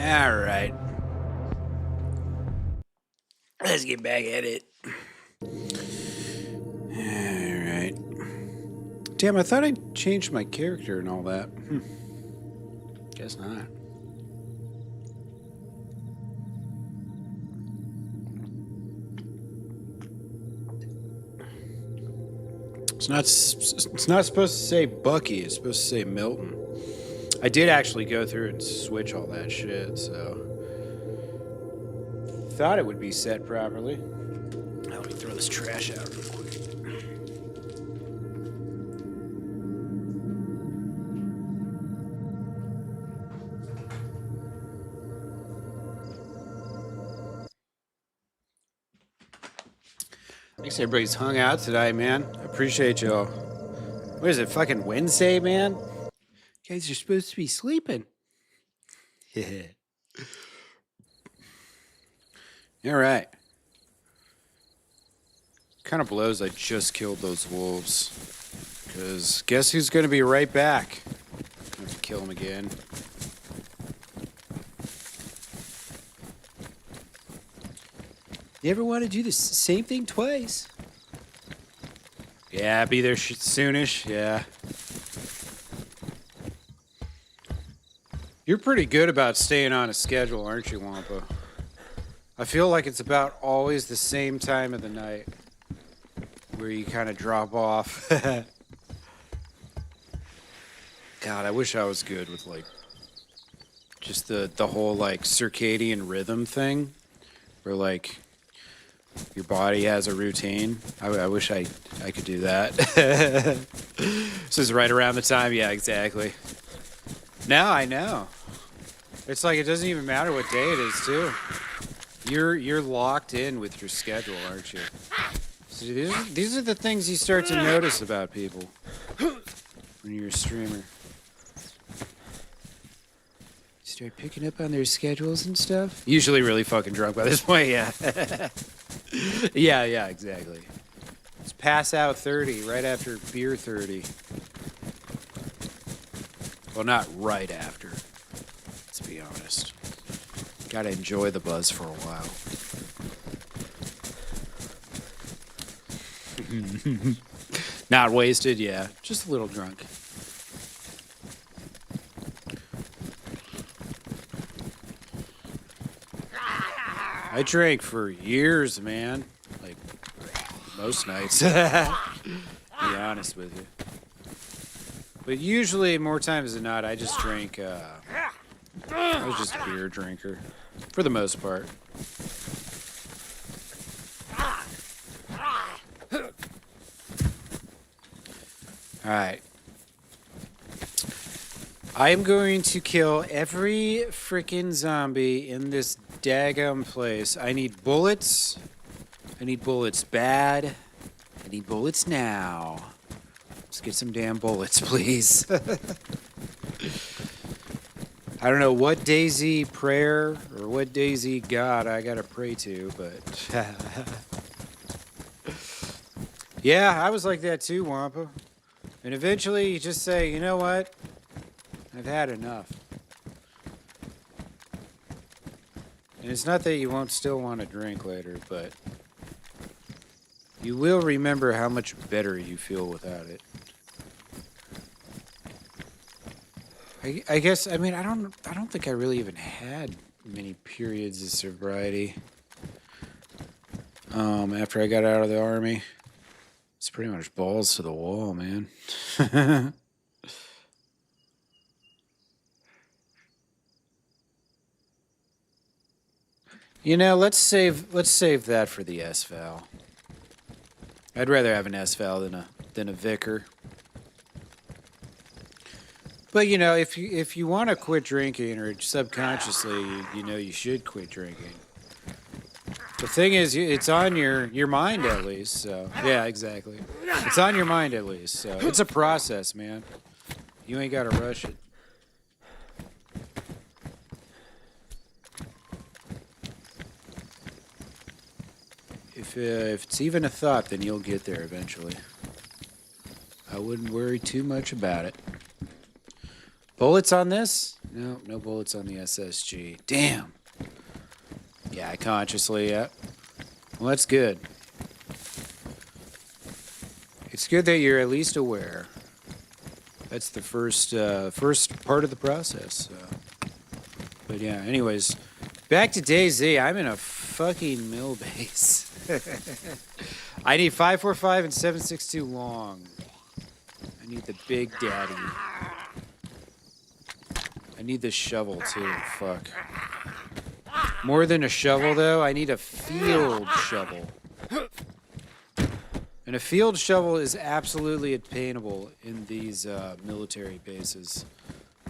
All right. Let's get back at it. All right. Damn, I thought I changed my character and all that. Guess not. It's not supposed to say Bucky. It's supposed to say Milton. I did actually go through and switch all that shit, so thought it would be set properly. Now let me throw this trash out real quick. Thanks everybody's hung out today, man. I appreciate y'all. What is it, fucking Wednesday, man? You guys are supposed to be sleeping. All right. Kind of blows I just killed those wolves. Because guess who's going to be right back? I have to kill him again. You ever want to do the same thing twice? Yeah, be there soonish. Yeah. You're pretty good about staying on a schedule, aren't you, Wampa? I feel like it's about always the same time of the night where you kind of drop off. God, I wish I was good with like just the whole like circadian rhythm thing, where like your body has a routine. I wish I could do that. This is right around the time. Yeah, exactly. Now I know. It's like it doesn't even matter what day it is, too. You're locked in with your schedule, aren't you? So these are the things you start to notice about people when you're a streamer. Start picking up on their schedules and stuff. Usually really fucking drunk by this point, yeah. Yeah, exactly. It's pass out 30 right after beer 30. Well, not right after. Let's be honest. Gotta enjoy the buzz for a while. Not wasted, yeah. Just a little drunk. I drank for years, man. Like, most nights. To be honest with you. But usually, more times than not, I just drink, I was just a beer drinker. For the most part. Alright. I am going to kill every freaking zombie in this daggum place. I need bullets. I need bullets bad. I need bullets now. Let's get some damn bullets, please. I don't know what DayZ prayer or what DayZ God I gotta pray to, but... Yeah, I was like that too, Wampa. And eventually you just say, you know what? I've had enough. And it's not that you won't still want to drink later, but you will remember how much better you feel without it. I guess, I mean, I don't think I really even had many periods of sobriety after I got out of the army. It's pretty much balls to the wall, man. You know, let's save that for the S-Val. I'd rather have an S-Val than a Vicar. But you know, if you want to quit drinking, or subconsciously, you know you should quit drinking. The thing is, it's on your mind at least. So yeah, exactly. It's on your mind at least. So it's a process, man. You ain't gotta rush it. If it's even a thought, then you'll get there eventually. I wouldn't worry too much about it. Bullets on this? No, no bullets on the SSG. Damn. Yeah, I consciously, yeah. Well, that's good. It's good that you're at least aware. That's the first part of the process. But yeah, anyways, back to DayZ. I'm in a fucking mill base. I need 545 and 762 long. I need the big daddy. I need this shovel too. Fuck. More than a shovel though, I need a field shovel. And a field shovel is absolutely obtainable in these military bases.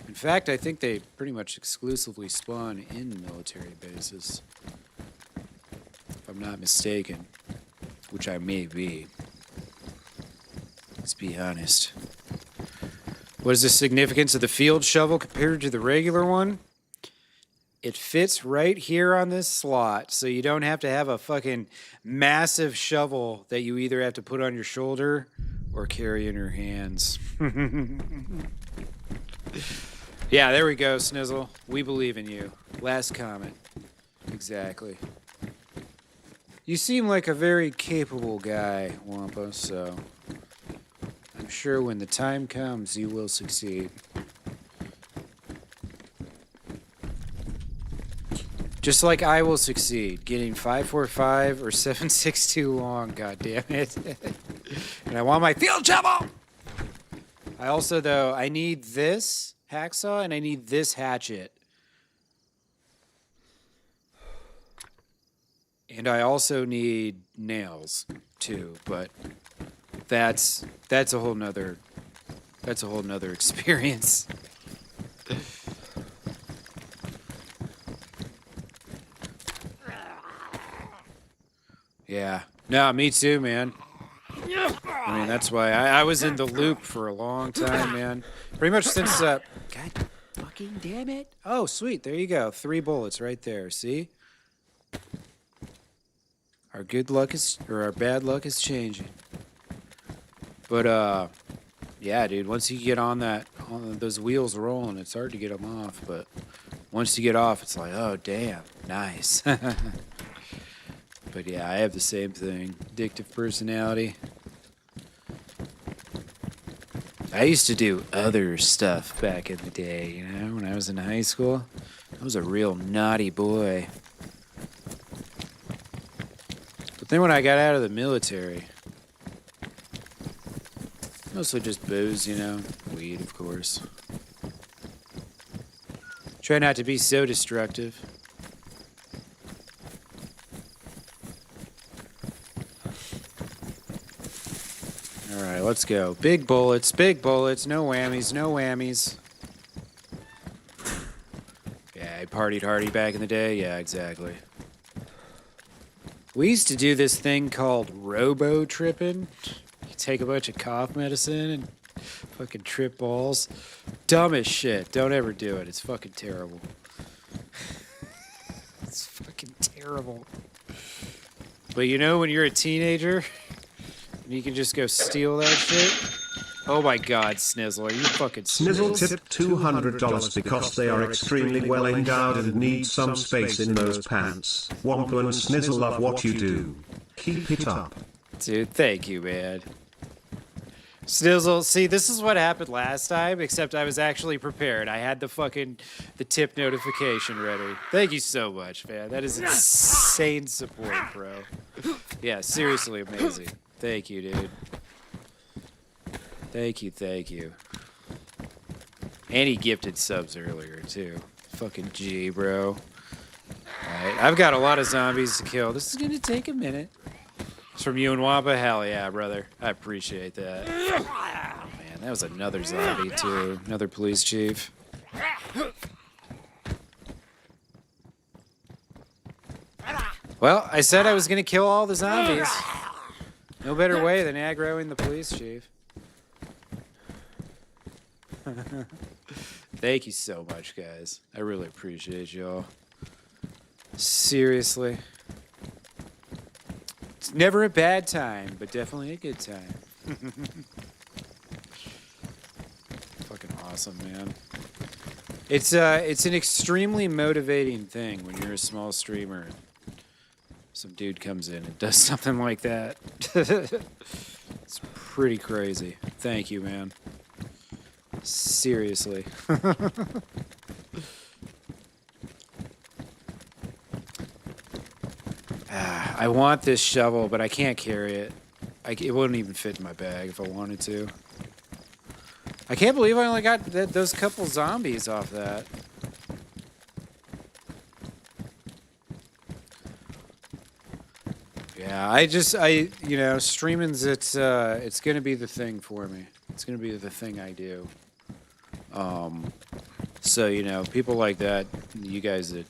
In fact, I think they pretty much exclusively spawn in military bases. If I'm not mistaken, which I may be. Let's be honest. What is the significance of the field shovel compared to the regular one? It fits right here on this slot, so you don't have to have a fucking massive shovel that you either have to put on your shoulder or carry in your hands. Yeah, there we go, Snizzle. We believe in you. Last comment. Exactly. You seem like a very capable guy, Wampa, so I'm sure when the time comes, you will succeed. Just like I will succeed, getting 545 or 762 long, god damn it. And I want my field shovel! I also, though, I need this hacksaw and I need this hatchet. And I also need nails, too, but that's a whole nother experience. Yeah. No, me too, man. I mean, that's why I was in the loop for a long time, man. Pretty much since, God fucking damn it. Oh, sweet. There you go. 3 bullets right there. See? Our good luck is, or our bad luck is changing. But, yeah, dude, once you get on those wheels rolling, it's hard to get them off. But once you get off, it's like, oh, damn. Nice. But yeah, I have the same thing. Addictive personality. I used to do other stuff back in the day, you know, when I was in high school. I was a real naughty boy. But then when I got out of the military, mostly just booze, you know, weed, of course. Try not to be so destructive. Alright, let's go. Big bullets, no whammies, no whammies. Yeah, I partied hardy back in the day. Yeah, exactly. We used to do this thing called robo-tripping. You take a bunch of cough medicine and fucking trip balls. Dumb as shit. Don't ever do it. It's fucking terrible. It's fucking terrible. But you know when you're a teenager... you can just go steal that shit. Oh my god, Snizzle, are you fucking Snizzle tipped $200 because they are extremely well endowed and need some space in those pants. Wampa and Snizzle love what you do. Keep it up. Dude, thank you, man. Snizzle, see, this is what happened last time, except I was actually prepared. I had the tip notification ready. Thank you so much, man. That is insane support, bro. Yeah, seriously amazing. Thank you, dude. Thank you. And he gifted subs earlier, too. Fucking G, bro. Alright, I've got a lot of zombies to kill. This is gonna take a minute. It's from you and Wampa? Hell yeah, brother. I appreciate that. Oh, man, that was another zombie, too. Another police chief. Well, I said I was gonna kill all the zombies. No better way than aggroing the police chief. Thank you so much, guys. I really appreciate y'all. Seriously. It's never a bad time, but definitely a good time. Fucking awesome, man. It's an extremely motivating thing when you're a small streamer. Some dude comes in and does something like that. It's pretty crazy. Thank you, man. Seriously. I want this shovel, but I can't carry it. It wouldn't even fit in my bag if I wanted to. I can't believe I only got those couple zombies off that. Yeah, you know, streaming's it's gonna be the thing for me. It's gonna be the thing I do. So you know, people like that, you guys that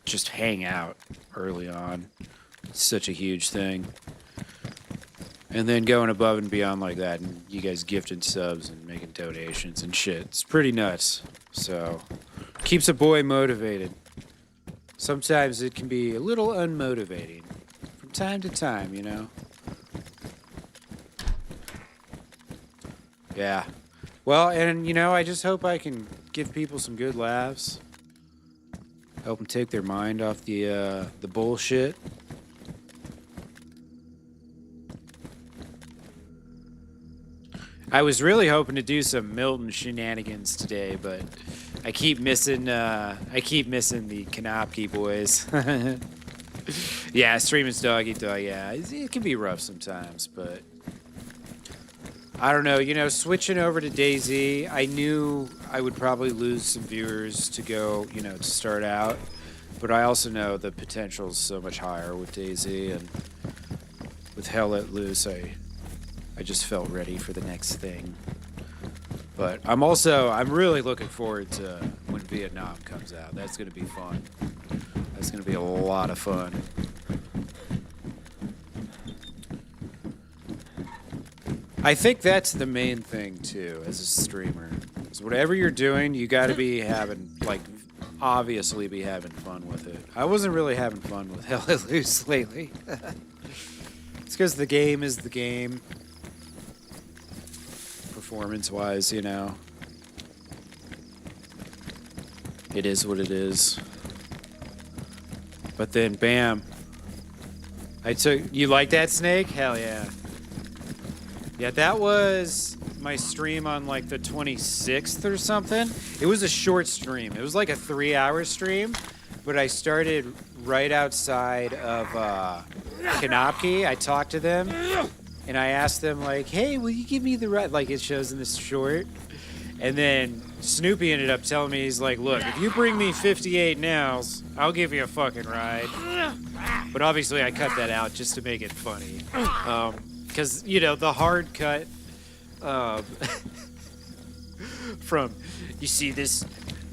just hang out early on, it's such a huge thing. And then going above and beyond like that, and you guys gifting subs and making donations and shit, it's pretty nuts. So keeps a boy motivated. Sometimes it can be a little unmotivating. Time to time, you know. Yeah. Well, and you know, I just hope I can give people some good laughs. Help them take their mind off the bullshit. I was really hoping to do some Milton shenanigans today, but I keep missing the Kanopki boys. Yeah, streaming's dog eat dog. Yeah, it can be rough sometimes, but I don't know. You know, switching over to DayZ, I knew I would probably lose some viewers to go, you know, to start out, but I also know the potential's so much higher with DayZ, and with Hell Let Loose, I just felt ready for the next thing. But I'm really looking forward to when Vietnam comes out. That's gonna be fun. That's gonna be a lot of fun. I think that's the main thing too, as a streamer. Is whatever you're doing, you gotta be having, like, obviously be having fun with it. I wasn't really having fun with Hell Let Loose lately. It's because the game is the game. Performance-wise, you know. It is what it is. But then, bam. You like that snake? Hell yeah. Yeah, that was my stream on like the 26th or something. It was a short stream. It was like a 3-hour stream, but I started right outside of Kanopki. I talked to them, and I asked them like, hey, will you give me the ride? Like it shows in this short. And then Snoopy ended up telling me, he's like, look, if you bring me 58 nails, I'll give you a fucking ride. But obviously I cut that out just to make it funny. Because, you know, the hard cut from, you see this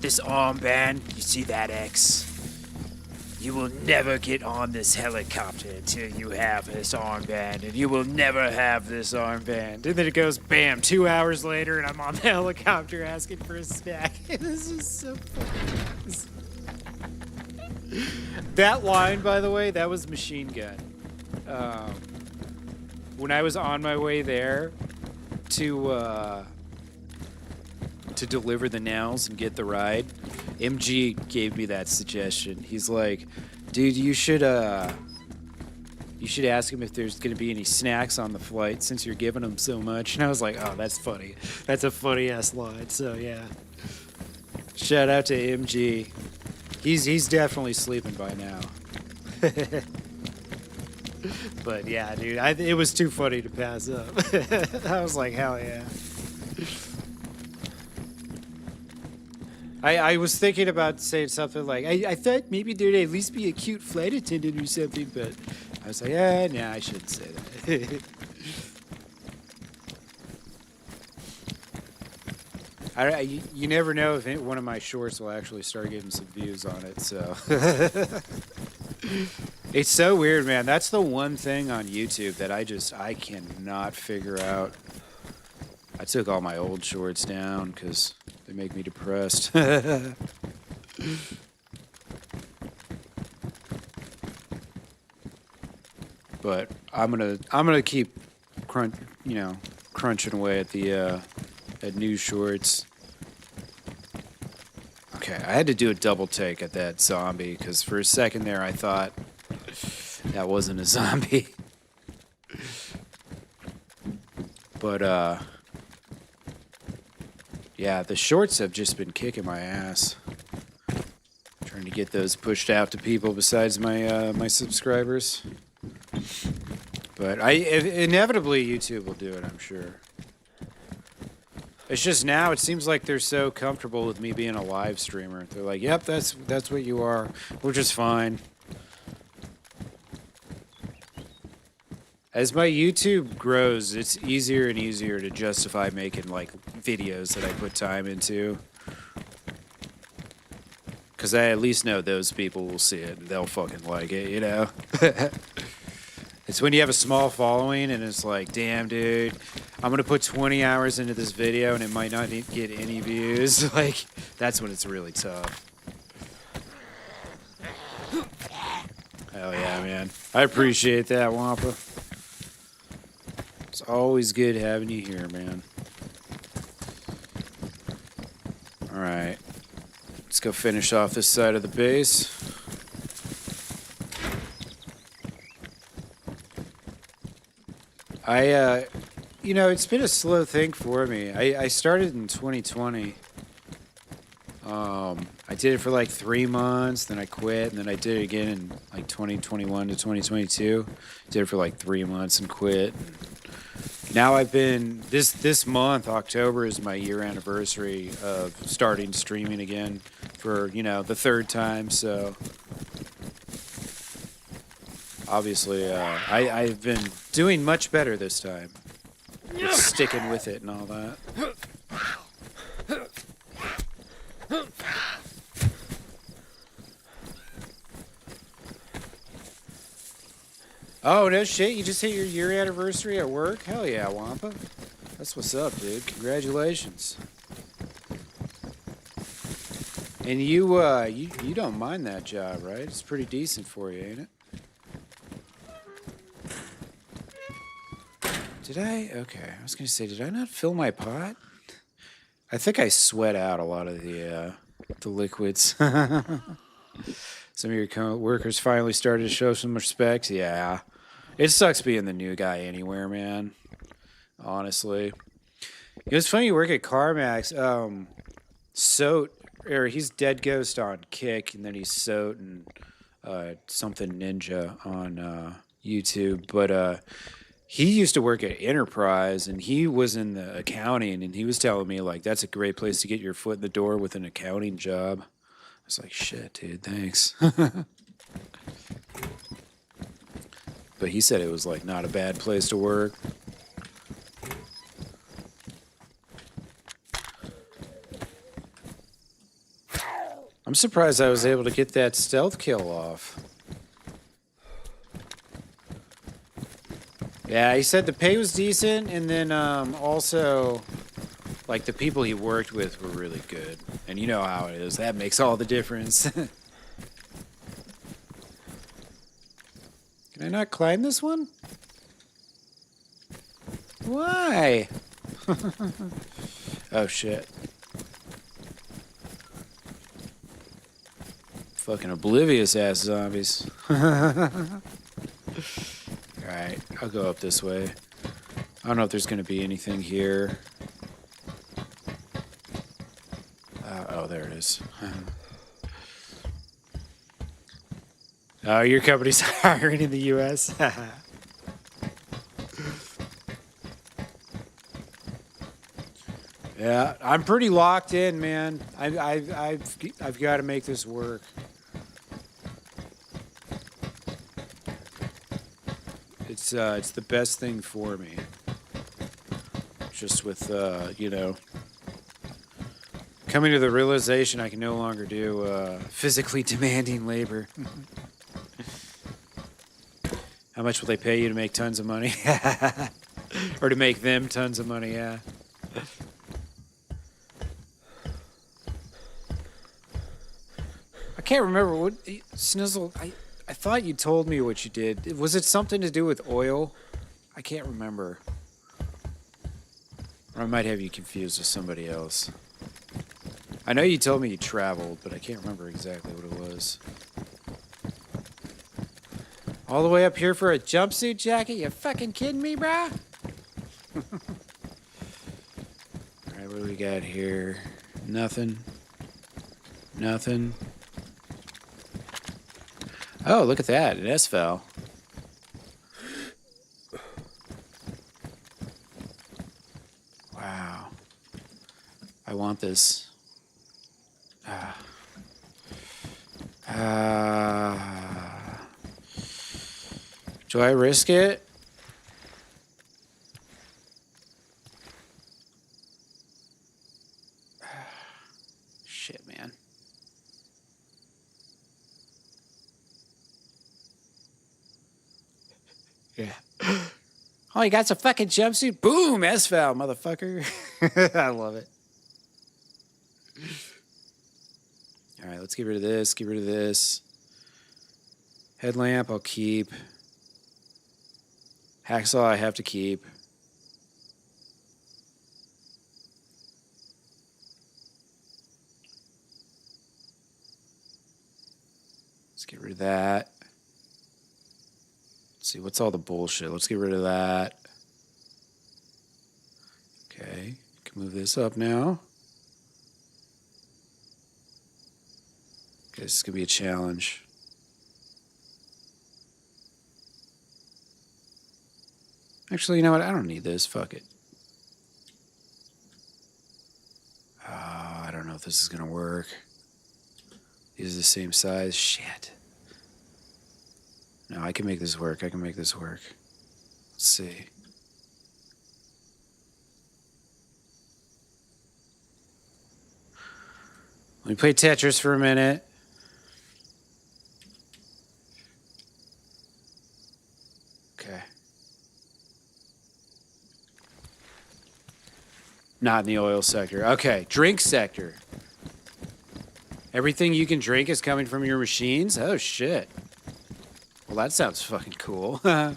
armband, you see that X? You will never get on this helicopter until you have this armband, and you will never have this armband. And then it goes, bam, 2 hours later, and I'm on the helicopter asking for a snack. This is so funny. That line, by the way, that was Machine Gun. When I was on my way there to deliver the nails and get the ride, MG gave me that suggestion. He's like, dude, you should ask him if there's gonna be any snacks on the flight since you're giving him so much. And I was like, oh, that's funny. That's a funny ass line. So yeah, shout out to MG. He's definitely sleeping by now. But yeah, dude, it was too funny to pass up. I was like, hell yeah. I was thinking about saying something like, I thought maybe there'd at least be a cute flight attendant or something, but I was like, nah, I shouldn't say that. You never know if one of my shorts will actually start getting some views on it, so. It's so weird, man. That's the one thing on YouTube that I cannot figure out. I took all my old shorts down because they make me depressed. But I'm gonna keep crunching away at the at new shorts. Okay, I had to do a double take at that zombie because for a second there I thought that wasn't a zombie. But yeah, the shorts have just been kicking my ass. Trying to get those pushed out to people besides my my subscribers. But inevitably YouTube will do it, I'm sure. It's just now it seems like they're so comfortable with me being a live streamer. They're like, "Yep, that's what you are," which is fine. As my YouTube grows, it's easier and easier to justify making like videos that I put time into. Because I at least know those people will see it and they'll fucking like it, you know? It's when you have a small following and it's like, damn, dude, I'm going to put 20 hours into this video and it might not get any views. Like, that's when it's really tough. Hell yeah, man. I appreciate that, Wampa. It's always good having you here, man. Alright. Let's go finish off this side of the base. You know, it's been a slow thing for me. I started in 2020. I did it for like 3 months, then I quit, and then I did it again in like 2021 to 2022. Did it for like 3 months and quit. Now I've been, this month, October, is my year anniversary of starting streaming again for, you know, the 3rd time, so obviously I've been doing much better this time. Just sticking with it and all that. Oh, no shit, you just hit your year anniversary at work? Hell yeah, Wampa. That's what's up, dude. Congratulations. And you don't mind that job, right? It's pretty decent for you, ain't it? Did I? Okay, I was gonna say, did I not fill my pot? I think I sweat out a lot of the liquids. Some of your co-workers finally started to show some respect. Yeah. It sucks being the new guy anywhere, man. Honestly. It was funny you work at CarMax. Soat, or he's Dead Ghost on Kick, and then he's Soat and something Ninja on YouTube. But he used to work at Enterprise, and he was in the accounting, and he was telling me, like, that's a great place to get your foot in the door with an accounting job. I was like, shit, dude, thanks. But he said it was, like, not a bad place to work. I'm surprised I was able to get that stealth kill off. Yeah, he said the pay was decent, and then also, like, the people he worked with were really good. And you know how it is. That makes all the difference. Can I not climb this one? Why? Oh, shit. Fucking oblivious-ass zombies. Alright, I'll go up this way. I don't know if there's going to be anything here. Oh, there it is. Oh, your company's hiring in the U.S.? Yeah, I'm pretty locked in, man. I've got to make this work. It's the best thing for me. Just with you know, coming to the realization I can no longer do physically demanding labor. How much will they pay you to make tons of money? Or to make them tons of money, yeah. I can't remember what Snizzle. I thought you told me what you did. Was it something to do with oil? I can't remember. Or I might have you confused with somebody else. I know you told me you traveled, but I can't remember exactly what it was. All the way up here for a jumpsuit jacket? You fucking kidding me, brah? Alright, what do we got here? Nothing. Nothing. Oh, look at that. An S-Val. Wow. I want this. Do I risk it? Shit, man. Yeah. Oh, you got some fucking jumpsuit? Boom! S-Val, motherfucker. I love it. All right, let's get rid of this. Get rid of this. Headlamp, I'll keep. Hacksaw, I have to keep. Let's get rid of that. Let's see, what's all the bullshit? Let's get rid of that. Okay, can move this up now. Okay, this is gonna be a challenge. Actually, you know what? I don't need this. Fuck it. I don't know if this is gonna work. These are the same size. Shit. No, I can make this work. I can make this work. Let's see. Let me play Tetris for a minute. Okay. Not in the oil sector. Okay, drink sector. Everything you can drink is coming from your machines? Oh, shit. Well, that sounds fucking cool. Oh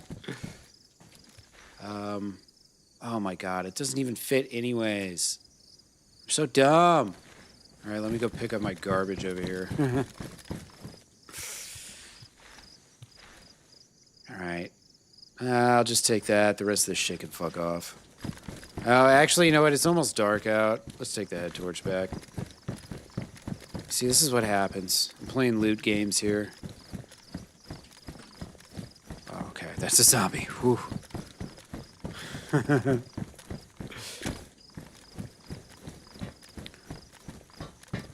my god, it doesn't even fit anyways. I'm so dumb. All right, let me go pick up my garbage over here. All right. I'll just take that. The rest of this shit can fuck off. Oh, actually, you know what? It's almost dark out. Let's take the head torch back. See, this is what happens. I'm playing loot games here. Oh, okay, that's a zombie. Whew.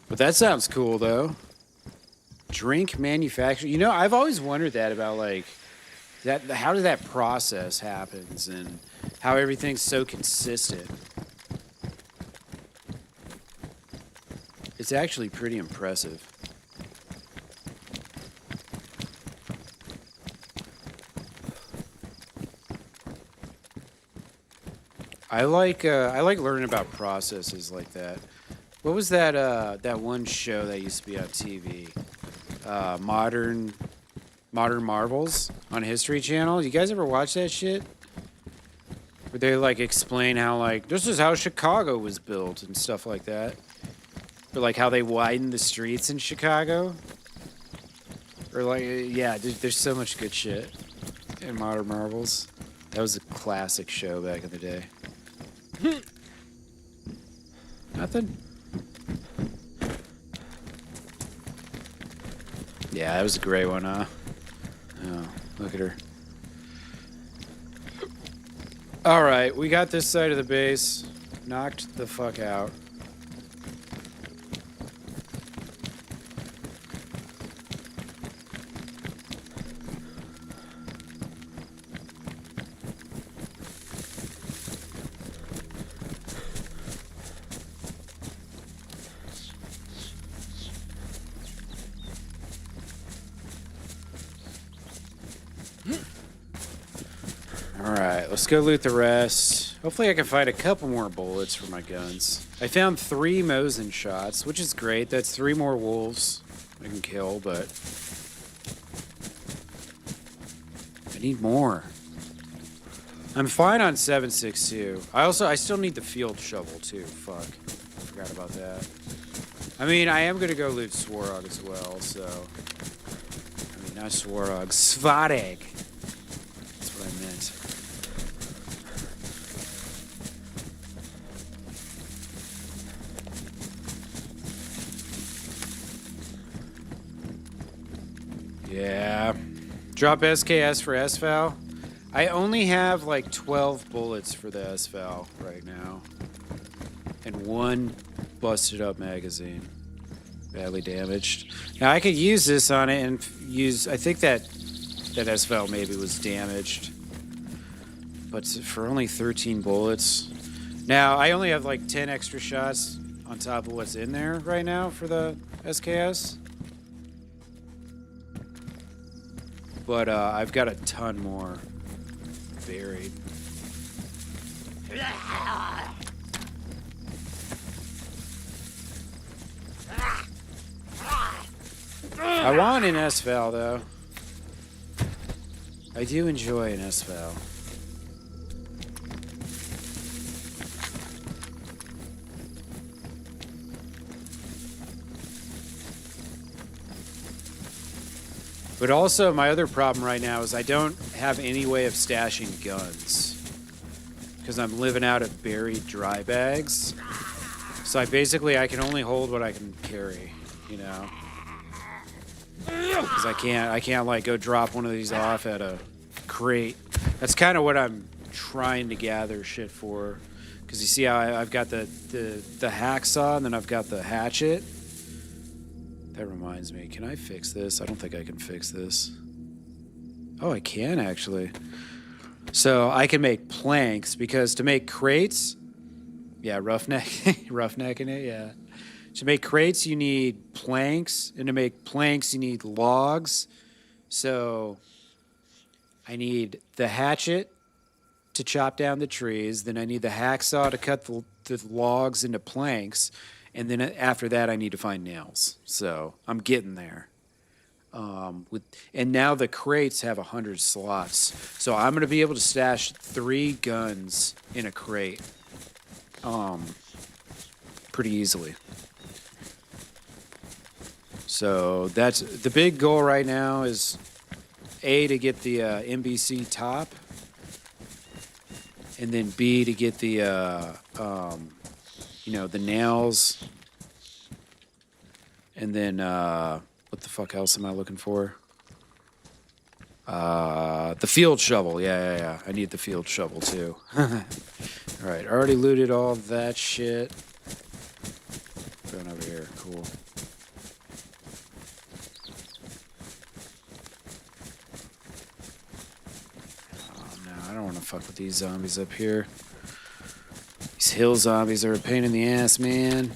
But that sounds cool, though. Drink manufacture. You know, I've always wondered that about, like, that. How did that process happens and how everything's so consistent. It's actually pretty impressive. I like learning about processes like that. What was that that one show that used to be on TV? Modern Marvels on History Channel. You guys ever watch that shit? Where they like explain how like this is how Chicago was built and stuff like that. Or like how they widened the streets in Chicago. Or like yeah, there's so much good shit in Modern Marvels. That was a classic show back in the day. Nothing? Yeah, that was a great one, huh? Oh, look at her. Alright, we got this side of the base. Knocked the fuck out. Alright, let's go loot the rest. Hopefully I can find a couple more bullets for my guns. I found 3 Mosin shots, which is great. That's 3 more wolves I can kill, but I need more. I'm fine on 7.62. I still need the field shovel too. Fuck. I forgot about that. I mean, I am gonna go loot Swarog as well, so... I mean, not Swarog, Svarog! That's what I meant. Yeah. Drop SKS for SVAL. I only have like 12 bullets for the SVAL right now. And one busted up magazine. Badly damaged. Now I could use this on it and use... I think that SVAL maybe was damaged. But for only 13 bullets. Now I only have like 10 extra shots on top of what's in there right now for the SKS. But I've got a ton more buried. I want an SVAL though. I do enjoy an SVAL. But also, my other problem right now is I don't have any way of stashing guns. Because I'm living out of buried dry bags. So I can only hold what I can carry, you know? Because I can't like go drop one of these off at a crate. That's kind of what I'm trying to gather shit for. Because you see how I've got the hacksaw and then I've got the hatchet. That reminds me, can I fix this? I don't think I can fix this. Oh, I can actually. So I can make planks because to make crates, yeah, roughnecking it, yeah. To make crates, you need planks, and to make planks, you need logs. So I need the hatchet to chop down the trees. Then I need the hacksaw to cut the logs into planks. And then after that, I need to find nails. So I'm getting there. And now the crates have 100 slots. So I'm going to be able to stash 3 guns in a crate pretty easily. So that's the big goal right now is A, to get the NBC top. And then B, to get the... you know, the nails, and then, what the fuck else am I looking for? The field shovel, yeah. I need the field shovel, too. Alright, already looted all that shit. Going over here, cool. Oh, no, I don't want to fuck with these zombies up here. These hill zombies are a pain in the ass, man.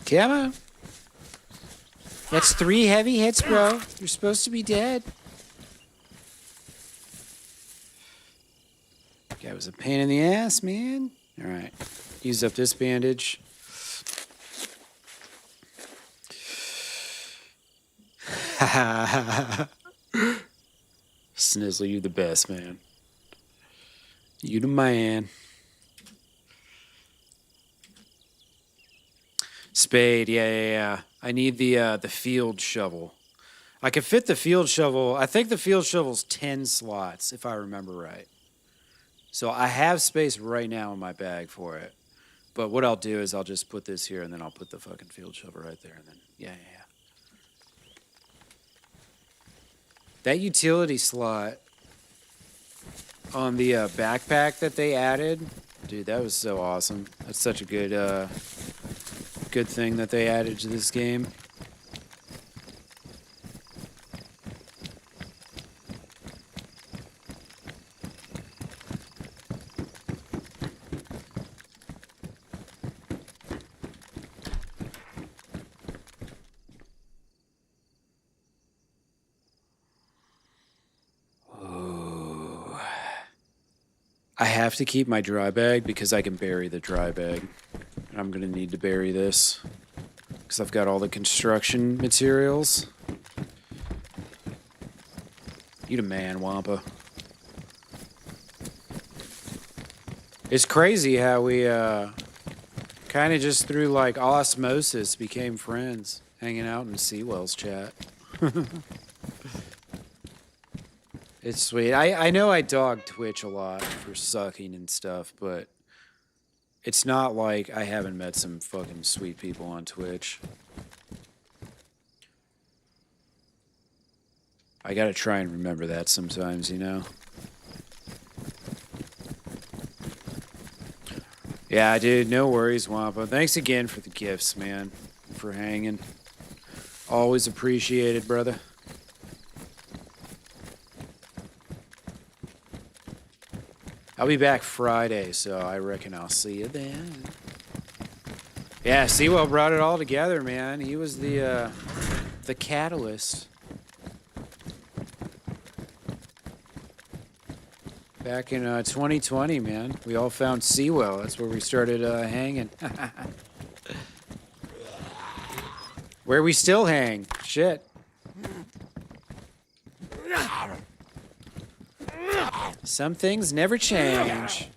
Come on. That's 3 heavy hits, bro. You're supposed to be dead. Guy was a pain in the ass, man. All right. Use up this bandage. Snizzle, you the best, man. You the man. Spade, yeah. I need the field shovel. I could fit the field shovel. I think the field shovel's 10 slots, if I remember right. So I have space right now in my bag for it. But what I'll do is I'll just put this here, and then I'll put the fucking field shovel right there, and then, yeah. That utility slot on the backpack that they added, dude, that was so awesome. That's such a good thing that they added to this game. I have to keep my dry bag because I can bury the dry bag. I'm gonna need to bury this because I've got all the construction materials. You the man, Wampa. It's crazy how we kind of just through like osmosis became friends, hanging out in Seawell's chat. It's sweet. I know I dog Twitch a lot for sucking and stuff, but it's not like I haven't met some fucking sweet people on Twitch. I gotta try and remember that sometimes, you know? Yeah, dude, no worries, Wampa. Thanks again for the gifts, man. For hanging. Always appreciated, brother. I'll be back Friday, so I reckon I'll see you then. Yeah, Sewell brought it all together, man. He was the catalyst. Back in 2020, man. We all found Sewell. That's where we started hanging. Where we still hang. Shit. Some things never change.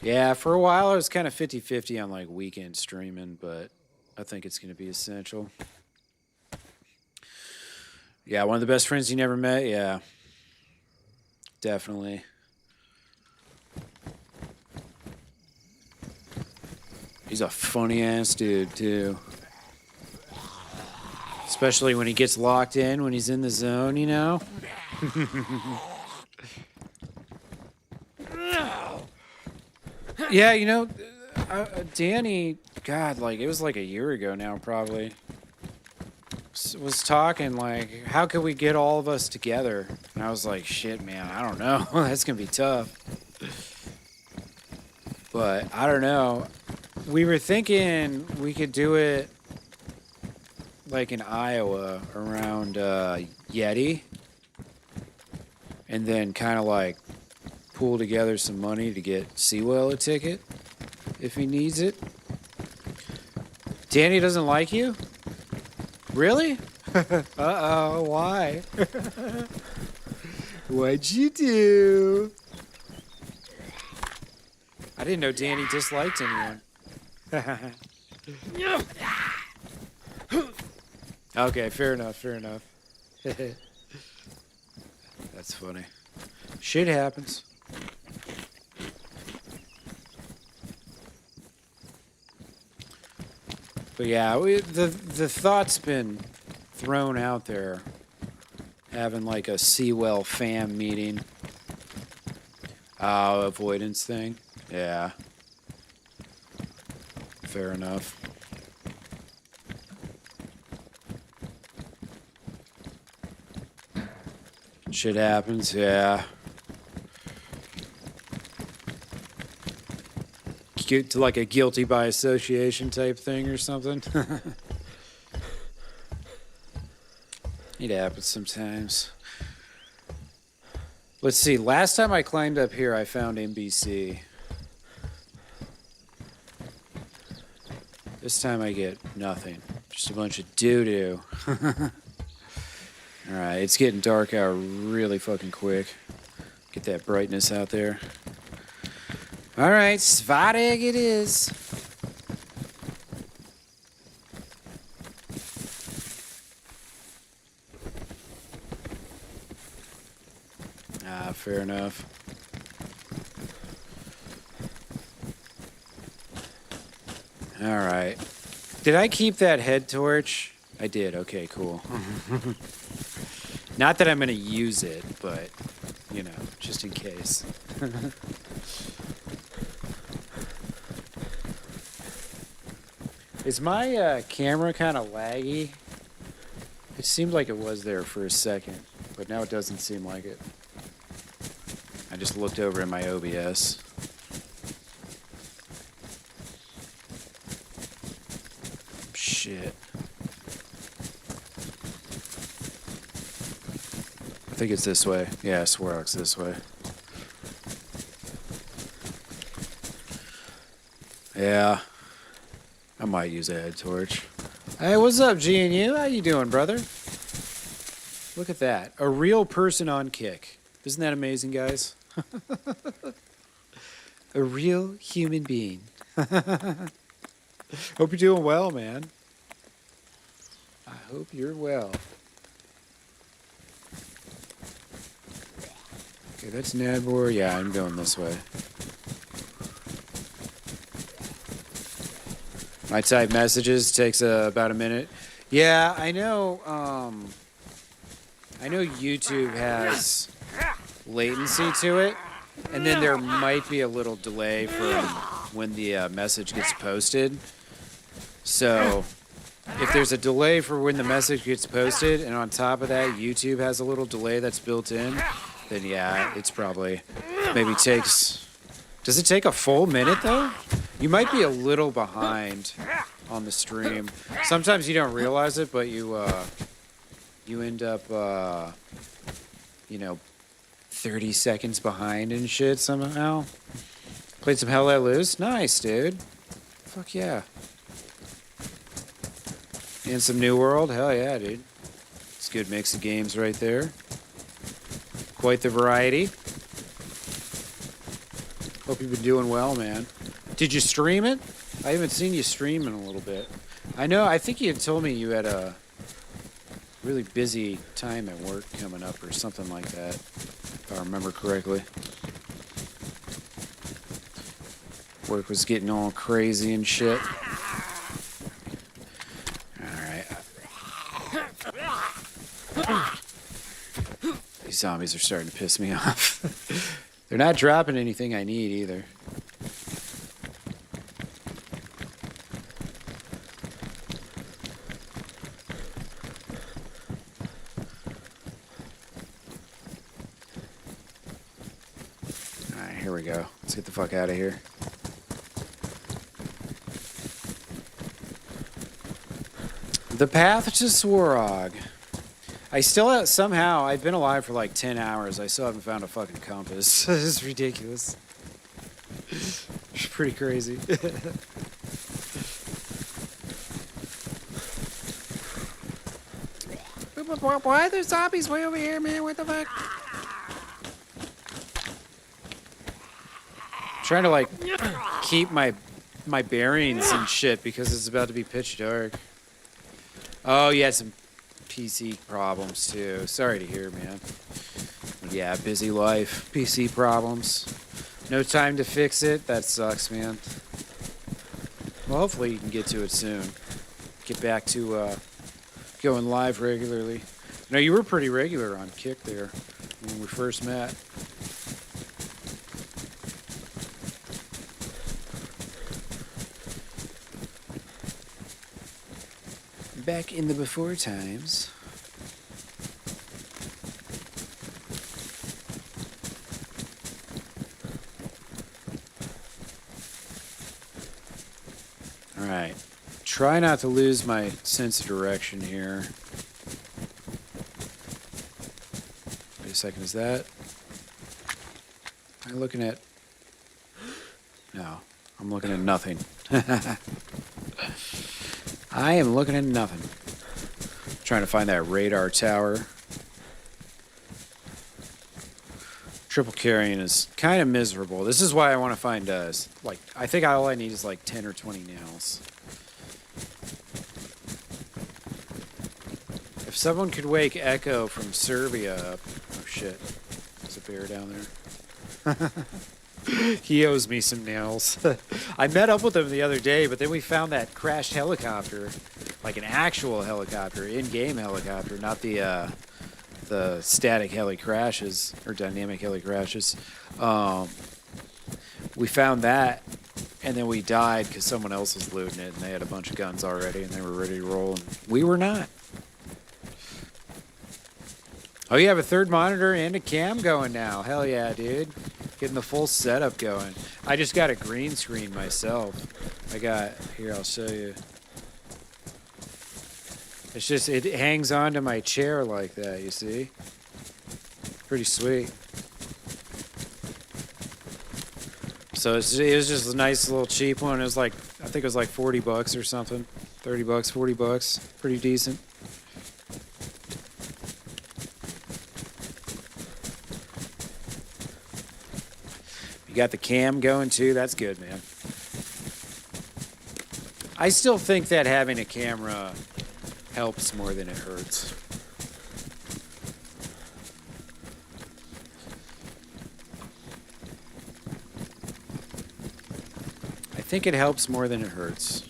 Yeah, for a while I was kind of 50-50 on like weekend streaming, but I think it's going to be essential. Yeah, one of the best friends you never met? Yeah. Definitely. He's a funny ass dude, too. Especially when he gets locked in, when he's in the zone, you know? Yeah, you know, Danny, God, like, it was like a year ago now, probably, was talking, like, how could we get all of us together? And I was like, shit, man, I don't know. That's going to be tough. But, I don't know. We were thinking we could do it like in Iowa around Yeti, and then kind of like pool together some money to get Sewell a ticket if he needs it. Danny doesn't like you? Really? Uh-oh, why? What'd you do? I didn't know Danny disliked anyone. Okay, fair enough, fair enough. That's funny. Shit happens. But yeah, the thought's been thrown out there, having like a Sewell fam meeting. Avoidance thing. Yeah. Fair enough. Shit happens, yeah. To like a guilty by association type thing or something. It happens sometimes. Let's see, last time I climbed up here, I found NBC. This time I get nothing. Just a bunch of doo-doo. Alright, it's getting dark out really fucking quick. Get that brightness out there. Alright, Svareg it is. Fair enough. Alright. Did I keep that head torch? I did, okay, cool. Not that I'm gonna use it, but, you know, just in case. Is my camera kind of laggy? It seemed like it was there for a second, but now it doesn't seem like it. I just looked over at my OBS. Shit. I think it's this way. Yeah, I swear it's this way. Yeah. I might use a head torch. Hey, what's up, G&U? How you doing, brother? Look at that. A real person on Kick. Isn't that amazing, guys? A real human being. Hope you're doing well, man. I hope you're well. Okay, that's Nadbor. Yeah, I'm going this way. I type messages. Takes about a minute. Yeah, I know. I know YouTube has latency to it, and then there might be a little delay from when the message gets posted. So, if there's a delay for when the message gets posted, and on top of that, YouTube has a little delay that's built in, then yeah, it's probably maybe takes. Does it take a full minute though? You might be a little behind on the stream. Sometimes you don't realize it, but you end up, 30 seconds behind and shit somehow. Played some Hell Let Loose. Nice, dude. Fuck yeah. And some New World. Hell yeah, dude. It's a good mix of games right there. Quite the variety. Hope you've been doing well, man. Did you stream it? I haven't seen you stream in a little bit. I think you had told me you had a really busy time at work coming up or something like that, if I remember correctly. Work was getting all crazy and shit. Alright. These zombies are starting to piss me off. They're not dropping anything I need either. Alright, here we go. Let's get the fuck out of here. The path to Swarog. I still have, somehow, I've been alive for like 10 hours. I still haven't found a fucking compass. This is ridiculous. It's pretty crazy. Why are there zombies way over here, man? What the fuck? I'm trying to like keep my bearings and shit because it's about to be pitch dark. Oh, you had some PC problems too. Sorry to hear, man. Yeah, busy life. PC problems. No time to fix it. That sucks, man. Well, hopefully you can get to it soon. Get back to going live regularly. No, you were pretty regular on Kick there when we first met. Back in the before times. Alright. Try not to lose my sense of direction here. Wait a second, is that? Am I looking at... No, I'm looking at nothing. I am looking at nothing. Trying to find that radar tower. Triple carrying is kind of miserable. This is why I want to find, like, I think all I need is like 10 or 20 nails. If someone could wake Echo from Serbia up. Oh shit. There's a bear down there. He owes me some nails. I met up with him the other day, but then we found that crashed helicopter, like an actual helicopter, in-game helicopter, not the static heli crashes or dynamic heli crashes. We found that, and then we died because someone else was looting it, and they had a bunch of guns already, and they were ready to roll, and we were not. Oh, you have a third monitor and a cam going now. Hell yeah, dude. Getting the full setup going. I just got a green screen myself. Here, I'll show you. It's just, it hangs onto my chair like that, you see? Pretty sweet. So it was just a nice little cheap one. It was like, I think it was like 40 bucks or something. 30 bucks, 40 bucks. Pretty decent. You got the cam going too. That's good, man. I still think that having a camera helps more than it hurts. I think it helps more than it hurts.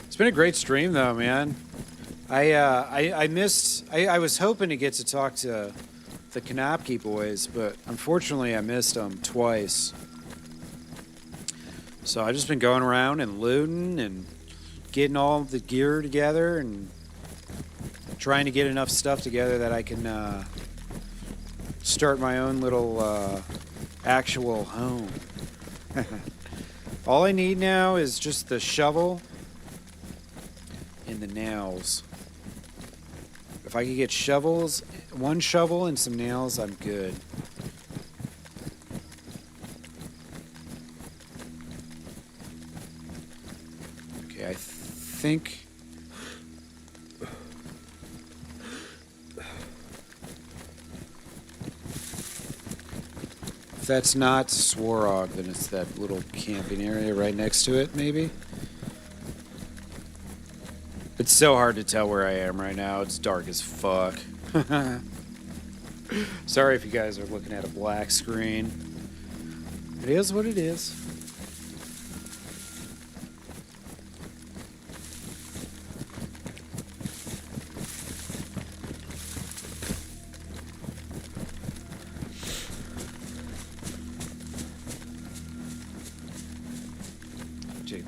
It's been a great stream though, man. I was hoping to get to talk to the Kanapke boys, but unfortunately I missed them twice. So I've just been going around and looting and getting all the gear together and trying to get enough stuff together that I can start my own little actual home. All I need now is just the shovel and the nails. If I could get shovels, one shovel and some nails, I'm good. Okay, I think... If that's not Swarog, then it's that little camping area right next to it, maybe? It's so hard to tell where I am right now. It's dark as fuck. Sorry if you guys are looking at a black screen. It is what it is.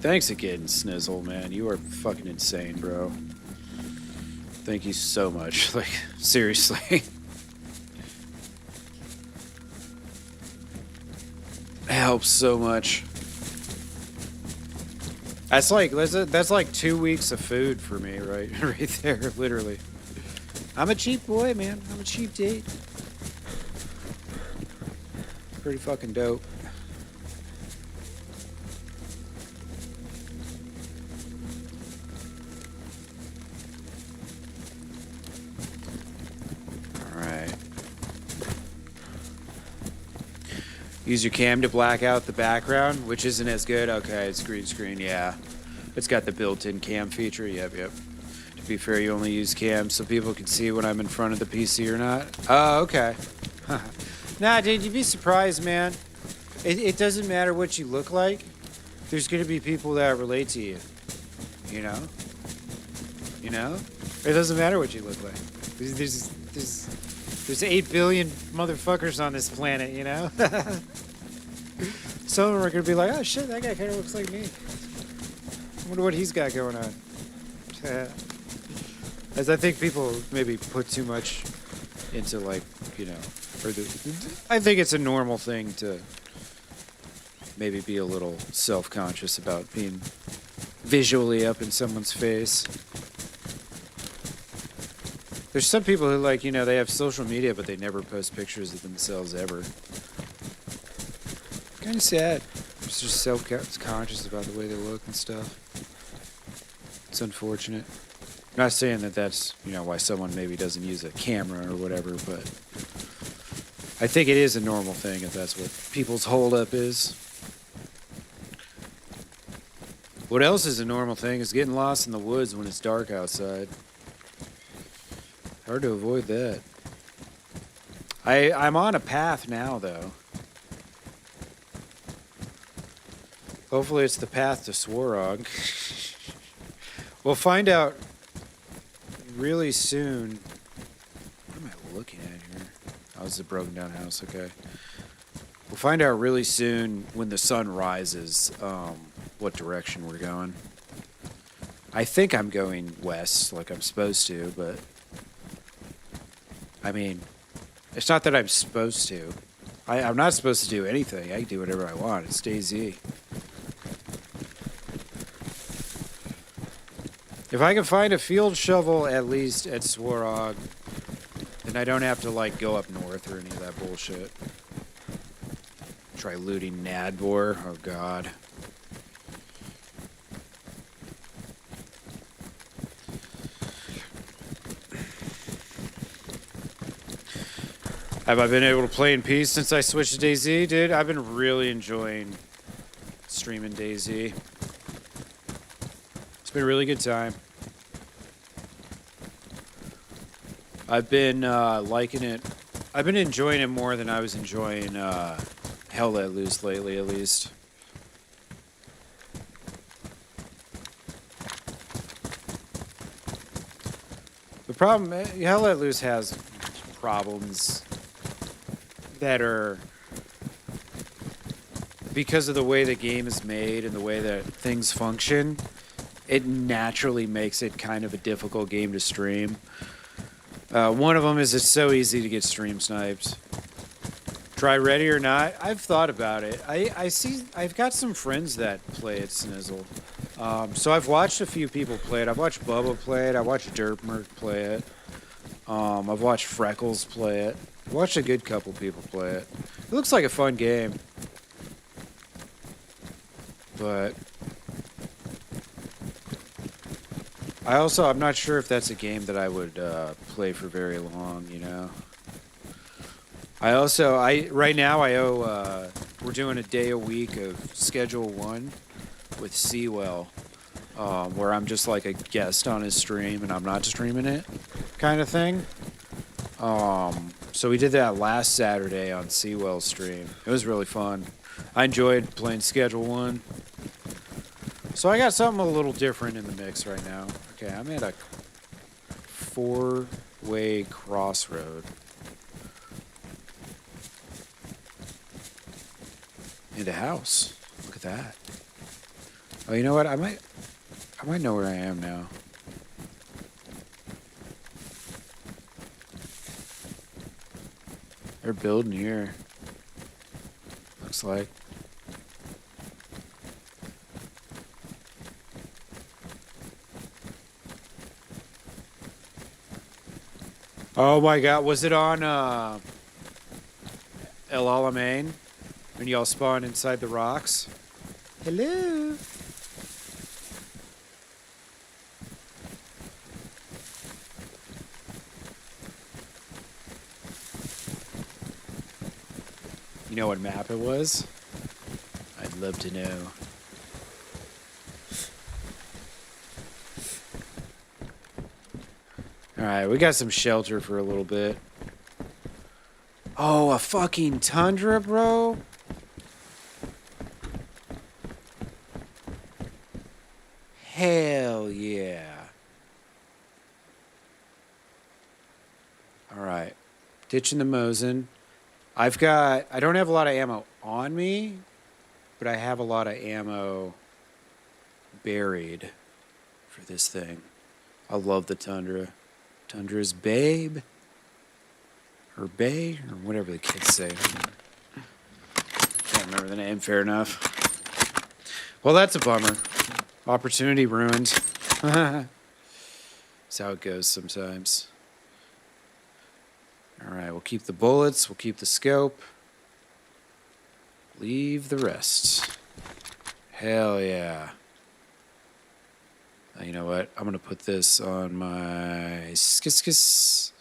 Thanks again, Snizzle, man. You are fucking insane, bro. Thank you so much. Like, seriously. It helps so much. That's like 2 weeks of food for me, right? Right there, literally. I'm a cheap boy, man. I'm a cheap date. Pretty fucking dope. Use your cam to black out the background, which isn't as good. Okay, it's green screen, yeah. It's got the built-in cam feature, yep. To be fair, you only use cam so people can see when I'm in front of the PC or not. Oh, okay. Nah, dude, you'd be surprised, man. It doesn't matter what you look like. There's gonna be people that relate to you. You know? You know? It doesn't matter what you look like. There's 8 billion motherfuckers on this planet, you know? Some of them are going to be like, oh shit, that guy kind of looks like me. I wonder what he's got going on. As I think people maybe put too much into, like, you know, I think it's a normal thing to maybe be a little self-conscious about being visually up in someone's face. There's some people who, like, you know, they have social media, but they never post pictures of themselves ever. Kind of sad. It's just self-conscious about the way they look and stuff. It's unfortunate. I'm not saying that that's, you know, why someone maybe doesn't use a camera or whatever, but I think it is a normal thing if that's what people's holdup is. What else is a normal thing is getting lost in the woods when it's dark outside. Hard to avoid that. I'm on a path now, though. Hopefully it's the path to Swarog. We'll find out really soon. What am I looking at here? Oh, it's a broken down house, okay. We'll find out really soon when the sun rises what direction we're going. I think I'm going west like I'm supposed to, but I mean, it's not that I'm supposed to. I'm not supposed to do anything. I can do whatever I want. It's DayZ. If I can find a field shovel at least at Swarog, then I don't have to like go up north or any of that bullshit. Try looting Nadbor. Oh god. Have I been able to play in peace since I switched to DayZ? Dude, I've been really enjoying streaming DayZ. It's been a really good time. I've been liking it. I've been enjoying it more than I was enjoying Hell Let Loose lately, at least. The problem, Hell Let Loose has problems that are because of the way the game is made and the way that things function. It naturally makes it kind of a difficult game to stream. One of them is it's so easy to get stream sniped. Try Ready or Not. I've thought about it. I've got some friends that play it, Snizzle. So I've watched a few people play it. I've watched Bubba play it. I watched Derpmerk play it. I've watched Freckles play it. I've watched a good couple people play it. It looks like a fun game. But I'm not sure if that's a game that I would play for very long, you know. Right now we're doing a day a week of Schedule 1 with Seawell, where I'm just like a guest on his stream and I'm not streaming it kind of thing. So we did that last Saturday on Seawell's stream. It was really fun. I enjoyed playing Schedule 1. So I got something a little different in the mix right now. Okay, I'm at a 4-way crossroad. In a house. Look at that. Oh, you know what? I might know where I am now. They're building here. Looks like. Oh my god, was it on El Alamein? When y'all spawn inside the rocks? Hello? You know what map it was? I'd love to know. Alright, we got some shelter for a little bit. Oh, a fucking tundra, bro? Hell yeah. Alright. Ditching the Mosin. I don't have a lot of ammo on me, but I have a lot of ammo buried for this thing. I love the Tundra. Tundra's babe. Or bae, or whatever the kids say. Can't remember the name, fair enough. Well, that's a bummer. Opportunity ruined. That's how it goes sometimes. Alright, we'll keep the bullets, we'll keep the scope. Leave the rest. Hell yeah. Now, you know what? I'm going to put this on my skis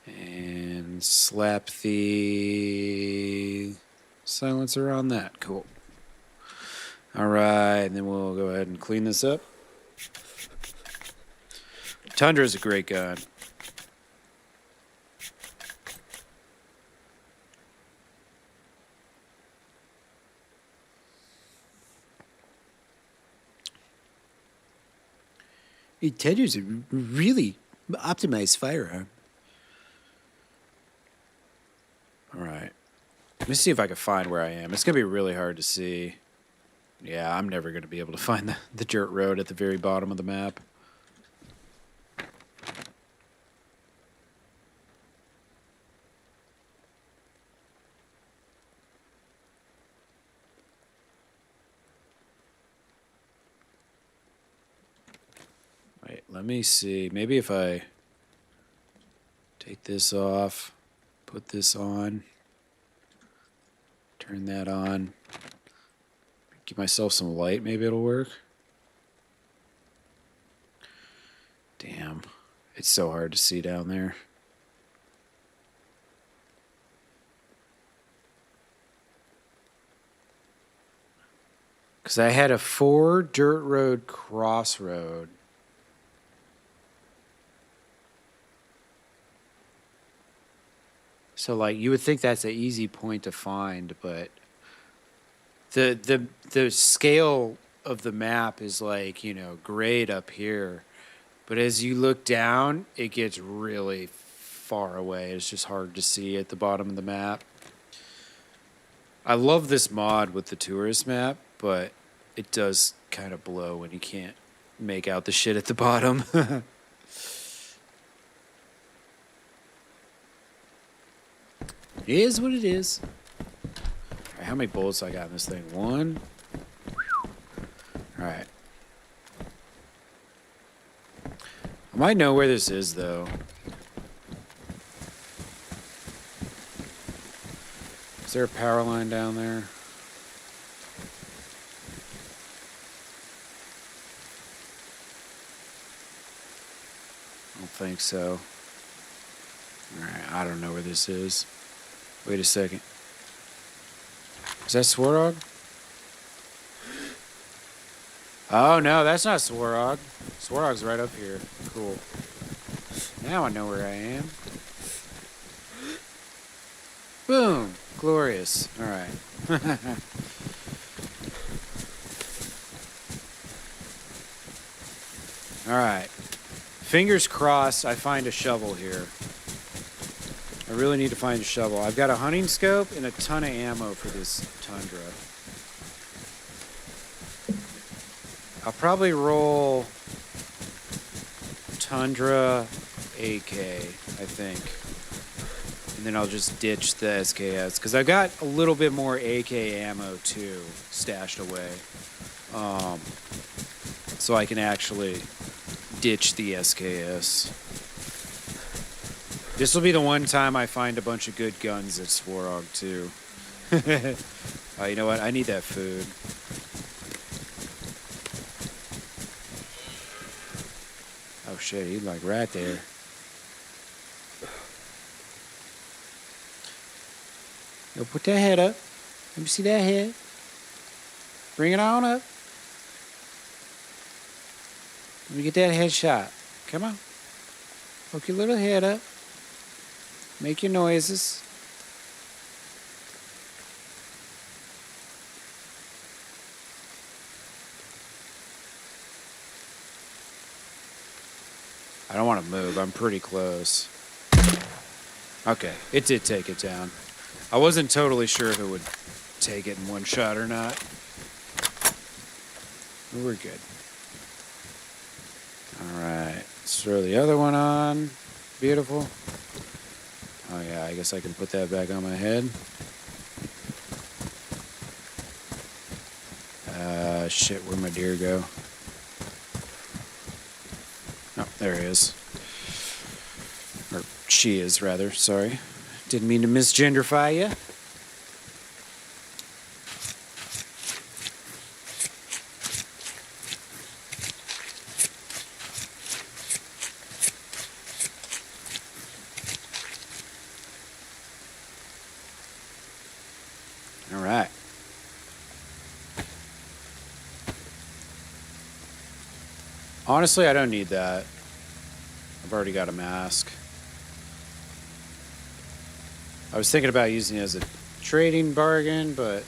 and slap the silencer on that. Cool. Alright, and then we'll go ahead and clean this up. Tundra is a great gun. Tundra's a really optimized firearm. Alright. Let me see if I can find where I am. It's going to be really hard to see. Yeah, I'm never going to be able to find the dirt road at the very bottom of the map. let me see. Maybe if I take this off, put this on, turn that on, give myself some light, maybe it'll work. Damn, it's so hard to see down there. Because I had a 4 dirt road crossroad. So, like, you would think that's an easy point to find, but the scale of the map is like, you know, great up here. But as you look down, it gets really far away. It's just hard to see at the bottom of the map. I love this mod with the tourist map, but it does kind of blow when you can't make out the shit at the bottom. It is what it is. All right, how many bullets I got in this thing? 1. All right. I might know where this is, though. Is there a power line down there? I don't think so. Alright, I don't know where this is. Wait a second. Is that Swarog? Oh no, that's not Swarog. Swarog's right up here. Cool. Now I know where I am. Boom! Glorious. Alright. Alright. Fingers crossed I find a shovel here. I really need to find a shovel. I've got a hunting scope and a ton of ammo for this tundra. I'll probably roll Tundra AK, I think. And then I'll just ditch the SKS. Because I've got a little bit more AK ammo, too, stashed away. So I can actually ditch the SKS. This will be the one time I find a bunch of good guns at Swarog, too. You know what? I need that food. Oh shit, he's like right there. Yo, put that head up. Let me see that head. Bring it on up. Let me get that headshot. Come on. Poke your little head up. Make your noises. I don't want to move. I'm pretty close. Okay, it did take it down. I wasn't totally sure if it would take it in one shot or not. But we're good. Alright, let's throw the other one on. Beautiful. Oh yeah, I guess I can put that back on my head. Shit, where'd my deer go? Oh, there he is. Or she is, rather, sorry. Didn't mean to misgenderfy you. All right. Honestly, I don't need that. I've already got a mask. I was thinking about using it as a trading bargain, but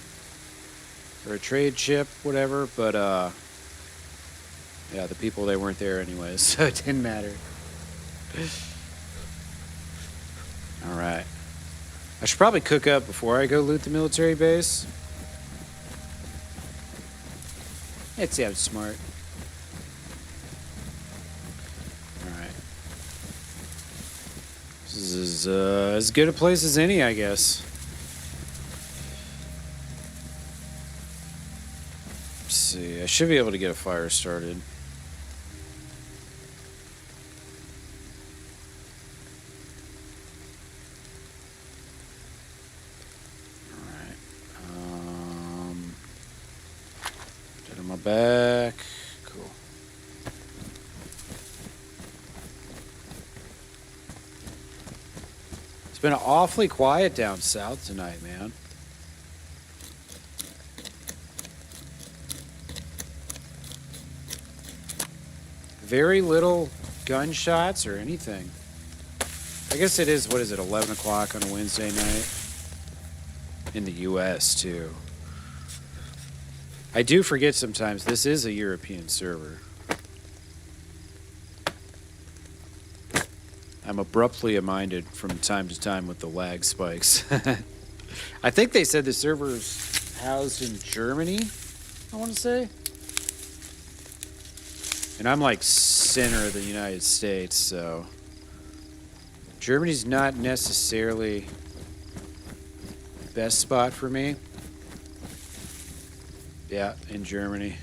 or a trade chip, whatever, but yeah, the people, they weren't there anyways, so it didn't matter. All right. I should probably cook up before I go loot the military base. It sounds smart. Alright. This is as good a place as any, I guess. Let's see. I should be able to get a fire started. Ammo back. Cool. It's been awfully quiet down south tonight, man. Very little gunshots or anything. I guess it is, what is it, 11 o'clock on a Wednesday night? In the US, too. I do forget sometimes this is a European server. I'm abruptly minded from time to time with the lag spikes. I think they said the server's housed in Germany, I want to say. And I'm like center of the United States, so Germany's not necessarily the best spot for me. Yeah, in Germany.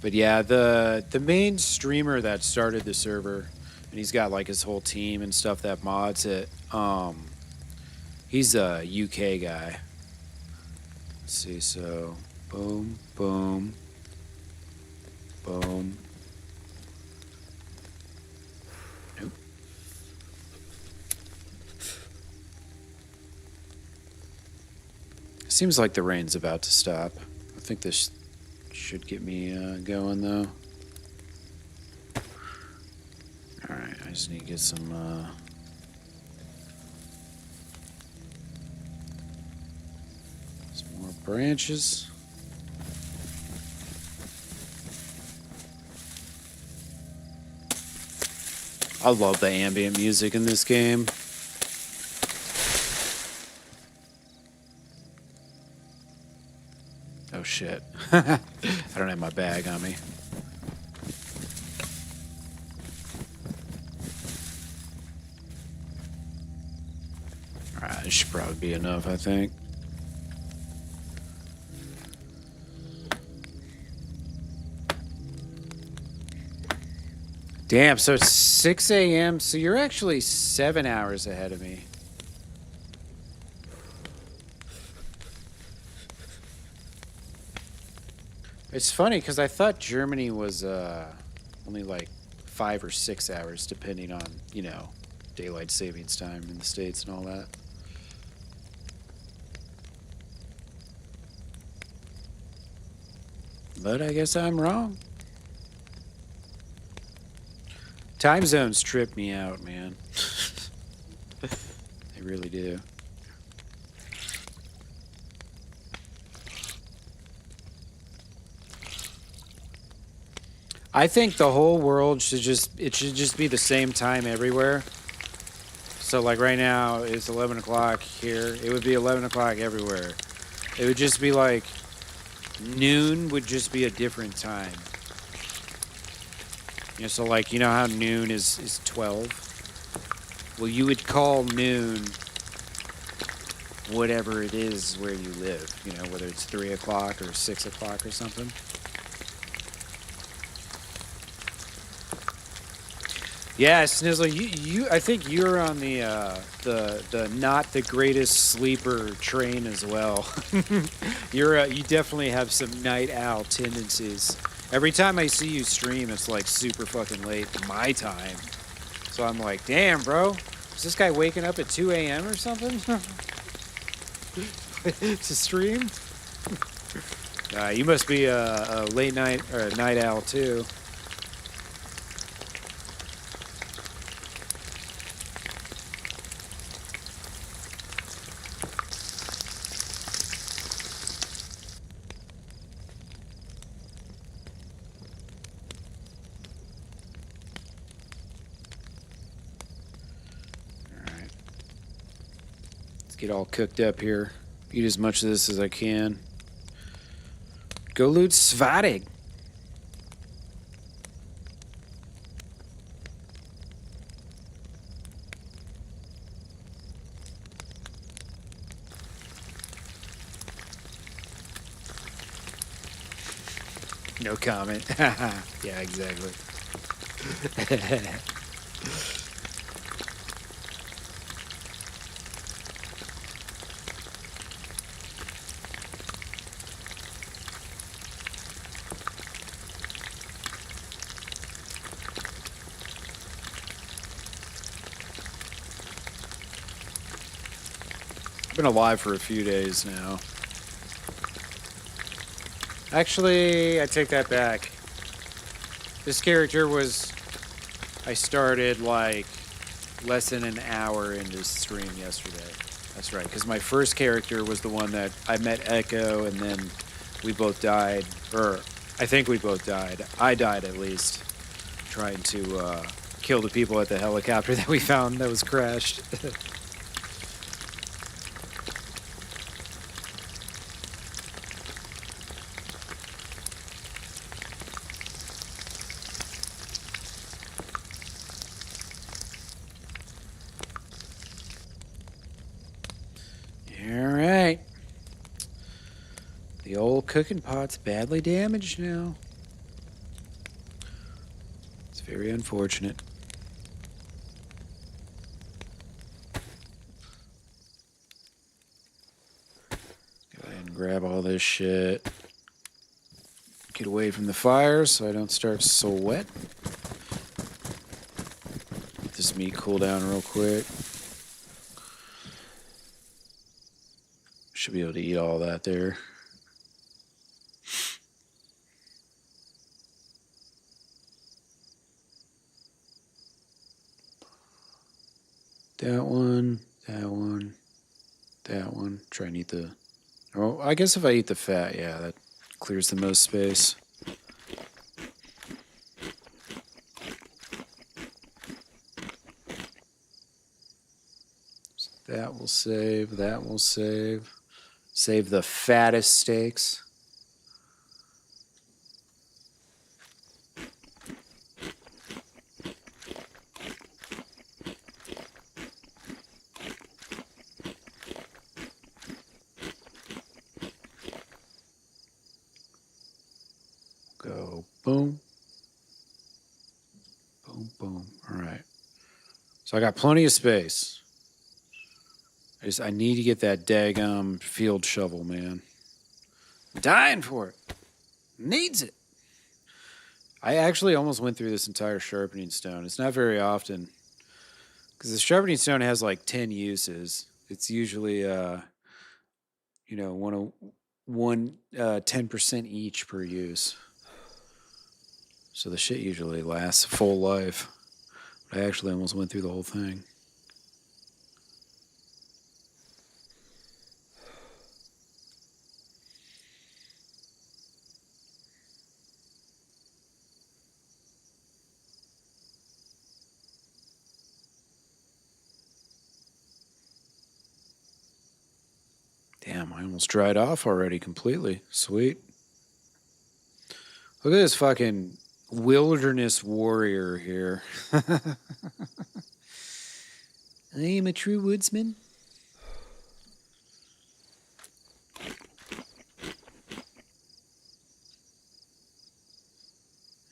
But yeah, the main streamer that started the server, and he's got like his whole team and stuff that mods it. He's a UK guy. Let's see, so boom, boom, boom. Nope. Seems like the rain's about to stop. I think this should get me going though. Alright, I just need to get some more branches. I love the ambient music in this game. Oh shit. I don't have my bag on me. Alright, this should probably be enough, I think. Damn, so it's 6 a.m., so you're actually 7 hours ahead of me. It's funny, because I thought Germany was only like 5 or 6 hours, depending on, you know, daylight savings time in the States and all that. But I guess I'm wrong. Time zones trip me out, man. They really do. I think the whole world should just be the same time everywhere. So like right now it's 11 o'clock here. It would be 11 o'clock everywhere. It would just be like noon would just be a different time. You know, so like, you know how noon is 12? Well, you would call noon whatever it is where you live, you know, whether it's 3 o'clock or 6 o'clock or something. Yeah, Snizzle, you I think you're on the not the greatest sleeper train as well. You definitely have some night owl tendencies. Every time I see you stream, it's like super fucking late my time. So I'm like, damn, bro, is this guy waking up at 2 a.m. or something to stream? You must be a late night or a night owl too. Get all cooked up here. Eat as much of this as I can. Go loot Svartig. No comment. Yeah, exactly. Been alive for a few days now. Actually, I take that back. This character was... I started, like, less than an hour into the stream yesterday. That's right, because my first character was the one that I met Echo, and then we both died. Or, I think we both died. I died, at least, trying to kill the people at the helicopter that we found that was crashed. Alright. The old cooking pot's badly damaged now. It's very unfortunate. Go ahead and grab all this shit. Get away from the fire so I don't start sweat. Let this meat cool down real quick. Should be able to eat all that there. That one, that one, that one. Try and eat the... Oh, I guess if I eat the fat, yeah, that clears the most space. So that will save, that will save. Save the fattest steaks. Go boom. Boom, boom. All right. So I got plenty of space. I need to get that daggum field shovel, man. I'm dying for it. Needs it. I actually almost went through this entire sharpening stone. It's not very often. Because the sharpening stone has like 10 uses. It's usually, 10% each per use. So the shit usually lasts a full life. But I actually almost went through the whole thing. Damn, I almost dried off already completely. Sweet. Look at this fucking wilderness warrior here. I am a true woodsman.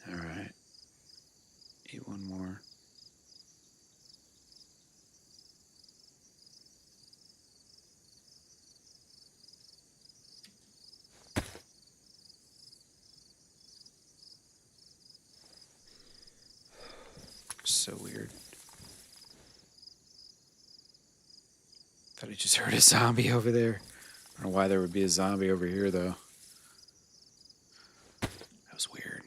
All right. Eat one more. So weird. Thought I just heard a zombie over there. I don't know why there would be a zombie over here, though. That was weird.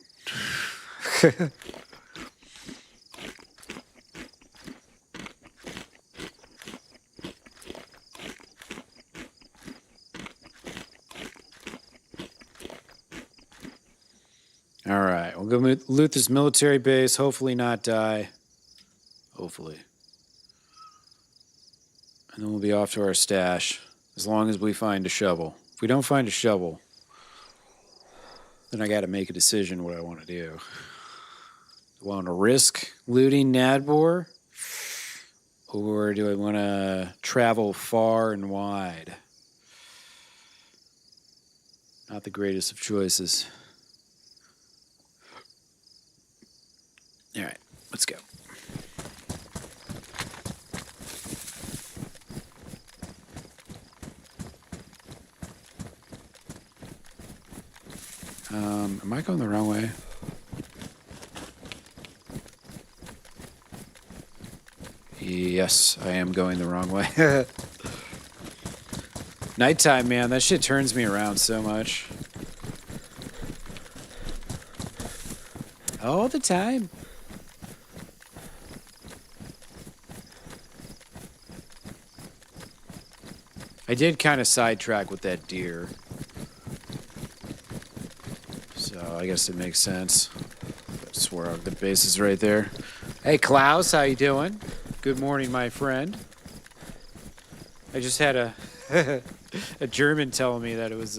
All right, we'll go loot this military base, hopefully not die. Hopefully. And then we'll be off to our stash, as long as we find a shovel. If we don't find a shovel, then I gotta make a decision what I want to do. Do I want to risk looting Nadbor? Or do I want to travel far and wide? Not the greatest of choices. All right, let's go. Am I going the wrong way? Yes, I am going the wrong way. Nighttime, man, that shit turns me around so much. All the time. I did kind of sidetrack with that deer. So I guess it makes sense. I swear the base is right there. Hey, Klaus, how you doing? Good morning, my friend. I just had a a German telling me that it was,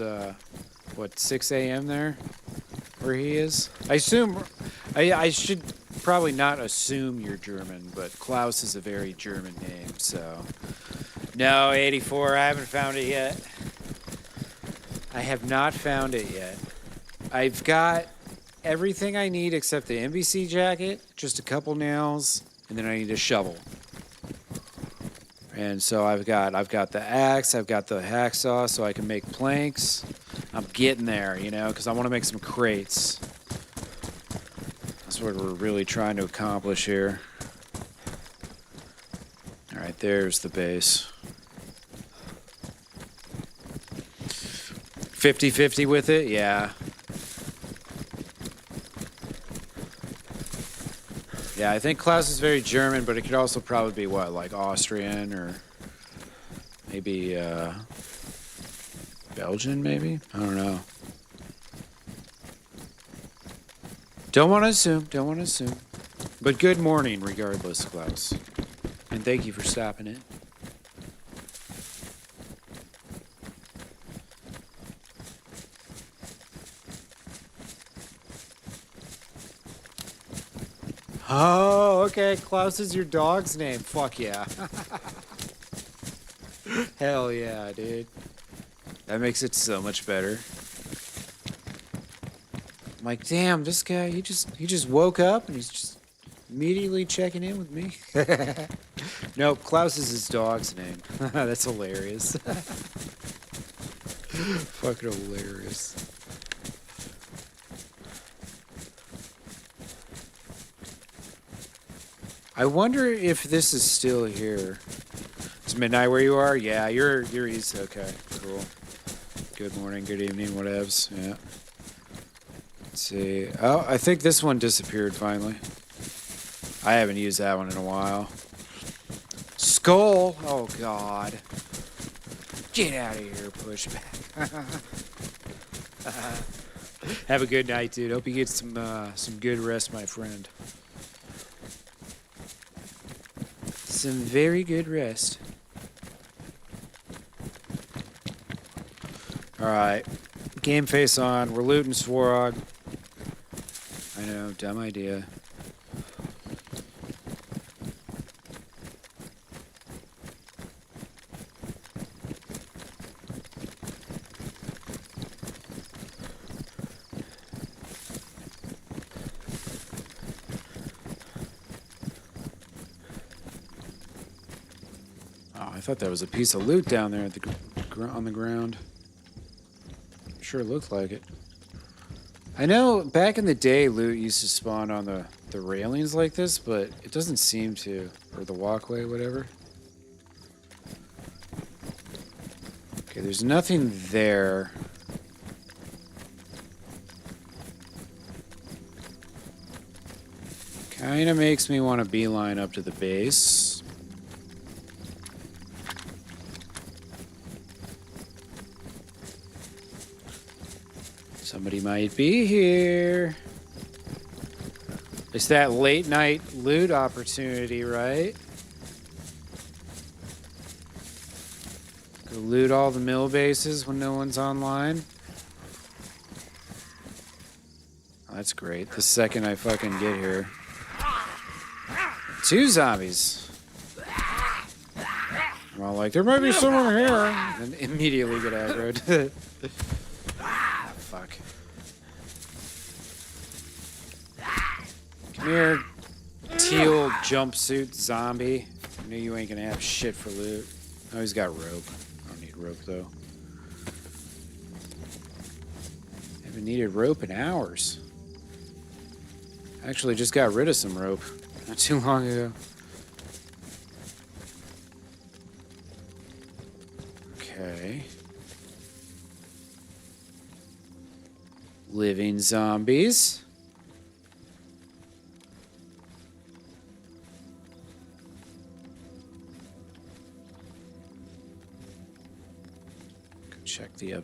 what, 6 a.m. there? Where he is? I assume... I should probably not assume you're German, but Klaus is a very German name, so... No, 84, I haven't found it yet. I have not found it yet. I've got everything I need except the NBC jacket, just a couple nails, and then I need a shovel. And so I've got the axe, I've got the hacksaw so I can make planks. I'm getting there, you know, because I want to make some crates. That's what we're really trying to accomplish here. All right, there's the base. 50-50 with it? Yeah. Yeah, I think Klaus is very German, but it could also probably be, what, like Austrian or maybe Belgian, maybe? I don't know. Don't want to assume, don't want to assume. But good morning, regardless, Klaus. And thank you for stopping in. Oh, okay. Klaus is your dog's name. Fuck yeah. Hell yeah, dude. That makes it so much better. I'm like, damn, this guy, he just woke up and he's just immediately checking in with me. Nope, Klaus is his dog's name. That's hilarious. Fucking hilarious. I wonder if this is still here. It's midnight where you are? Yeah, you're east. Okay, cool. Good morning, good evening, whatevs. Yeah. Let's see. Oh, I think this one disappeared finally. I haven't used that one in a while. Skull! Oh, God. Get out of here, pushback. Have a good night, dude. Hope you get some good rest, my friend. Some very good rest. Alright. Game face on. We're looting Swarog. I know, dumb idea. I thought that was a piece of loot down there at on the ground. Sure looked like it. I know back in the day loot used to spawn on the railings like this, but it doesn't seem to. Or the walkway, whatever. Okay, there's nothing there. Kinda makes me want to beeline up to the base. Somebody might be here. It's that late night loot opportunity, right? Go loot all the mill bases when no one's online. Oh, that's great. The second I fucking get here. 2 zombies. I'm all like, there might be someone here. And immediately get aggroed. Fuck. Come here, teal jumpsuit zombie. I knew you ain't gonna have shit for loot. Oh, he's got rope. I don't need rope, though. Haven't needed rope in hours. Actually, just got rid of some rope not too long ago. Okay. Living zombies. Go check the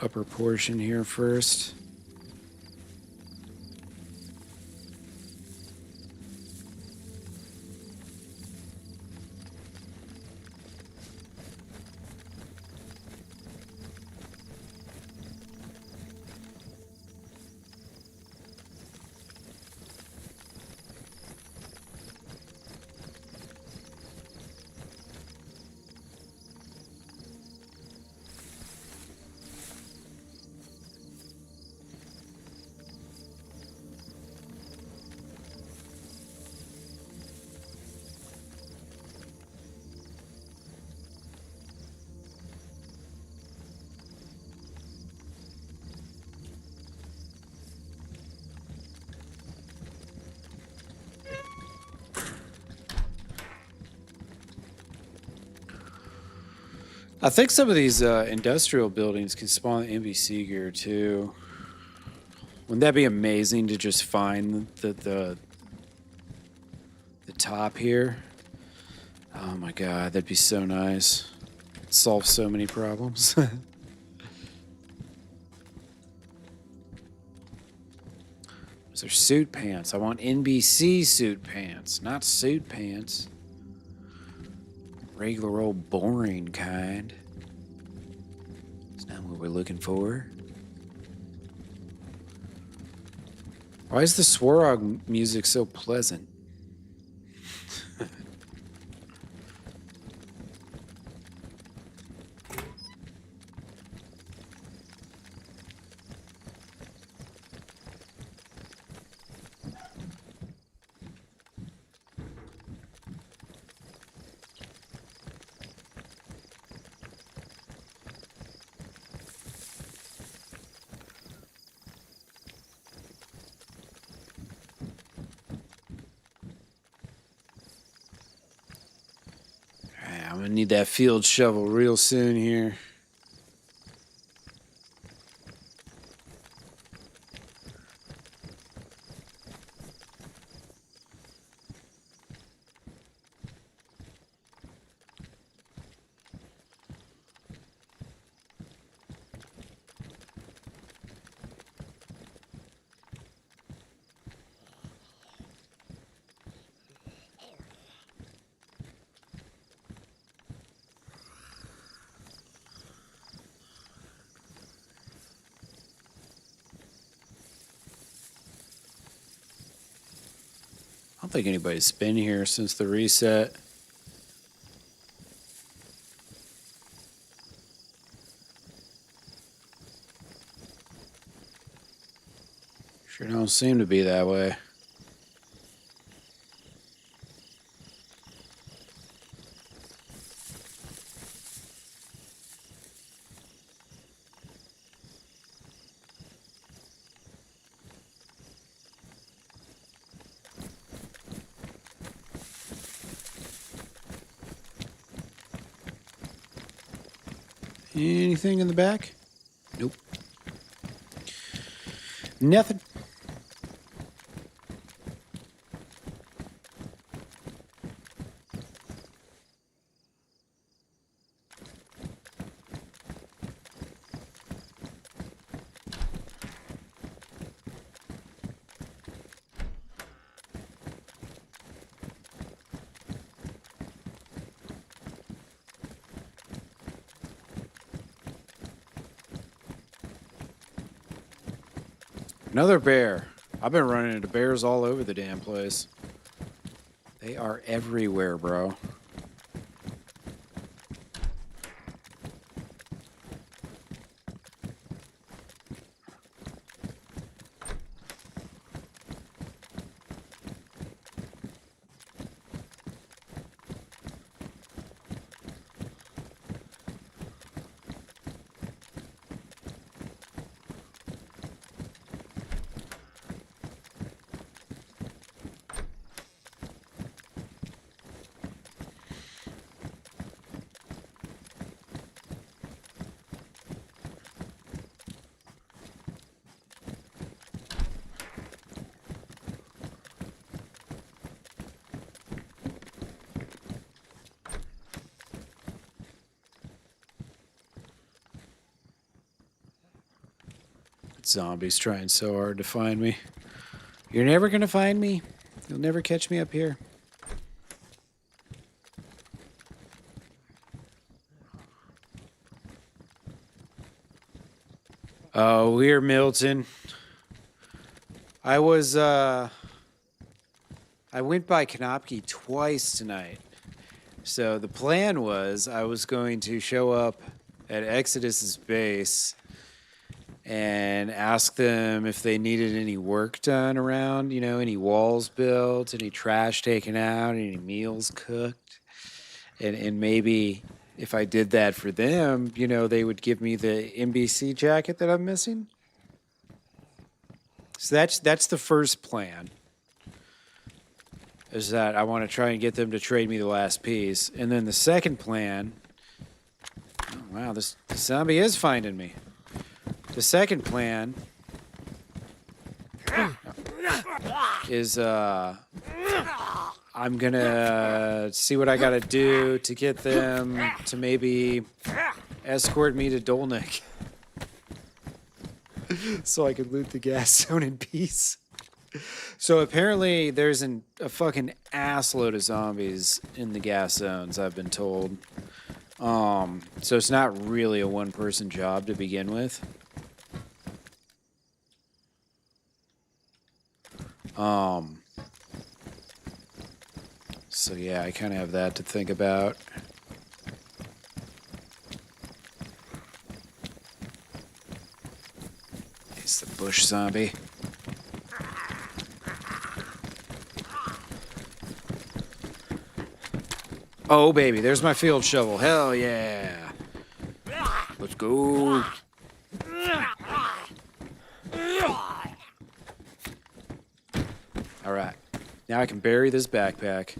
upper portion here first. I think some of these industrial buildings can spawn NBC gear too. Wouldn't that be amazing to just find the top here? Oh my god, that'd be so nice. Solve so many problems. Those are suit pants. I want NBC suit pants, not suit pants. Regular old boring kind. It's not what we're looking for. Why is the Swarog music so pleasant? I'm gonna need that field shovel real soon here. I don't think anybody's been here since the reset. Sure don't seem to be that way. Anything in the back? Nope. Nothing. Another bear. I've been running into bears all over the damn place. They are everywhere, bro. Zombies trying so hard to find me. You're never gonna find me. You'll never catch me up here. Oh, we're Milton. I went by Konopki twice tonight. So the plan was I was going to show up at Xodus's base and ask them if they needed any work done around, you know, any walls built, any trash taken out, any meals cooked. And maybe if I did that for them, you know, they would give me the NBC jacket that I'm missing. So that's the first plan. Is that I want to try and get them to trade me the last piece. And then the second plan... Oh, wow, this zombie is finding me. The second plan is I'm gonna see what I gotta do to get them to maybe escort me to Dolnik. So I could loot the gas zone in peace. So apparently there's a fucking assload of zombies in the gas zones, I've been told. So it's not really a one-person job to begin with. So yeah, I kind of have that to think about. It's the bush zombie. Oh, baby, there's my field shovel. Hell yeah. Let's go. All right. Now I can bury this backpack.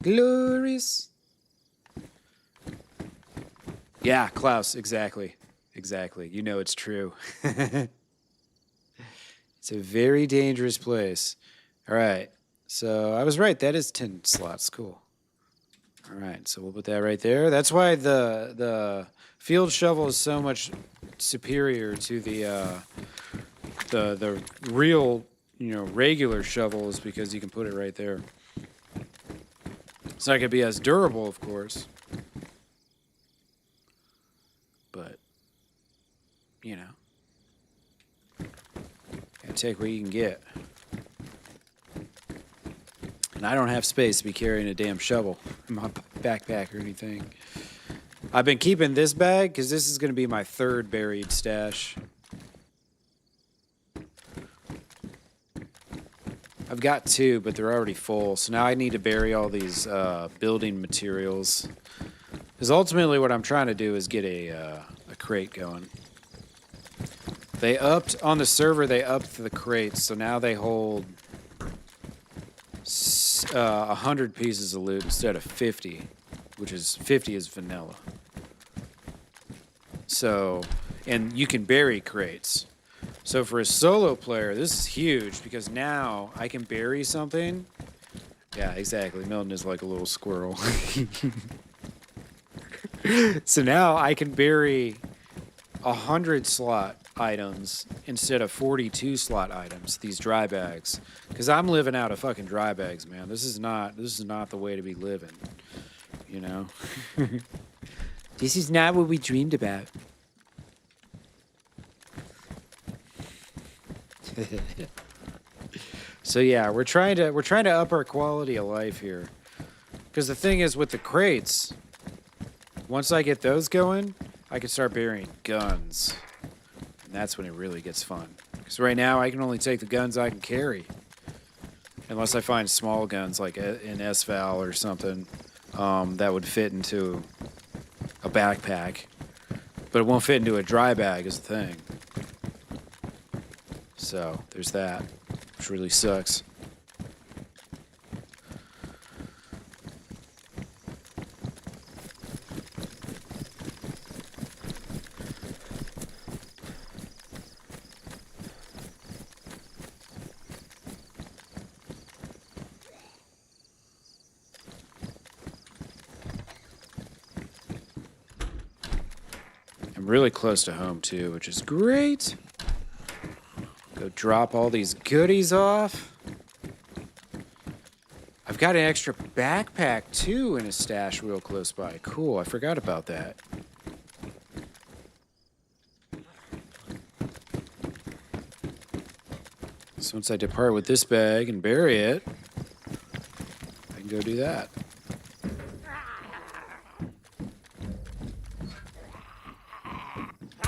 Glorious. Yeah, Klaus, exactly. Exactly. You know it's true. It's a very dangerous place. All right. So I was right. That is 10 slots. Cool. All right, so we'll put that right there. That's why the field shovel is so much superior to the real, you know, regular shovel, is because you can put it right there. It's not gonna be as durable, of course, but you know, gotta take what you can get. And I don't have space to be carrying a damn shovel in my backpack or anything. I've been keeping this bag because this is going to be my third buried stash. I've got two, but they're already full. So now I need to bury all these building materials. Because ultimately what I'm trying to do is get a crate going. They upped, on the server, they upped the crates. So now they hold 100 pieces of loot instead of 50, which is 50 is vanilla. So, and you can bury crates. So for a solo player, this is huge because now I can bury something. Yeah, exactly. Milton is like a little squirrel. So now I can bury 100 slot items instead of 42 slot items, these dry bags. Because I'm living out of fucking dry bags, man. This is not the way to be living. You know? This is not what we dreamed about. So yeah, we're trying to up our quality of life here. Because the thing is with the crates, once I get those going, I can start burying guns. And that's when it really gets fun. Because right now I can only take the guns I can carry. Unless I find small guns like an S-Val or something that would fit into a backpack. But it won't fit into a dry bag is the thing. So there's that, which really sucks. I'm really close to home too, which is great. Go drop all these goodies off. I've got an extra backpack, too, in a stash real close by. Cool, I forgot about that. So once I depart with this bag and bury it, I can go do that.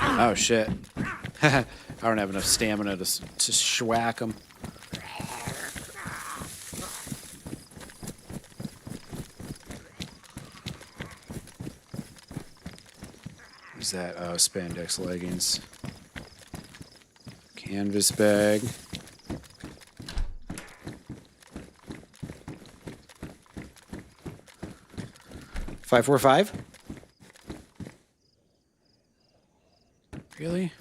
Oh, shit. I don't have enough stamina to schwack them. What's that? Oh, spandex leggings. Canvas bag. $545? Really?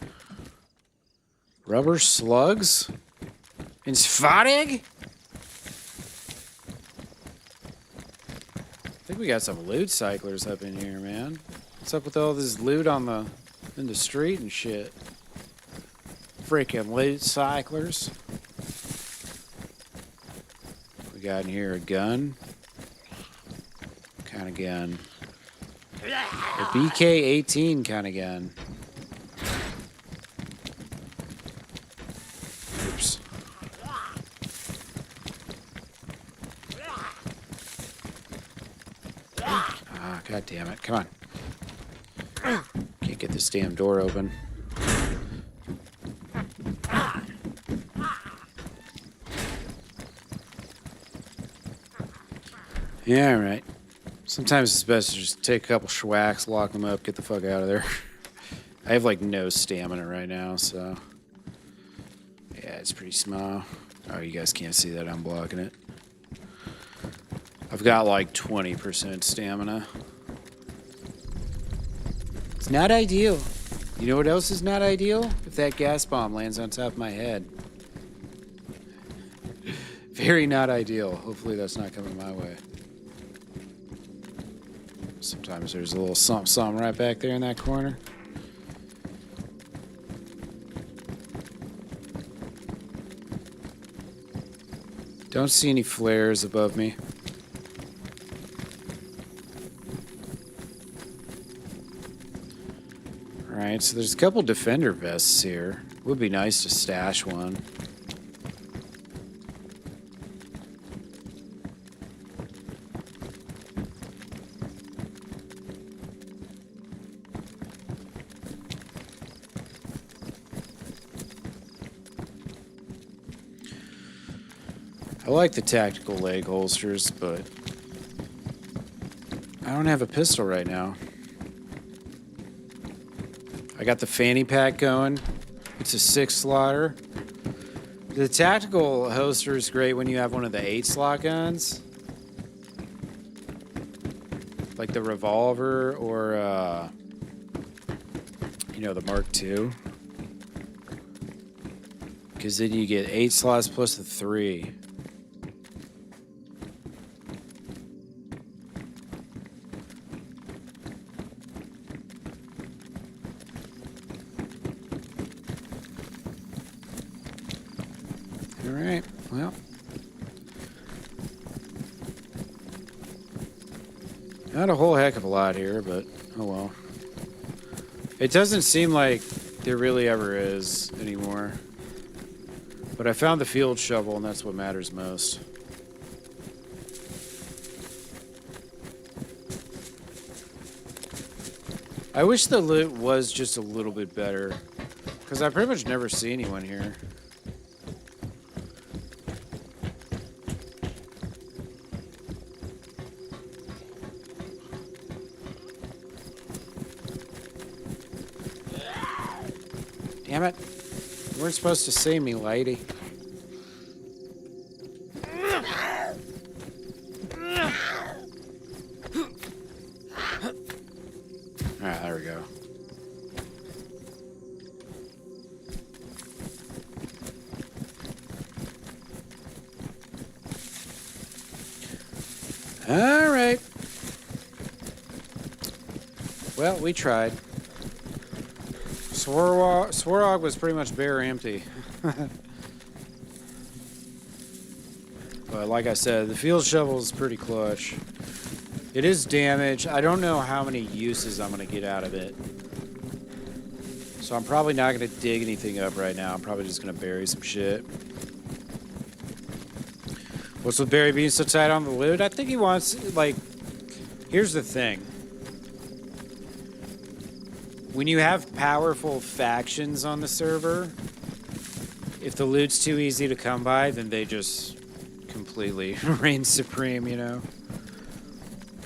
Rubber slugs? In Svartig? I think we got some loot cyclers up in here, man. What's up with all this loot in the street and shit? Freaking loot cyclers. We got in here a gun. What kind of gun? A BK-18 kind of gun. Oops. Ah, god damn it. Come on. Can't get this damn door open. Yeah, alright. Sometimes it's best to just take a couple schwacks, lock them up, get the fuck out of there. I have like no stamina right now, so... Yeah, it's pretty small. Oh, you guys can't see that, I'm blocking it. I've got like 20% stamina. It's not ideal. You know what else is not ideal? If that gas bomb lands on top of my head. Very not ideal. Hopefully that's not coming my way. Sometimes there's a little something right back there in that corner. Don't see any flares above me. Alright, so there's a couple defender vests here. Would be nice to stash one. I like the tactical leg holsters, but I don't have a pistol right now. I got the fanny pack going. It's a 6-slaughter. The tactical holster is great when you have one of the 8-slot guns. Like the revolver or, you know, the Mark II. Because then you get 8 slots plus the 3. Alright, well. Not a whole heck of a lot here, but oh well. It doesn't seem like there really ever is anymore. But I found the field shovel, and that's what matters most. I wish the loot was just a little bit better, because I pretty much never see anyone here. Damn it. You weren't supposed to see me, lady. Alright, there we go. Alright. Well, we tried. Swarog was pretty much bare empty. But like I said, the field shovel is pretty clutch. It is damage. I don't know how many uses I'm going to get out of it. So I'm probably not going to dig anything up right now. I'm probably just going to bury some shit. What's with Barry being so tight on the loot? I think he wants, like, here's the thing. When you have powerful factions on the server, if the loot's too easy to come by, then they just completely reign supreme, you know?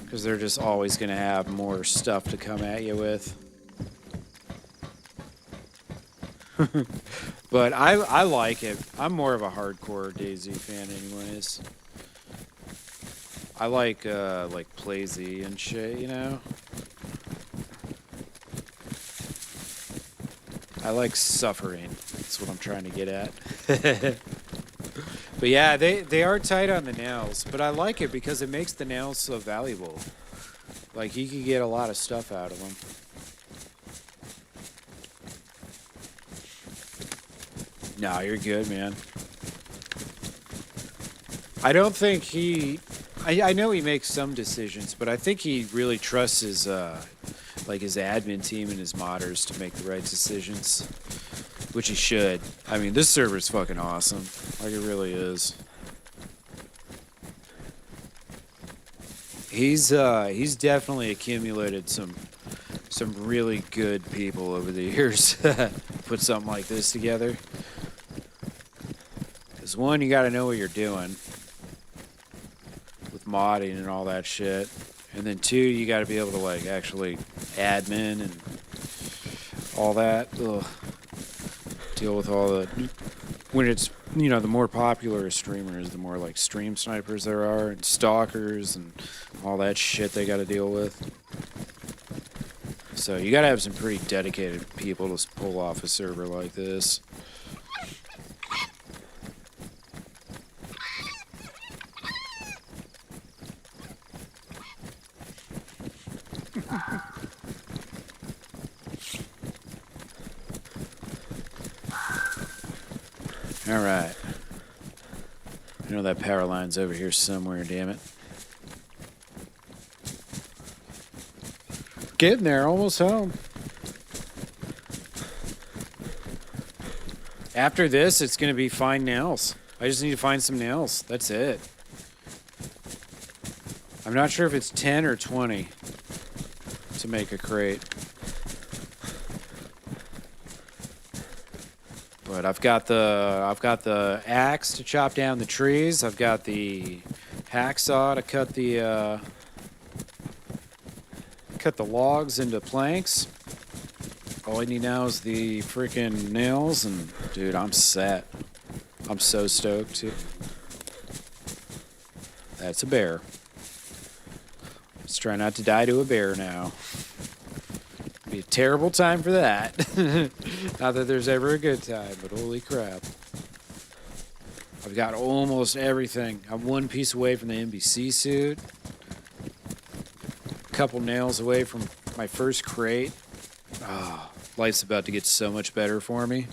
Because they're just always going to have more stuff to come at you with. But I like it. I'm more of a hardcore DayZ fan anyways. I like Plazy and shit, you know? I like suffering. That's what I'm trying to get at. But yeah, they are tight on the nails, but I like it because it makes the nails so valuable. Like, you can get a lot of stuff out of them. No, you're good, man. I don't think he... I know he makes some decisions, but I think he really trusts his, like, his admin team and his modders to make the right decisions. Which he should. I mean, this server's fucking awesome. Like, it really is. He's definitely accumulated some really good people over the years. Put something like this together. Because one, you got to know what you're doing with modding and all that shit, and then two, you got to be able to like actually admin and all that. Ugh. Deal with all the when it's, you know, the more popular a streamer is, the more like stream snipers there are and stalkers and all that shit they got to deal with. So you got to have some pretty dedicated people to pull off a server like this. Alright. I know that power line's over here somewhere, damn it. Getting there, almost home. After this, it's going to be find nails. I just need to find some nails. That's it. I'm not sure if it's 10 or 20 to make a crate. But I've got the axe to chop down the trees. I've got the hacksaw to cut the logs into planks. All I need now is the freaking nails, and dude, I'm set. I'm so stoked too. That's a bear. Let's try not to die to a bear now. Be a terrible time for that. Not that there's ever a good time, but holy crap. I've got almost everything. I'm one piece away from the NBC suit. A couple nails away from my first crate. Oh, life's about to get so much better for me.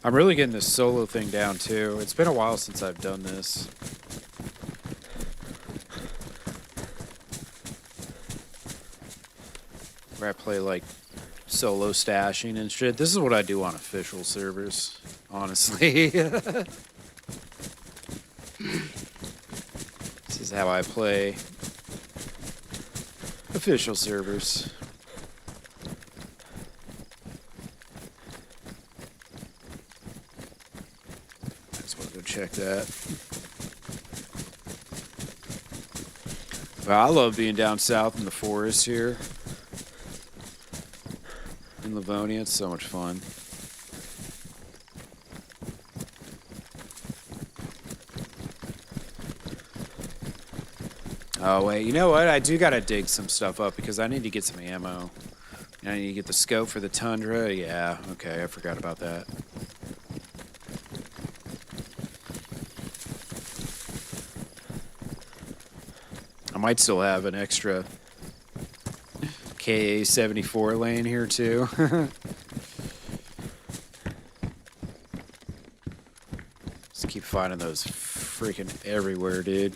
I'm really getting this solo thing down too. It's been a while since I've done this. Where I play like solo stashing and shit. This is what I do on official servers, honestly. This is how I play official servers. I just want to go check that. But I love being down south in the forest here. In Livonia, it's so much fun. Oh wait, you know what? I do gotta dig some stuff up because I need to get some ammo. And I need to get the scope for the Tundra. Yeah, okay, I forgot about that. I might still have an extra KA-74 laying here too. finding those freaking everywhere, dude.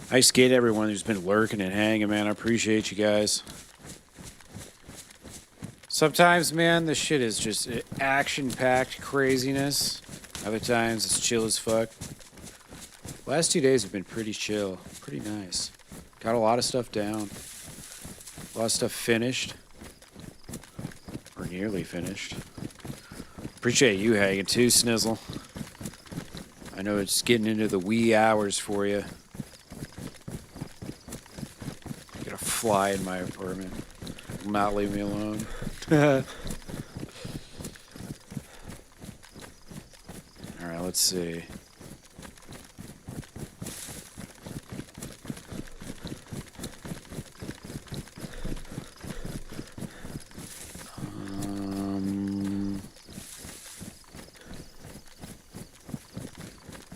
I skate everyone who's been lurking and hanging, man. I appreciate you guys. Sometimes, man, this shit is just action-packed craziness. Other times, it's chill as fuck. Last 2 days have been pretty chill. Pretty nice. Got a lot of stuff down. A lot of stuff finished. Or nearly finished. Appreciate you hanging too, Snizzle. I know it's getting into the wee hours for you. Fly in my apartment. Will not leave me alone. Alright, let's see.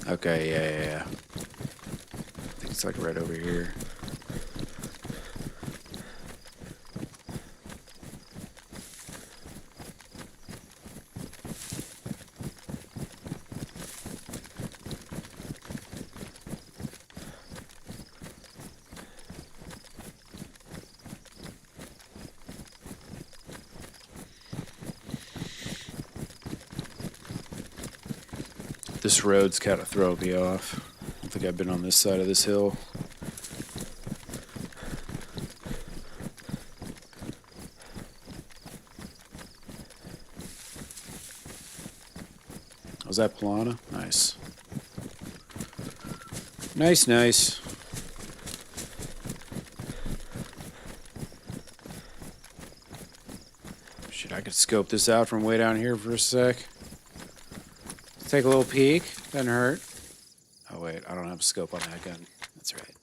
Okay, yeah. I think it's like right over here. This road's kind of throwing me off. I don't think I've been on this side of this hill. Was that Plana? Nice. Nice. Shit, I could scope this out from way down here for a sec. Take a little peek. Doesn't hurt. Oh, wait. I don't have a scope on that gun. That's right.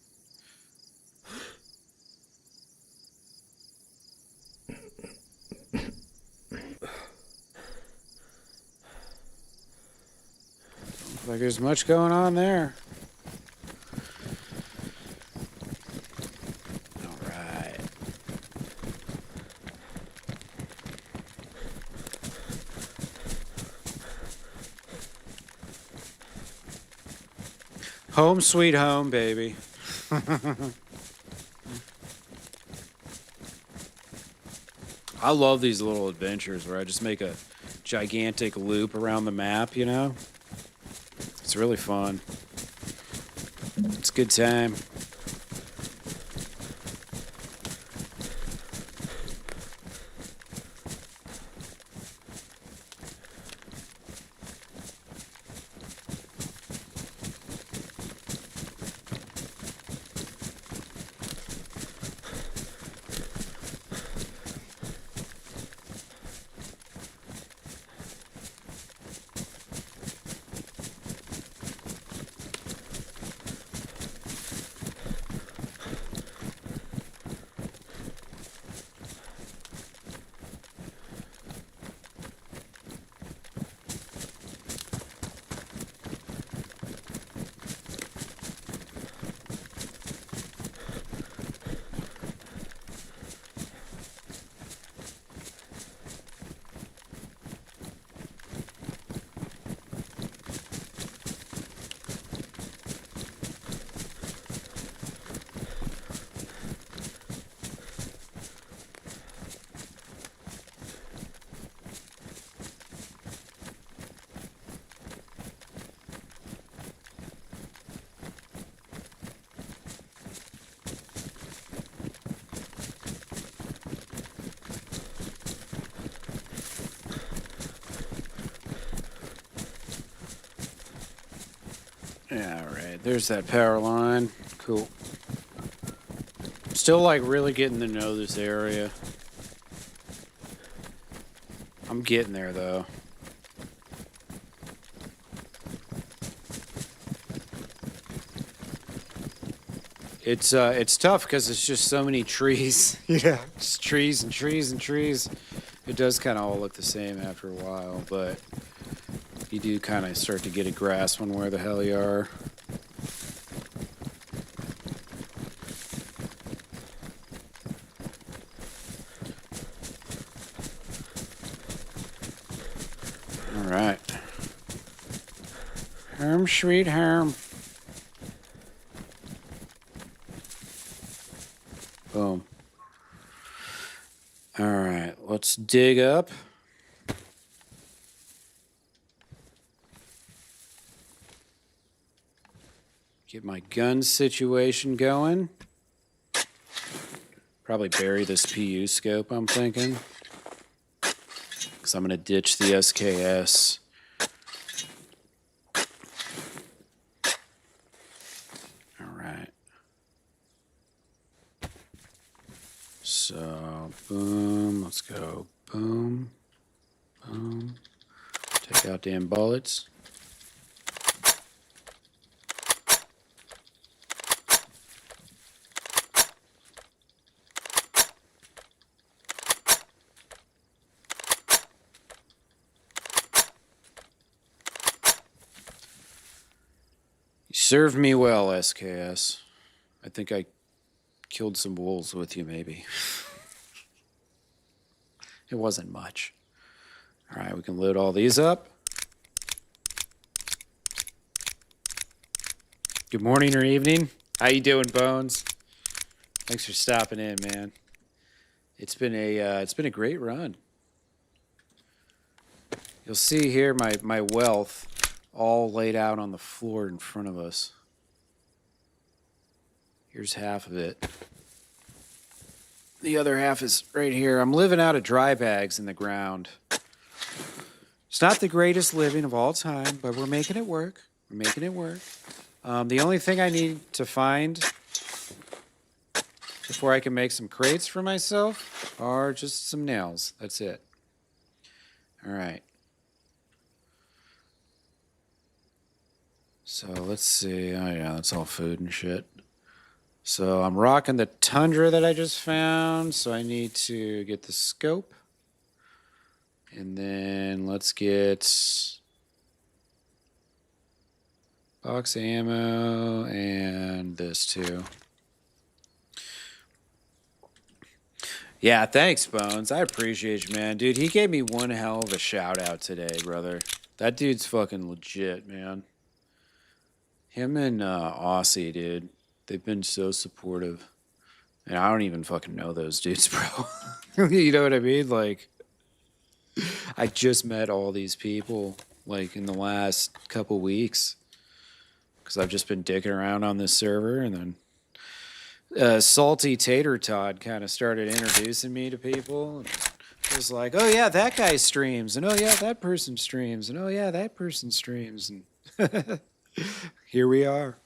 Don't look like there's much going on there. All right. Home sweet home, baby. I love these little adventures where I just make a gigantic loop around the map, you know? It's really fun. It's a good time. Yeah, all right. There's that power line. Cool. Still, like, really getting to know this area. I'm getting there, though. It's tough because it's just so many trees. Yeah, just trees and trees and trees. It does kind of all look the same after a while, but you do kind of start to get a grasp on where the hell you are. All right. Herm, sweet Herm. Boom. All right, let's dig up. Get my gun situation going. Probably bury this PU scope, I'm thinking. Because I'm going to ditch the SKS. All right. So, boom. Let's go. Boom. Boom. Take out damn bullets. Served me well, SKS. I think I killed some wolves with you, maybe. It wasn't much. All right, we can load all these up. Good morning or evening. How you doing, Bones? Thanks for stopping in, man. It's been a great run. You'll see here my wealth all laid out on the floor in front of us. Here's half of it. The other half is right here. I'm living out of dry bags in the ground. It's not the greatest living of all time, but we're making it work. We're making it work. The only thing I need to find before I can make some crates for myself are just some nails. That's it. All right. So let's see. Oh yeah, that's all food and shit. So I'm rocking the Tundra that I just found. So I need to get the scope. And then let's get box ammo and this too. Yeah, thanks, Bones. I appreciate you, man. Dude, he gave me one hell of a shout out today, brother. That dude's fucking legit, man. Him and Aussie, dude, they've been so supportive. And I don't even fucking know those dudes, bro. You know what I mean? Like, I just met all these people, like, in the last couple weeks. Because I've just been dicking around on this server. And then Salty Tater Todd kind of started introducing me to people. And it was like, oh, yeah, that guy streams. And, oh, yeah, that person streams. And, oh, yeah, that person streams. And... Here we are.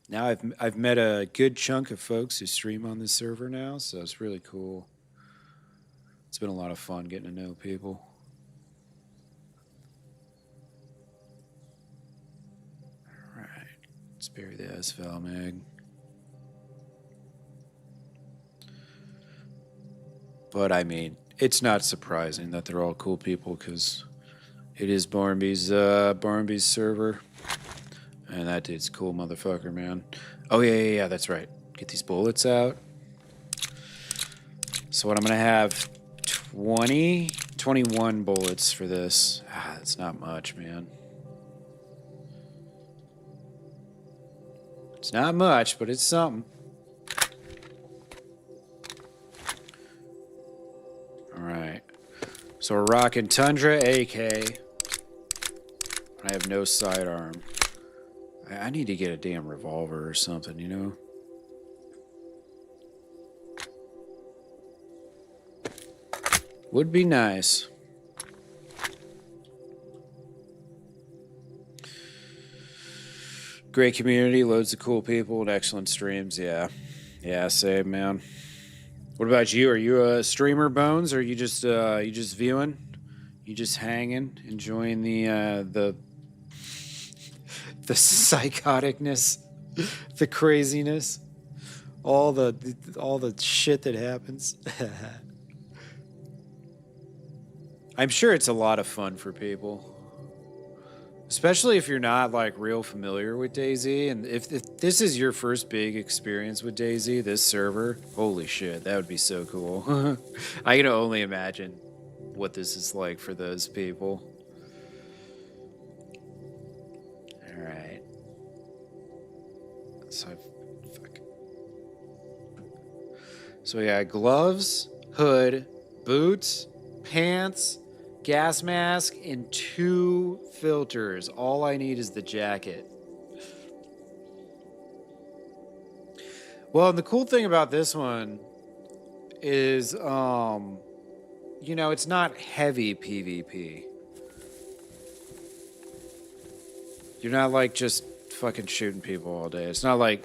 Now I've met a good chunk of folks who stream on this server now, so it's really cool. It's been a lot of fun getting to know people. All right, let's bury the SVAL mag. But I mean, it's not surprising that they're all cool people because it is HeyBarmby's server. And that dude's a cool motherfucker, man. Oh, yeah, that's right. Get these bullets out. So what I'm going to have 21 bullets for this. Ah, that's not much, man. It's not much, but it's something. All right. So we're rocking Tundra AK. I have no sidearm. I need to get a damn revolver or something, you know? Would be nice. Great community, loads of cool people, and excellent streams, yeah. Yeah, same, man. What about you? Are you a streamer, Bones, or are you just viewing? You just hanging, enjoying the psychoticness, the craziness, all the shit that happens. I'm sure it's a lot of fun for people. Especially if you're not like real familiar with DayZ, and if this is your first big experience with DayZ, this server, holy shit, that would be so cool. I can only imagine what this is like for those people. All right. So we got gloves, hood, boots, pants, gas mask, and 2 filters. All I need is the jacket. Well, and the cool thing about this one is, you know, it's not heavy PvP. You're not like just fucking shooting people all day. It's not like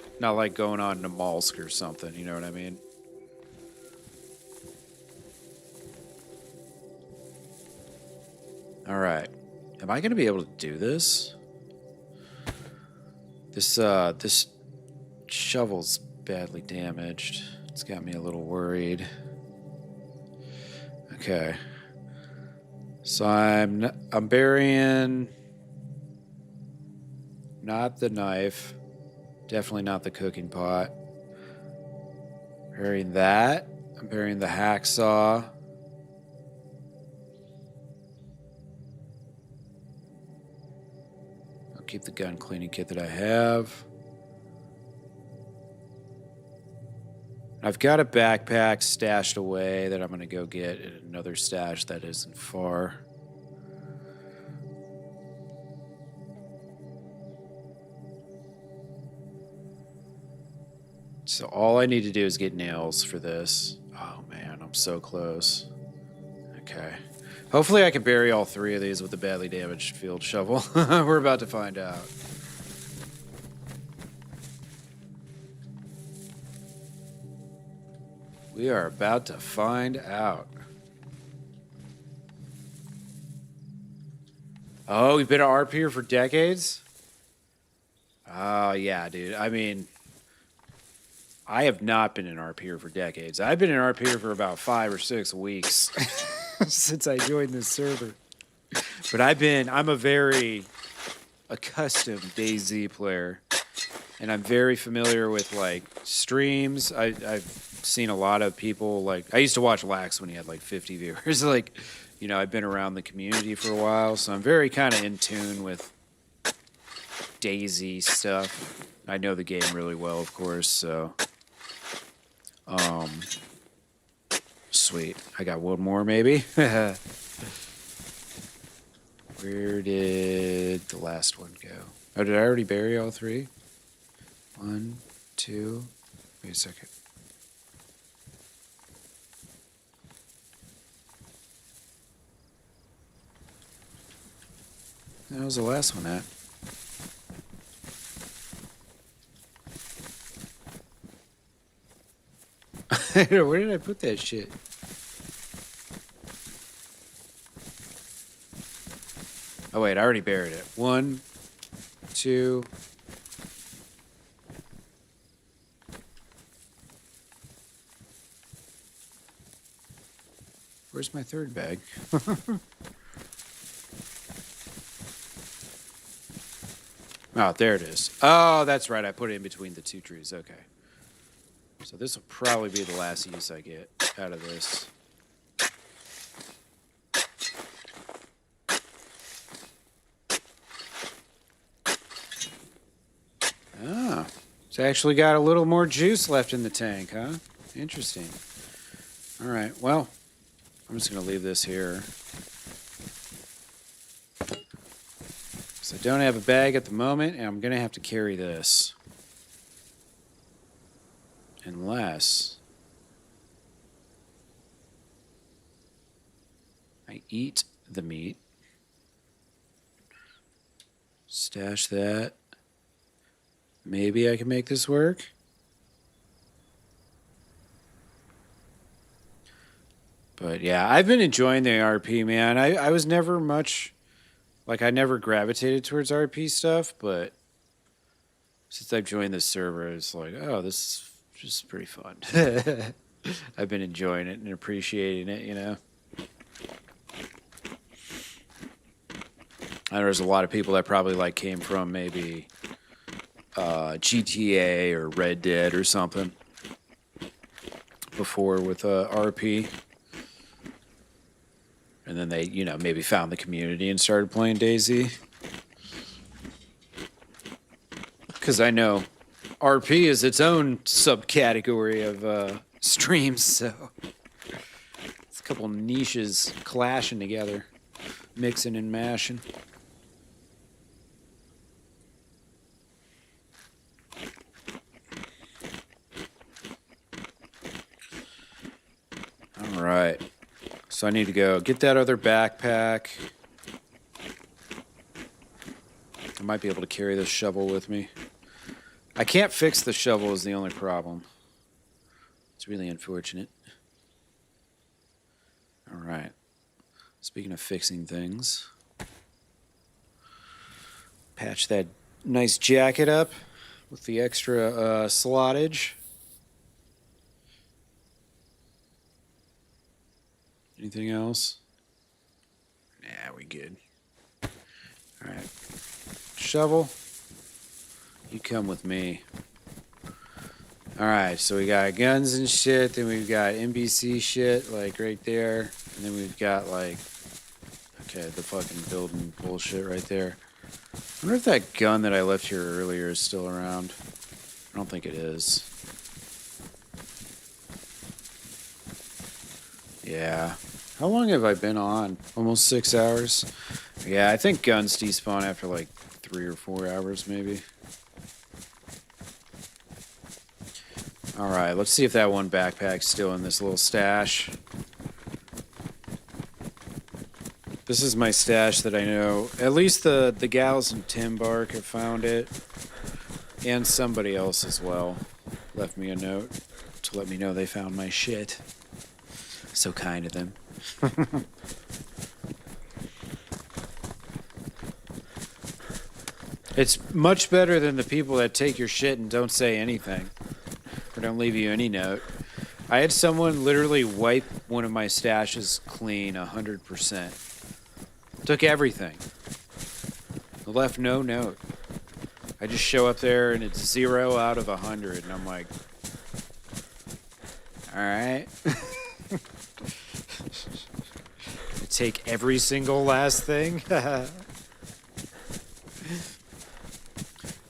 going on to Malsk or something. You know what I mean? All right. Am I going to be able to do this? This shovel's badly damaged. It's got me a little worried. Okay. So I'm burying not the knife. Definitely not the cooking pot. Burying that. I'm burying the hacksaw. Keep the gun cleaning kit that I have. I've got a backpack stashed away that I'm going to go get at another stash that isn't far. So all I need to do is get nails for this. Oh man, I'm so close. Okay. Hopefully I can bury all 3 of these with the badly damaged field shovel. We're about to find out. We are about to find out. Oh, we've been an RPer for decades? Oh, yeah, dude. I mean, I have not been an RPer for decades. I've been an RPer for about 5 or 6 weeks. Since I joined this server. But I'm a very accustomed DayZ player. And I'm very familiar with like streams. I've seen a lot of people like, I used to watch Lax when he had like 50 viewers. Like, you know, I've been around the community for a while, so I'm very kind of in tune with DayZ stuff. I know the game really well, of course, so sweet. I got one more, maybe. Where did the last one go? Oh, did I already bury all 3? 1, 2. Wait a second. That was the last one at. Where did I put that shit? Oh wait, I already buried it. 1, 2. Where's my 3rd bag? Oh, there it is. Oh, that's right. I put it in between the 2 trees. Okay. So this will probably be the last use I get out of this. Ah, it's actually got a little more juice left in the tank, huh? Interesting. All right, well, I'm just going to leave this here. So I don't have a bag at the moment, and I'm going to have to carry this. Unless I eat the meat. Stash that. Maybe I can make this work. But yeah, I've been enjoying the RP, man. I was never much, like I never gravitated towards RP stuff, but since I've joined this server, it's like, oh, this is just pretty fun. I've been enjoying it and appreciating it, you know. And there's a lot of people that probably like came from maybe GTA or Red Dead or something before with RP. And then they, you know, maybe found the community and started playing DayZ. Because I know RP is its own subcategory of streams, so it's a couple niches clashing together, mixing and mashing. All right, so I need to go get that other backpack. I might be able to carry this shovel with me. I can't fix the shovel is the only problem. It's really unfortunate. All right. Speaking of fixing things, patch that nice jacket up with the extra slottage. Anything else? Yeah, we good. All right. Shovel. You come with me. Alright, so we got guns and shit, then we've got NBC shit, like, right there. And then we've got, like, okay, the fucking building bullshit right there. I wonder if that gun that I left here earlier is still around. I don't think it is. Yeah. How long have I been on? Almost 6 hours? Yeah, I think guns despawn after, like, 3 or 4 hours, maybe. All right, let's see if that one backpack's still in this little stash. This is my stash that I know. At least the gals in Timbark have found it. And somebody else as well left me a note to let me know they found my shit. So kind of them. It's much better than the people that take your shit and don't say anything. Or don't leave you any note. I had someone literally wipe one of my stashes clean 100%. Took everything. Left no note. I just show up there and it's 0 out of 100 and I'm like, all right. Take every single last thing.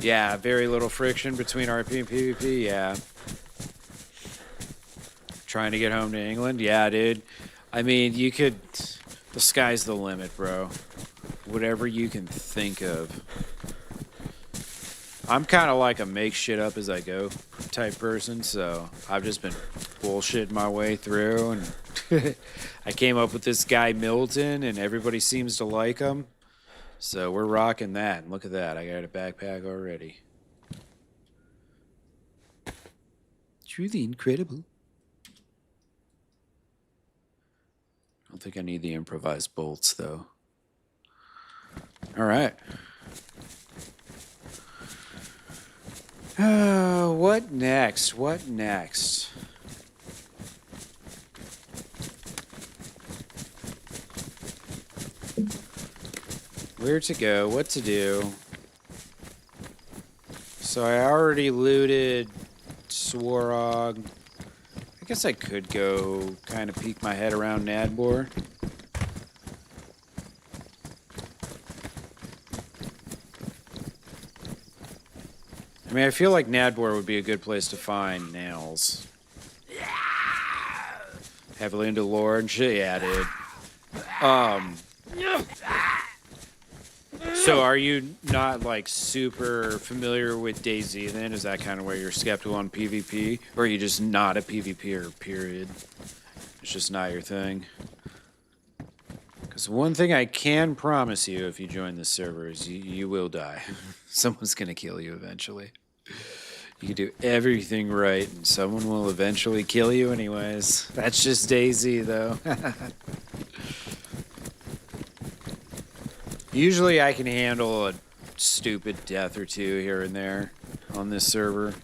Yeah, very little friction between RP and PvP, yeah. Trying to get home to England? Yeah, dude. I mean, you could... The sky's the limit, bro. Whatever you can think of. I'm kind of like a make shit up as I go type person, so I've just been bullshitting my way through, and I came up with this guy Milton, and everybody seems to like him. So we're rocking that, and look at that. I got a backpack already. Truly incredible. I don't think I need the improvised bolts, though. All right. What next? What next? Where to go? What to do? So I already looted Swarog. I guess I could go kind of peek my head around Nadbor. I mean, I feel like Nadbor would be a good place to find nails. Heavily into lore and shit? Yeah, dude. So are you not, like, super familiar with DayZ then? Is that kind of where you're skeptical on PvP? Or are you just not a PvPer, period? It's just not your thing? Because one thing I can promise you if you join this server is you will die. Someone's going to kill you eventually. You can do everything right and someone will eventually kill you anyways. That's just DayZ though. Usually I can handle a stupid death or two here and there on this server.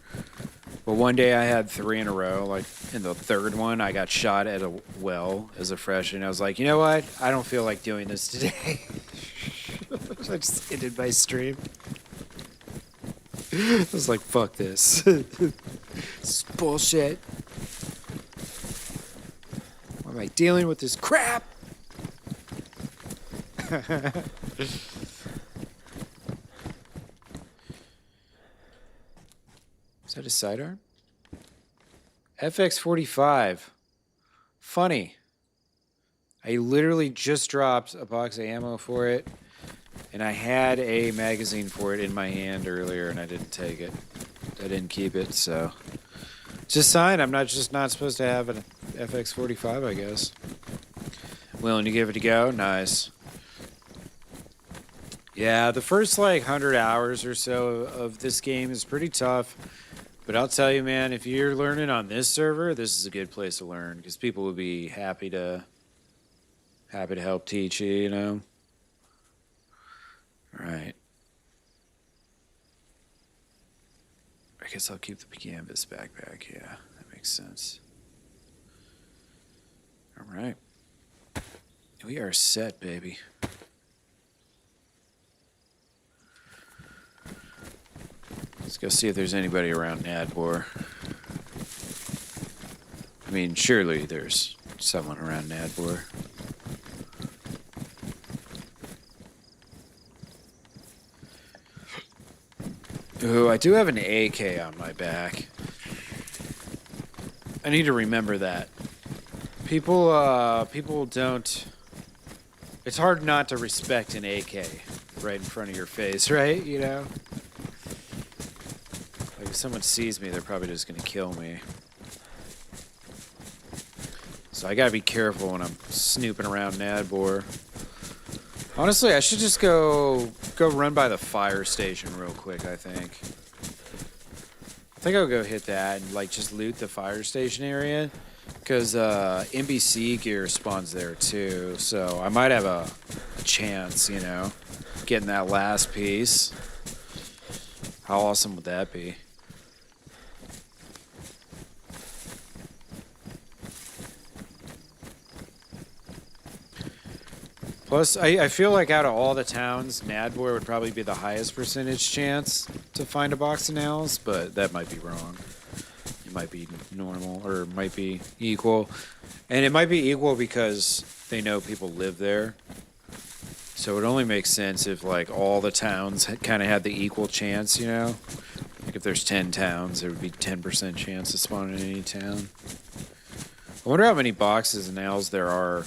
But one day I had 3 in a row. Like in the third one, I got shot at a well as a freshman. I was like, you know what? I don't feel like doing this today. I just ended my stream. I was like, fuck this. This is bullshit. Why am I dealing with this crap? Is that a sidearm? FX45. Funny. I literally just dropped a box of ammo for it, and I had a magazine for it in my hand earlier, and I didn't take it. I didn't keep it, so... Just sign. I'm not supposed to have an FX45, I guess. Willing to give it a go? Nice. Yeah, the first, like, 100 hours or so of this game is pretty tough. But I'll tell you, man, if you're learning on this server, this is a good place to learn, because people would be happy to help teach you, you know? All right. I guess I'll keep the canvas backpack. Yeah, that makes sense. All right. We are set, baby. Let's go see if there's anybody around Nadbor. I mean, surely there's someone around Nadbor. Ooh, I do have an AK on my back. I need to remember that. People don't... It's hard not to respect an AK right in front of your face, right? You know? Like, if someone sees me, they're probably just gonna kill me. So I gotta be careful when I'm snooping around Nadbor. Honestly, I should just go run by the fire station real quick, I think. I think I'll go hit that and, like, just loot the fire station area. Because NBC gear spawns there, too. So I might have a chance, you know, getting that last piece. How awesome would that be? Plus, I feel like out of all the towns, Nadbor would probably be the highest percentage chance to find a box of nails, but that might be wrong. It might be normal, or it might be equal. And it might be equal because they know people live there. So it only makes sense if, like, all the towns kind of had the equal chance, you know? Like, if there's 10 towns, there would be 10% chance to spawn in any town. I wonder how many boxes of nails there are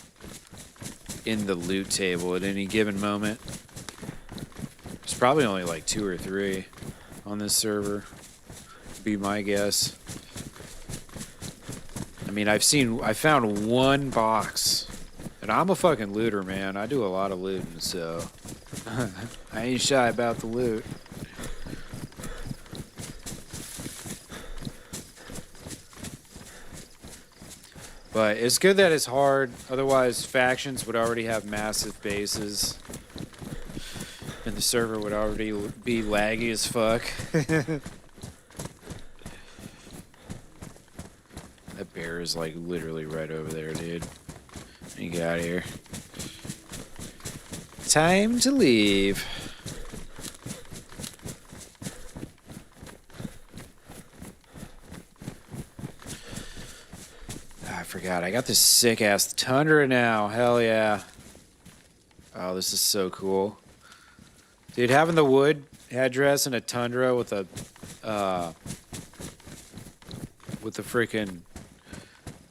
in the loot table at any given moment. There's probably only like 2 or 3 on this server, would be my guess. I mean, I found 1 box, and I'm a fucking looter, man. I do a lot of looting, so I ain't shy about the loot. But it's good that it's hard, otherwise factions would already have massive bases. And the server would already be laggy as fuck. That bear is like literally right over there, dude. You get out of here. Time to leave. I forgot. I got this sick ass Tundra now. Hell yeah. Oh, this is so cool. Dude, having the wood headdress and a Tundra with a freaking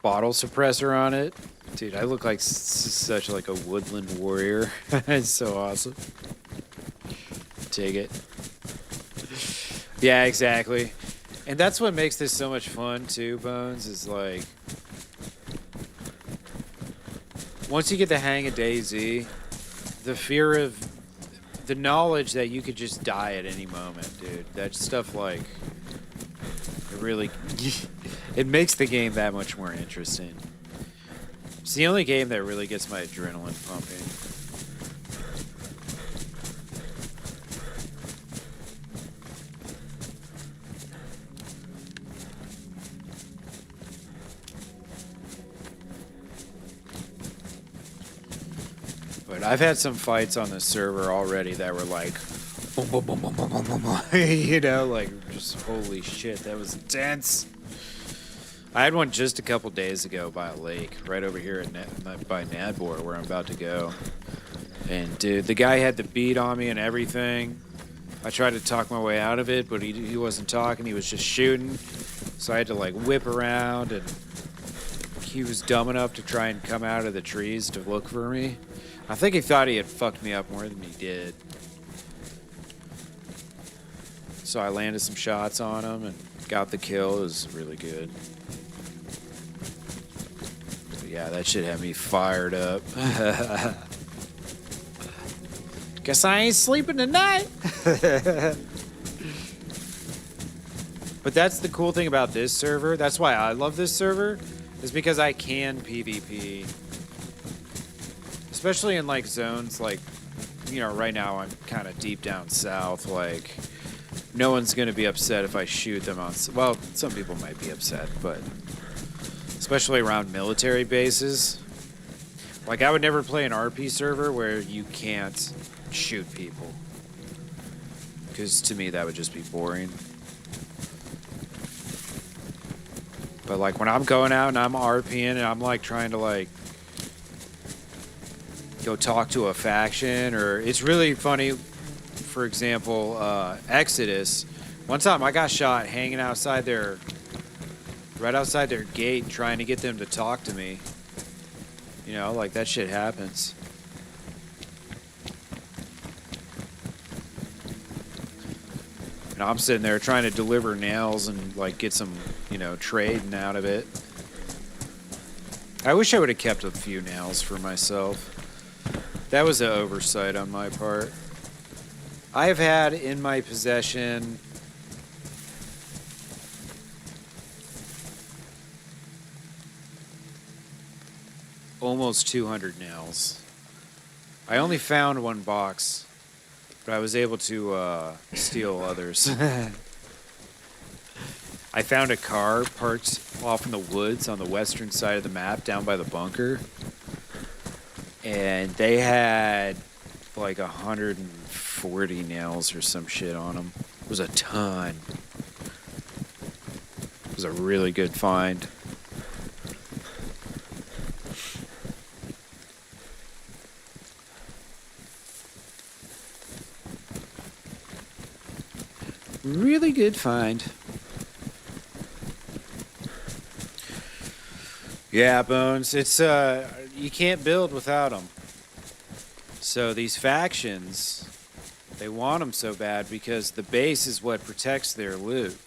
bottle suppressor on it. Dude, I look like such like a woodland warrior. It's so awesome. Take it. Yeah, exactly. And that's what makes this so much fun too, Bones, is like once you get the hang of DayZ, the fear of the knowledge that you could just die at any moment, dude. That stuff, like, it really, it makes the game that much more interesting. It's the only game that really gets my adrenaline pumping. But I've had some fights on this server already that were like, boom, boom, boom, boom, boom, boom, boom, boom. You know, like just holy shit, that was intense. I had one just a couple days ago by a lake right over here by Nadbor where I'm about to go. And dude, the guy had the beat on me and everything. I tried to talk my way out of it, but he wasn't talking. He was just shooting. So I had to like whip around, and he was dumb enough to try and come out of the trees to look for me. I think he thought he had fucked me up more than he did. So I landed some shots on him and got the kill. It was really good. But yeah, that shit had me fired up. Guess I ain't sleeping tonight. But that's the cool thing about this server. That's why I love this server, is because I can PvP. Especially in like zones like, you know, right now I'm kind of deep down south. Like, no one's going to be upset if I shoot them on... Well, some people might be upset, but... Especially around military bases. Like, I would never play an RP server where you can't shoot people. Because to me, that would just be boring. But like when I'm going out and I'm RPing and I'm like trying to like go talk to a faction, or it's really funny, for example, Xodus. One time I got shot hanging outside their, right outside their gate, trying to get them to talk to me. You know, like that shit happens. And I'm sitting there trying to deliver nails and like get some, you know, trading out of it. I wish I would have kept a few nails for myself. That was an oversight on my part. I have had in my possession almost 200 nails. I only found one box, but I was able to steal others. I found a car parked off in the woods on the western side of the map down by the bunker. And they had like 140 nails or some shit on them. It was a ton. It was a really good find. Really good find. Yeah, Bones, it's you can't build without them. So these factions, they want them so bad because the base is what protects their loot.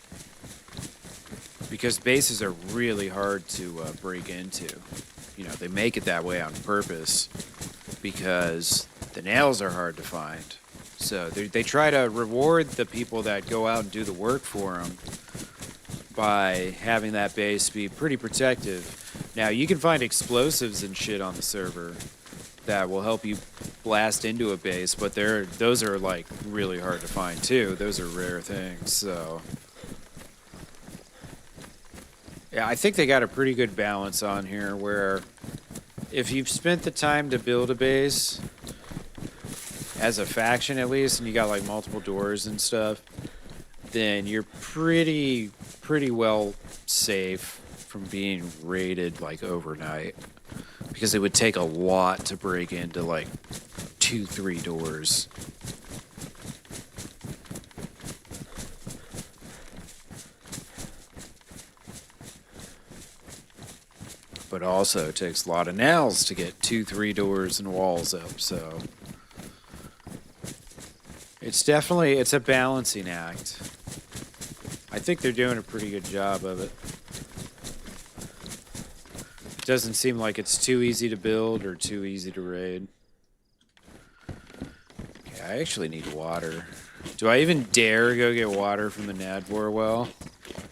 Because bases are really hard to break into. You know, they make it that way on purpose because the nails are hard to find. So they try to reward the people that go out and do the work for them by having that base be pretty protective. Now, you can find explosives and shit on the server that will help you blast into a base, but those are like really hard to find too. Those are rare things, so... Yeah, I think they got a pretty good balance on here where if you've spent the time to build a base, as a faction at least, and you got like multiple doors and stuff, then you're pretty well safe from being raided like overnight. Because it would take a lot to break into like 2-3 doors. But also it takes a lot of nails to get 2-3 doors and walls up, so it's a balancing act. I think they're doing a pretty good job of it. It doesn't seem like it's too easy to build or too easy to raid. Okay, I actually need water. Do I even dare go get water from the Nadbor well?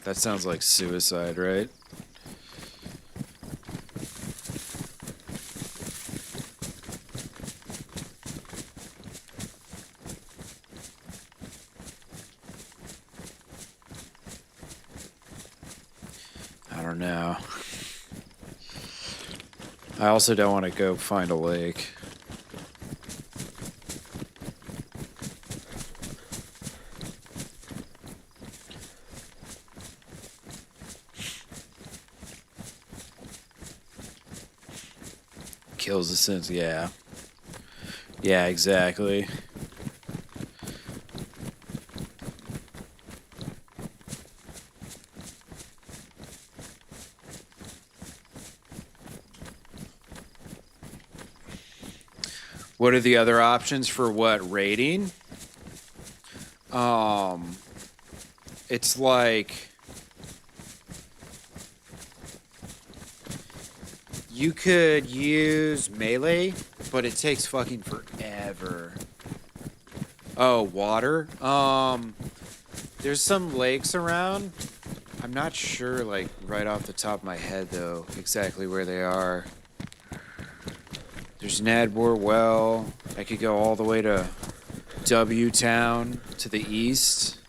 That sounds like suicide, right? I don't know. I also don't want to go find a lake. kills the sense. Yeah. Yeah, exactly. What are the other options for what rating? It's like you could use melee, but it takes fucking forever. Oh, water? There's some lakes around. I'm not sure, like, right off the top of my head, though, exactly where they are. There's Nadbor Well. I could go all the way to W Town to the east.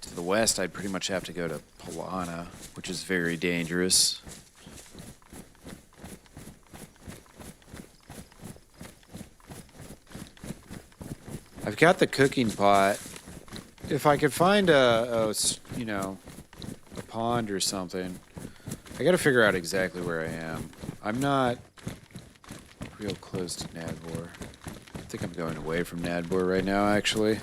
To the west, I'd pretty much have to go to Polana, which is very dangerous. I've got the cooking pot. If I could find a pond or something, I gotta figure out exactly where I am. I'm not real close to Nadbor. I think I'm going away from Nadbor right now, actually.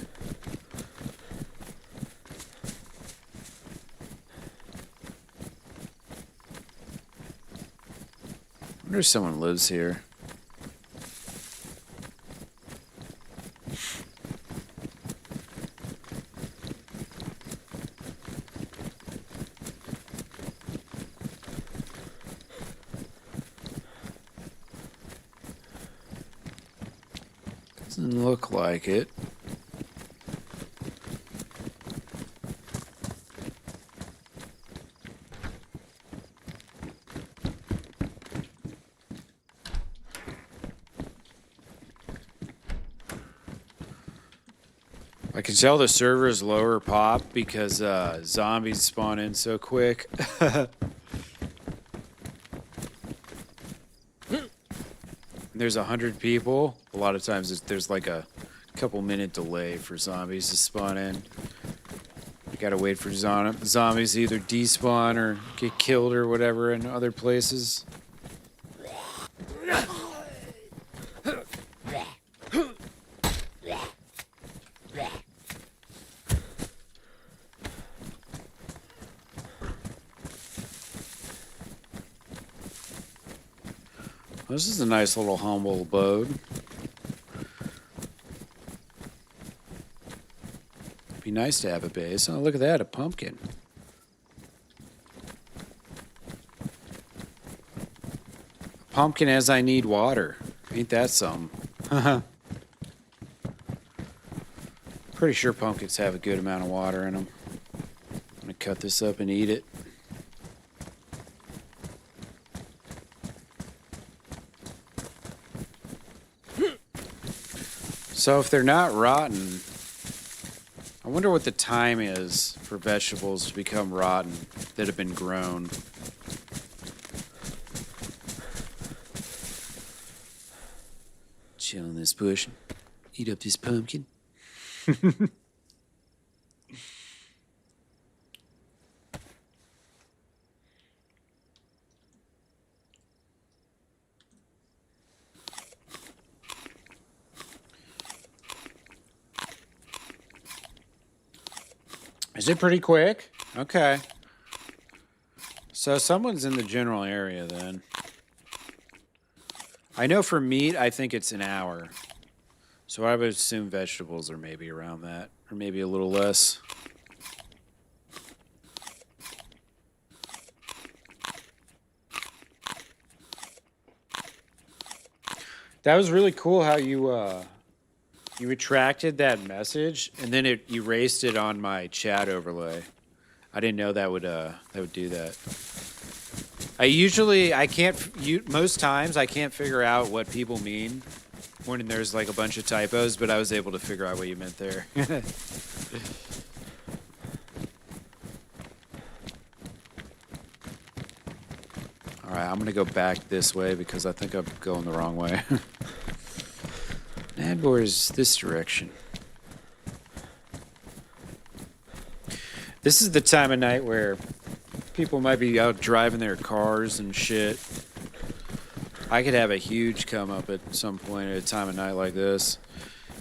I wonder if someone lives here. Doesn't look like it. I can tell the server is lower pop because zombies spawn in so quick. There's 100 people. A lot of times there's like a couple minute delay for zombies to spawn in. You gotta wait for zombies to either despawn or get killed or whatever in other places. This is a nice little humble abode. Be nice to have a base. Oh, look at that, a pumpkin. A pumpkin as I need water. Ain't that something? Pretty sure pumpkins have a good amount of water in them. I'm gonna cut this up and eat it. So if they're not rotten, I wonder what the time is for vegetables to become rotten that have been grown. Chill in this bush. Eat up this pumpkin. Is it pretty quick? Okay. So someone's in the general area then. I know for meat, I think it's an hour. So I would assume vegetables are maybe around that, or maybe a little less. That was really cool how you retracted that message and then it erased it on my chat overlay. I didn't know that would do that. Most times I can't figure out what people mean when there's like a bunch of typos, but I was able to figure out what you meant there. All right, I'm gonna go back this way because I think I'm going the wrong way. Nadbor is this direction. This is the time of night where people might be out driving their cars and shit. I could have a huge come up at some point at a time of night like this.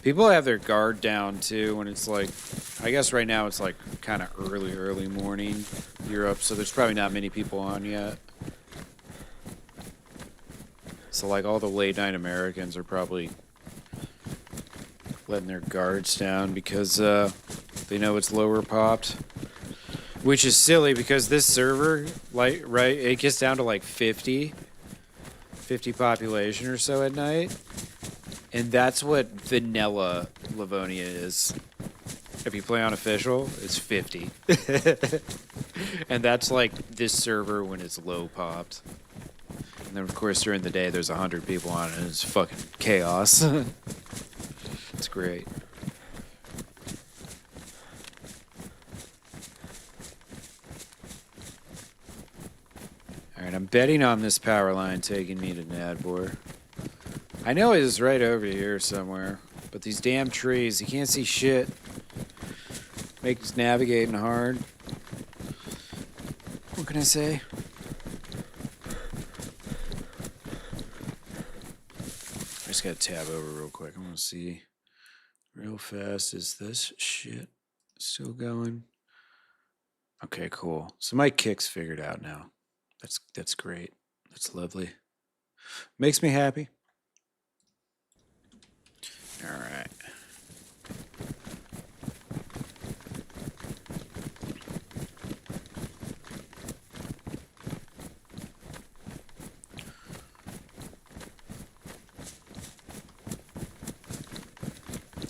People have their guard down too when it's like, I guess right now it's like kind of early morning Europe, so there's probably not many people on yet. So like all the late night Americans are probably letting their guards down because they know it's lower popped. Which is silly because this server, like, right, it gets down to like 50 population or so at night. And that's what vanilla Livonia is. If you play on official, it's 50. And that's like this server when it's low popped. And then of course during the day there's 100 people on it and it's fucking chaos. It's great. Alright, I'm betting on this power line taking me to Nadbor. I know it is right over here somewhere, but these damn trees, you can't see shit. Makes navigating hard. What can I say? I just gotta tab over real quick. I wanna see real fast. Is this shit still going? Okay, cool. So my kick's figured out now. That's great. That's lovely. Makes me happy. All right.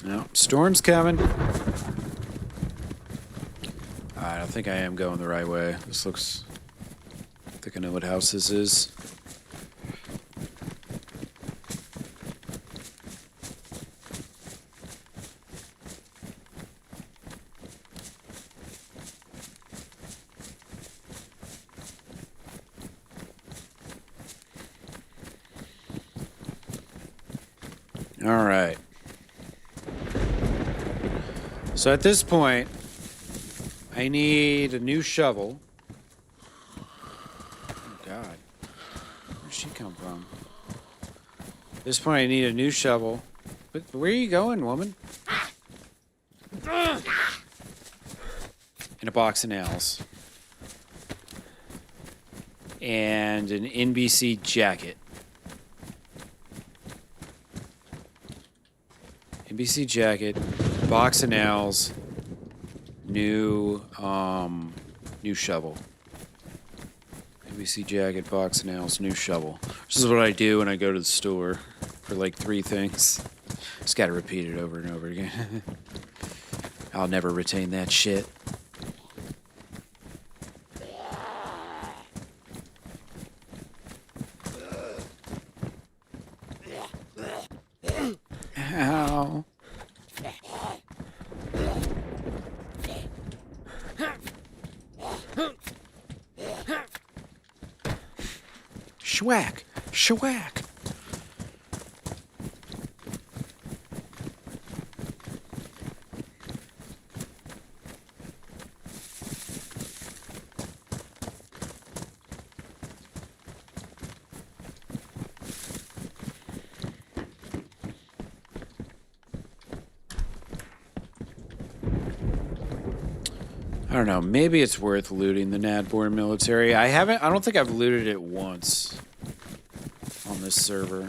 No, storm's coming. I don't think I am going the right way. This looks... I think I know what house this is. All right. So at this point, I need a new shovel. Oh God, where'd she come from? At this point, I need a new shovel. But where are you going, woman? And a box of nails. And an NBC jacket. NBC jacket, box of nails, new shovel. NBC jacket, box of nails, new shovel. This is what I do when I go to the store for like 3 things. Just gotta repeat it over and over again. I'll never retain that shit. Ow. Schwack! Schwack! I don't know, maybe it's worth looting the Nadbor military. I don't think I've looted it once on this server.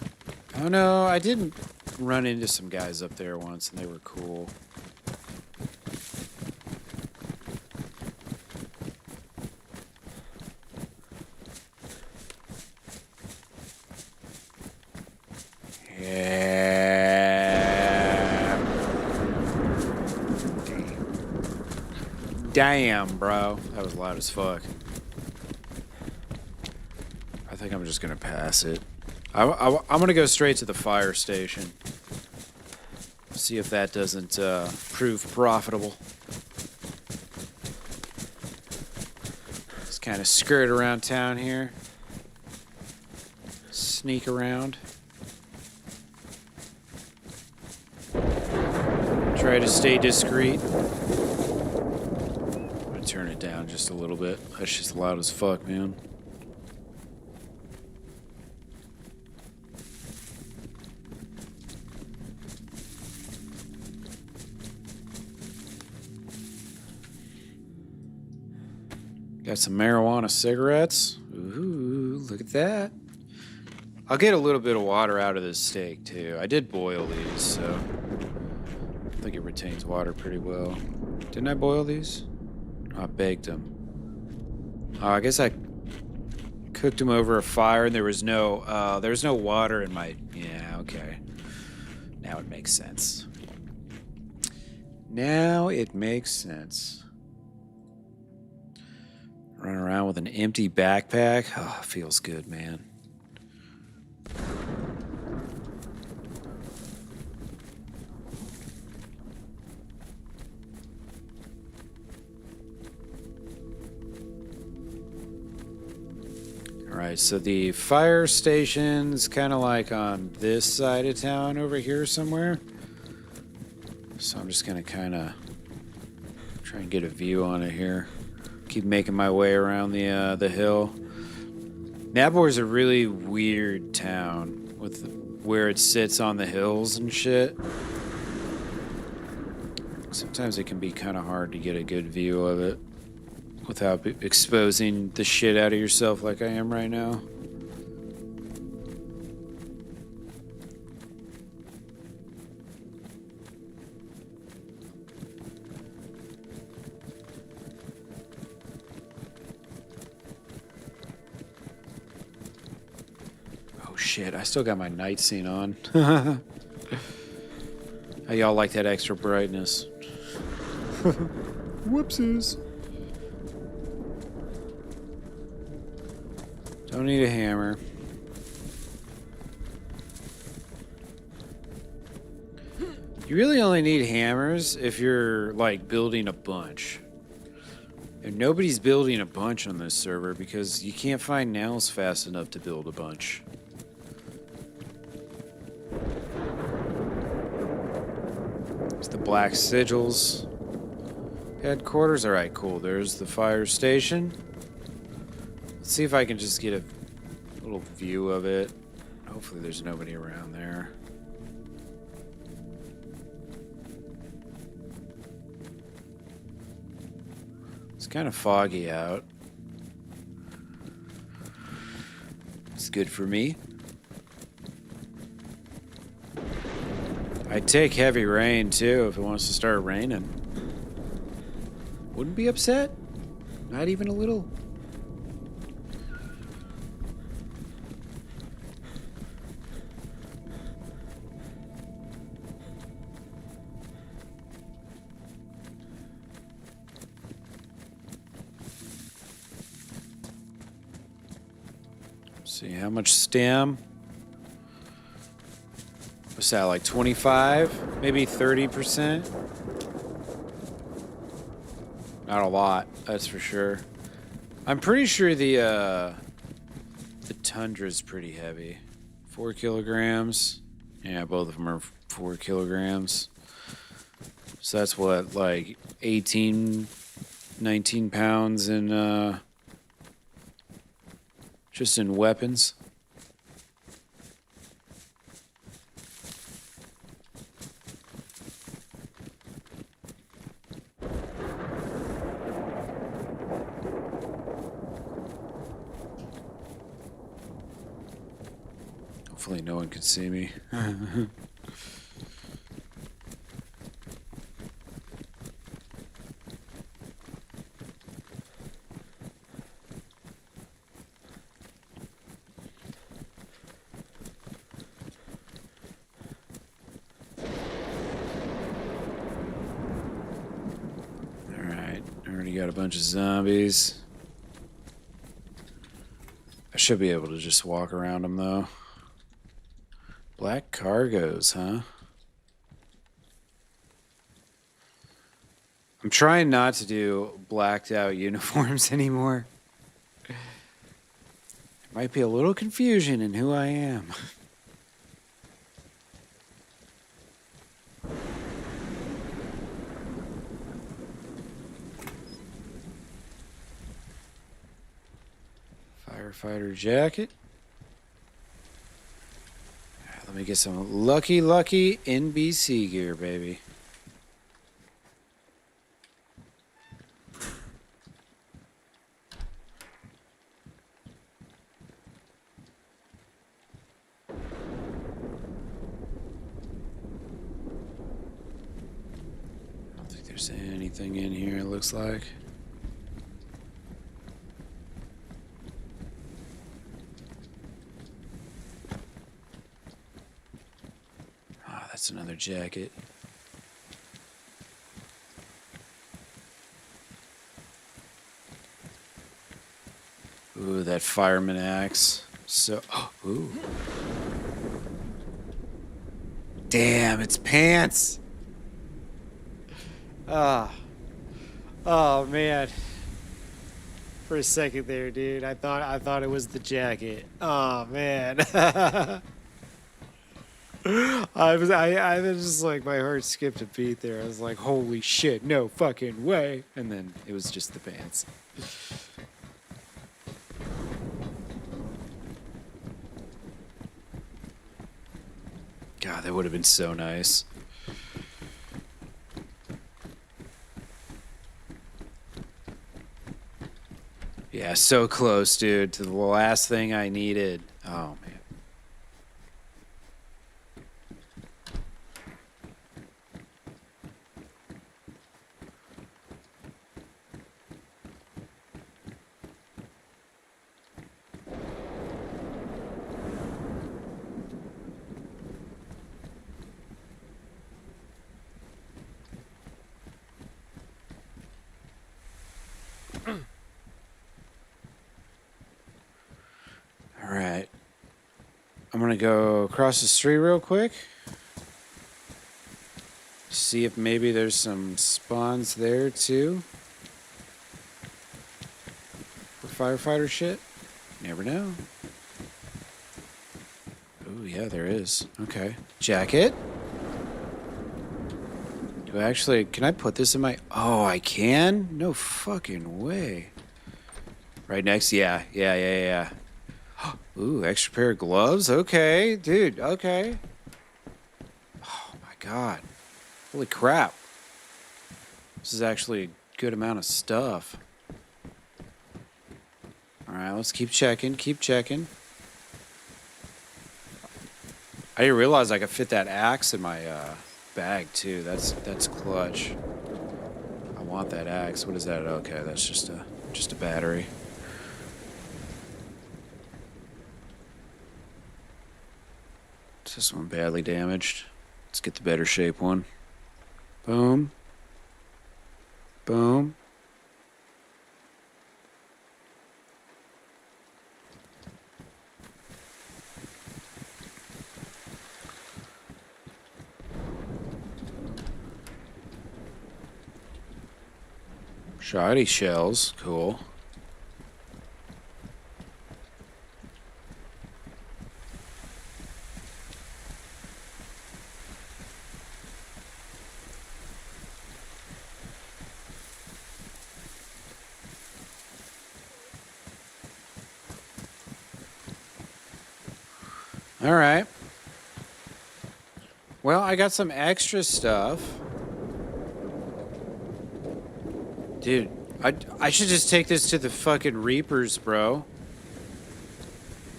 Oh no, I did run into some guys up there once and they were cool. Damn, bro. That was loud as fuck. I think I'm just gonna pass it. I'm gonna go straight to the fire station. See if that doesn't prove profitable. Just kind of skirt around town here. Sneak around. Try to stay discreet. Turn it down just a little bit. That's just loud as fuck, man. Got some marijuana cigarettes. Ooh, look at that. I'll get a little bit of water out of this steak, too. I did boil these, so I think it retains water pretty well. Didn't I boil these? Oh, I baked them. Oh, I guess I cooked them over a fire, and there was no water in my... Yeah, okay. Now it makes sense. Now it makes sense. Run around with an empty backpack. Oh, feels good, man. All right, so the fire station's kind of like on this side of town over here somewhere. So I'm just gonna kind of try and get a view on it here. Keep making my way around the hill. Nabor's a really weird town with where it sits on the hills and shit. Sometimes it can be kind of hard to get a good view of it without exposing the shit out of yourself like I am right now. Shit, I still got my night scene on. How y'all like that extra brightness? Whoopsies. Don't need a hammer. You really only need hammers if you're, like, building a bunch. And nobody's building a bunch on this server because you can't find nails fast enough to build a bunch. The Black Sigils headquarters. All right, cool. There's the fire station. Let's see if I can just get a little view of it. Hopefully there's nobody around there. It's kind of foggy out. It's good for me. I'd take heavy rain, too, if it wants to start raining. Wouldn't be upset. Not even a little. See how much stem. What's that, like 25? Maybe 30%? Not a lot, that's for sure. I'm pretty sure the Tundra's pretty heavy. 4 kilograms. Yeah, both of them are 4 kilograms. So that's what, like 18, 19 pounds in, just in weapons. Hopefully no one can see me. Alright, I already got a bunch of zombies. I should be able to just walk around them though. Black cargos, huh? I'm trying not to do blacked out uniforms anymore. There might be a little confusion in who I am. Firefighter jacket. Let me get some lucky NBC gear, baby. there's anything in here, it looks like. Ah, that's another jacket. Ooh, that fireman axe. So, ooh. Damn, it's pants. Ah. Oh man. For a second there, dude, I thought it was the jacket. Oh man. I was just like, my heart skipped a beat there. I was like, holy shit, no fucking way. And then it was just the pants. God, that would have been so nice. Yeah, so close, dude, to the last thing I needed. Oh, man. All right. I'm going to go across the street real quick. See if maybe there's some spawns there, too. For firefighter shit. Never know. Oh, yeah, there is. Okay. Jacket. Do I actually... Can I put this in my... Oh, I can? No fucking way. Right next? Yeah. Ooh, extra pair of gloves? Okay, dude, okay. Oh, my God. Holy crap. This is actually a good amount of stuff. All right, let's keep checking. I didn't realize I could fit that axe in my bag, too. That's clutch. I want that axe. What is that? Okay, that's just a battery. This one badly damaged. Let's get the better shape one. Boom. Boom. Shoddy shells. Cool. All right. Well, I got some extra stuff. Dude, I should just take this to the fucking Reapers, bro.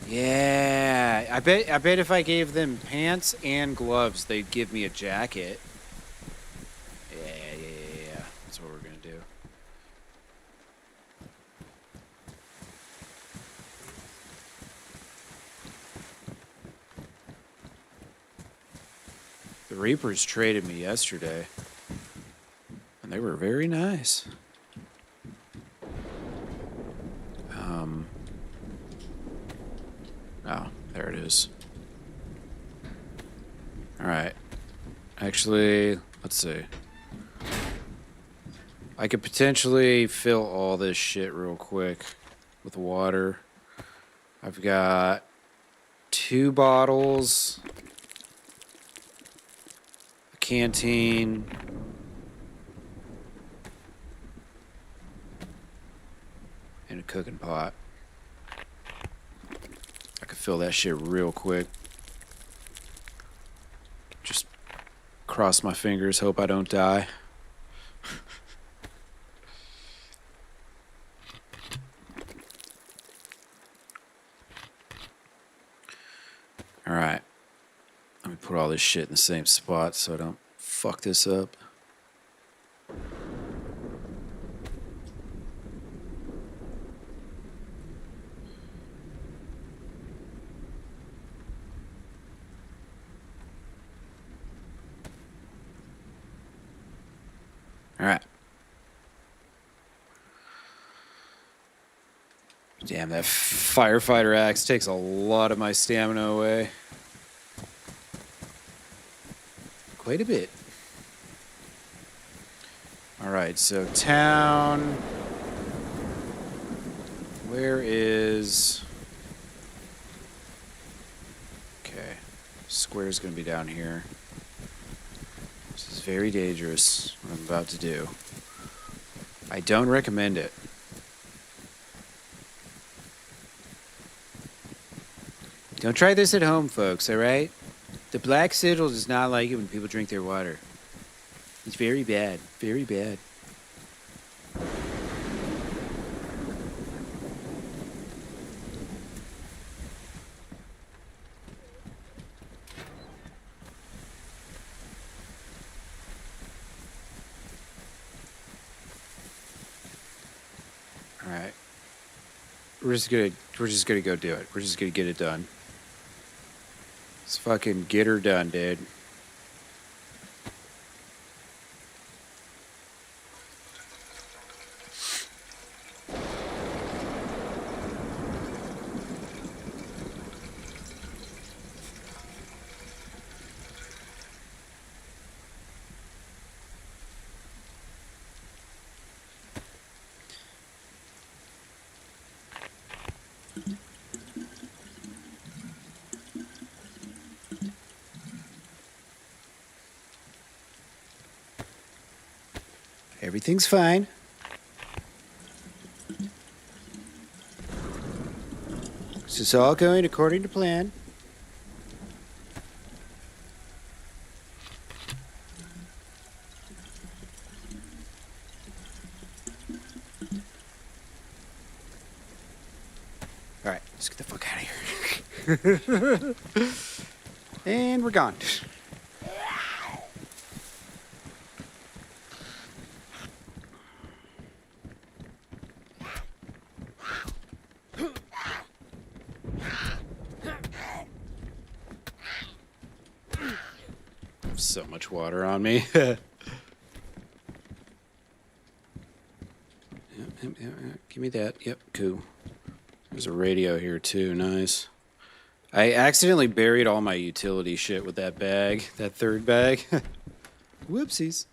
Yeah, I bet if I gave them pants and gloves, they'd give me a jacket. Yeah. That's what we're gonna do. The Reapers traded me yesterday, and they were very nice. Oh, there it is. All right. Actually, let's see. I could potentially fill all this shit real quick with water. I've got 2 bottles, a canteen, and a cooking pot. I could fill that shit real quick. Just cross my fingers, hope I don't die. All right. Let me put all this shit in the same spot so I don't fuck this up. All right. Damn, that firefighter axe takes a lot of my stamina away. Quite a bit. All right, so town. Where is... Okay. Square's gonna be down here. This is very dangerous, what I'm about to do. I don't recommend it. Don't try this at home, folks, alright? The Black Sigil does not like it when people drink their water. It's very bad. Very bad. Alright. We're just gonna go do it. We're just gonna get it done. Let's fucking get her done, dude. Everything's fine. This is all going according to plan. All right, let's get the fuck out of here. And we're gone. So much water on me. Yep. Give me that. Yep, cool. There's a radio here too, nice. I accidentally buried all my utility shit with that bag, that third bag. Whoopsies.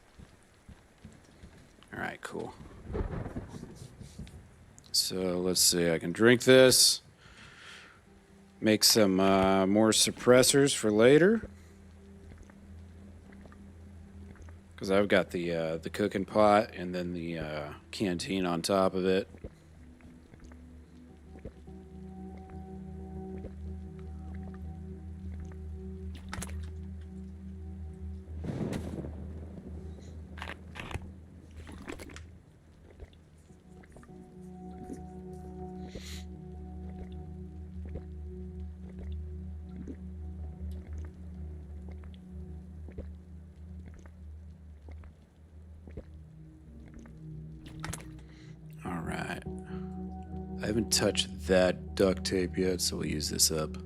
Alright, cool. So let's see, I can drink this. Make some more suppressors for later. Because I've got the cooking pot and then the canteen on top of it. Alright. I haven't touched that duct tape yet, so we'll use this up.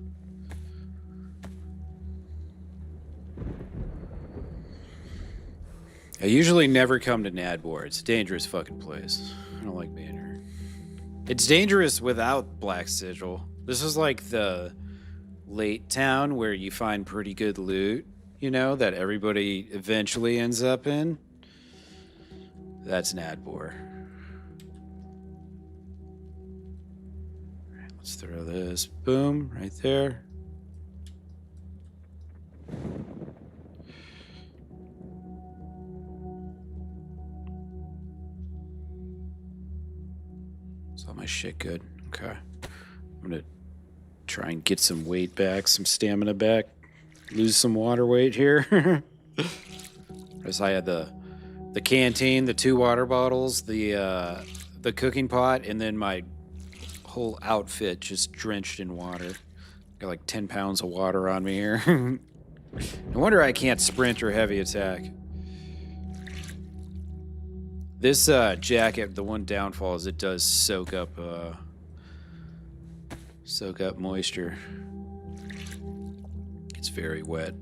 I usually never come to Nadbor. It's a dangerous fucking place. I don't like being here. It's dangerous without Black Sigil. This is like the late town where you find pretty good loot, you know, that everybody eventually ends up in. That's Nadbor. Alright, let's throw this. Boom, right there. Is all my shit good? Okay. I'm gonna try and get some weight back, some stamina back. Lose some water weight here. As I had the canteen, the 2 water bottles, the cooking pot, and then my whole outfit just drenched in water. Got like 10 pounds of water on me here. No wonder I can't sprint or heavy attack. This jacket, the one downfall is it does soak up moisture. It's very wet.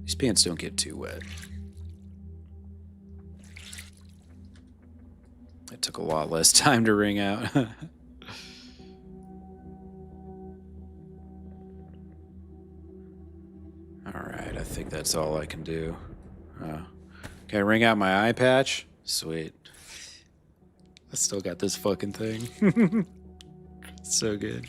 These pants don't get too wet. It took a lot less time to ring out. Alright, I think that's all I can do. Can I ring out my eye patch? Sweet. I still got this fucking thing. So good.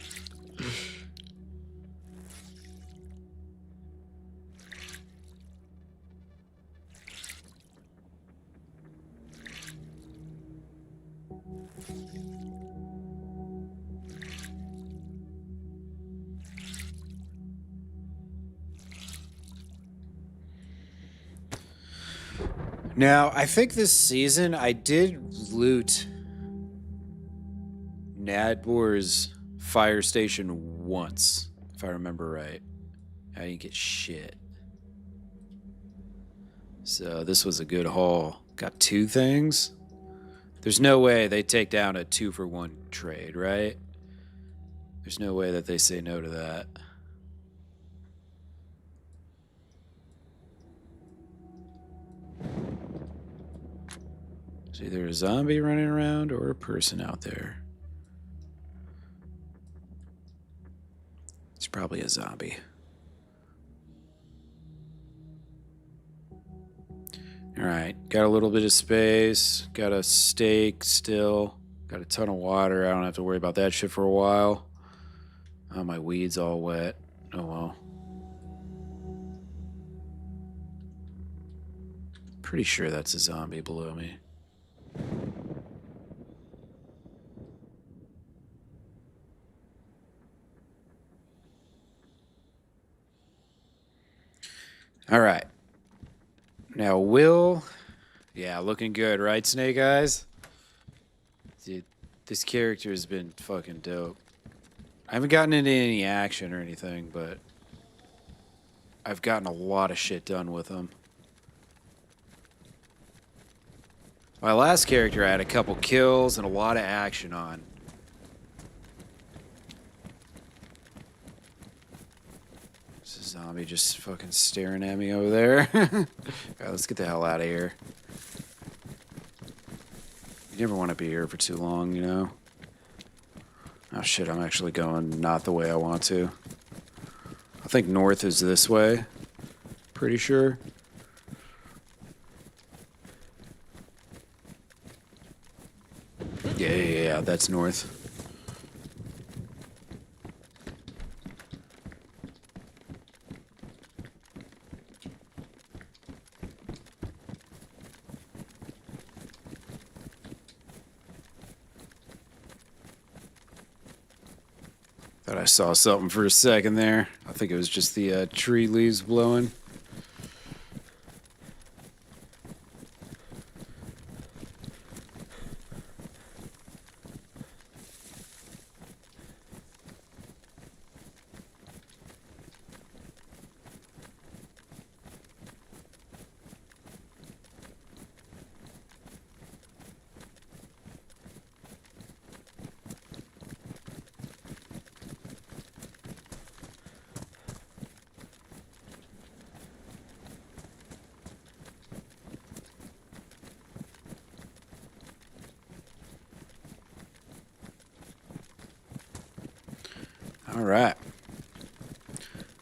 Now, I think this season I did loot Nadbor's fire station once, if I remember right. I didn't get shit. So this was a good haul. Got 2 things. There's no way they take down a 2-for-1 trade, right? There's no way that they say no to that. There's either a zombie running around or a person out there. It's probably a zombie. Alright, got a little bit of space, got a steak still, got a ton of water. I don't have to worry about that shit for a while. Oh, my weed's all wet. Oh well. Pretty sure that's a zombie below me. All right. Now, yeah, looking good, right, Snake Eyes? Dude, this character has been fucking dope. I haven't gotten into any action or anything, but I've gotten a lot of shit done with him. My last character I had a couple kills and a lot of action on. There's a zombie just fucking staring at me over there. Alright, let's get the hell out of here. You never want to be here for too long, you know? Oh shit, I'm actually going not the way I want to. I think north is this way. Pretty sure. Yeah, that's north. Thought I saw something for a second there. I think it was just the tree leaves blowing. All right.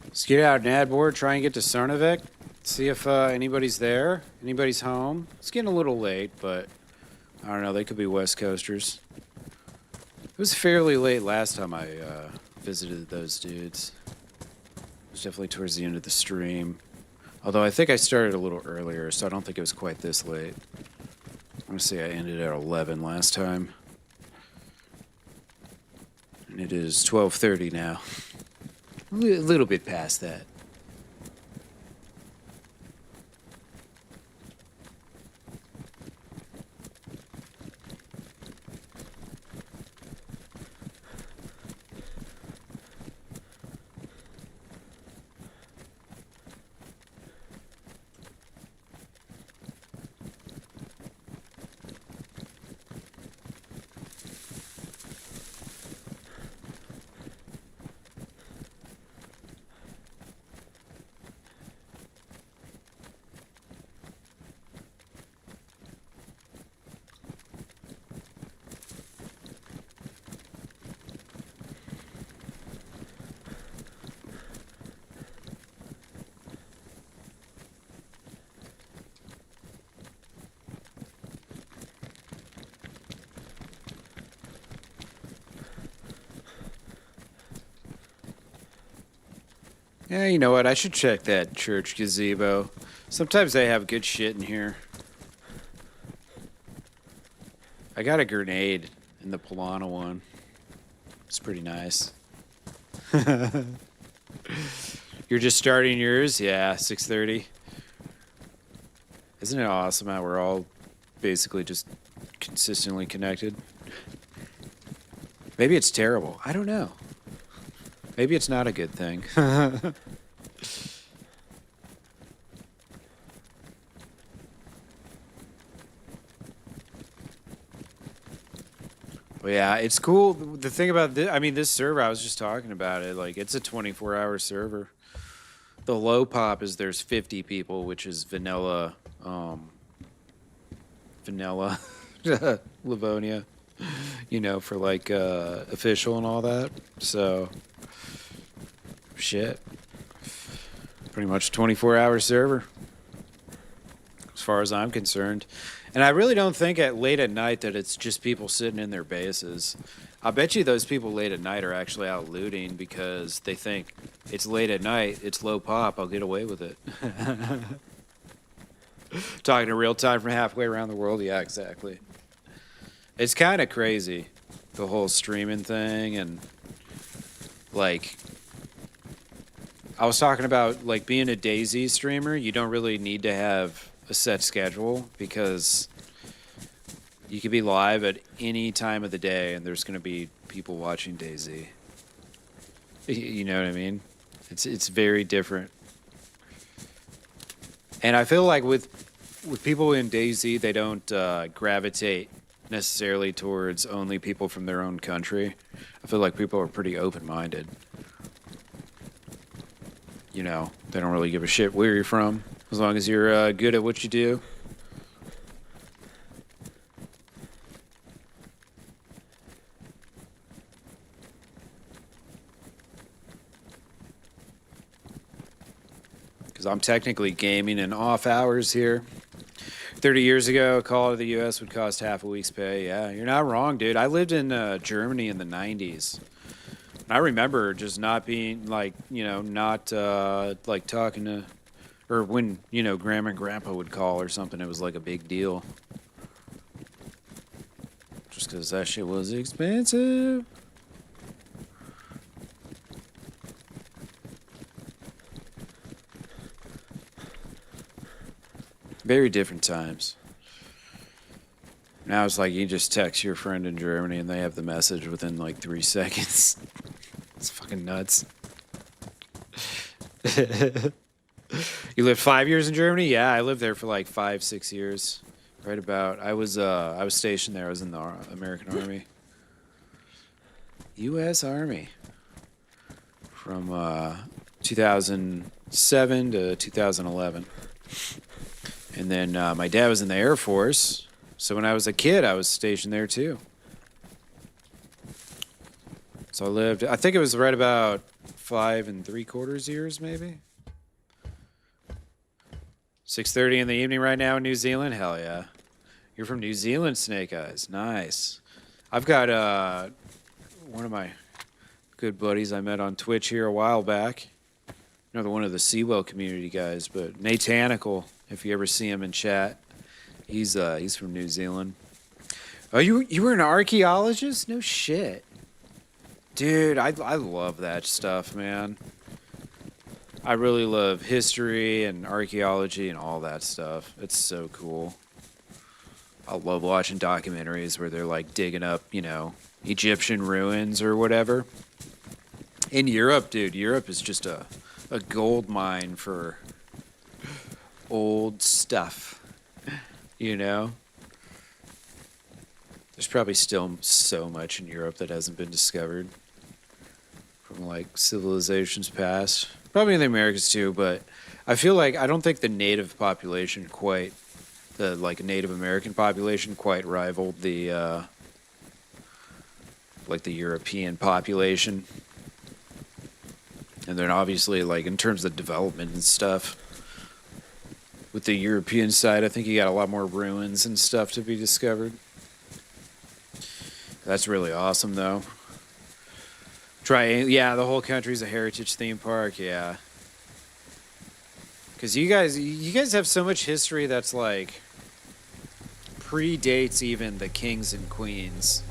Let's get out an ad board, try and get to Cernovec, see if anybody's there, anybody's home. It's getting a little late, but I don't know, they could be West Coasters. It was fairly late last time I visited those dudes. It was definitely towards the end of the stream. Although I think I started a little earlier, so I don't think it was quite this late. I want to say I ended at 11 last time. And it is 12:30 now. A little bit past that. Yeah, you know what? I should check that church gazebo. Sometimes they have good shit in here. I got a grenade in the Polana one. It's pretty nice. You're just starting yours? Yeah, 6:30. Isn't it awesome how we're all basically just consistently connected? Maybe it's terrible. I don't know. Maybe it's not a good thing. Well, yeah, it's cool. The thing about this, I mean, this server, I was just talking about it. Like, it's a 24-hour server. The low pop is there's 50 people, which is vanilla, vanilla Livonia, you know, for like official and all that. So, shit. Pretty much a 24-hour server, as far as I'm concerned. And I really don't think at late at night that it's just people sitting in their bases. I bet you those people late at night are actually out looting because they think it's late at night, it's low pop, I'll get away with it. Talking in real time from halfway around the world, yeah, exactly. It's kind of crazy, the whole streaming thing, and like, I was talking about like being a DayZ streamer, you don't really need to have a set schedule because you could be live at any time of the day and there's going to be people watching DayZ. You know what I mean? It's very different. And I feel like with people in DayZ, they don't gravitate necessarily towards only people from their own country. I feel like people are pretty open-minded. You know, they don't really give a shit where you're from, as long as you're good at what you do. Because I'm technically gaming in off hours here. 30 years ago, a call to the U.S. would cost half a week's pay. Yeah, you're not wrong, dude. I lived in Germany in the 90s. I remember just not being like, you know, not like talking to, or when, you know, Grandma and Grandpa would call or something, it was like a big deal. Just because that shit was expensive. Very different times. Now it's like you just text your friend in Germany and they have the message within like 3 seconds. It's fucking nuts. You lived 5 years in Germany? Yeah, I lived there for like 5-6 years. Right about. I was stationed there. I was in the American Army. U.S. Army. From 2007 to 2011. And then my dad was in the Air Force. So when I was a kid, I was stationed there too. So I lived, I think it was right about 5 3/4 years, maybe. 6:30 in the evening right now in New Zealand. Hell yeah. You're from New Zealand, Snake Eyes. Nice. I've got one of my good buddies I met on Twitch here a while back. Another one of the Seawell community guys, but Natanical, if you ever see him in chat, he's from New Zealand. Oh, you were an archaeologist? No shit. Dude, I love that stuff, man. I really love history and archaeology and all that stuff. It's so cool. I love watching documentaries where they're like digging up, you know, Egyptian ruins or whatever. In Europe, dude, Europe is just a gold mine for old stuff, you know? There's probably still so much in Europe that hasn't been discovered from like civilizations past. Probably in the Americas too, but I feel like I don't think the native population quite, the like Native American population quite rivaled the like the European population. And then obviously like in terms of development and stuff, with the European side, I think you got a lot more ruins and stuff to be discovered. That's really awesome, though. Yeah, the whole country's a heritage theme park, yeah. Because you guys have so much history that's like predates even the kings and queens.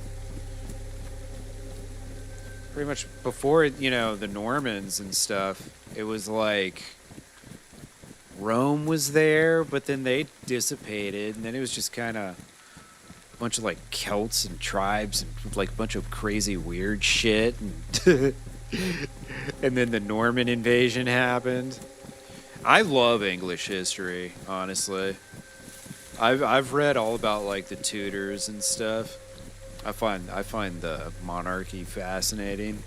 Pretty much before, the Normans and stuff, it was like Rome was there, but then they dissipated, and then it was just kind of a bunch of like Celts and tribes and like a bunch of crazy weird shit, and, and then the Norman invasion happened. I love English history, honestly. I've read all about like the Tudors and stuff. I find the monarchy fascinating.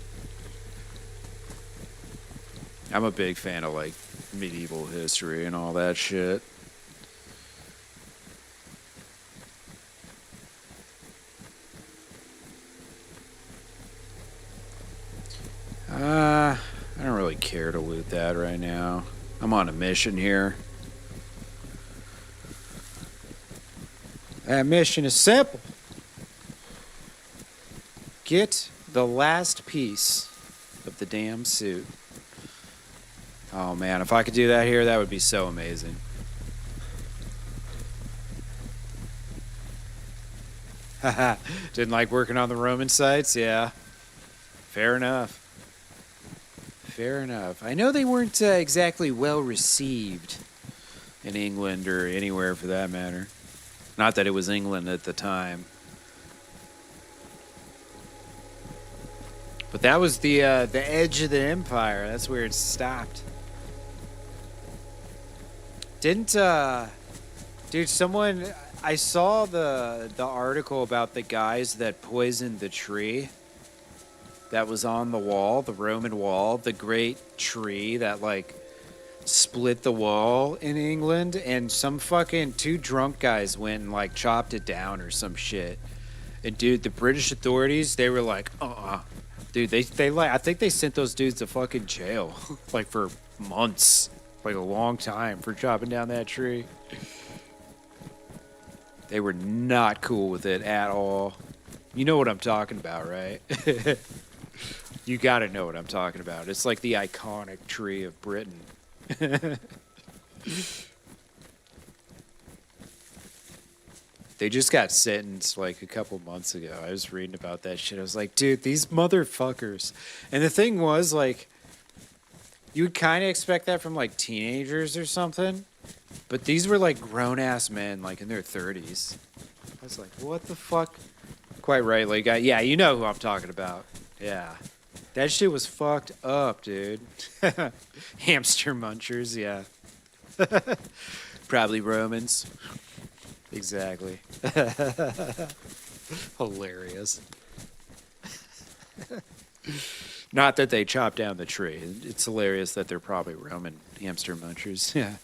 I'm a big fan of like medieval history and all that shit. I don't really care to loot that right now. I'm on a mission here. That mission is simple. Get the last piece of the damn suit. Oh man, if I could do that here, that would be so amazing. Haha, didn't like working on the Roman sites? Yeah. Fair enough. Fair enough. I know they weren't exactly well received in England or anywhere for that matter. Not that it was England at the time. But that was the edge of the empire. That's where it stopped. Didn't dude, someone, I saw the article about the guys that poisoned the tree that was on the wall, the Roman wall, the great tree that like split the wall in England, and some fucking two drunk guys went and like chopped it down or some shit. And dude, the British authorities, they were like, dude, they like, I think they sent those dudes to fucking jail like for months, like a long time for chopping down that tree. They were not cool with it at all. You know what I'm talking about, right? You gotta know what I'm talking about. It's like the iconic tree of Britain. They just got sentenced like a couple months ago. I was reading about that shit. I was like, dude, these motherfuckers. And the thing was, like, you would kind of expect that from like teenagers or something. But these were like grown ass men, like in their 30s. I was like, what the fuck? Quite right, like, yeah, you know who I'm talking about. Yeah. That shit was fucked up, dude. Hamster munchers, yeah. Probably Romans. Exactly. Hilarious. Not that they chopped down the tree. It's hilarious that they're probably Roman hamster munchers. Yeah.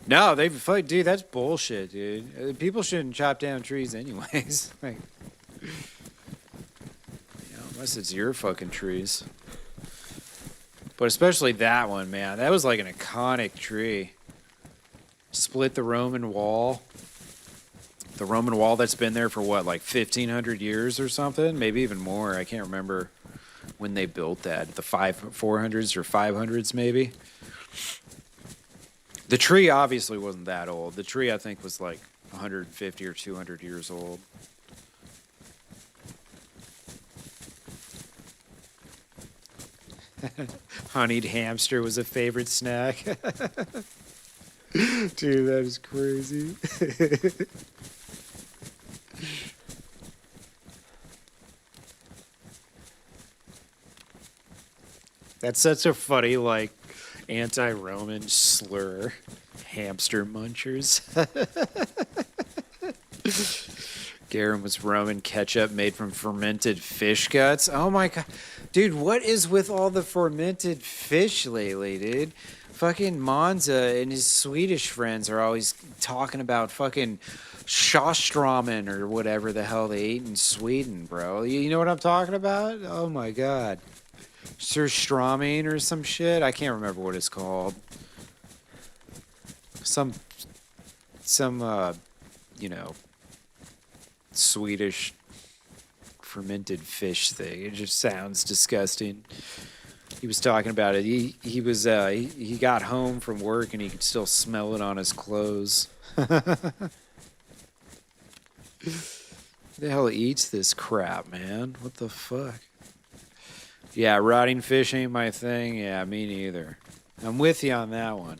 No, dude, that's bullshit, dude. People shouldn't chop down trees anyways. Like, unless it's your fucking trees. But especially that one, man. That was like an iconic tree. Split the Roman wall. The Roman wall that's been there for what, like 1,500 years or something? Maybe even more. I can't remember when they built that. The 400s or 500s maybe. The tree obviously wasn't that old. The tree, I think, was like 150 or 200 years old. Honeyed hamster was a favorite snack. Dude, that is crazy. That's such a funny, like, anti-Roman slur. Hamster munchers. Garum was Roman ketchup made from fermented fish guts. Oh my god. Dude, what is with all the fermented fish lately, dude? Fucking Monza and his Swedish friends are always talking about fucking Sjöströmmen or whatever the hell they eat in Sweden, bro. You know what I'm talking about? Oh my god. Surströmming or some shit? I can't remember what it's called. Some Swedish fermented fish thing. It just sounds disgusting. He was talking about it. He got home from work and he could still smell it on his clothes. Who the hell eats this crap, man? What the fuck? Yeah, rotting fish ain't my thing. Yeah, me neither. I'm with you on that one.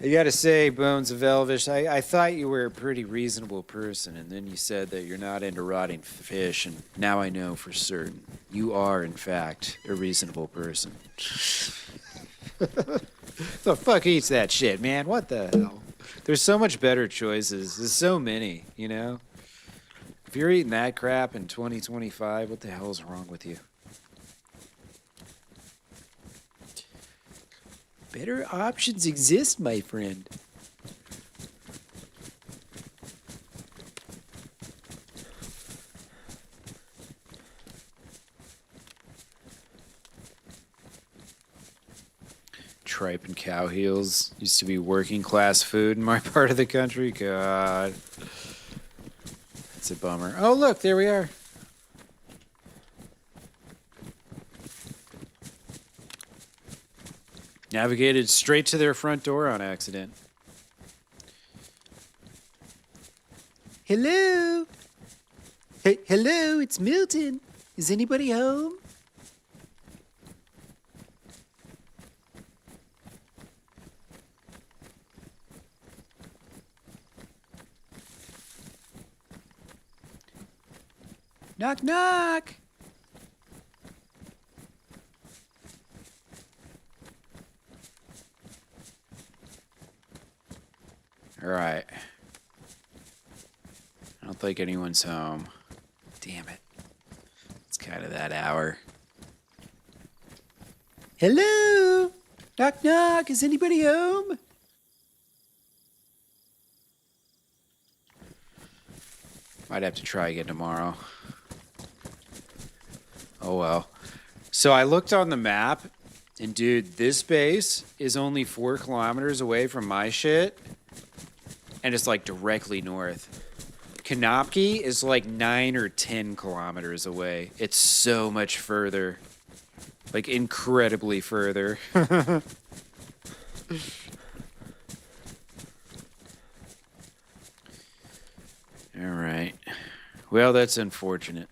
I gotta say, Bones of Elvish, I thought you were a pretty reasonable person, and then you said that you're not into rotting fish, and now I know for certain you are, in fact, a reasonable person. The fuck eats that shit, man? What the hell? There's so much better choices. There's so many, you know? If you're eating that crap in 2025, what the hell's wrong with you? Better options exist, my friend. Tripe and cow heels used to be working class food in my part of the country. God. That's a bummer. Oh, look, there we are. Navigated straight to their front door on accident. Hello? Hey, hello, it's Milton. Is anybody home? Knock, knock. All right. I don't think anyone's home. Damn it. It's kind of that hour. Hello? Knock, knock. Is anybody home? Might have to try again tomorrow. Oh well. So I looked on the map, and dude, this base is only 4 kilometers away from my shit. And it's like directly north. Kanopki is like 9 or 10 kilometers away. It's so much further. Like incredibly further. All right. Well, that's unfortunate.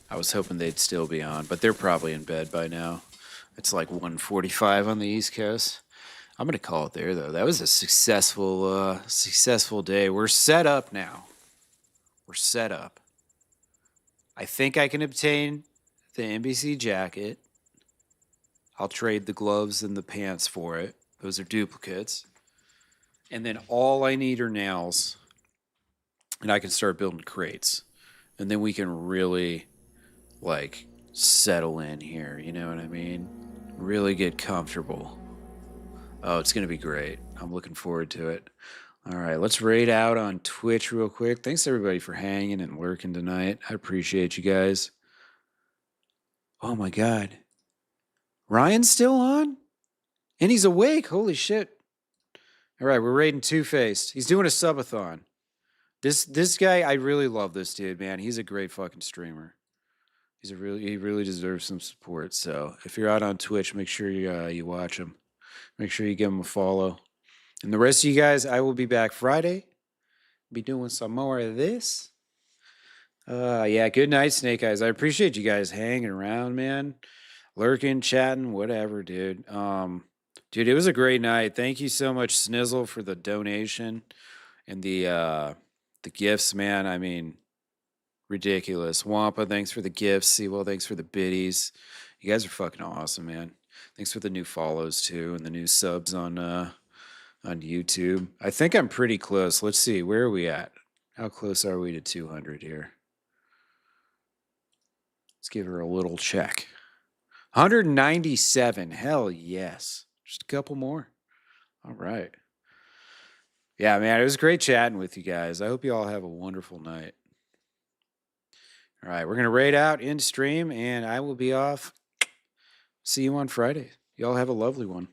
I was hoping they'd still be on, but they're probably in bed by now. It's like 1:45 on the East Coast. I'm gonna call it there, though. That was a successful day. We're set up now. We're set up. I think I can obtain the NBC jacket. I'll trade the gloves and the pants for it. Those are duplicates. And then all I need are nails. And I can start building crates. And then we can really, like, settle in here. You know what I mean? Really get comfortable. Oh, it's going to be great. I'm looking forward to it. All right, let's raid out on Twitch real quick. Thanks, everybody, for hanging and lurking tonight. I appreciate you guys. Oh, my God. Ryan's still on? And he's awake. Holy shit. All right, we're raiding Two-Faced. He's doing a subathon. This guy, I really love this dude, man. He's a great fucking streamer. He really deserves some support. So if you're out on Twitch, make sure you watch him. Make sure you give him a follow. And the rest of you guys, I will be back Friday. Be doing some more of this. Yeah, good night, Snake Eyes. I appreciate you guys hanging around, man. Lurking, chatting, whatever, dude. Dude, it was a great night. Thank you so much, Snizzle, for the donation and the gifts, man. I mean, ridiculous. Wampa, thanks for the gifts. Sewell, thanks for the biddies. You guys are fucking awesome, man. Thanks for the new follows too and the new subs on YouTube. I think I'm pretty close. Let's see, where are we at? How close are we to 200 here? Let's give her a little check. 197. Hell yes. Just a couple more. All right. Yeah, man, it was great chatting with you guys. I hope you all have a wonderful night. All right, we're going to raid out in stream, and I will be off. See you on Friday. Y'all have a lovely one.